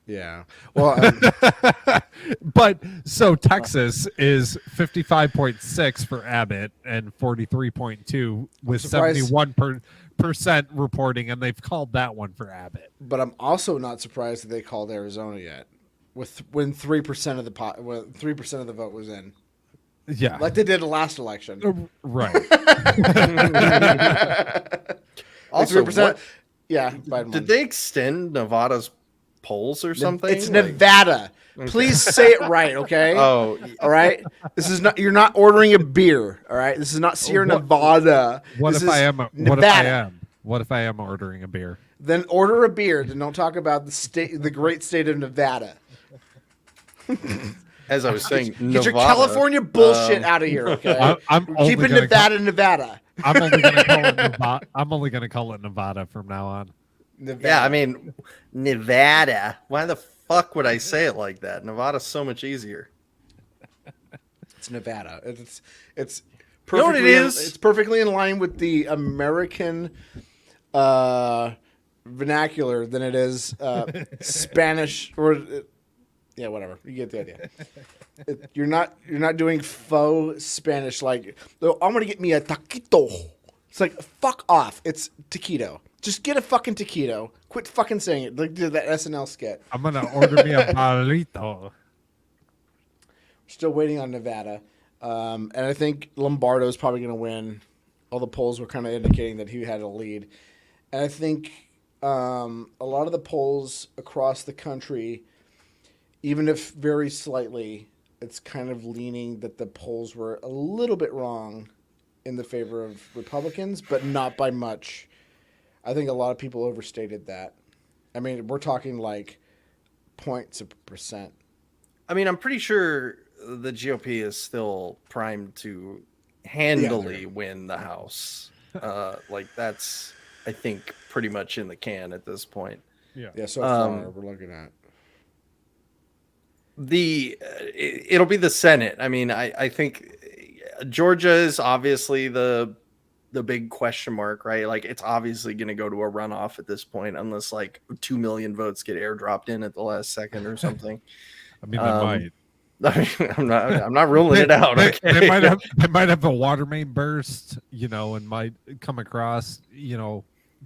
Yeah. Well, but so Texas is 55.6 for Abbott and 43.2 with surprised- 71% reporting, and they've called that one for Abbott. but I'm also not surprised that they called Arizona yet, when 3% of the 3% of the vote was in. Yeah, Like they did the last election. Right. Also, 3%. what- Yeah. Biden won. Did they extend Nevada's polls or something? It's Like- Nevada. Okay. Please say it right, okay? Oh, all right. This is not. You're not ordering a beer. All right. This is not Sierra Nevada. What This if I is am? What Nevada. if I am? What if I am ordering a beer? Then order a beer. Then don't talk about the great state of Nevada. As I was saying, Get your Nevada, California bullshit out of here, okay? I'm We're only keeping gonna Nevada, Nevada. I'm only gonna call it Nevada. I'm only gonna call it Nevada from now on. Nevada. Yeah, I mean, Nevada. Why the fuck would I say it like that? Nevada's so much easier. It's Nevada. It's You know what perfectly. it is? It's perfectly in line with the American vernacular than it is Spanish or. Yeah, whatever. You get the idea. You're not doing faux Spanish like, oh, I'm gonna get me a taquito. It's like, fuck off. It's taquito. Just get a fucking taquito. Quit fucking saying it. Like did that SNL skit. I'm gonna order me a burrito. Still waiting on Nevada, and I think Lombardo's probably gonna win. All the polls were kind of indicating that he had a lead, and I think a lot of the polls across the country, even if very slightly, it's kind of leaning that the polls were a little bit wrong in the favor of Republicans, but not by much. I think a lot of people overstated that. I mean, we're talking like points of percent. I mean, I'm pretty sure the GOP is still primed to handily win the House. Like that's, I think, pretty much in the can at this point. Yeah. So far, we're looking at. It'll be the Senate. I mean, I think Georgia is obviously the big question mark, right? Like it's obviously going to go to a runoff at this point, unless like 2 million votes get airdropped in at the last second or something. I mean, they might. I'm not ruling it out. They might have a water main burst, and might come across,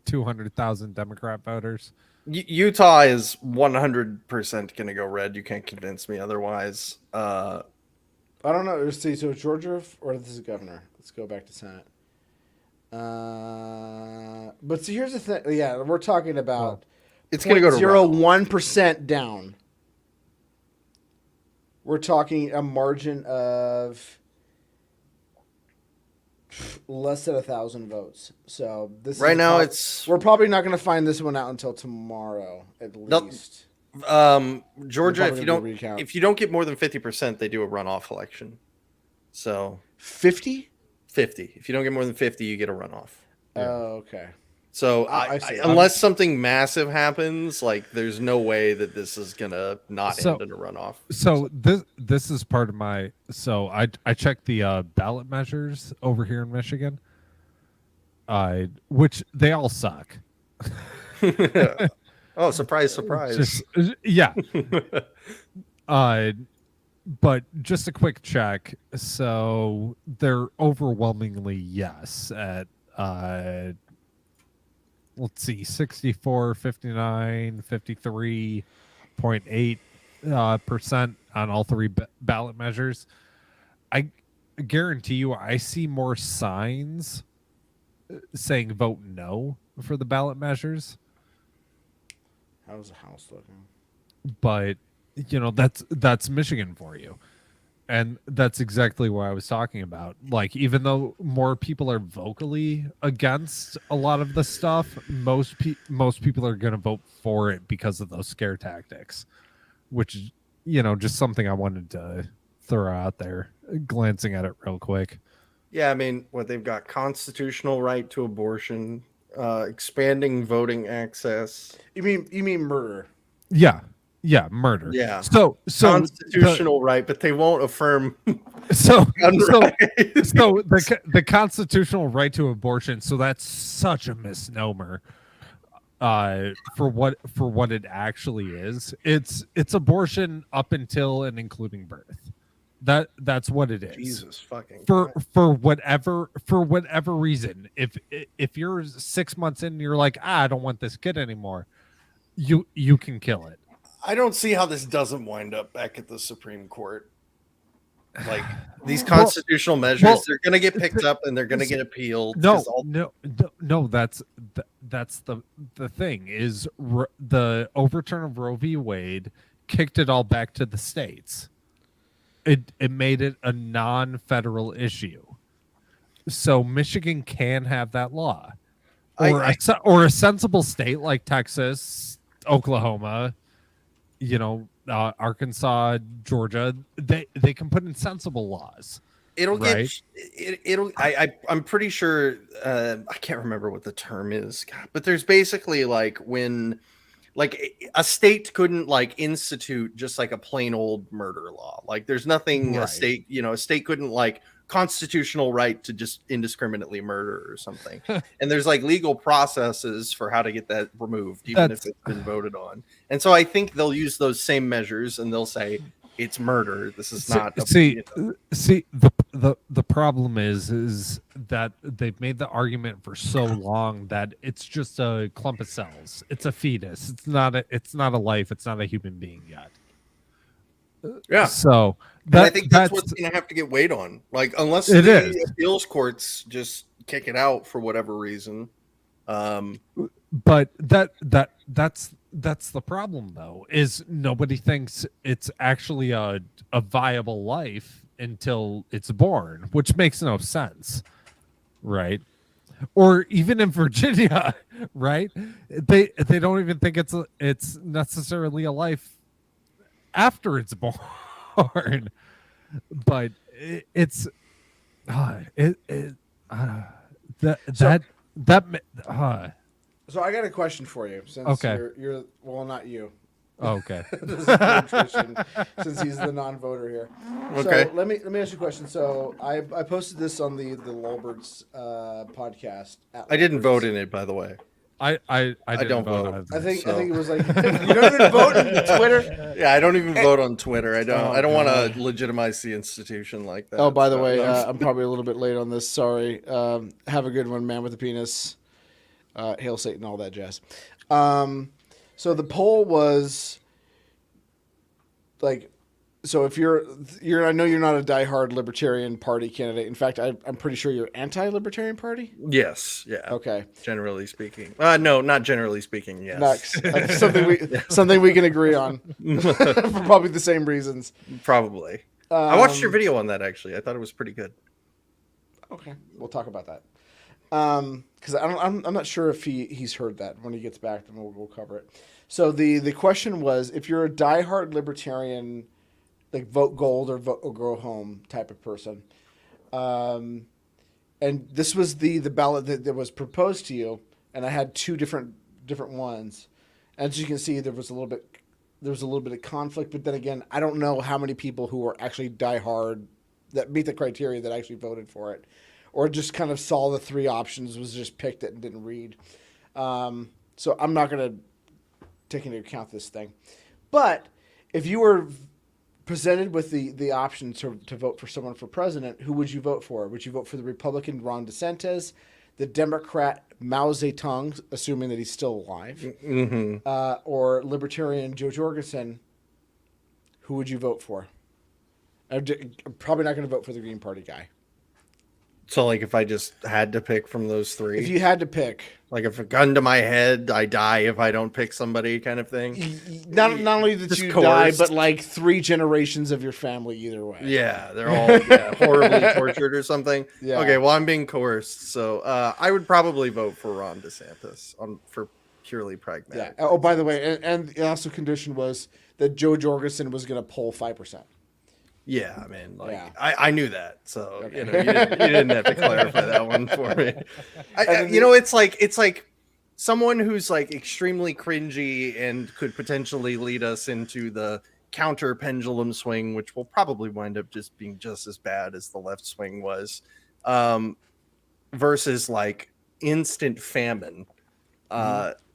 200,000 Democrat voters. Utah is 100% going to go red. You can't convince me otherwise. I don't know. Let's see. So Georgia or this is governor. Let's go back to Senate. But see, here's the thing. Yeah, we're talking about it's going to go to 0.01% down. We're talking a margin of less than 1,000 votes. So this right is now we're probably not going to find this one out until tomorrow at least. Georgia, if you don't get more than 50%, they do a runoff election. So 50? 50. If you don't get more than 50, you get a runoff. Oh, okay. So I see. unless something massive happens, like there's no way that this is gonna not end in a runoff. So this is part of my. So I checked the ballot measures over here in Michigan. which they all suck. Oh, surprise, surprise. Yeah. But just a quick check. So they're overwhelmingly yes at let's see, 64, 59, 53.8% on all three ballot measures. I guarantee you I see more signs saying vote no for the ballot measures. How's the house looking? But that's Michigan for you. And that's exactly what I was talking about. Like, even though more people are vocally against a lot of the stuff, most people are going to vote for it because of those scare tactics, which is, just something I wanted to throw out there, glancing at it real quick. Yeah, I mean, what they've got: constitutional right to abortion, expanding voting access. You mean murder? Yeah, murder. Yeah. So constitutional right, but they won't affirm. So right. so the constitutional right to abortion. So that's such a misnomer. For what it actually is, it's abortion up until and including birth. That's what it is. Jesus fucking for whatever reason. If you're 6 months in and you're like, I don't want this kid anymore, you can kill it. I don't see how this doesn't wind up back at the Supreme Court. Like, these constitutional measures, they're going to get picked up and they're going to get appealed. No. That's the thing is the overturn of Roe v. Wade kicked it all back to the states. It made it a non-federal issue, so Michigan can have that law, or a sensible state like Texas, Oklahoma, Arkansas, Georgia. They can put in sensible laws. It'll right? I'm pretty sure. I can't remember what the term is, but there's basically like when. Like a state couldn't like institute just like a plain old murder law. Like there's nothing a state couldn't like constitutional right to just indiscriminately murder or something. And there's like legal processes for how to get that removed, even if it's been voted on. And so I think they'll use those same measures and they'll say it's murder. This is not. The problem is that they've made the argument for so long that it's just a clump of cells. It's a fetus. It's not a life. It's not a human being yet. Yeah. So I think that's what's going to have to get weighed on. Like, unless the appeals courts just kick it out for whatever reason. But that's the problem, though, is nobody thinks it's actually a viable life until it's born, which makes no sense, right? Or even in Virginia, right? They don't even think it's necessarily a life after it's born, but it's So I got a question for you. Since you're well, not you. Oh, okay. This is nutrition, since he's the non-voter here. Okay. So let me ask you a question. So I posted this on the Lulberts podcast. I didn't vote in it, by the way. I don't vote. I think it was like you don't even vote on Twitter. Yeah, I don't even vote on Twitter. I don't want to legitimize the institution like that. Oh, by the way, I'm probably a little bit late on this. Sorry. Have a good one, man with a penis. Hail Satan, all that jazz. So the poll was like, so if you're, I know you're not a diehard Libertarian Party candidate. In fact, I'm pretty sure you're anti-Libertarian Party. Yes. Yeah. Okay. Generally speaking, no, not generally speaking. Yes. Next, something we can agree on for probably the same reasons. Probably. I watched your video on that actually. I thought it was pretty good. Okay, we'll talk about that. Because I'm not sure if he's heard that. When he gets back, then we'll cover it. So the question was, if you're a diehard Libertarian, like vote gold or vote or go home type of person, and this was the ballot that was proposed to you, and I had two different ones. As you can see, there was a little bit of conflict, but then again, I don't know how many people who are actually diehard that meet the criteria that actually voted for it. or just kind of saw the three options, was just picked it and didn't read. So I'm not going to take into account this thing. But if you were presented with the option to vote for someone for president, who would you vote for? Would you vote for the Republican Ron DeSantis, the Democrat Mao Zedong, assuming that he's still alive, or Libertarian Joe Jorgensen? Who would you vote for? I'm probably not going to vote for the Green Party guy. So, like, if I just had to pick from those three, If you had to pick, like, if a gun to my head, I die if I don't pick somebody, kind of thing. not only that Just you coerced. die, but like 3 generations of your family either way. Yeah, they're all horribly tortured or something. Yeah. Okay, well, I'm being coerced, so I would probably vote for Ron DeSantis for purely pragmatic. Yeah. Oh, by the way, and the also condition was that Joe Jorgensen was going to poll 5%. Yeah, I mean, like, Yeah. I knew that, so Okay. you didn't have to clarify that one for me. It's like someone who's like extremely cringy and could potentially lead us into the counter pendulum swing, which will probably wind up just being just as bad as the left swing was, versus like instant famine.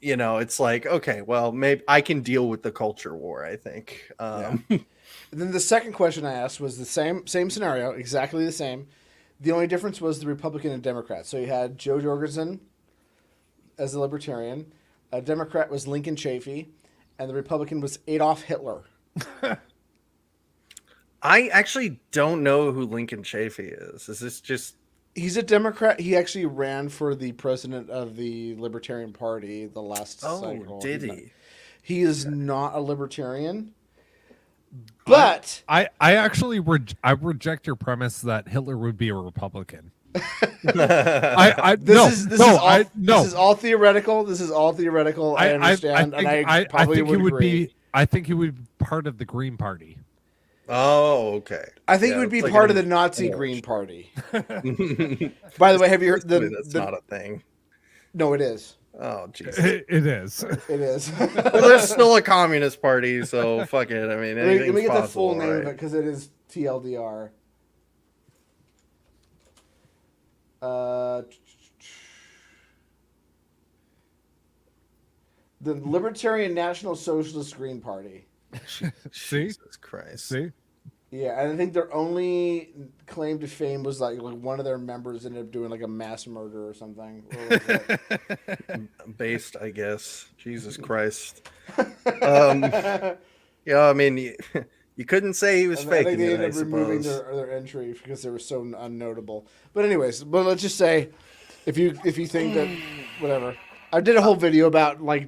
It's like, okay, well, maybe I can deal with the culture war, I think. And then the second question I asked was the same scenario, exactly the same. The only difference was the Republican and Democrat. So you had Joe Jorgensen as a Libertarian, a Democrat was Lincoln Chafee, and the Republican was Adolf Hitler. I actually don't know who Lincoln Chafee is. Is this just... He's a Democrat. He actually ran for the president of the Libertarian Party the last cycle. Oh, did he? He is not a Libertarian. But I actually I reject your premise that Hitler would be a Republican. This is all theoretical. This is all theoretical. I understand, and I probably would agree. I think he would be part of the Green Party. Oh, okay. I think he would be part of the Nazi Green Party. By the way, have you heard that's not a thing? No, it is. Oh, jeez. It is. It is. Well, there's still a communist party, so fuck it. I mean, let me get the full possible, name right? of it because it is TLDR. The Libertarian National Socialist Green Party. See? Jesus Christ. See? Yeah, and I think their only claim to fame was like one of their members ended up doing like a mass murder or something. Based, I guess. Jesus Christ. I mean, you couldn't say he was I faking think they it, ended I up removing suppose. their entry because they were so unnotable. But anyways, but let's just say, if you think that whatever, I did a whole video about like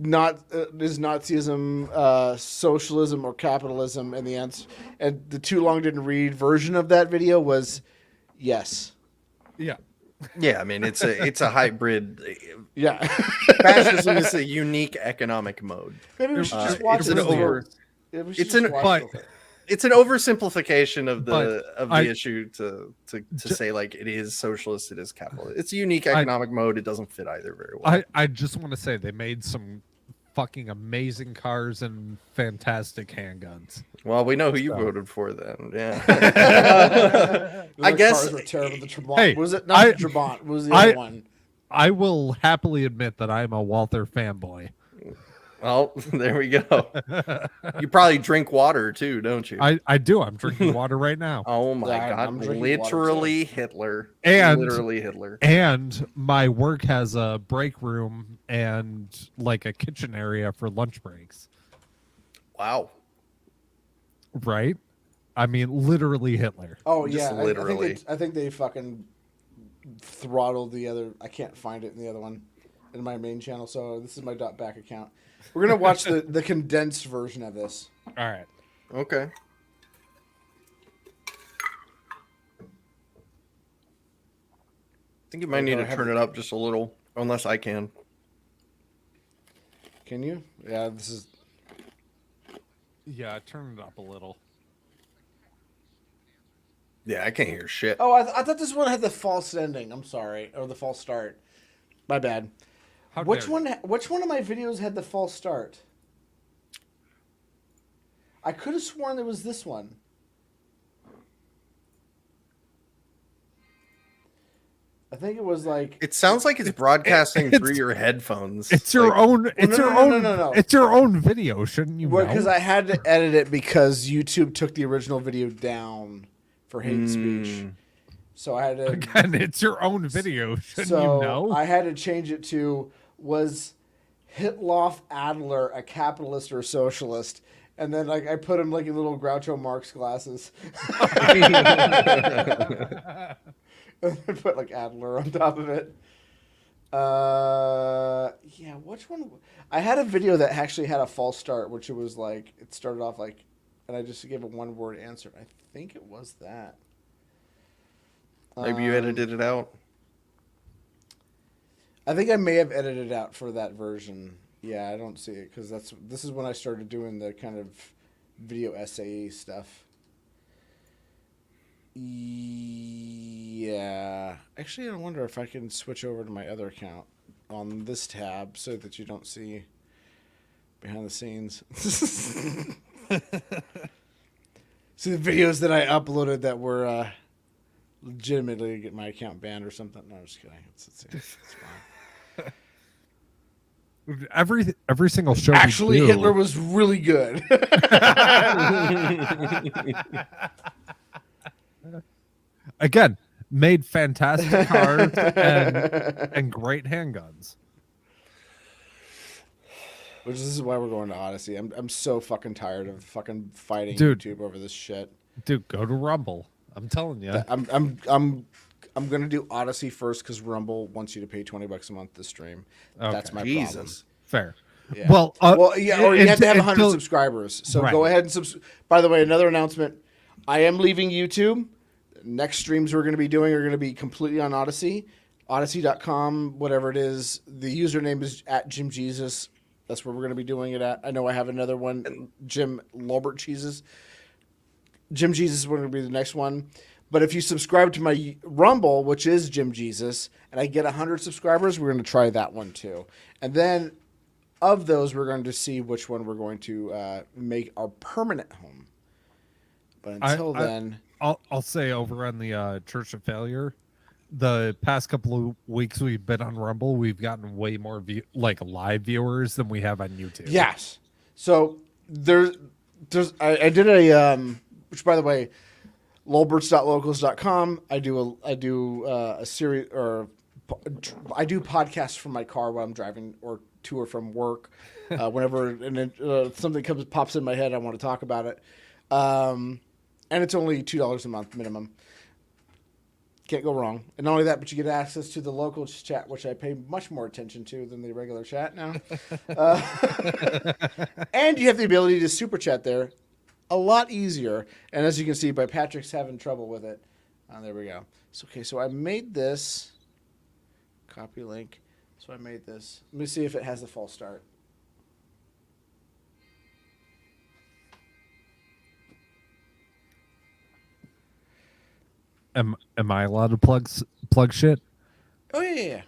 is Nazism socialism or capitalism, and the answer, and the too long didn't read version of that video was yes. Yeah. Yeah, I mean it's a hybrid. Yeah, fascism is a unique economic mode. Maybe we should just watch it's an oversimplification of the issue to say like it is socialist, it is capitalist. It's a unique economic mode. It doesn't fit either very well. I just want to say they made some fucking amazing cars and fantastic handguns. Well, we know who you voted for then. Yeah. I guess cars were terrible. The Trabant. Hey, was it not the Trabant? Was the other one? I will happily admit that I'm a Walther fanboy. Well, there we go. You probably drink water too, don't you? I do. I'm drinking water right now. Oh my god! Literally Hitler. And literally Hitler. And my work has a break room and like a kitchen area for lunch breaks. Wow. Right? I mean, literally Hitler. Oh Just yeah, literally. I think they fucking throttled the other. I can't find it in the other one, in my main channel. So this is my .back account. We're gonna watch the condensed version of this. All right. Okay. I think you might need to turn it up just a little, unless I can. Can you? Yeah, this is. Yeah, turn it up a little. Yeah, I can't hear shit. Oh, I thought this one had the false ending. I'm sorry, or the false start. My bad. Which one of my videos had the false start? I could have sworn there was this one. I think it was like. It sounds like it's broadcasting through your headphones. It's your own. It's your own. No. It's your own video, shouldn't you? Well, know? because I had to edit it because YouTube took the original video down for hate speech. So I had to. Again, it's your own video, shouldn't you know? I had to change it to was Hitloff Adler a capitalist or a socialist? And then like I put him like in little Groucho Marx glasses. And then put like Adler on top of it. Yeah, which one? I had a video that actually had a false start, which it was like it started off like, and I just gave a one-word answer. I think it was that. Maybe you edited it out. I think I may have edited it out for that version. Yeah, I don't see it because this is when I started doing the kind of video essay stuff. Yeah. Actually, I wonder if I can switch over to my other account on this tab so that you don't see behind the scenes. See the videos that I uploaded that were legitimately get my account banned or something. No, I'm just kidding. It's fine. Every single show. Actually, Hitler was really good. Again, made fantastic cars and great handguns. Which this is why we're going to Odyssey. I'm so fucking tired of fucking fighting Dude. YouTube over this shit. Dude, go to Rumble. I'm telling you. I'm gonna do Odyssey first because Rumble wants you to pay $20 a month to stream. Okay. That's my Jesus. problem. Fair. Yeah. Well, or you have to have 100 until- subscribers. So Right. go ahead and By the way, another announcement: I am leaving YouTube. Next streams we're going to be doing are going to be completely on Odyssey, Odyssey.com, whatever it is. The username is @JimJesus. That's where we're going to be doing it at. I know I have another one, Jim Lobert Jesus. Jim Jesus is going to be the next one. But if you subscribe to my Rumble, which is Jim Jesus, and I get 100 subscribers, we're going to try that one too. And then of those, we're going to see which one we're going to make our permanent home. But until then... I'll say over on the Church of Failure, the past couple of weeks we've been on Rumble, we've gotten way more live viewers than we have on YouTube. Yes. So I did a which by the way, lolberts.locals.com. I do a series or I do podcasts from my car while I'm driving or to or from work. Whenever something pops in my head, I want to talk about it. And it's only $2 a month minimum. Can't go wrong. And not only that, but you get access to the local chat, which I pay much more attention to than the regular chat now. And you have the ability to super chat there a lot easier. And as you can see, by Patrick's having trouble with it. There we go. So I made this. Copy link. So I made this. Let me see if it has the false start. Am I allowed to plug shit? Oh yeah.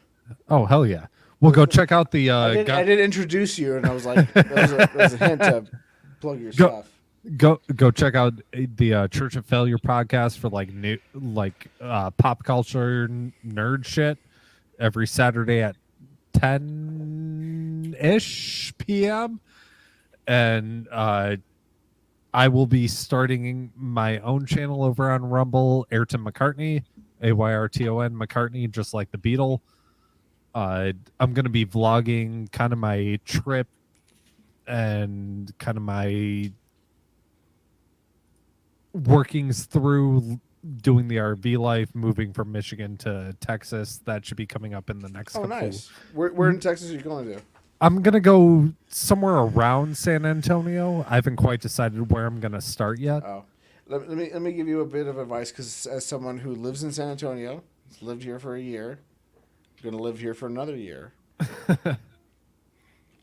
Oh hell yeah! Well, go check out the. I did introduce you, and I was like, that was a hint to plug your stuff. Go check out the Church of Failure podcast for new pop culture nerd shit every Saturday at 10-ish p.m. And I will be starting my own channel over on Rumble, Ayrton McCartney, Ayrton McCartney, just like the Beatle. I'm going to be vlogging kind of my trip and kind of my workings through doing the RV life, moving from Michigan to Texas. That should be coming up in the next couple. Nice. Where in Texas are you going to? I'm going to go somewhere around San Antonio. I haven't quite decided where I'm going to start yet. Oh, let me give you a bit of advice, because as someone who lives in San Antonio, has lived here for a year, going to live here for another year,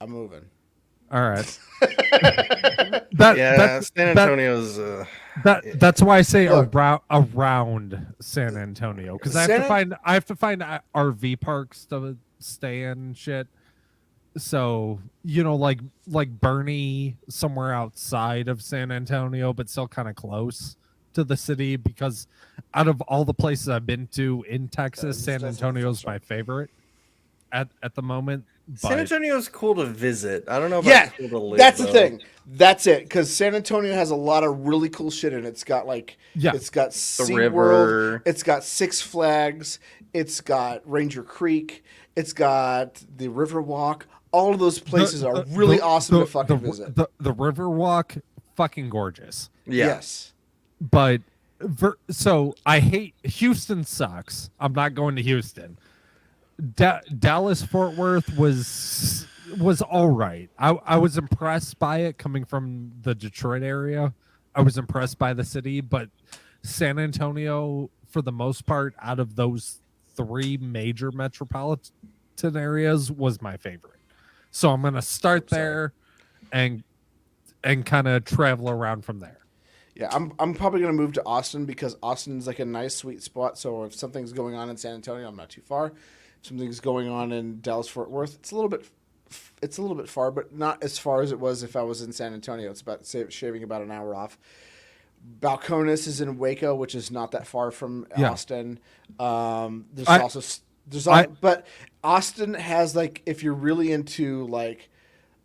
I'm moving. All right. San Antonio's. That's why I say around San Antonio, because I have to find RV parks to stay in and shit. So like Bernie, somewhere outside of San Antonio, but still kind of close. to the city because out of all the places I've been to in Texas, San Antonio is my favorite at the moment. San But Antonio is cool to visit. I don't know about Yeah, cool to live. that's the though. thing. That's it. Because San Antonio has a lot of really cool shit in it. It's got it's got SeaWorld, river. it's got Six Flags, it's got Ranger Creek, it's got the Riverwalk. All of those places are really awesome to fucking visit. The Riverwalk, fucking gorgeous. Yeah. Yes. But so I hate Houston sucks. I'm not going to Houston. Dallas Fort Worth was all right. I was impressed by it coming from the Detroit area. I was impressed by the city, but San Antonio, for the most part, out of those 3 major metropolitan areas, was my favorite. So I'm gonna start there, and kind of travel around from there. Yeah, I'm probably gonna move to Austin because Austin's like a nice sweet spot. So if something's going on in San Antonio, I'm not too far. If something's going on in Dallas Fort Worth, it's a little bit far, but not as far as it was if I was in San Antonio. It's about shaving about an hour off. Balcones is in Waco, which is not that far from Austin. But Austin has like, if you're really into like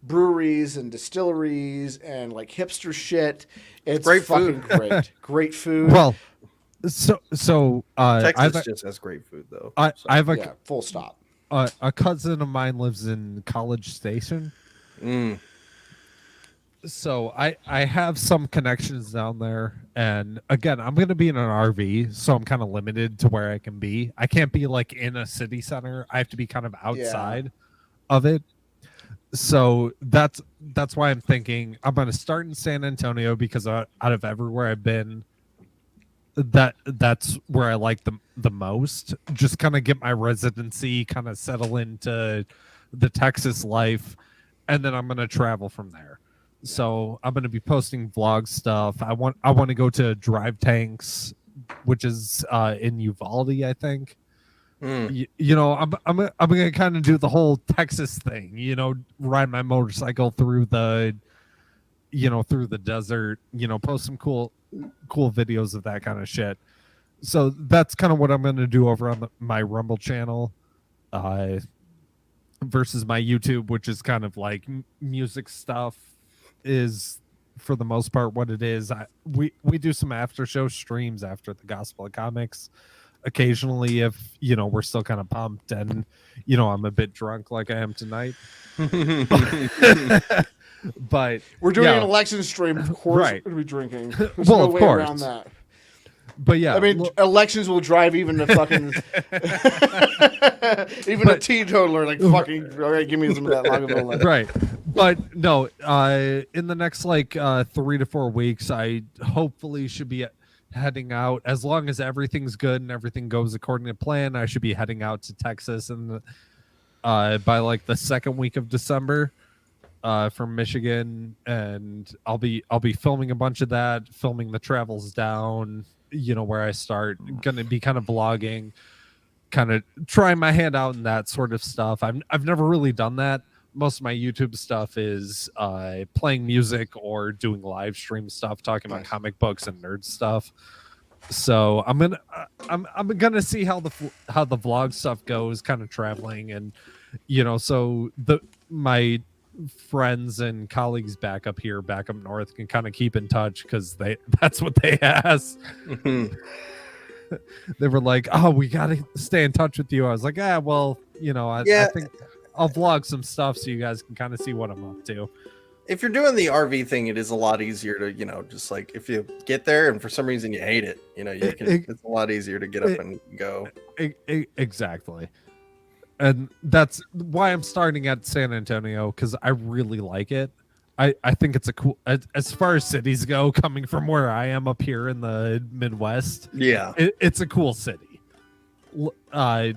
breweries and distilleries and like hipster shit, it's Great fucking food. great food. Well, so Texas just has great food though. I have a full stop. A cousin of mine lives in College Station. So I have some connections down there, and again, I'm going to be in an RV, so I'm kind of limited to where I can be. I can't be like in a city center. I have to be kind of outside of it. So that's why I'm thinking I'm going to start in San Antonio because out of everywhere I've been, that's where I like the most. Just kind of get my residency, kind of settle into the Texas life, and then I'm going to travel from there. So I'm going to be posting vlog stuff. I want to go to Drive Tanks, which is in Uvalde, I think. I'm going to kind of do the whole Texas thing, ride my motorcycle through the desert, post some cool videos of that kind of shit. So that's kind of what I'm going to do over on my Rumble channel, versus my YouTube, which is kind of like music stuff, is for the most part what it is. We do some after show streams after the Gospel of Comics occasionally if we're still kind of pumped and I'm a bit drunk like I am tonight. But we're doing an election stream, of course. Right. We're gonna be drinking. There's Well, no of way course. around that. But yeah, I mean, elections will drive even the fucking a teetotaler like fucking. All right, give me some of that Lagavulin. Right. But no, in the next 3 to 4 weeks, I hopefully should be heading out. As long as everything's good and everything goes according to plan, I should be heading out to Texas and by the second week of December. From Michigan, and I'll be filming a bunch of that, filming the travels down, where I start. Gonna be kind of vlogging, kind of trying my hand out in that sort of stuff. I've never really done that. Most of my YouTube stuff is playing music or doing live stream stuff, talking about comic books and nerd stuff. So I'm gonna see how the vlog stuff goes, kind of traveling, and so my friends and colleagues back up north can kind of keep in touch because that's what they asked. They were like, oh, we gotta stay in touch with you. I was like, I think I'll vlog some stuff so you guys can kind of see what I'm up to. If you're doing the RV thing, it is a lot easier to just if you get there and for some reason you hate it, it's a lot easier to get up and go. Exactly. And that's why I'm starting at San Antonio, because I really like it. I think it's a cool, as far as cities go, coming from where I am up here in the Midwest. Yeah, it's a cool city. I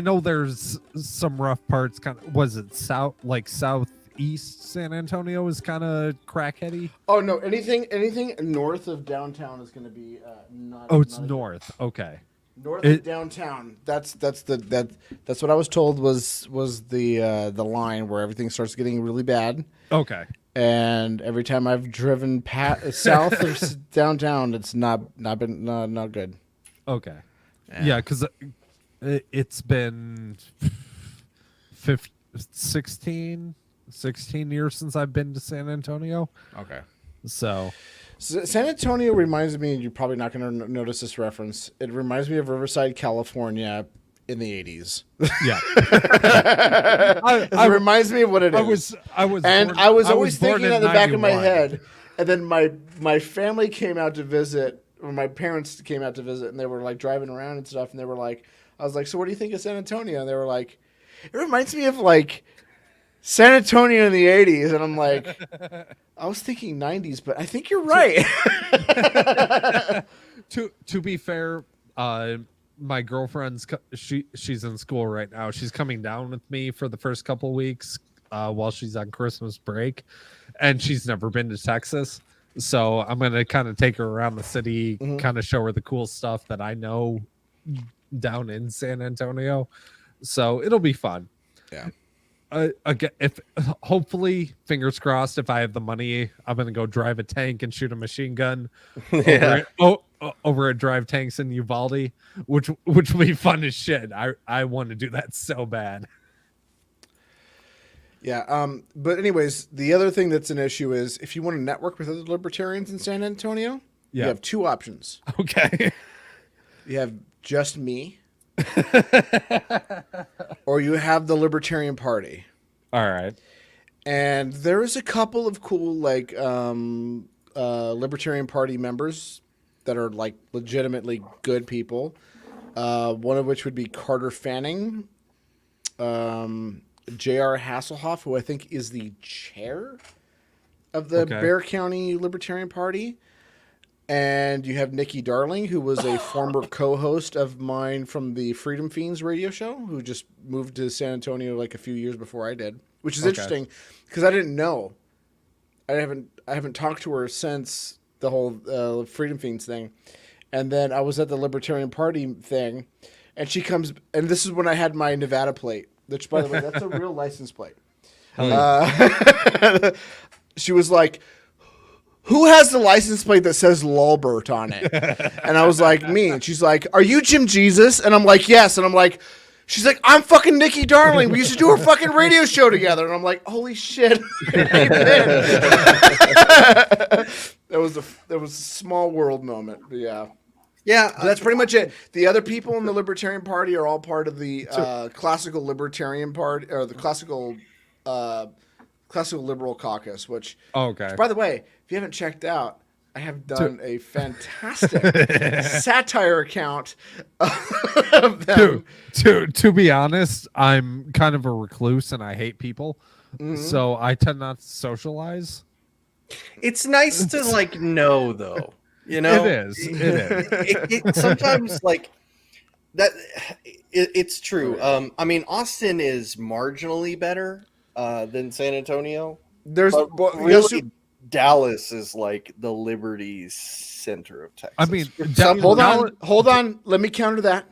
know there's some rough parts. Kind of, was it southeast San Antonio is kind of crackheady? Oh no, anything north of downtown is going to be not. Oh, it's north. Okay. North of downtown. That's what I was told was the line where everything starts getting really bad. Okay. and every time I've driven south of downtown, it's not good. Okay. Yeah, because it's been 16 years since I've been to San Antonio. Okay. So San Antonio reminds me, and you're probably not going to notice this reference, it reminds me of Riverside, California in the 80s. Yeah. It reminds me of what it is. I was always thinking at the back of my head, and then my family came out to visit, or my parents came out to visit, and they were like driving around and stuff, and they were like, I was like, so what do you think of San Antonio? And they were like, it reminds me of like San Antonio in the 80s. And I'm like, I was thinking 90s, but I think you're right. To be fair, my girlfriend's she's in school right now. She's coming down with me for the first couple of weeks while she's on Christmas break, and she's never been to Texas. So I'm gonna kind of take her around the city, kind of show her the cool stuff that I know down in San Antonio. So it'll be fun. Yeah. Again, if hopefully, fingers crossed, if I have the money, I'm gonna go drive a tank and shoot a machine gun over at Drive Tanks in Uvalde, which will be fun as shit. I want to do that so bad. Yeah. But anyways, the other thing that's an issue is if you want to network with other libertarians in San Antonio, you have two options. Okay. You have just me, or you have the Libertarian Party. All right. And there is a couple of cool like Libertarian Party members that are like legitimately good people. One of which would be Carter Fanning, J.R. Hasselhoff, who I think is the chair of the Bexar County Libertarian Party. And you have Nikki Darling, who was a former co-host of mine from the Freedom Fiends radio show, who just moved to San Antonio like a few years before I did, which is interesting because I didn't know. I haven't talked to her since the whole Freedom Fiends thing. And then I was at the Libertarian Party thing, and she comes, and this is when I had my Nevada plate, which, by the way, that's a real license plate. She was like, who has the license plate that says Lulbert on it? And I was like, me. And she's like, are you Jim Jesus? And I'm like, yes. And I'm like, she's like, I'm fucking Nikki Darling. We used to do a fucking radio show together. And I'm like, holy shit. That was a small world moment. But yeah. Yeah. But that's pretty much it. The other people in the Libertarian Party are all part of the classical Libertarian Party, or the classical Liberal Caucus, which, by the way, if you haven't checked out, I have done a fantastic satire account of them. To be honest, I'm kind of a recluse and I hate people, so I tend not to socialize. It's nice to like know, though. You know, it is. It sometimes like that. It's true. I mean, Austin is marginally better than San Antonio. Really, Dallas is like the liberty center of Texas. I mean, hold on. Let me counter that.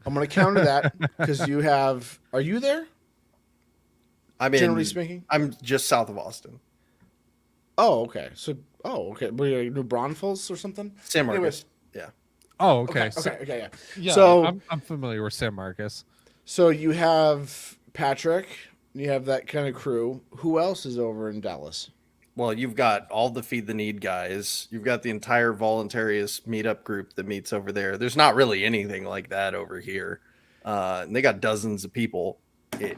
I'm going to counter that because you have. Are you there? Generally speaking, I'm just south of Austin. Oh, okay. So, okay. Were you New Braunfels or something? San Marcos. Yeah. Oh, okay. Okay. Yeah. So I'm familiar with San Marcos. So you have Patrick. You have that kind of crew. Who else is over in Dallas? Well, you've got all the Feed the Need guys. You've got the entire voluntarist meetup group that meets over there. There's not really anything like that over here. And they got dozens of people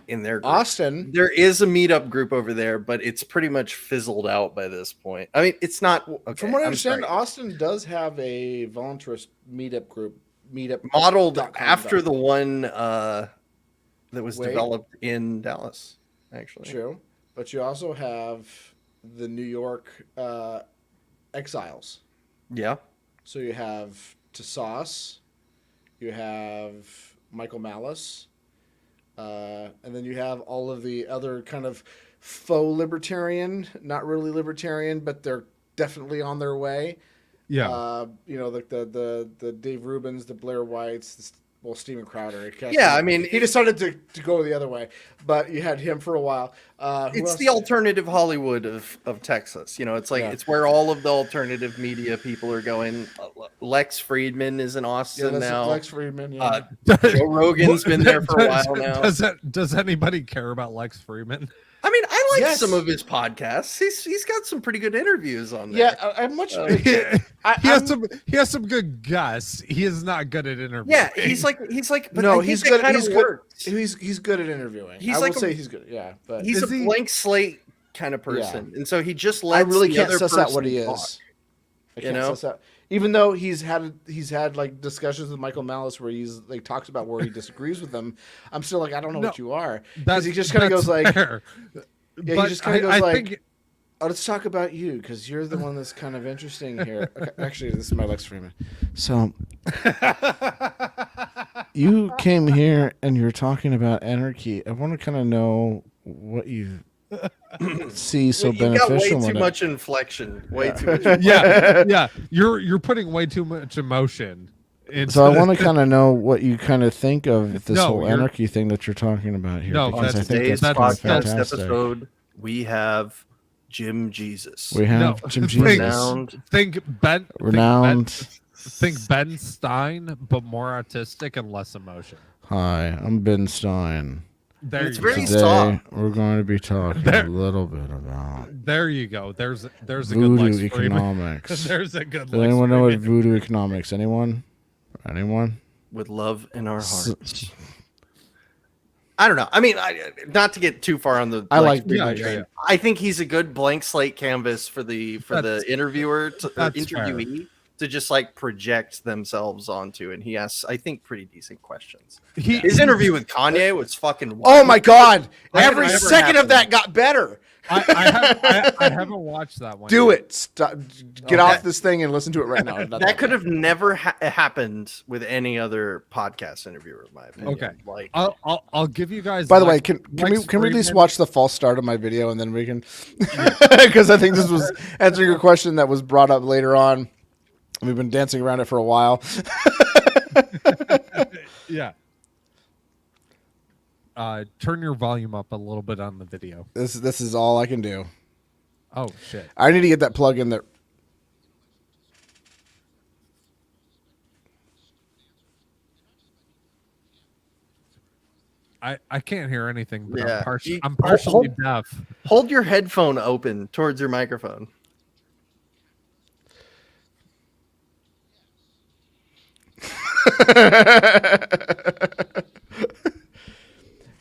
in their group. Austin. There is a meetup group over there, but it's pretty much fizzled out by this point. I mean, it's not. Okay, from what I understand, Austin does have a voluntarist meetup group. Modeled after the one that was developed in Dallas, actually. True. But you also have the New York Exiles. Yeah. So you have Tassas, you have Michael Malice, and then you have all of the other kind of faux libertarian, not really libertarian, but they're definitely on their way. Yeah. Like the Dave Rubins, the Blair Whites, well, Steven Crowder. Yeah, I mean, he decided to go the other way, but you had him for a while. It's the alternative Hollywood of Texas. You know, it's like it's where all of the alternative media people are going. Lex Friedman is in Austin now. Lex Friedman. Yeah. Joe Rogan's been there for a while now. Does anybody care about Lex Friedman? I mean, I like some of his podcasts. He's got some pretty good interviews on there. Yeah, I'm much. He has some good guests. He is not good at interviewing. Yeah, he's like. But no, I he's think good. that He's kinda good. works. He's good at interviewing. He's I like will say he's good. Yeah, but he's a blank slate kind of person, and so he just I lets. really the can't other suss out what person he talk. is. I You can't know? suss out. Even though he's had like discussions with Michael Malice where he's like talks about where he disagrees with them, I'm still like, I don't know what you are, because he just kind of goes like, fair. yeah, But he just kind of I goes like, think- oh, let's talk about you because you're the one that's kind of interesting here. Okay, actually, this is my Lex Freeman. So you came here and you're talking about anarchy. I want to kind of know what you see so You got beneficial way in too it. much inflection. Way too much. yeah. You're putting way too much emotion. So I want to kind of know what you kind of think of this No, whole you're- anarchy thing that you're talking about here. No, because I think Today's that's kind of podcast fantastic. episode, we have Jim Jesus. We have Jim Jesus. Renowned. Think Ben. Renowned. Think Ben Stein, but more autistic and less emotion. Hi, I'm Ben Stein. There It's you very go. Today soft. we're going to be talking a little bit about There you go. There's a good voodoo Lex Friedman. economics. There's a good. Does Lex anyone know what Friedman. voodoo economics? Anyone? With love in our hearts. I don't know. I mean, not to get too far on the. I like Friedman Big train. Man. I think he's a good blank slate canvas for the interviewer or that's interviewee to just like project themselves onto, and he asks, I think, pretty decent questions. He- His interview with Kanye was fucking wild. Oh my God! That Every never second of happened. that got better. I haven't watched that one. Do yet. it. Stop. Get off this thing and listen to it right now. That could have never happened with any other podcast interviewer, in my opinion. Okay. Like, I'll give you guys. By the way, Lex- can Lex we at least Friedman- watch the false start of my video and then we can, because I think this was answering a question that was brought up later on. We've been dancing around it for a while. Yeah. Turn your volume up a little bit on the video. This is all I can do. Oh shit. I need to get that plug in there. I can't hear anything, but Yeah. I'm partially Hold- deaf. hold your headphone open towards your microphone.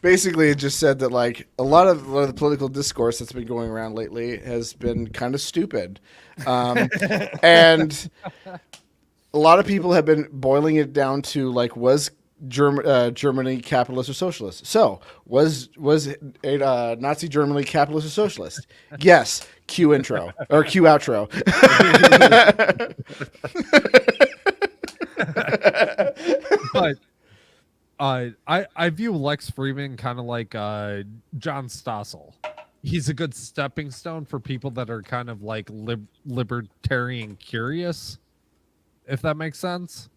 Basically, it just said that like a lot of the political discourse that's been going around lately has been kind of stupid, and a lot of people have been boiling it down to like, was Germany capitalist or socialist? So was Nazi Germany capitalist or socialist? Yes. Cue intro or cue outro. But I view Lex Friedman kind of like John Stossel. He's a good stepping stone for people that are kind of like libertarian curious, if that makes sense.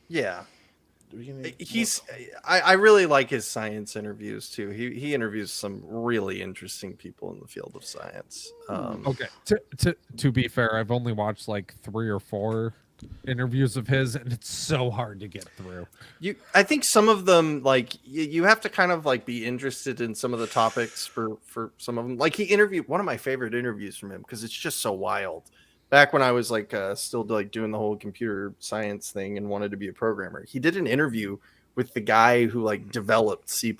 Yeah. I really like his science interviews too. He interviews some really interesting people in the field of science. Okay. To be fair, I've only watched like 3 or 4 interviews of his, and it's so hard to get through. I think some of them, like you have to kind of like be interested in some of the topics for some of them. Like he interviewed one of my favorite interviews from him because it's just so wild. Back when I was like still like doing the whole computer science thing and wanted to be a programmer, he did an interview with the guy who like developed C++,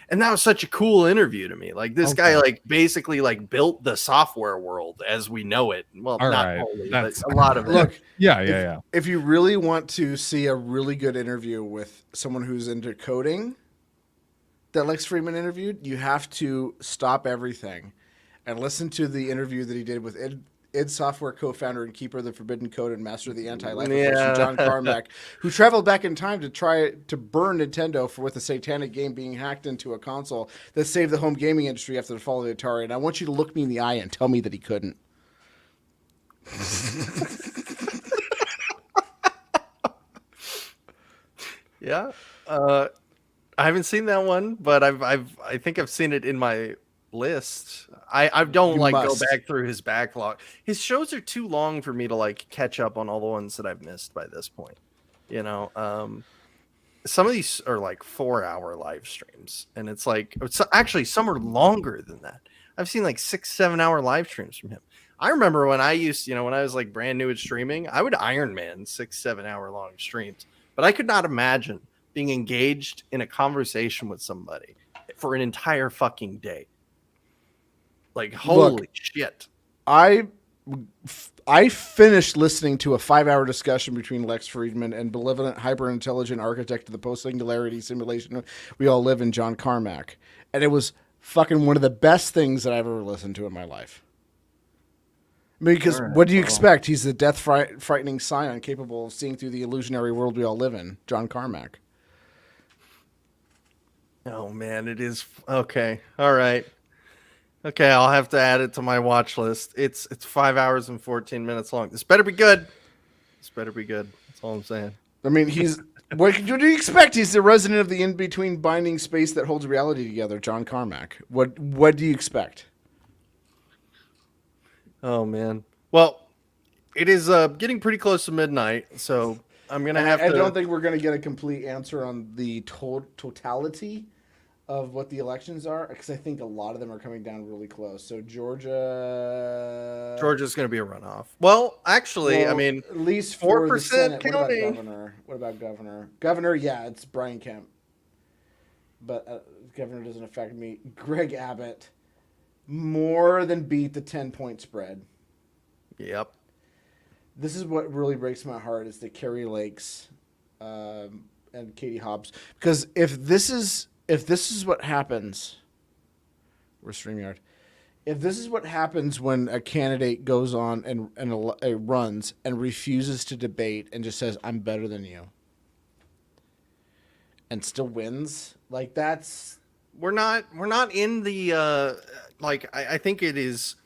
and that was such a cool interview to me. Like this guy like basically like built the software world as we know it. Well, All not right. totally, That's- but a lot of it. Look, Yeah. If you really want to see a really good interview with someone who's into coding that Lex Friedman interviewed, you have to stop everything and listen to the interview that he did with id Software co-founder and keeper of the Forbidden Code and master of the anti-life equation, John Carmack, who traveled back in time to try to burn Nintendo with a satanic game being hacked into a console that saved the home gaming industry after the fall of the Atari. And I want you to look me in the eye and tell me that he couldn't. Yeah. I haven't seen that one, but I think I've seen it in my list. I don't You like must. go back through his backlog. His shows are too long for me to like catch up on all the ones that I've missed by this point. You know, some of these are like 4-hour live streams, and it's like actually some are longer than that. I've seen like 6-7 hour live streams from him. I remember when I used, when I was like brand new at streaming, I would Iron Man 6-7 hour long streams, but I could not imagine being engaged in a conversation with somebody for an entire fucking day. Like, holy shit. I finished listening to a 5-hour discussion between Lex Friedman and benevolent, hyper-intelligent architect of the post-singularity simulation we all live in, John Carmack. And it was fucking one of the best things that I've ever listened to in my life. Because what do you expect? He's the death-frightening scion capable of seeing through the illusionary world we all live in, John Carmack. Oh, man, it is. Okay. All right. Okay, I'll have to add it to my watch list. It's 5 hours and 14 minutes long. This better be good. This better be good. That's all I'm saying. I mean, what do you expect? He's the resident of the in-between binding space that holds reality together, John Carmack. What do you expect? Oh, man. Well, it is getting pretty close to midnight, so I'm going to have to... I don't think we're going to get a complete answer on the totality of what the elections are, because I think a lot of them are coming down really close. So Georgia's going to be a runoff. Well, actually, I mean, at least for 4% the Senate. counting. What about governor? Governor, yeah, it's Brian Kemp, but governor doesn't affect me. Greg Abbott more than beat the 10-point spread. Yep. This is what really breaks my heart is the Kerry Lakes and Katie Hobbs, because if this is what happens, we're StreamYard. If this is what happens when a candidate goes on and runs and refuses to debate and just says, I'm better than you, and still wins, like that's... We're not in the, I think it is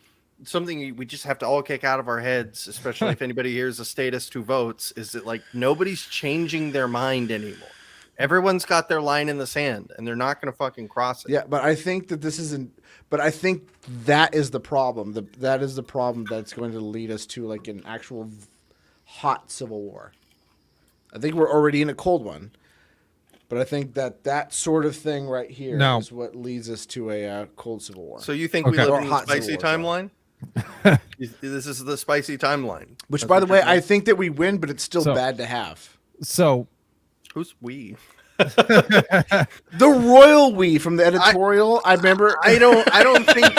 something we just have to all kick out of our heads, especially if anybody here is a statist who votes, is that like nobody's changing their mind anymore. Everyone's got their line in the sand, and they're not going to fucking cross it. Yeah, but I think that this isn't. But I think that is the problem. That is the problem that's going to lead us to like an actual hot civil war. I think we're already in a cold one, but I think that sort of thing right here is what leads us to a cold civil war. So you think we live in the spicy timeline? This is the spicy timeline. Which, by the way, I think that we win, but it's still bad to have. So. Who's we? The royal we from the editorial. I remember. I don't think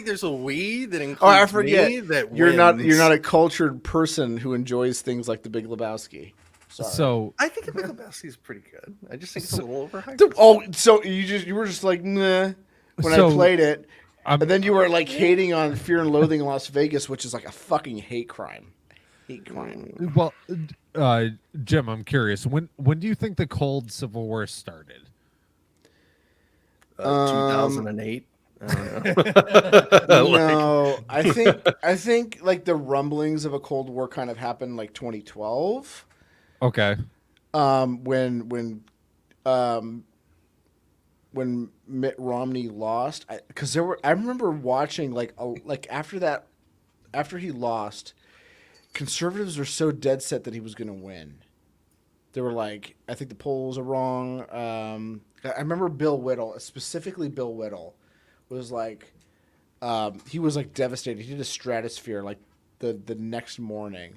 there's a we that includes I forget. me that you're wins. not a cultured person who enjoys things like The Big Lebowski. Sorry. So I think The Big Lebowski is pretty good. I just think it's a little overhyped. So you were just like nah when I played it, and then you were like hating on Fear and Loathing in Las Vegas, which is like a fucking hate crime. Well, Jim, I'm curious. When do you think the cold civil war started? 2008. I don't know. No, I think like the rumblings of a Cold War kind of happened like 2012. Okay. When Mitt Romney lost, because I remember watching like after he lost, conservatives were so dead set that he was going to win. They were like, I think the polls are wrong. I remember Bill Whittle, specifically Bill Whittle, was like, he was like devastated. He did a stratosphere like the next morning,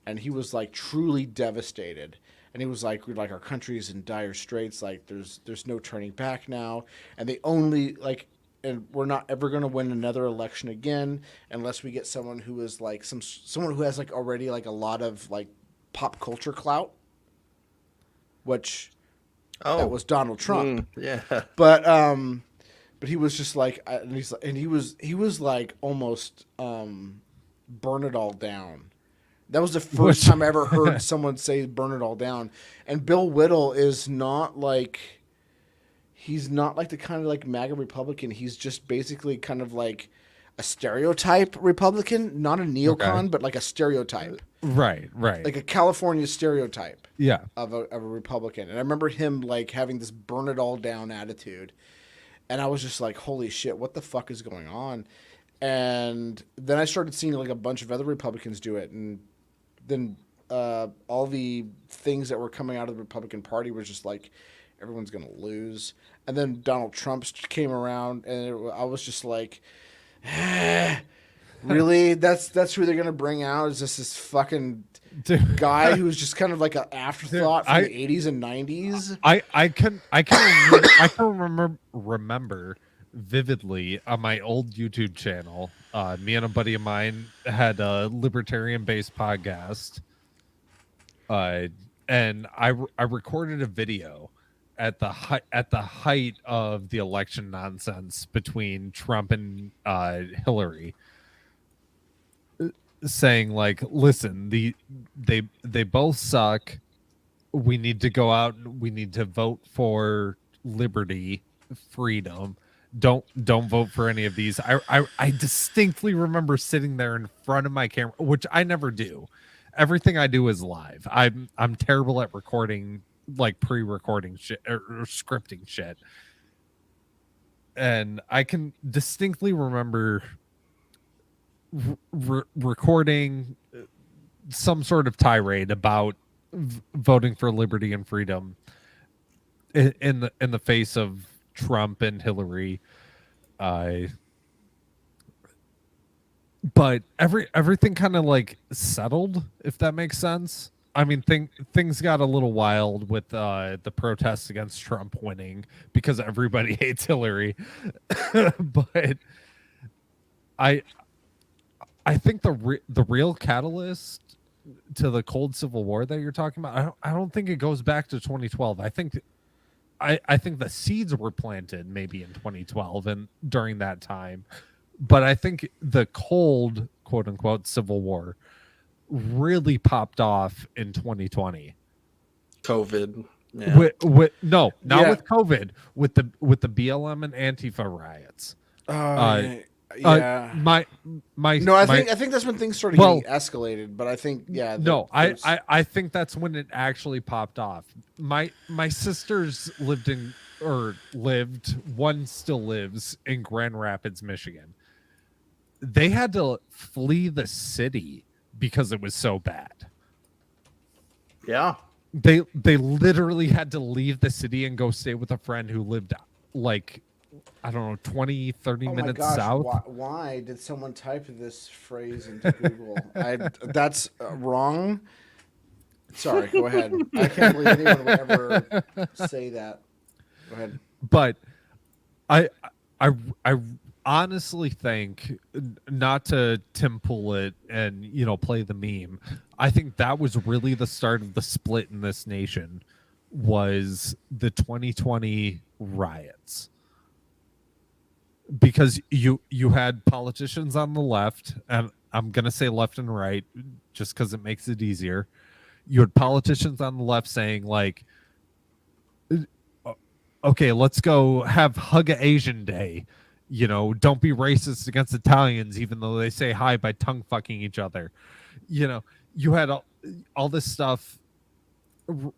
and he was like truly devastated. And he was like, our country is in dire straits. Like there's no turning back now. And they only like, and we're not ever going to win another election again unless we get someone who is like someone who has like already like a lot of like pop culture clout, which that was Donald Trump. Yeah. But he was just like, he was like almost burn it all down. That was the first time I ever heard someone say burn it all down. And Bill Whittle is not like, he's not like the kind of like MAGA Republican. He's just basically kind of like a stereotype Republican, not a neocon, but like a stereotype. Right. like a California stereotype. Yeah. Of a Republican, and I remember him like having this burn it all down attitude, and I was just like, holy shit, what the fuck is going on? And then I started seeing like a bunch of other Republicans do it, and then all the things that were coming out of the Republican Party was just like, everyone's gonna lose. And then Donald Trump came around, and I was just like, really? That's who they're gonna bring out? Is this fucking guy who's just kind of like an afterthought from the 80s and 90s? I can remember vividly on my old YouTube channel. Me and a buddy of mine had a libertarian-based podcast, and I recorded a video at the height of the election nonsense between Trump and Hillary, saying like, listen, they both suck. We need to go out and we need to vote for liberty, freedom. Don't vote for any of these. I distinctly remember sitting there in front of my camera, which I never do. Everything I do is live. I'm terrible at recording, like pre-recording shit or scripting shit. And I can distinctly remember recording some sort of tirade about voting for liberty and freedom in the face of Trump and Hillary. But everything kind of like settled, if that makes sense. I mean, things got a little wild with the protests against Trump winning because everybody hates Hillary. But I think the real catalyst to the cold civil war that you're talking about, I don't think it goes back to 2012. I think the seeds were planted maybe in 2012 and during that time, but I think the cold, quote unquote, civil war really popped off in 2020. COVID. Yeah. With with COVID, with the BLM and Antifa riots. Yeah. I think that's when things started getting escalated. But I think I think that's when it actually popped off. My sisters lived, one still lives in Grand Rapids, Michigan. They had to flee the city because it was so bad. Yeah. They literally had to leave the city and go stay with a friend who lived like, I don't know, 20, 30 minutes south. Why did someone type this phrase into Google? That's wrong. Sorry, go ahead. I can't believe anyone would ever say that. Go ahead. But I honestly think, not to Tim Pool and play the meme, I think that was really the start of the split in this nation, was the 2020 riots. Because you had politicians on the left, and I'm going to say left and right just because it makes it easier. You had politicians on the left saying like, okay, let's go have Hug a Asian Day. Don't be racist against Italians, even though they say hi by tongue fucking each other. You had all this stuff.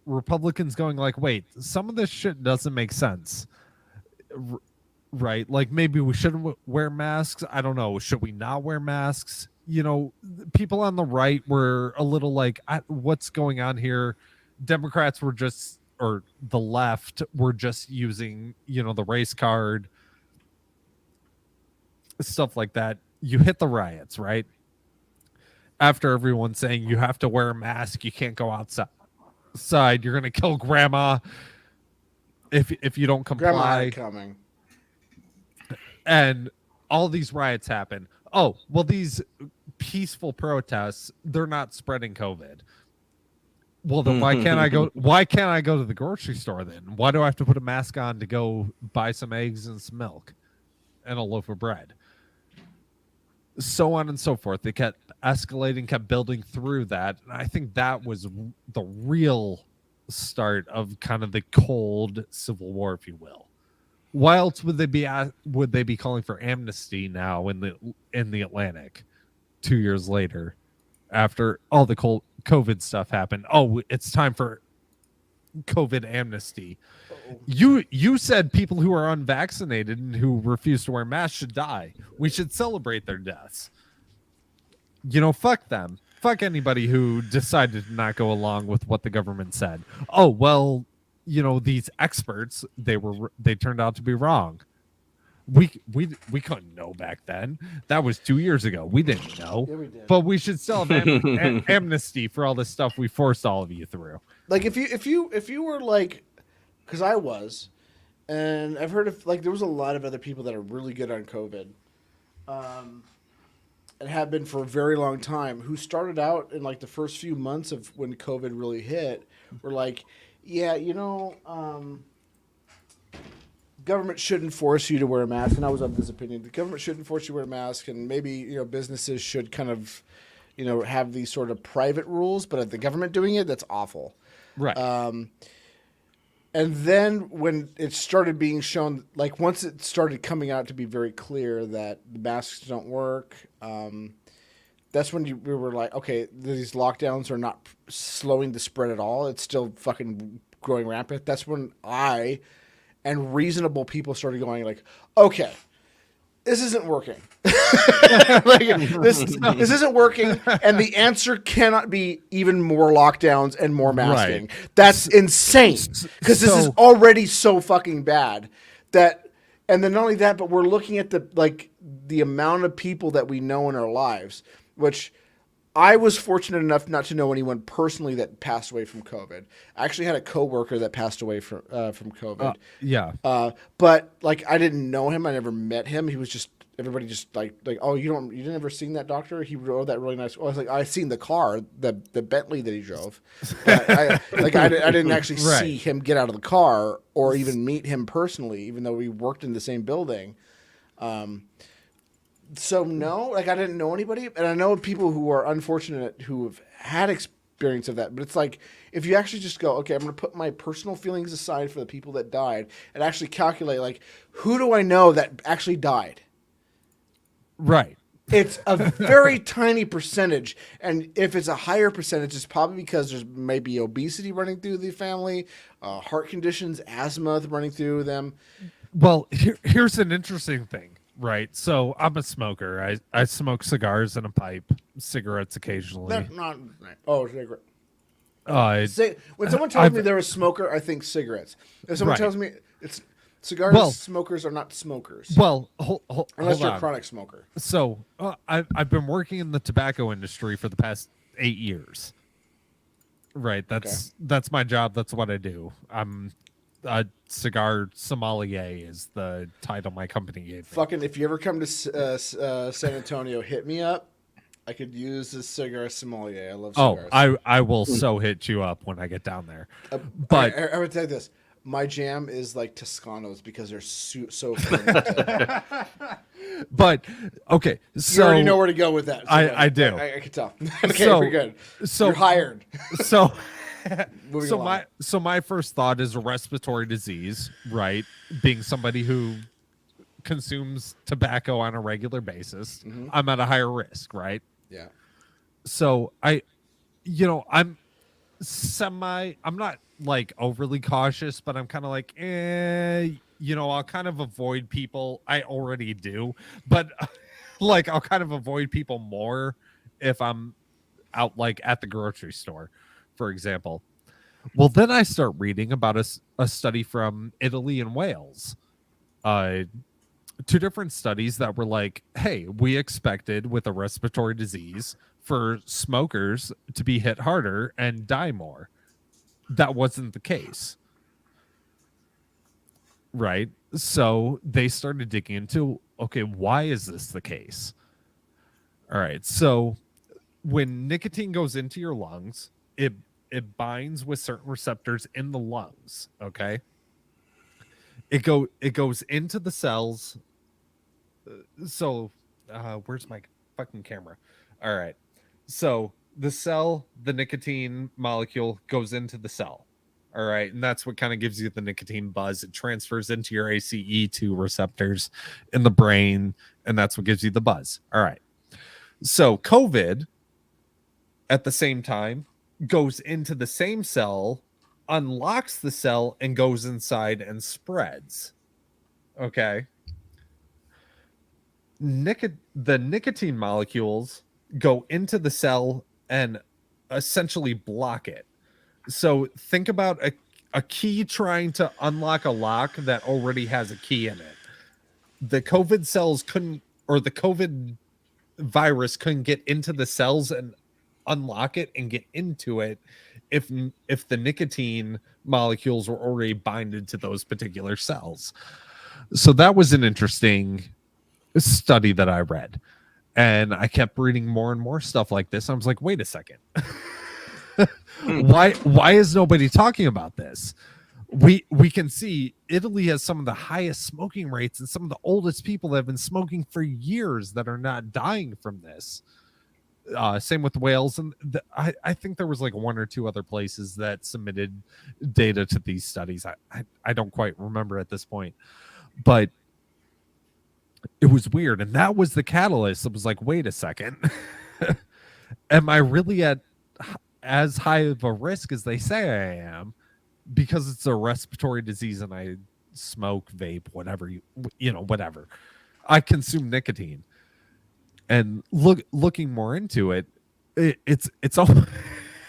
Republicans going like, wait, some of this shit doesn't make sense. Right? Like, maybe we shouldn't wear masks. I don't know. Should we not wear masks? People on the right were a little like, what's going on here? Democrats were just, or the left were just using, the race card, stuff like that. You hit the riots, right? After everyone saying you have to wear a mask, you can't go outside, you're going to kill grandma if you don't comply. Grandma ain't coming. And all these riots happen. Oh, well, these peaceful protests, they're not spreading COVID. Well, then why can't I go? Why can't I go to the grocery store then? Why do I have to put a mask on to go buy some eggs and some milk and a loaf of bread? So on and so forth. They kept escalating, kept building through that. And I think that was the real start of kind of the cold civil war, if you will. Why else would they be calling for amnesty now in the Atlantic 2 years later, after all the COVID stuff happened. Oh, it's time for COVID amnesty. You said people who are unvaccinated and who refuse to wear masks should die. We should celebrate their deaths. Fuck them. Fuck anybody who decided to not go along with what the government said. Oh, well, these experts, they turned out to be wrong. We couldn't know back then. That was 2 years ago. We didn't know. Yeah, we did. But we should still have amnesty for all this stuff we forced all of you through. Like if you were like, because I was, and I've heard of like there was a lot of other people that are really good on COVID, and have been for a very long time, who started out in like the first few months of when COVID really hit, were like, yeah, government shouldn't force you to wear a mask, and I was of this opinion. The government shouldn't force you to wear a mask, and maybe businesses should kind of, have these sort of private rules. But if the government doing it, that's awful. Right. And then when it started being shown, like once it started coming out to be very clear that the masks don't work, that's when we were like, okay, these lockdowns are not slowing the spread at all. It's still fucking growing rampant. That's when I and reasonable people started going like, okay, this isn't working. This isn't working, and the answer cannot be even more lockdowns and more masking. Right. That's insane, because this is already so fucking bad. And then not only that, but we're looking at the amount of people that we know in our lives, which I was fortunate enough not to know anyone personally that passed away from COVID. I actually had a coworker that passed away from COVID. Yeah. But like I didn't know him. I never met him. He was just everybody just like oh you didn't ever seen that doctor? He rode that really nice. I was like I seen the car, the Bentley that he drove. But I didn't actually see him get out of the car or even meet him personally, even though we worked in the same building. So no, like I didn't know anybody, and I know people who are unfortunate who have had experience of that. But it's like if you actually just go, okay, I'm going to put my personal feelings aside for the people that died, and actually calculate like who do I know that actually died? Right. It's a very tiny percentage, and if it's a higher percentage, it's probably because there's maybe obesity running through the family, heart conditions, asthma running through them. Well, here's an interesting thing. Right. So I'm a smoker. I smoke cigars and a pipe, cigarettes occasionally. Cigarette. When someone tells me they're a smoker, I think cigarettes. If someone tells me it's cigars, smokers are not smokers. Well, unless you're a chronic smoker. So I've been working in the tobacco industry for the past 8 years. Right. That's my job. That's what I do. I'm a cigar sommelier is the title my company gave me. Fucking, if you ever come to San Antonio, hit me up. I could use a cigar sommelier. I love cigars. I will so hit you up when I get down there. But I would tell you this. My jam is like Toscanos because they're so fermented. But okay, so you already know where to go with that. So I do. I can tell. Okay, we're good. So you're hired. So along. my first thought is a respiratory disease, right? Being somebody who consumes tobacco on a regular basis, I'm at a higher risk, right? Yeah. So I'm not like overly cautious, but I'm kind of like, I'll kind of avoid people. I already do, but like I'll kind of avoid people more if I'm out like at the grocery store, for example. Well, then I start reading about a study from Italy and Wales. 2 different studies that were like, hey, we expected with a respiratory disease for smokers to be hit harder and die more. That wasn't the case. Right? So they started digging into, okay, why is this the case? All right. So when nicotine goes into your lungs, it binds with certain receptors in the lungs. Okay. It goes into the cells. So where's my fucking camera? All right. So the nicotine molecule goes into the cell. All right. And that's what kind of gives you the nicotine buzz. It transfers into your ACE2 receptors in the brain. And that's what gives you the buzz. All right. So COVID at the same time, goes into the same cell, unlocks the cell, and goes inside and spreads. Okay. The nicotine molecules go into the cell and essentially block it. So think about a key trying to unlock a lock that already has a key in it. The COVID cells couldn't, or the COVID virus couldn't get into the cells and unlock it and get into it if the nicotine molecules were already binded to those particular cells. So that was an interesting study that I read, and I kept reading more and more stuff like this. I was like, wait a second. Why is nobody talking about this? We can see Italy has some of the highest smoking rates and some of the oldest people that have been smoking for years that are not dying from this. Same with Wales, and I think there was like one or two other places that submitted data to these studies. I don't quite remember at this point, but it was weird, and that was the catalyst. It was like, wait a second, am I really at as high of a risk as they say I am? Because it's a respiratory disease and I smoke, vape, whatever whatever. I consume nicotine. And looking more into it, it's almost,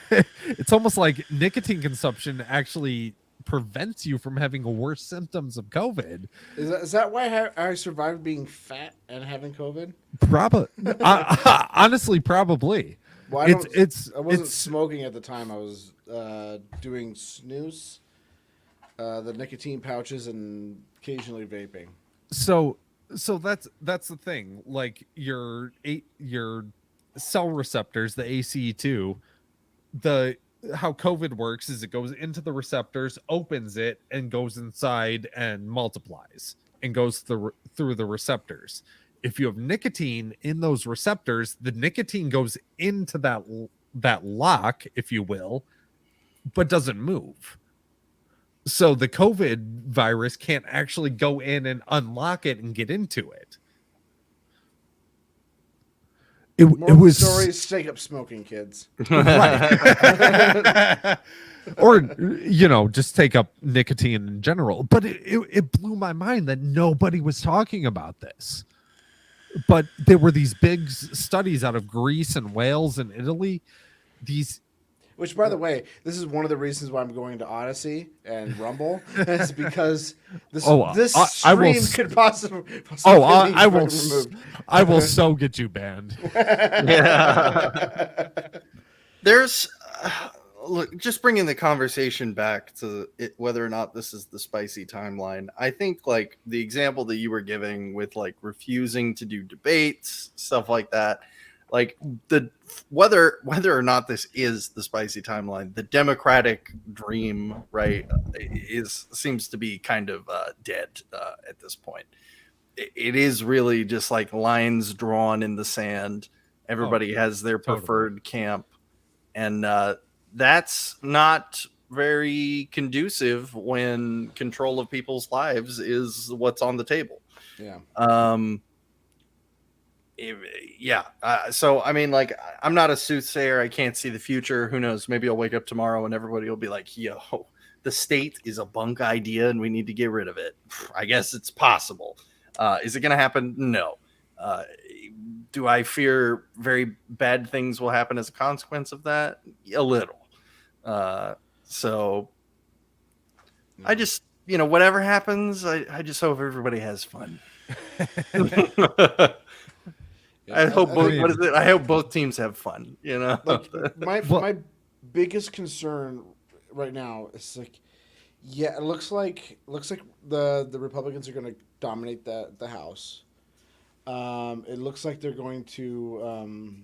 it's almost like nicotine consumption actually prevents you from having worse symptoms of COVID. Is that why I survived being fat and having COVID? Probably. Honestly, probably. Well, I wasn't smoking at the time. I was doing snus, the nicotine pouches, and occasionally vaping. So that's the thing. Like your cell receptors, the ACE2, how COVID works is it goes into the receptors, opens it, and goes inside and multiplies and goes through the receptors. If you have nicotine in those receptors, the nicotine goes into that lock, if you will, but doesn't move. So the COVID virus can't actually go in and unlock it and get into it. It was stories. Take up smoking, kids. Right. Or just take up nicotine in general. But it blew my mind that nobody was talking about this. But there were these big studies out of Greece and Wales and Italy. Which, by the way, this is one of the reasons why I'm going to Odyssey and Rumble. Is because this stream could possibly I will so get you banned. Yeah. There's look, just bringing the conversation back to whether or not this is the spicy timeline. I think like the example that you were giving with like refusing to do debates, stuff like that, like whether or not this is the spicy timeline, the Democratic dream, right, seems to be kind of dead at this point. It is really just like lines drawn in the sand. Everybody has their preferred camp, and that's not very conducive when control of people's lives is what's on the table. Yeah. So I mean, like, I'm not a soothsayer. I can't see the future. Who knows? Maybe I'll wake up tomorrow and everybody will be like, "Yo, the state is a bunk idea and we need to get rid of it." I guess it's possible. Is it going to happen? No. Do I fear very bad things will happen as a consequence of that? A little. So I just, whatever happens, I just hope everybody has fun. I hope I hope both teams have fun. Like, my biggest concern right now is like, it looks like the Republicans are going to dominate the House. It looks like they're going to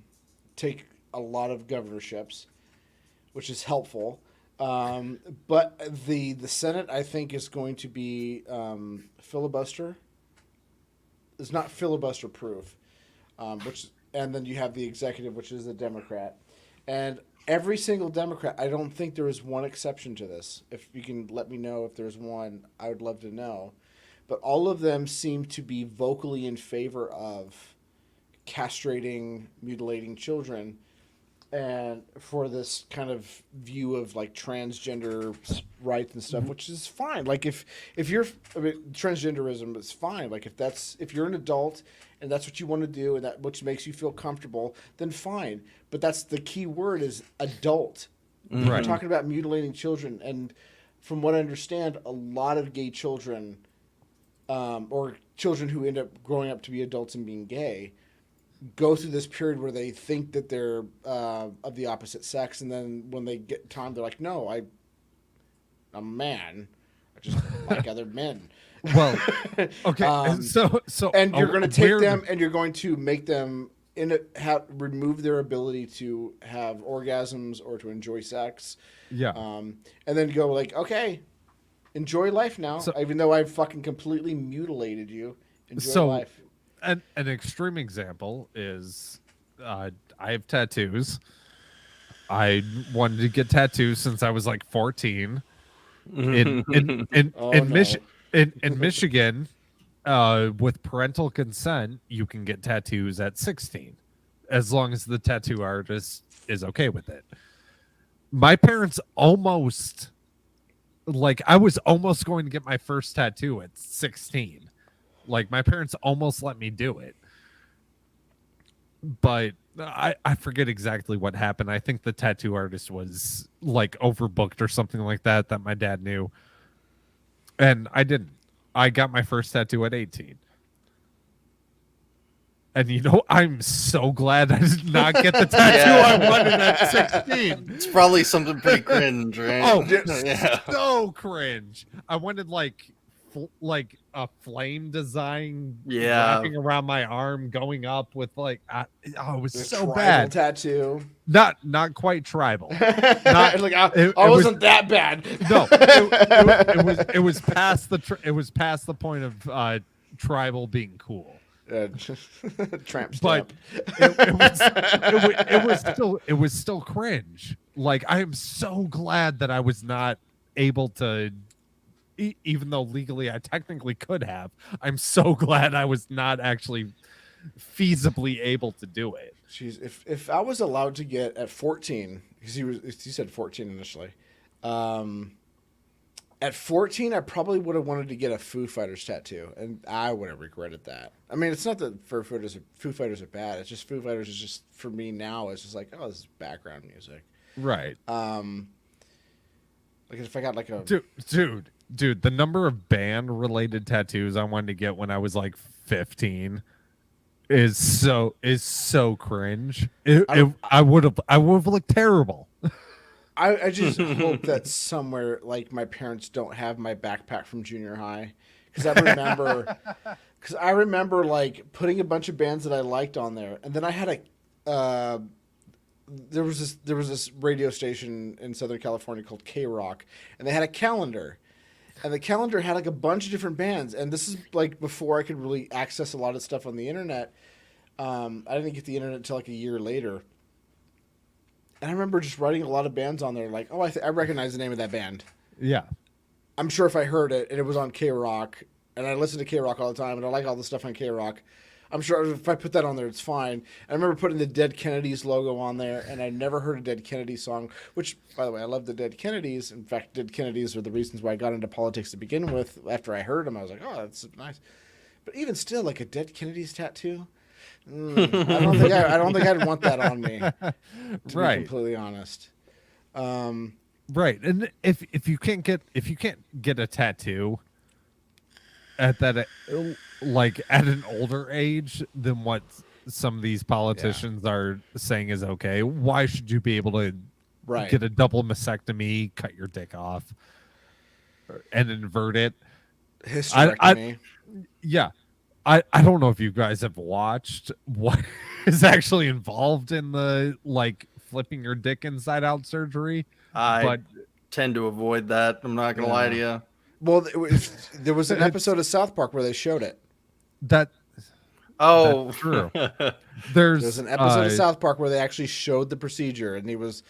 take a lot of governorships, which is helpful. But the Senate, I think, is going to be filibuster. It's not filibuster proof. And then you have the executive, which is the Democrat, and every single Democrat. I don't think there is one exception to this. If you can let me know if there's one, I would love to know. But all of them seem to be vocally in favor of castrating, mutilating children, and for this kind of view of like transgender rights and stuff, which is fine. Like if you're transgenderism is fine. Like if you're an adult and that's what you want to do and that which makes you feel comfortable, then fine. But that's the key word is adult. We're talking about mutilating children, and from what I understand, a lot of gay children, or children who end up growing up to be adults and being gay, go through this period where they think that they're of the opposite sex, and then when they get time, they're like, "No, I'm a man. I just like other men." Well, okay, so and you're going to take them, and you're going to make them remove their ability to have orgasms or to enjoy sex. Yeah. And then go like, okay, enjoy life now, even though I've fucking completely mutilated you. Enjoy life. An extreme example is I have tattoos. I wanted to get tattoos since I was like 14. In Michigan, with parental consent, you can get tattoos at 16, as long as the tattoo artist is okay with it. My parents almost, I was almost going to get my first tattoo at 16. Like, my parents almost let me do it. But I forget exactly what happened. I think the tattoo artist was, overbooked or something like that my dad knew. And I didn't. I got my first tattoo at 18. And I'm so glad I did not get the tattoo I wanted at 16. It's probably something pretty cringe, right? Oh, so cringe. I wanted a flame design wrapping around my arm, going up with it was so bad. Tattoo. Not quite tribal. I wasn't that bad. No, it was past the point of tribal being cool. Tramp but stamp. it was still cringe. I am so glad that I was not able to, even though legally I technically could have. I'm so glad I was not actually feasibly able to do it. Jeez, if I was allowed to get at 14, because he said 14 initially. At 14, I probably would have wanted to get a Foo Fighters tattoo, and I would have regretted that. I mean, it's not that Foo Fighters are bad. It's just Foo Fighters is just, for me now, it's just like, oh, this is background music. Right. If I got a... Dude, the number of band-related tattoos I wanted to get when I was 15 is so cringe. I would have looked terrible. I just hope that somewhere my parents don't have my backpack from junior high, because I remember putting a bunch of bands that I liked on there, and then I had there was this radio station in Southern California called K-Rock, and they had a calendar, and the calendar had a bunch of different bands, and this is before I could really access a lot of stuff on the internet. I didn't get the internet until a year later. And I remember just writing a lot of bands on there, I recognize the name of that band. Yeah. I'm sure if I heard it and it was on K-Rock, and I listen to K-Rock all the time, and I like all the stuff on K-Rock, I'm sure if I put that on there, it's fine. I remember putting the Dead Kennedys logo on there, and I never heard a Dead Kennedys song, which, by the way, I love the Dead Kennedys. In fact, Dead Kennedys are the reasons why I got into politics to begin with. After I heard them, I was like, oh, that's nice. But even still, a Dead Kennedys tattoo... I don't think I'd want that on me, to be completely honest. Right, and if you can't get a tattoo at that at an older age than what some of these politicians are saying is okay, why should you be able to get a double mastectomy, cut your dick off, and invert it? Hysterectomy. Yeah. I don't know if you guys have watched what is actually involved in the flipping your dick inside out surgery. I tend to avoid that. I'm not gonna lie to you. Well, there was an episode of South Park where they showed it. That's true. There's an episode of South Park where they actually showed the procedure, and he was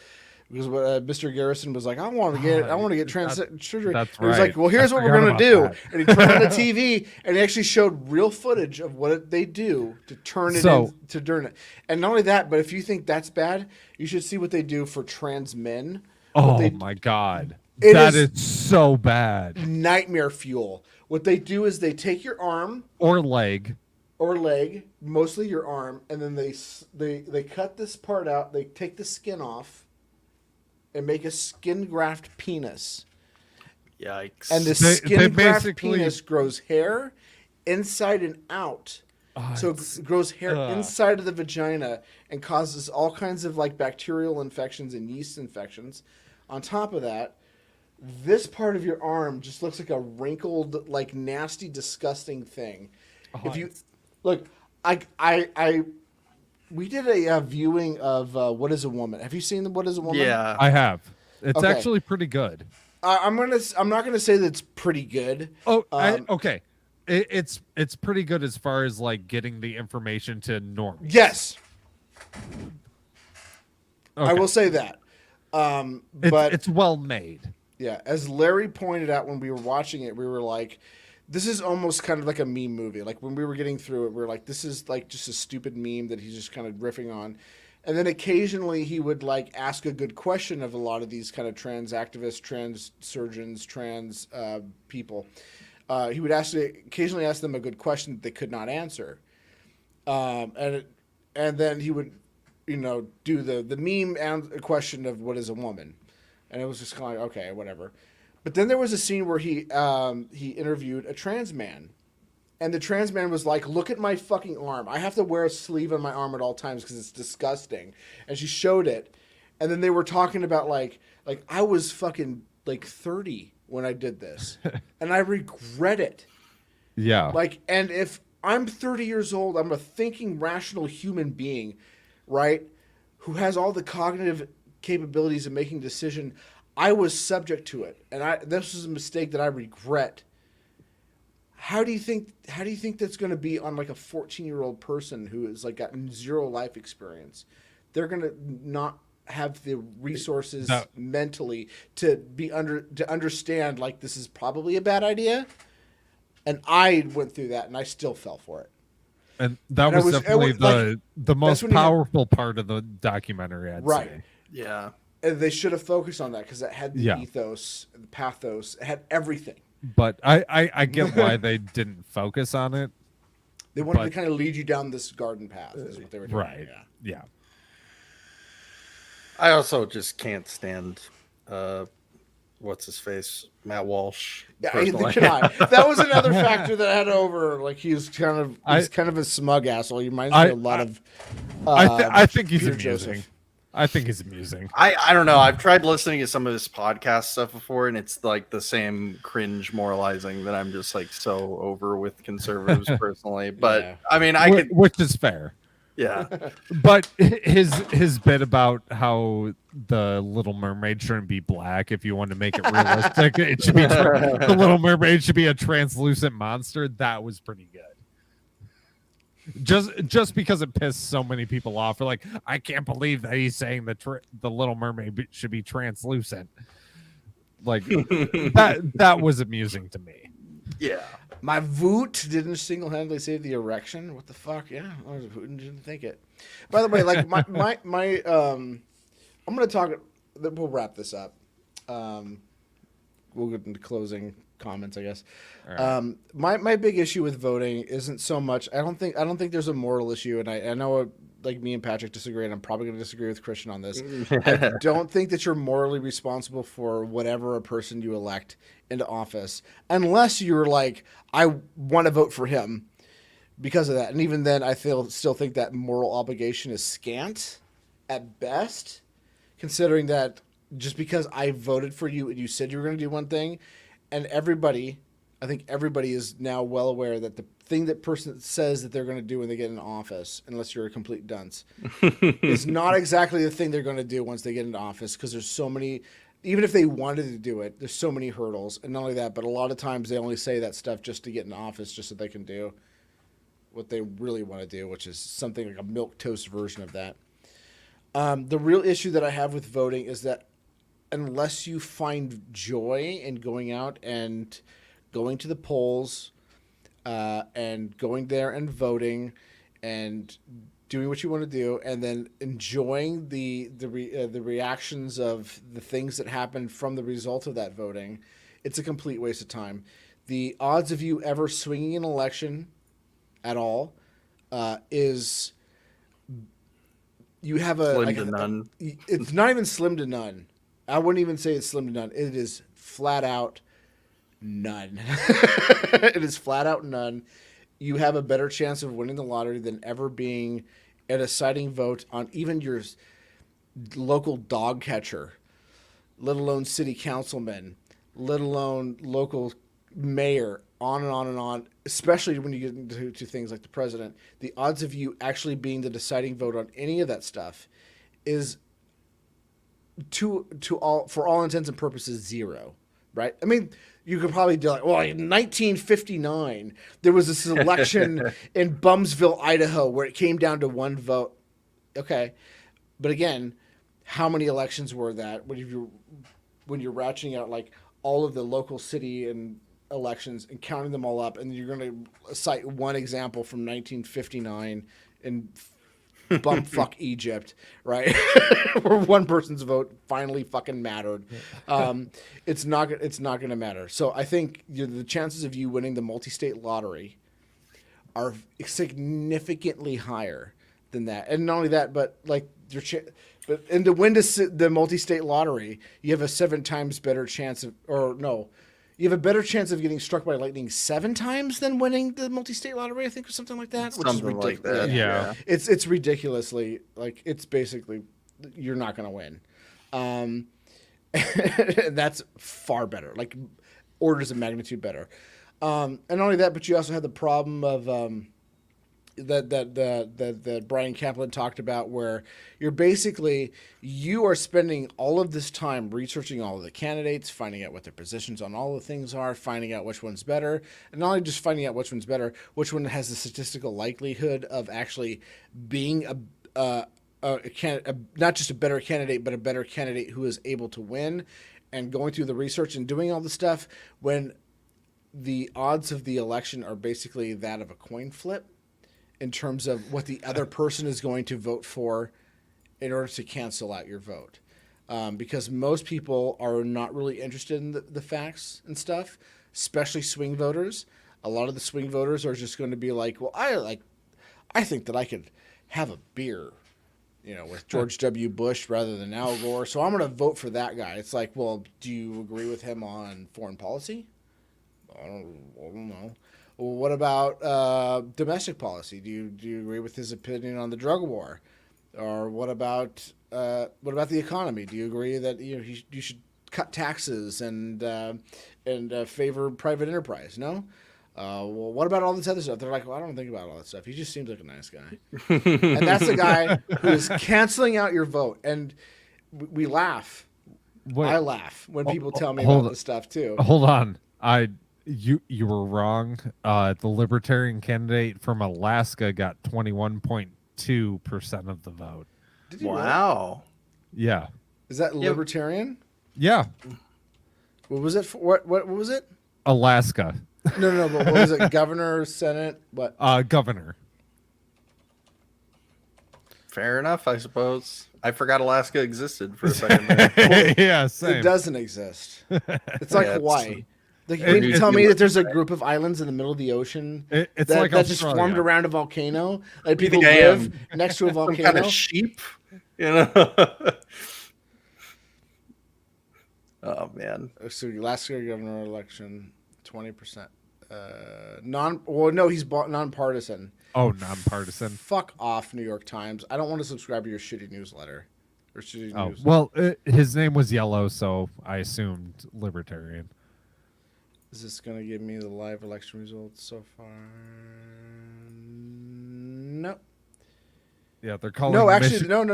Because Mr. Garrison was like, I want to get trans surgery. That's He was right. like, well, here's I what we're forgot gonna do, about that. and he turned on the TV and he actually showed real footage of what they do to turn it into turn it. And not only that, but if you think that's bad, you should see what they do for trans men. Oh my God, It that is is so bad. nightmare fuel. What they do is they take your arm Or leg. or leg, mostly your arm, and then they cut this part out. They take the skin off and make a skin graft penis. Yikes! And the skin graft penis grows hair inside and out. So it grows hair inside of the vagina and causes all kinds of like bacterial infections and yeast infections. On top of that, this part of your arm just looks like a wrinkled, like nasty, disgusting thing. If you look, we did a viewing of What Is a Woman. Have you seen What Is a Woman? Yeah, I have. It's Okay. actually pretty good. I'm not gonna say that it's pretty good. Oh, okay. It's pretty good as far as like getting the information to normal. Yes, I Okay. will say that. But it's well made. yeah, as Larry pointed out when we were watching it, we were like, this is almost kind of like a meme movie. Like when we were getting through it, we were like, this is like just a stupid meme that he's just kind of riffing on. And then occasionally he would like ask a good question of a lot of these kind of trans activists, trans surgeons, trans people. He would occasionally ask them a good question that they could not answer. And then he would, do the meme and question of what is a woman. And it was just kind of like, okay, whatever. But then there was a scene where he interviewed a trans man. And the trans man was like, look at my fucking arm. I have to wear a sleeve on my arm at all times because it's disgusting. And she showed it. And then they were talking about like I was fucking like 30 when I did this. And I regret it. Yeah. Like, and if I'm 30 years old, I'm a thinking, rational human being, right? Who has all the cognitive capabilities of making decision. I was subject to it. And this was a mistake that I regret. How do you think that's going to be on like a 14-year-old person who has like gotten zero life experience? They're going to not have the resources mentally to understand like this is probably a bad idea. And I went through that and I still fell for it. And that was definitely the most powerful part of the documentary, I'd say. Yeah. And they should have focused on that because it had the ethos, the pathos, it had everything. But I get why they didn't focus on it. They wanted to kind of lead you down this garden path, is what they were doing. Right. Yeah. I also just can't stand what's his face, Matt Walsh. Yeah, personally. that was another factor that I had over. Like he's kind of a smug asshole. He reminds me of a lot of. I think he's Peter amusing. Joseph. I think he's amusing. I don't know. I've tried listening to some of his podcast stuff before, and it's like the same cringe moralizing that I'm just like so over with conservatives personally. But Yeah. I mean, Which is fair. Yeah. But his bit about how the Little Mermaid shouldn't be black, if you want to make it realistic, it should be the Little Mermaid should be a translucent monster. That was pretty good. Just because it pissed so many people off, are like, I can't believe that he's saying the Little Mermaid should be translucent. Like that was amusing to me. Yeah. My voot didn't single-handedly save the erection. What the fuck? Yeah, I was Putin, didn't think it. By the way, like my I'm gonna talk. We'll wrap this up. We'll get into closing comments, I guess. All right. My big issue with voting isn't so much. I don't think there's a moral issue, and I know like me and Patrick disagree, and I'm probably going to disagree with Christian on this. I don't think that you're morally responsible for whatever a person you elect into office, unless you're like, I want to vote for him because of that. And even then, I still think that moral obligation is scant at best, considering that just because I voted for you and you said you were going to do one thing, and I think everybody is now well aware that the thing that person says that they're going to do when they get in office, unless you're a complete dunce, is not exactly the thing they're going to do once they get into office, because there's so many, even if they wanted to do it, there's so many hurdles. And not only that, but a lot of times they only say that stuff just to get in office, just so they can do what they really want to do, which is something like a milquetoast version of that. The real issue that I have with voting is that unless you find joy in going out and going to the polls and going there and voting and doing what you want to do, and then enjoying the reactions of the things that happen from the result of that voting, it's a complete waste of time. The odds of you ever swinging an election at all is you have a Slim to none. It's not even slim to none. I wouldn't even say it's slim to none. It is flat out none. It is flat out none. You have a better chance of winning the lottery than ever being a deciding vote on even your local dog catcher, let alone city councilman, let alone local mayor, on and on and on, especially when you get into things like the president. The odds of you actually being the deciding vote on any of that stuff is for all intents and purposes, zero, right? I mean, you could probably do like, well, in 1959, there was this election in Bumsville, Idaho, where it came down to one vote. Okay. But again, how many elections were that when you're ratcheting out like all of the local city and elections and counting them all up, and you're going to cite one example from 1959 in bumfuck Egypt, right? Where one person's vote finally fucking mattered. It's not going to matter. So I think the chances of you winning the multi-state lottery are significantly higher than that. And not only that, but like and to win the multi-state lottery, you have a 7 times better chance of, or no, you have a better chance of getting struck by lightning 7 times than winning the multi-state lottery, I think, or something like that. Which is ridiculous. Like that. Yeah. It's ridiculously, like, it's basically, you're not going to win. That's far better, like orders of magnitude better. And not only that, but you also have the problem of that Brian Kaplan talked about, where you are spending all of this time researching all of the candidates, finding out what their positions on all the things are, finding out which one's better, and not only just finding out which one's better, which one has the statistical likelihood of actually being not just a better candidate, but a better candidate who is able to win, and going through the research and doing all the stuff when the odds of the election are basically that of a coin flip in terms of what the other person is going to vote for in order to cancel out your vote. Because most people are not really interested in the facts and stuff, especially swing voters. A lot of the swing voters are just going to be like, well, I think that I could have a beer, with George W. Bush rather than Al Gore, so I'm going to vote for that guy. It's like, well, do you agree with him on foreign policy? I don't know. Well, what about domestic policy? Do you agree with his opinion on the drug war, or what about the economy? Do you agree that you should cut taxes and favor private enterprise? No. Well, what about all this other stuff? They're like, well, I don't think about all that stuff. He just seems like a nice guy, and that's the guy who is canceling out your vote. And we laugh. I laugh when people tell me about this stuff too. Hold on, You were wrong. The Libertarian candidate from Alaska got 21.2% of the vote. Wow. Yeah. Is that Libertarian? Yeah. What was it? What was it? Alaska. No. But what was it? Governor, Senate, what? Governor. Fair enough, I suppose. I forgot Alaska existed for a second there. Yeah, same. It doesn't exist. It's like Hawaii. You mean to tell me that there's a group of islands in the middle of the ocean it's that like just formed around a volcano? Like people live next to a volcano? Some kind of sheep? Oh, man. So last year governor election, 20%. He's nonpartisan. Oh, nonpartisan. Fuck off, New York Times. I don't want to subscribe to your shitty newsletter. Or shitty news. Well, his name was Yellow, so I assumed Libertarian. Is this going to give me the live election results so far? No. Yeah, they're calling. No, actually, no.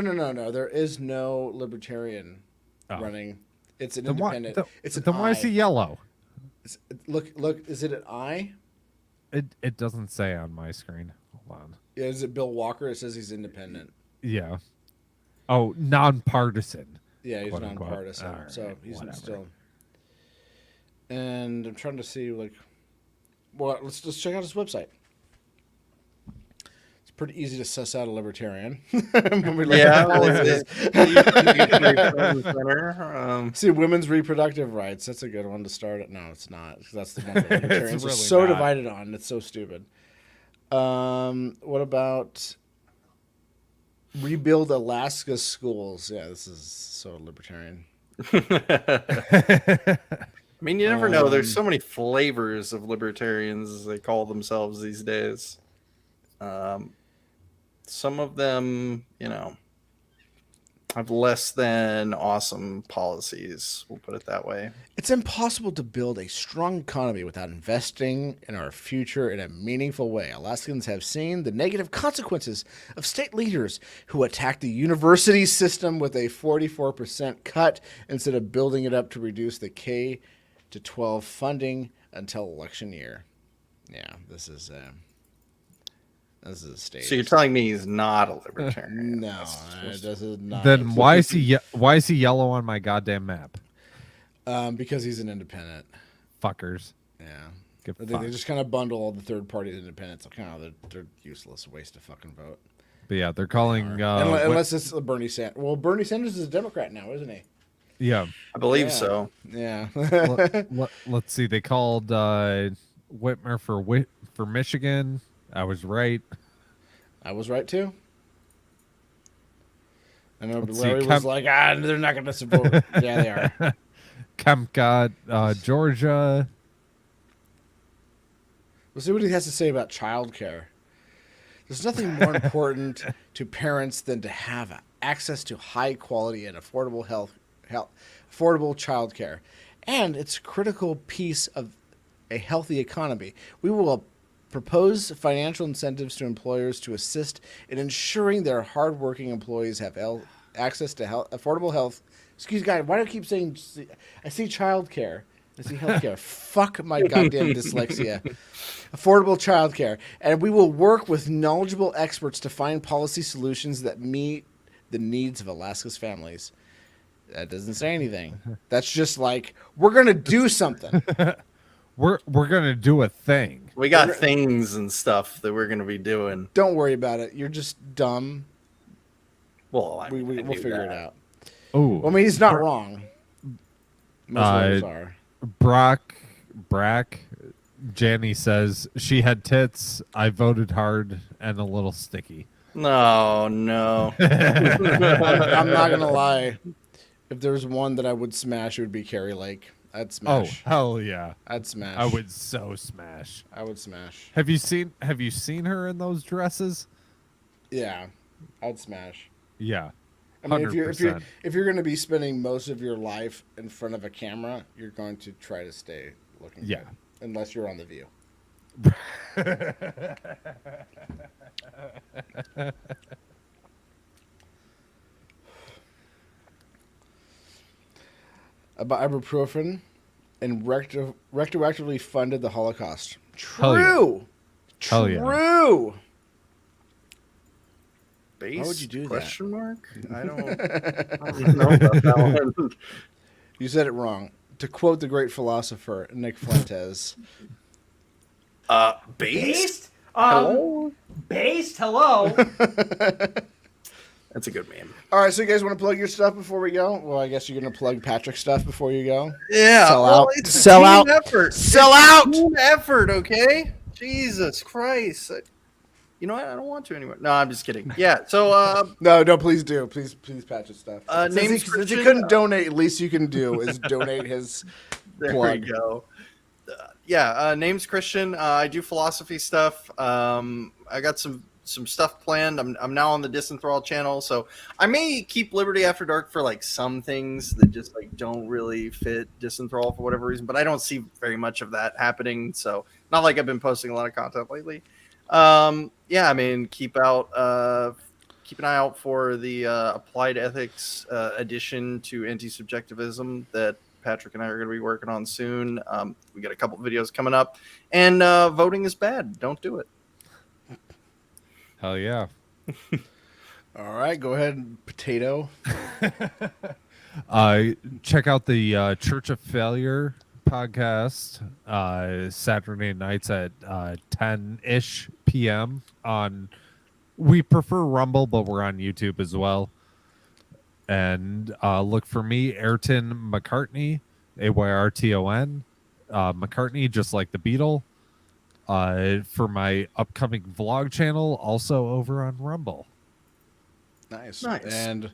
There is no Libertarian running. It's an independent. Why is he yellow? Look. Is it an I? It doesn't say on my screen. Hold on. Yeah, is it Bill Walker? It says he's independent. Yeah. Oh, nonpartisan. Yeah, he's quote unquote. nonpartisan, All right, so he's whatever. still. And I'm trying to see well, let's just check out his website. It's pretty easy to suss out a libertarian. When we look at policies. See, women's reproductive rights. That's a good one to start at. No, it's not. 'Cause that's the one that libertarians really are so not. divided on. It's so stupid. What about rebuild Alaska schools? Yeah, this is so libertarian. I mean, you never know. There's so many flavors of libertarians, as they call themselves these days. Some of them, have less than awesome policies. We'll put it that way. It's impossible to build a strong economy without investing in our future in a meaningful way. Alaskans have seen the negative consequences of state leaders who attack the university system with a 44% cut instead of building it up to reduce the K-12 funding until election year. Yeah, this is a state. So you're telling me he's not a libertarian? No, this is not. Then why is he yellow on my goddamn map? Because he's an independent. Fuckers. Yeah. They just kind of bundle all the third party independents. They're useless. Waste of fucking vote. But yeah, they're calling unless it's Bernie Sanders. Well, Bernie Sanders is a Democrat now, isn't he? Yeah, I believe so. Yeah. Let's see. They called Whitmer for Michigan. I was right. I was right too. I know Let's Larry see, was like, they're not going to support. Yeah, they are. Kemp got Georgia. We'll see what he has to say about childcare. There's nothing more important to parents than to have access to high quality and affordable affordable childcare, and it's a critical piece of a healthy economy. We will propose financial incentives to employers to assist in ensuring their hardworking employees have access to affordable health. Excuse me, guys, why do I keep saying? I see childcare. I see healthcare. Fuck my goddamn dyslexia. Affordable childcare, and we will work with knowledgeable experts to find policy solutions that meet the needs of Alaska's families. That doesn't say anything. That's just like, we're gonna do something. We're gonna do a thing. We got things and stuff that we're gonna be doing. Don't worry about it. You're just dumb. Well, we'll figure it out. Oh, I mean, he's not wrong. Most lawyers are. Brack, Janny says she had tits. I voted hard and a little sticky. No. I'm not gonna lie. If there was one that I would smash, it would be Carrie Lake. I'd smash. Oh hell yeah! I'd smash. I would so smash. I would smash. Have you seen her in those dresses? Yeah, I'd smash. Yeah. 100%. I mean, if you're going to be spending most of your life in front of a camera, you're going to try to stay looking good, unless you're on The View. About ibuprofen and retroactively funded the Holocaust. True. Hell yeah. True. Based? Why would you do that? Question mark? I don't know about that one. You said it wrong. To quote the great philosopher Nick Fuentes. Based? Hello? Based? Hello? That's a good meme. All right, so you guys want to plug your stuff before we go? Well, I guess you're going to plug Patrick's stuff before you go. Yeah. Sell well, out. It's a Sell team out. Effort. Sell It's out. A team effort, okay? Jesus Christ. You know what? I don't want to anymore. No, I'm just kidding. Yeah. So no, please do. Please patch his stuff. Name's Since you couldn't donate, at least you can do is donate his there plug. we go. Name's Christian. I do philosophy stuff. I got some stuff planned. I'm now on the Disenthrall channel, so I may keep Liberty After Dark for like some things that just like don't really fit Disenthrall for whatever reason. But I don't see very much of that happening. So not like I've been posting a lot of content lately. I mean, keep an eye out for the applied ethics addition to anti-subjectivism that Patrick and I are going to be working on soon. We got a couple of videos coming up, and voting is bad. Don't do it. Hell yeah. All right, go ahead, potato. Check out the Church of Failure podcast Saturday nights at 10-ish p.m. on. We prefer Rumble, but we're on YouTube as well. And look for me, Ayrton McCartney, Ayrton McCartney, just like the Beatle. For my upcoming vlog channel, also over on Rumble. Nice. And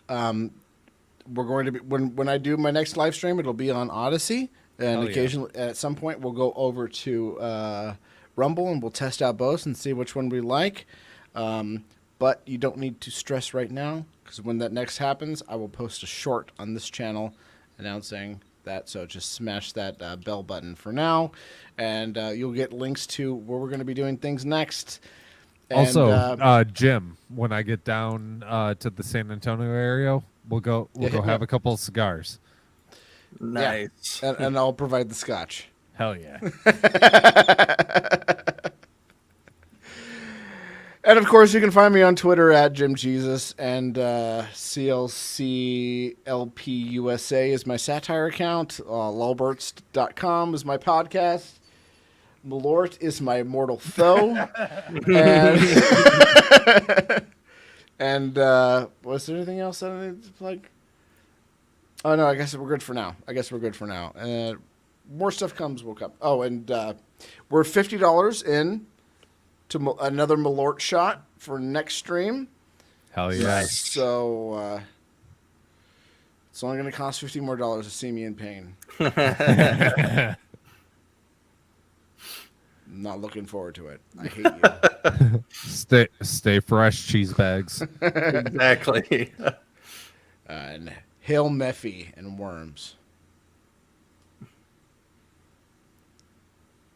we're going to be when I do my next live stream, it'll be on Odyssey, and occasionally at some point we'll go over to Rumble and we'll test out both and see which one we like. But you don't need to stress right now, because when that next happens, I will post a short on this channel announcing that. So just smash that bell button for now, and you'll get links to where we're going to be doing things next. And, also, Jim, when I get down to the San Antonio area, we'll go have a couple of cigars. Nice. Yeah. And I'll provide the scotch. Hell yeah. And of course, you can find me on Twitter at JimJesus, and CLCLPUSA is my satire account. Lulberts.com is my podcast. Malort is my mortal foe. And was there anything else that I need to plug? Oh, no, I guess we're good for now. More stuff comes, will come. Oh, and we're $50 in to another Malort shot for next stream. Hell yeah. So it's only going to cost $50 more to see me in pain. I'm not looking forward to it. I hate you. Stay fresh, cheese bags. Exactly. And hail Mephi and worms.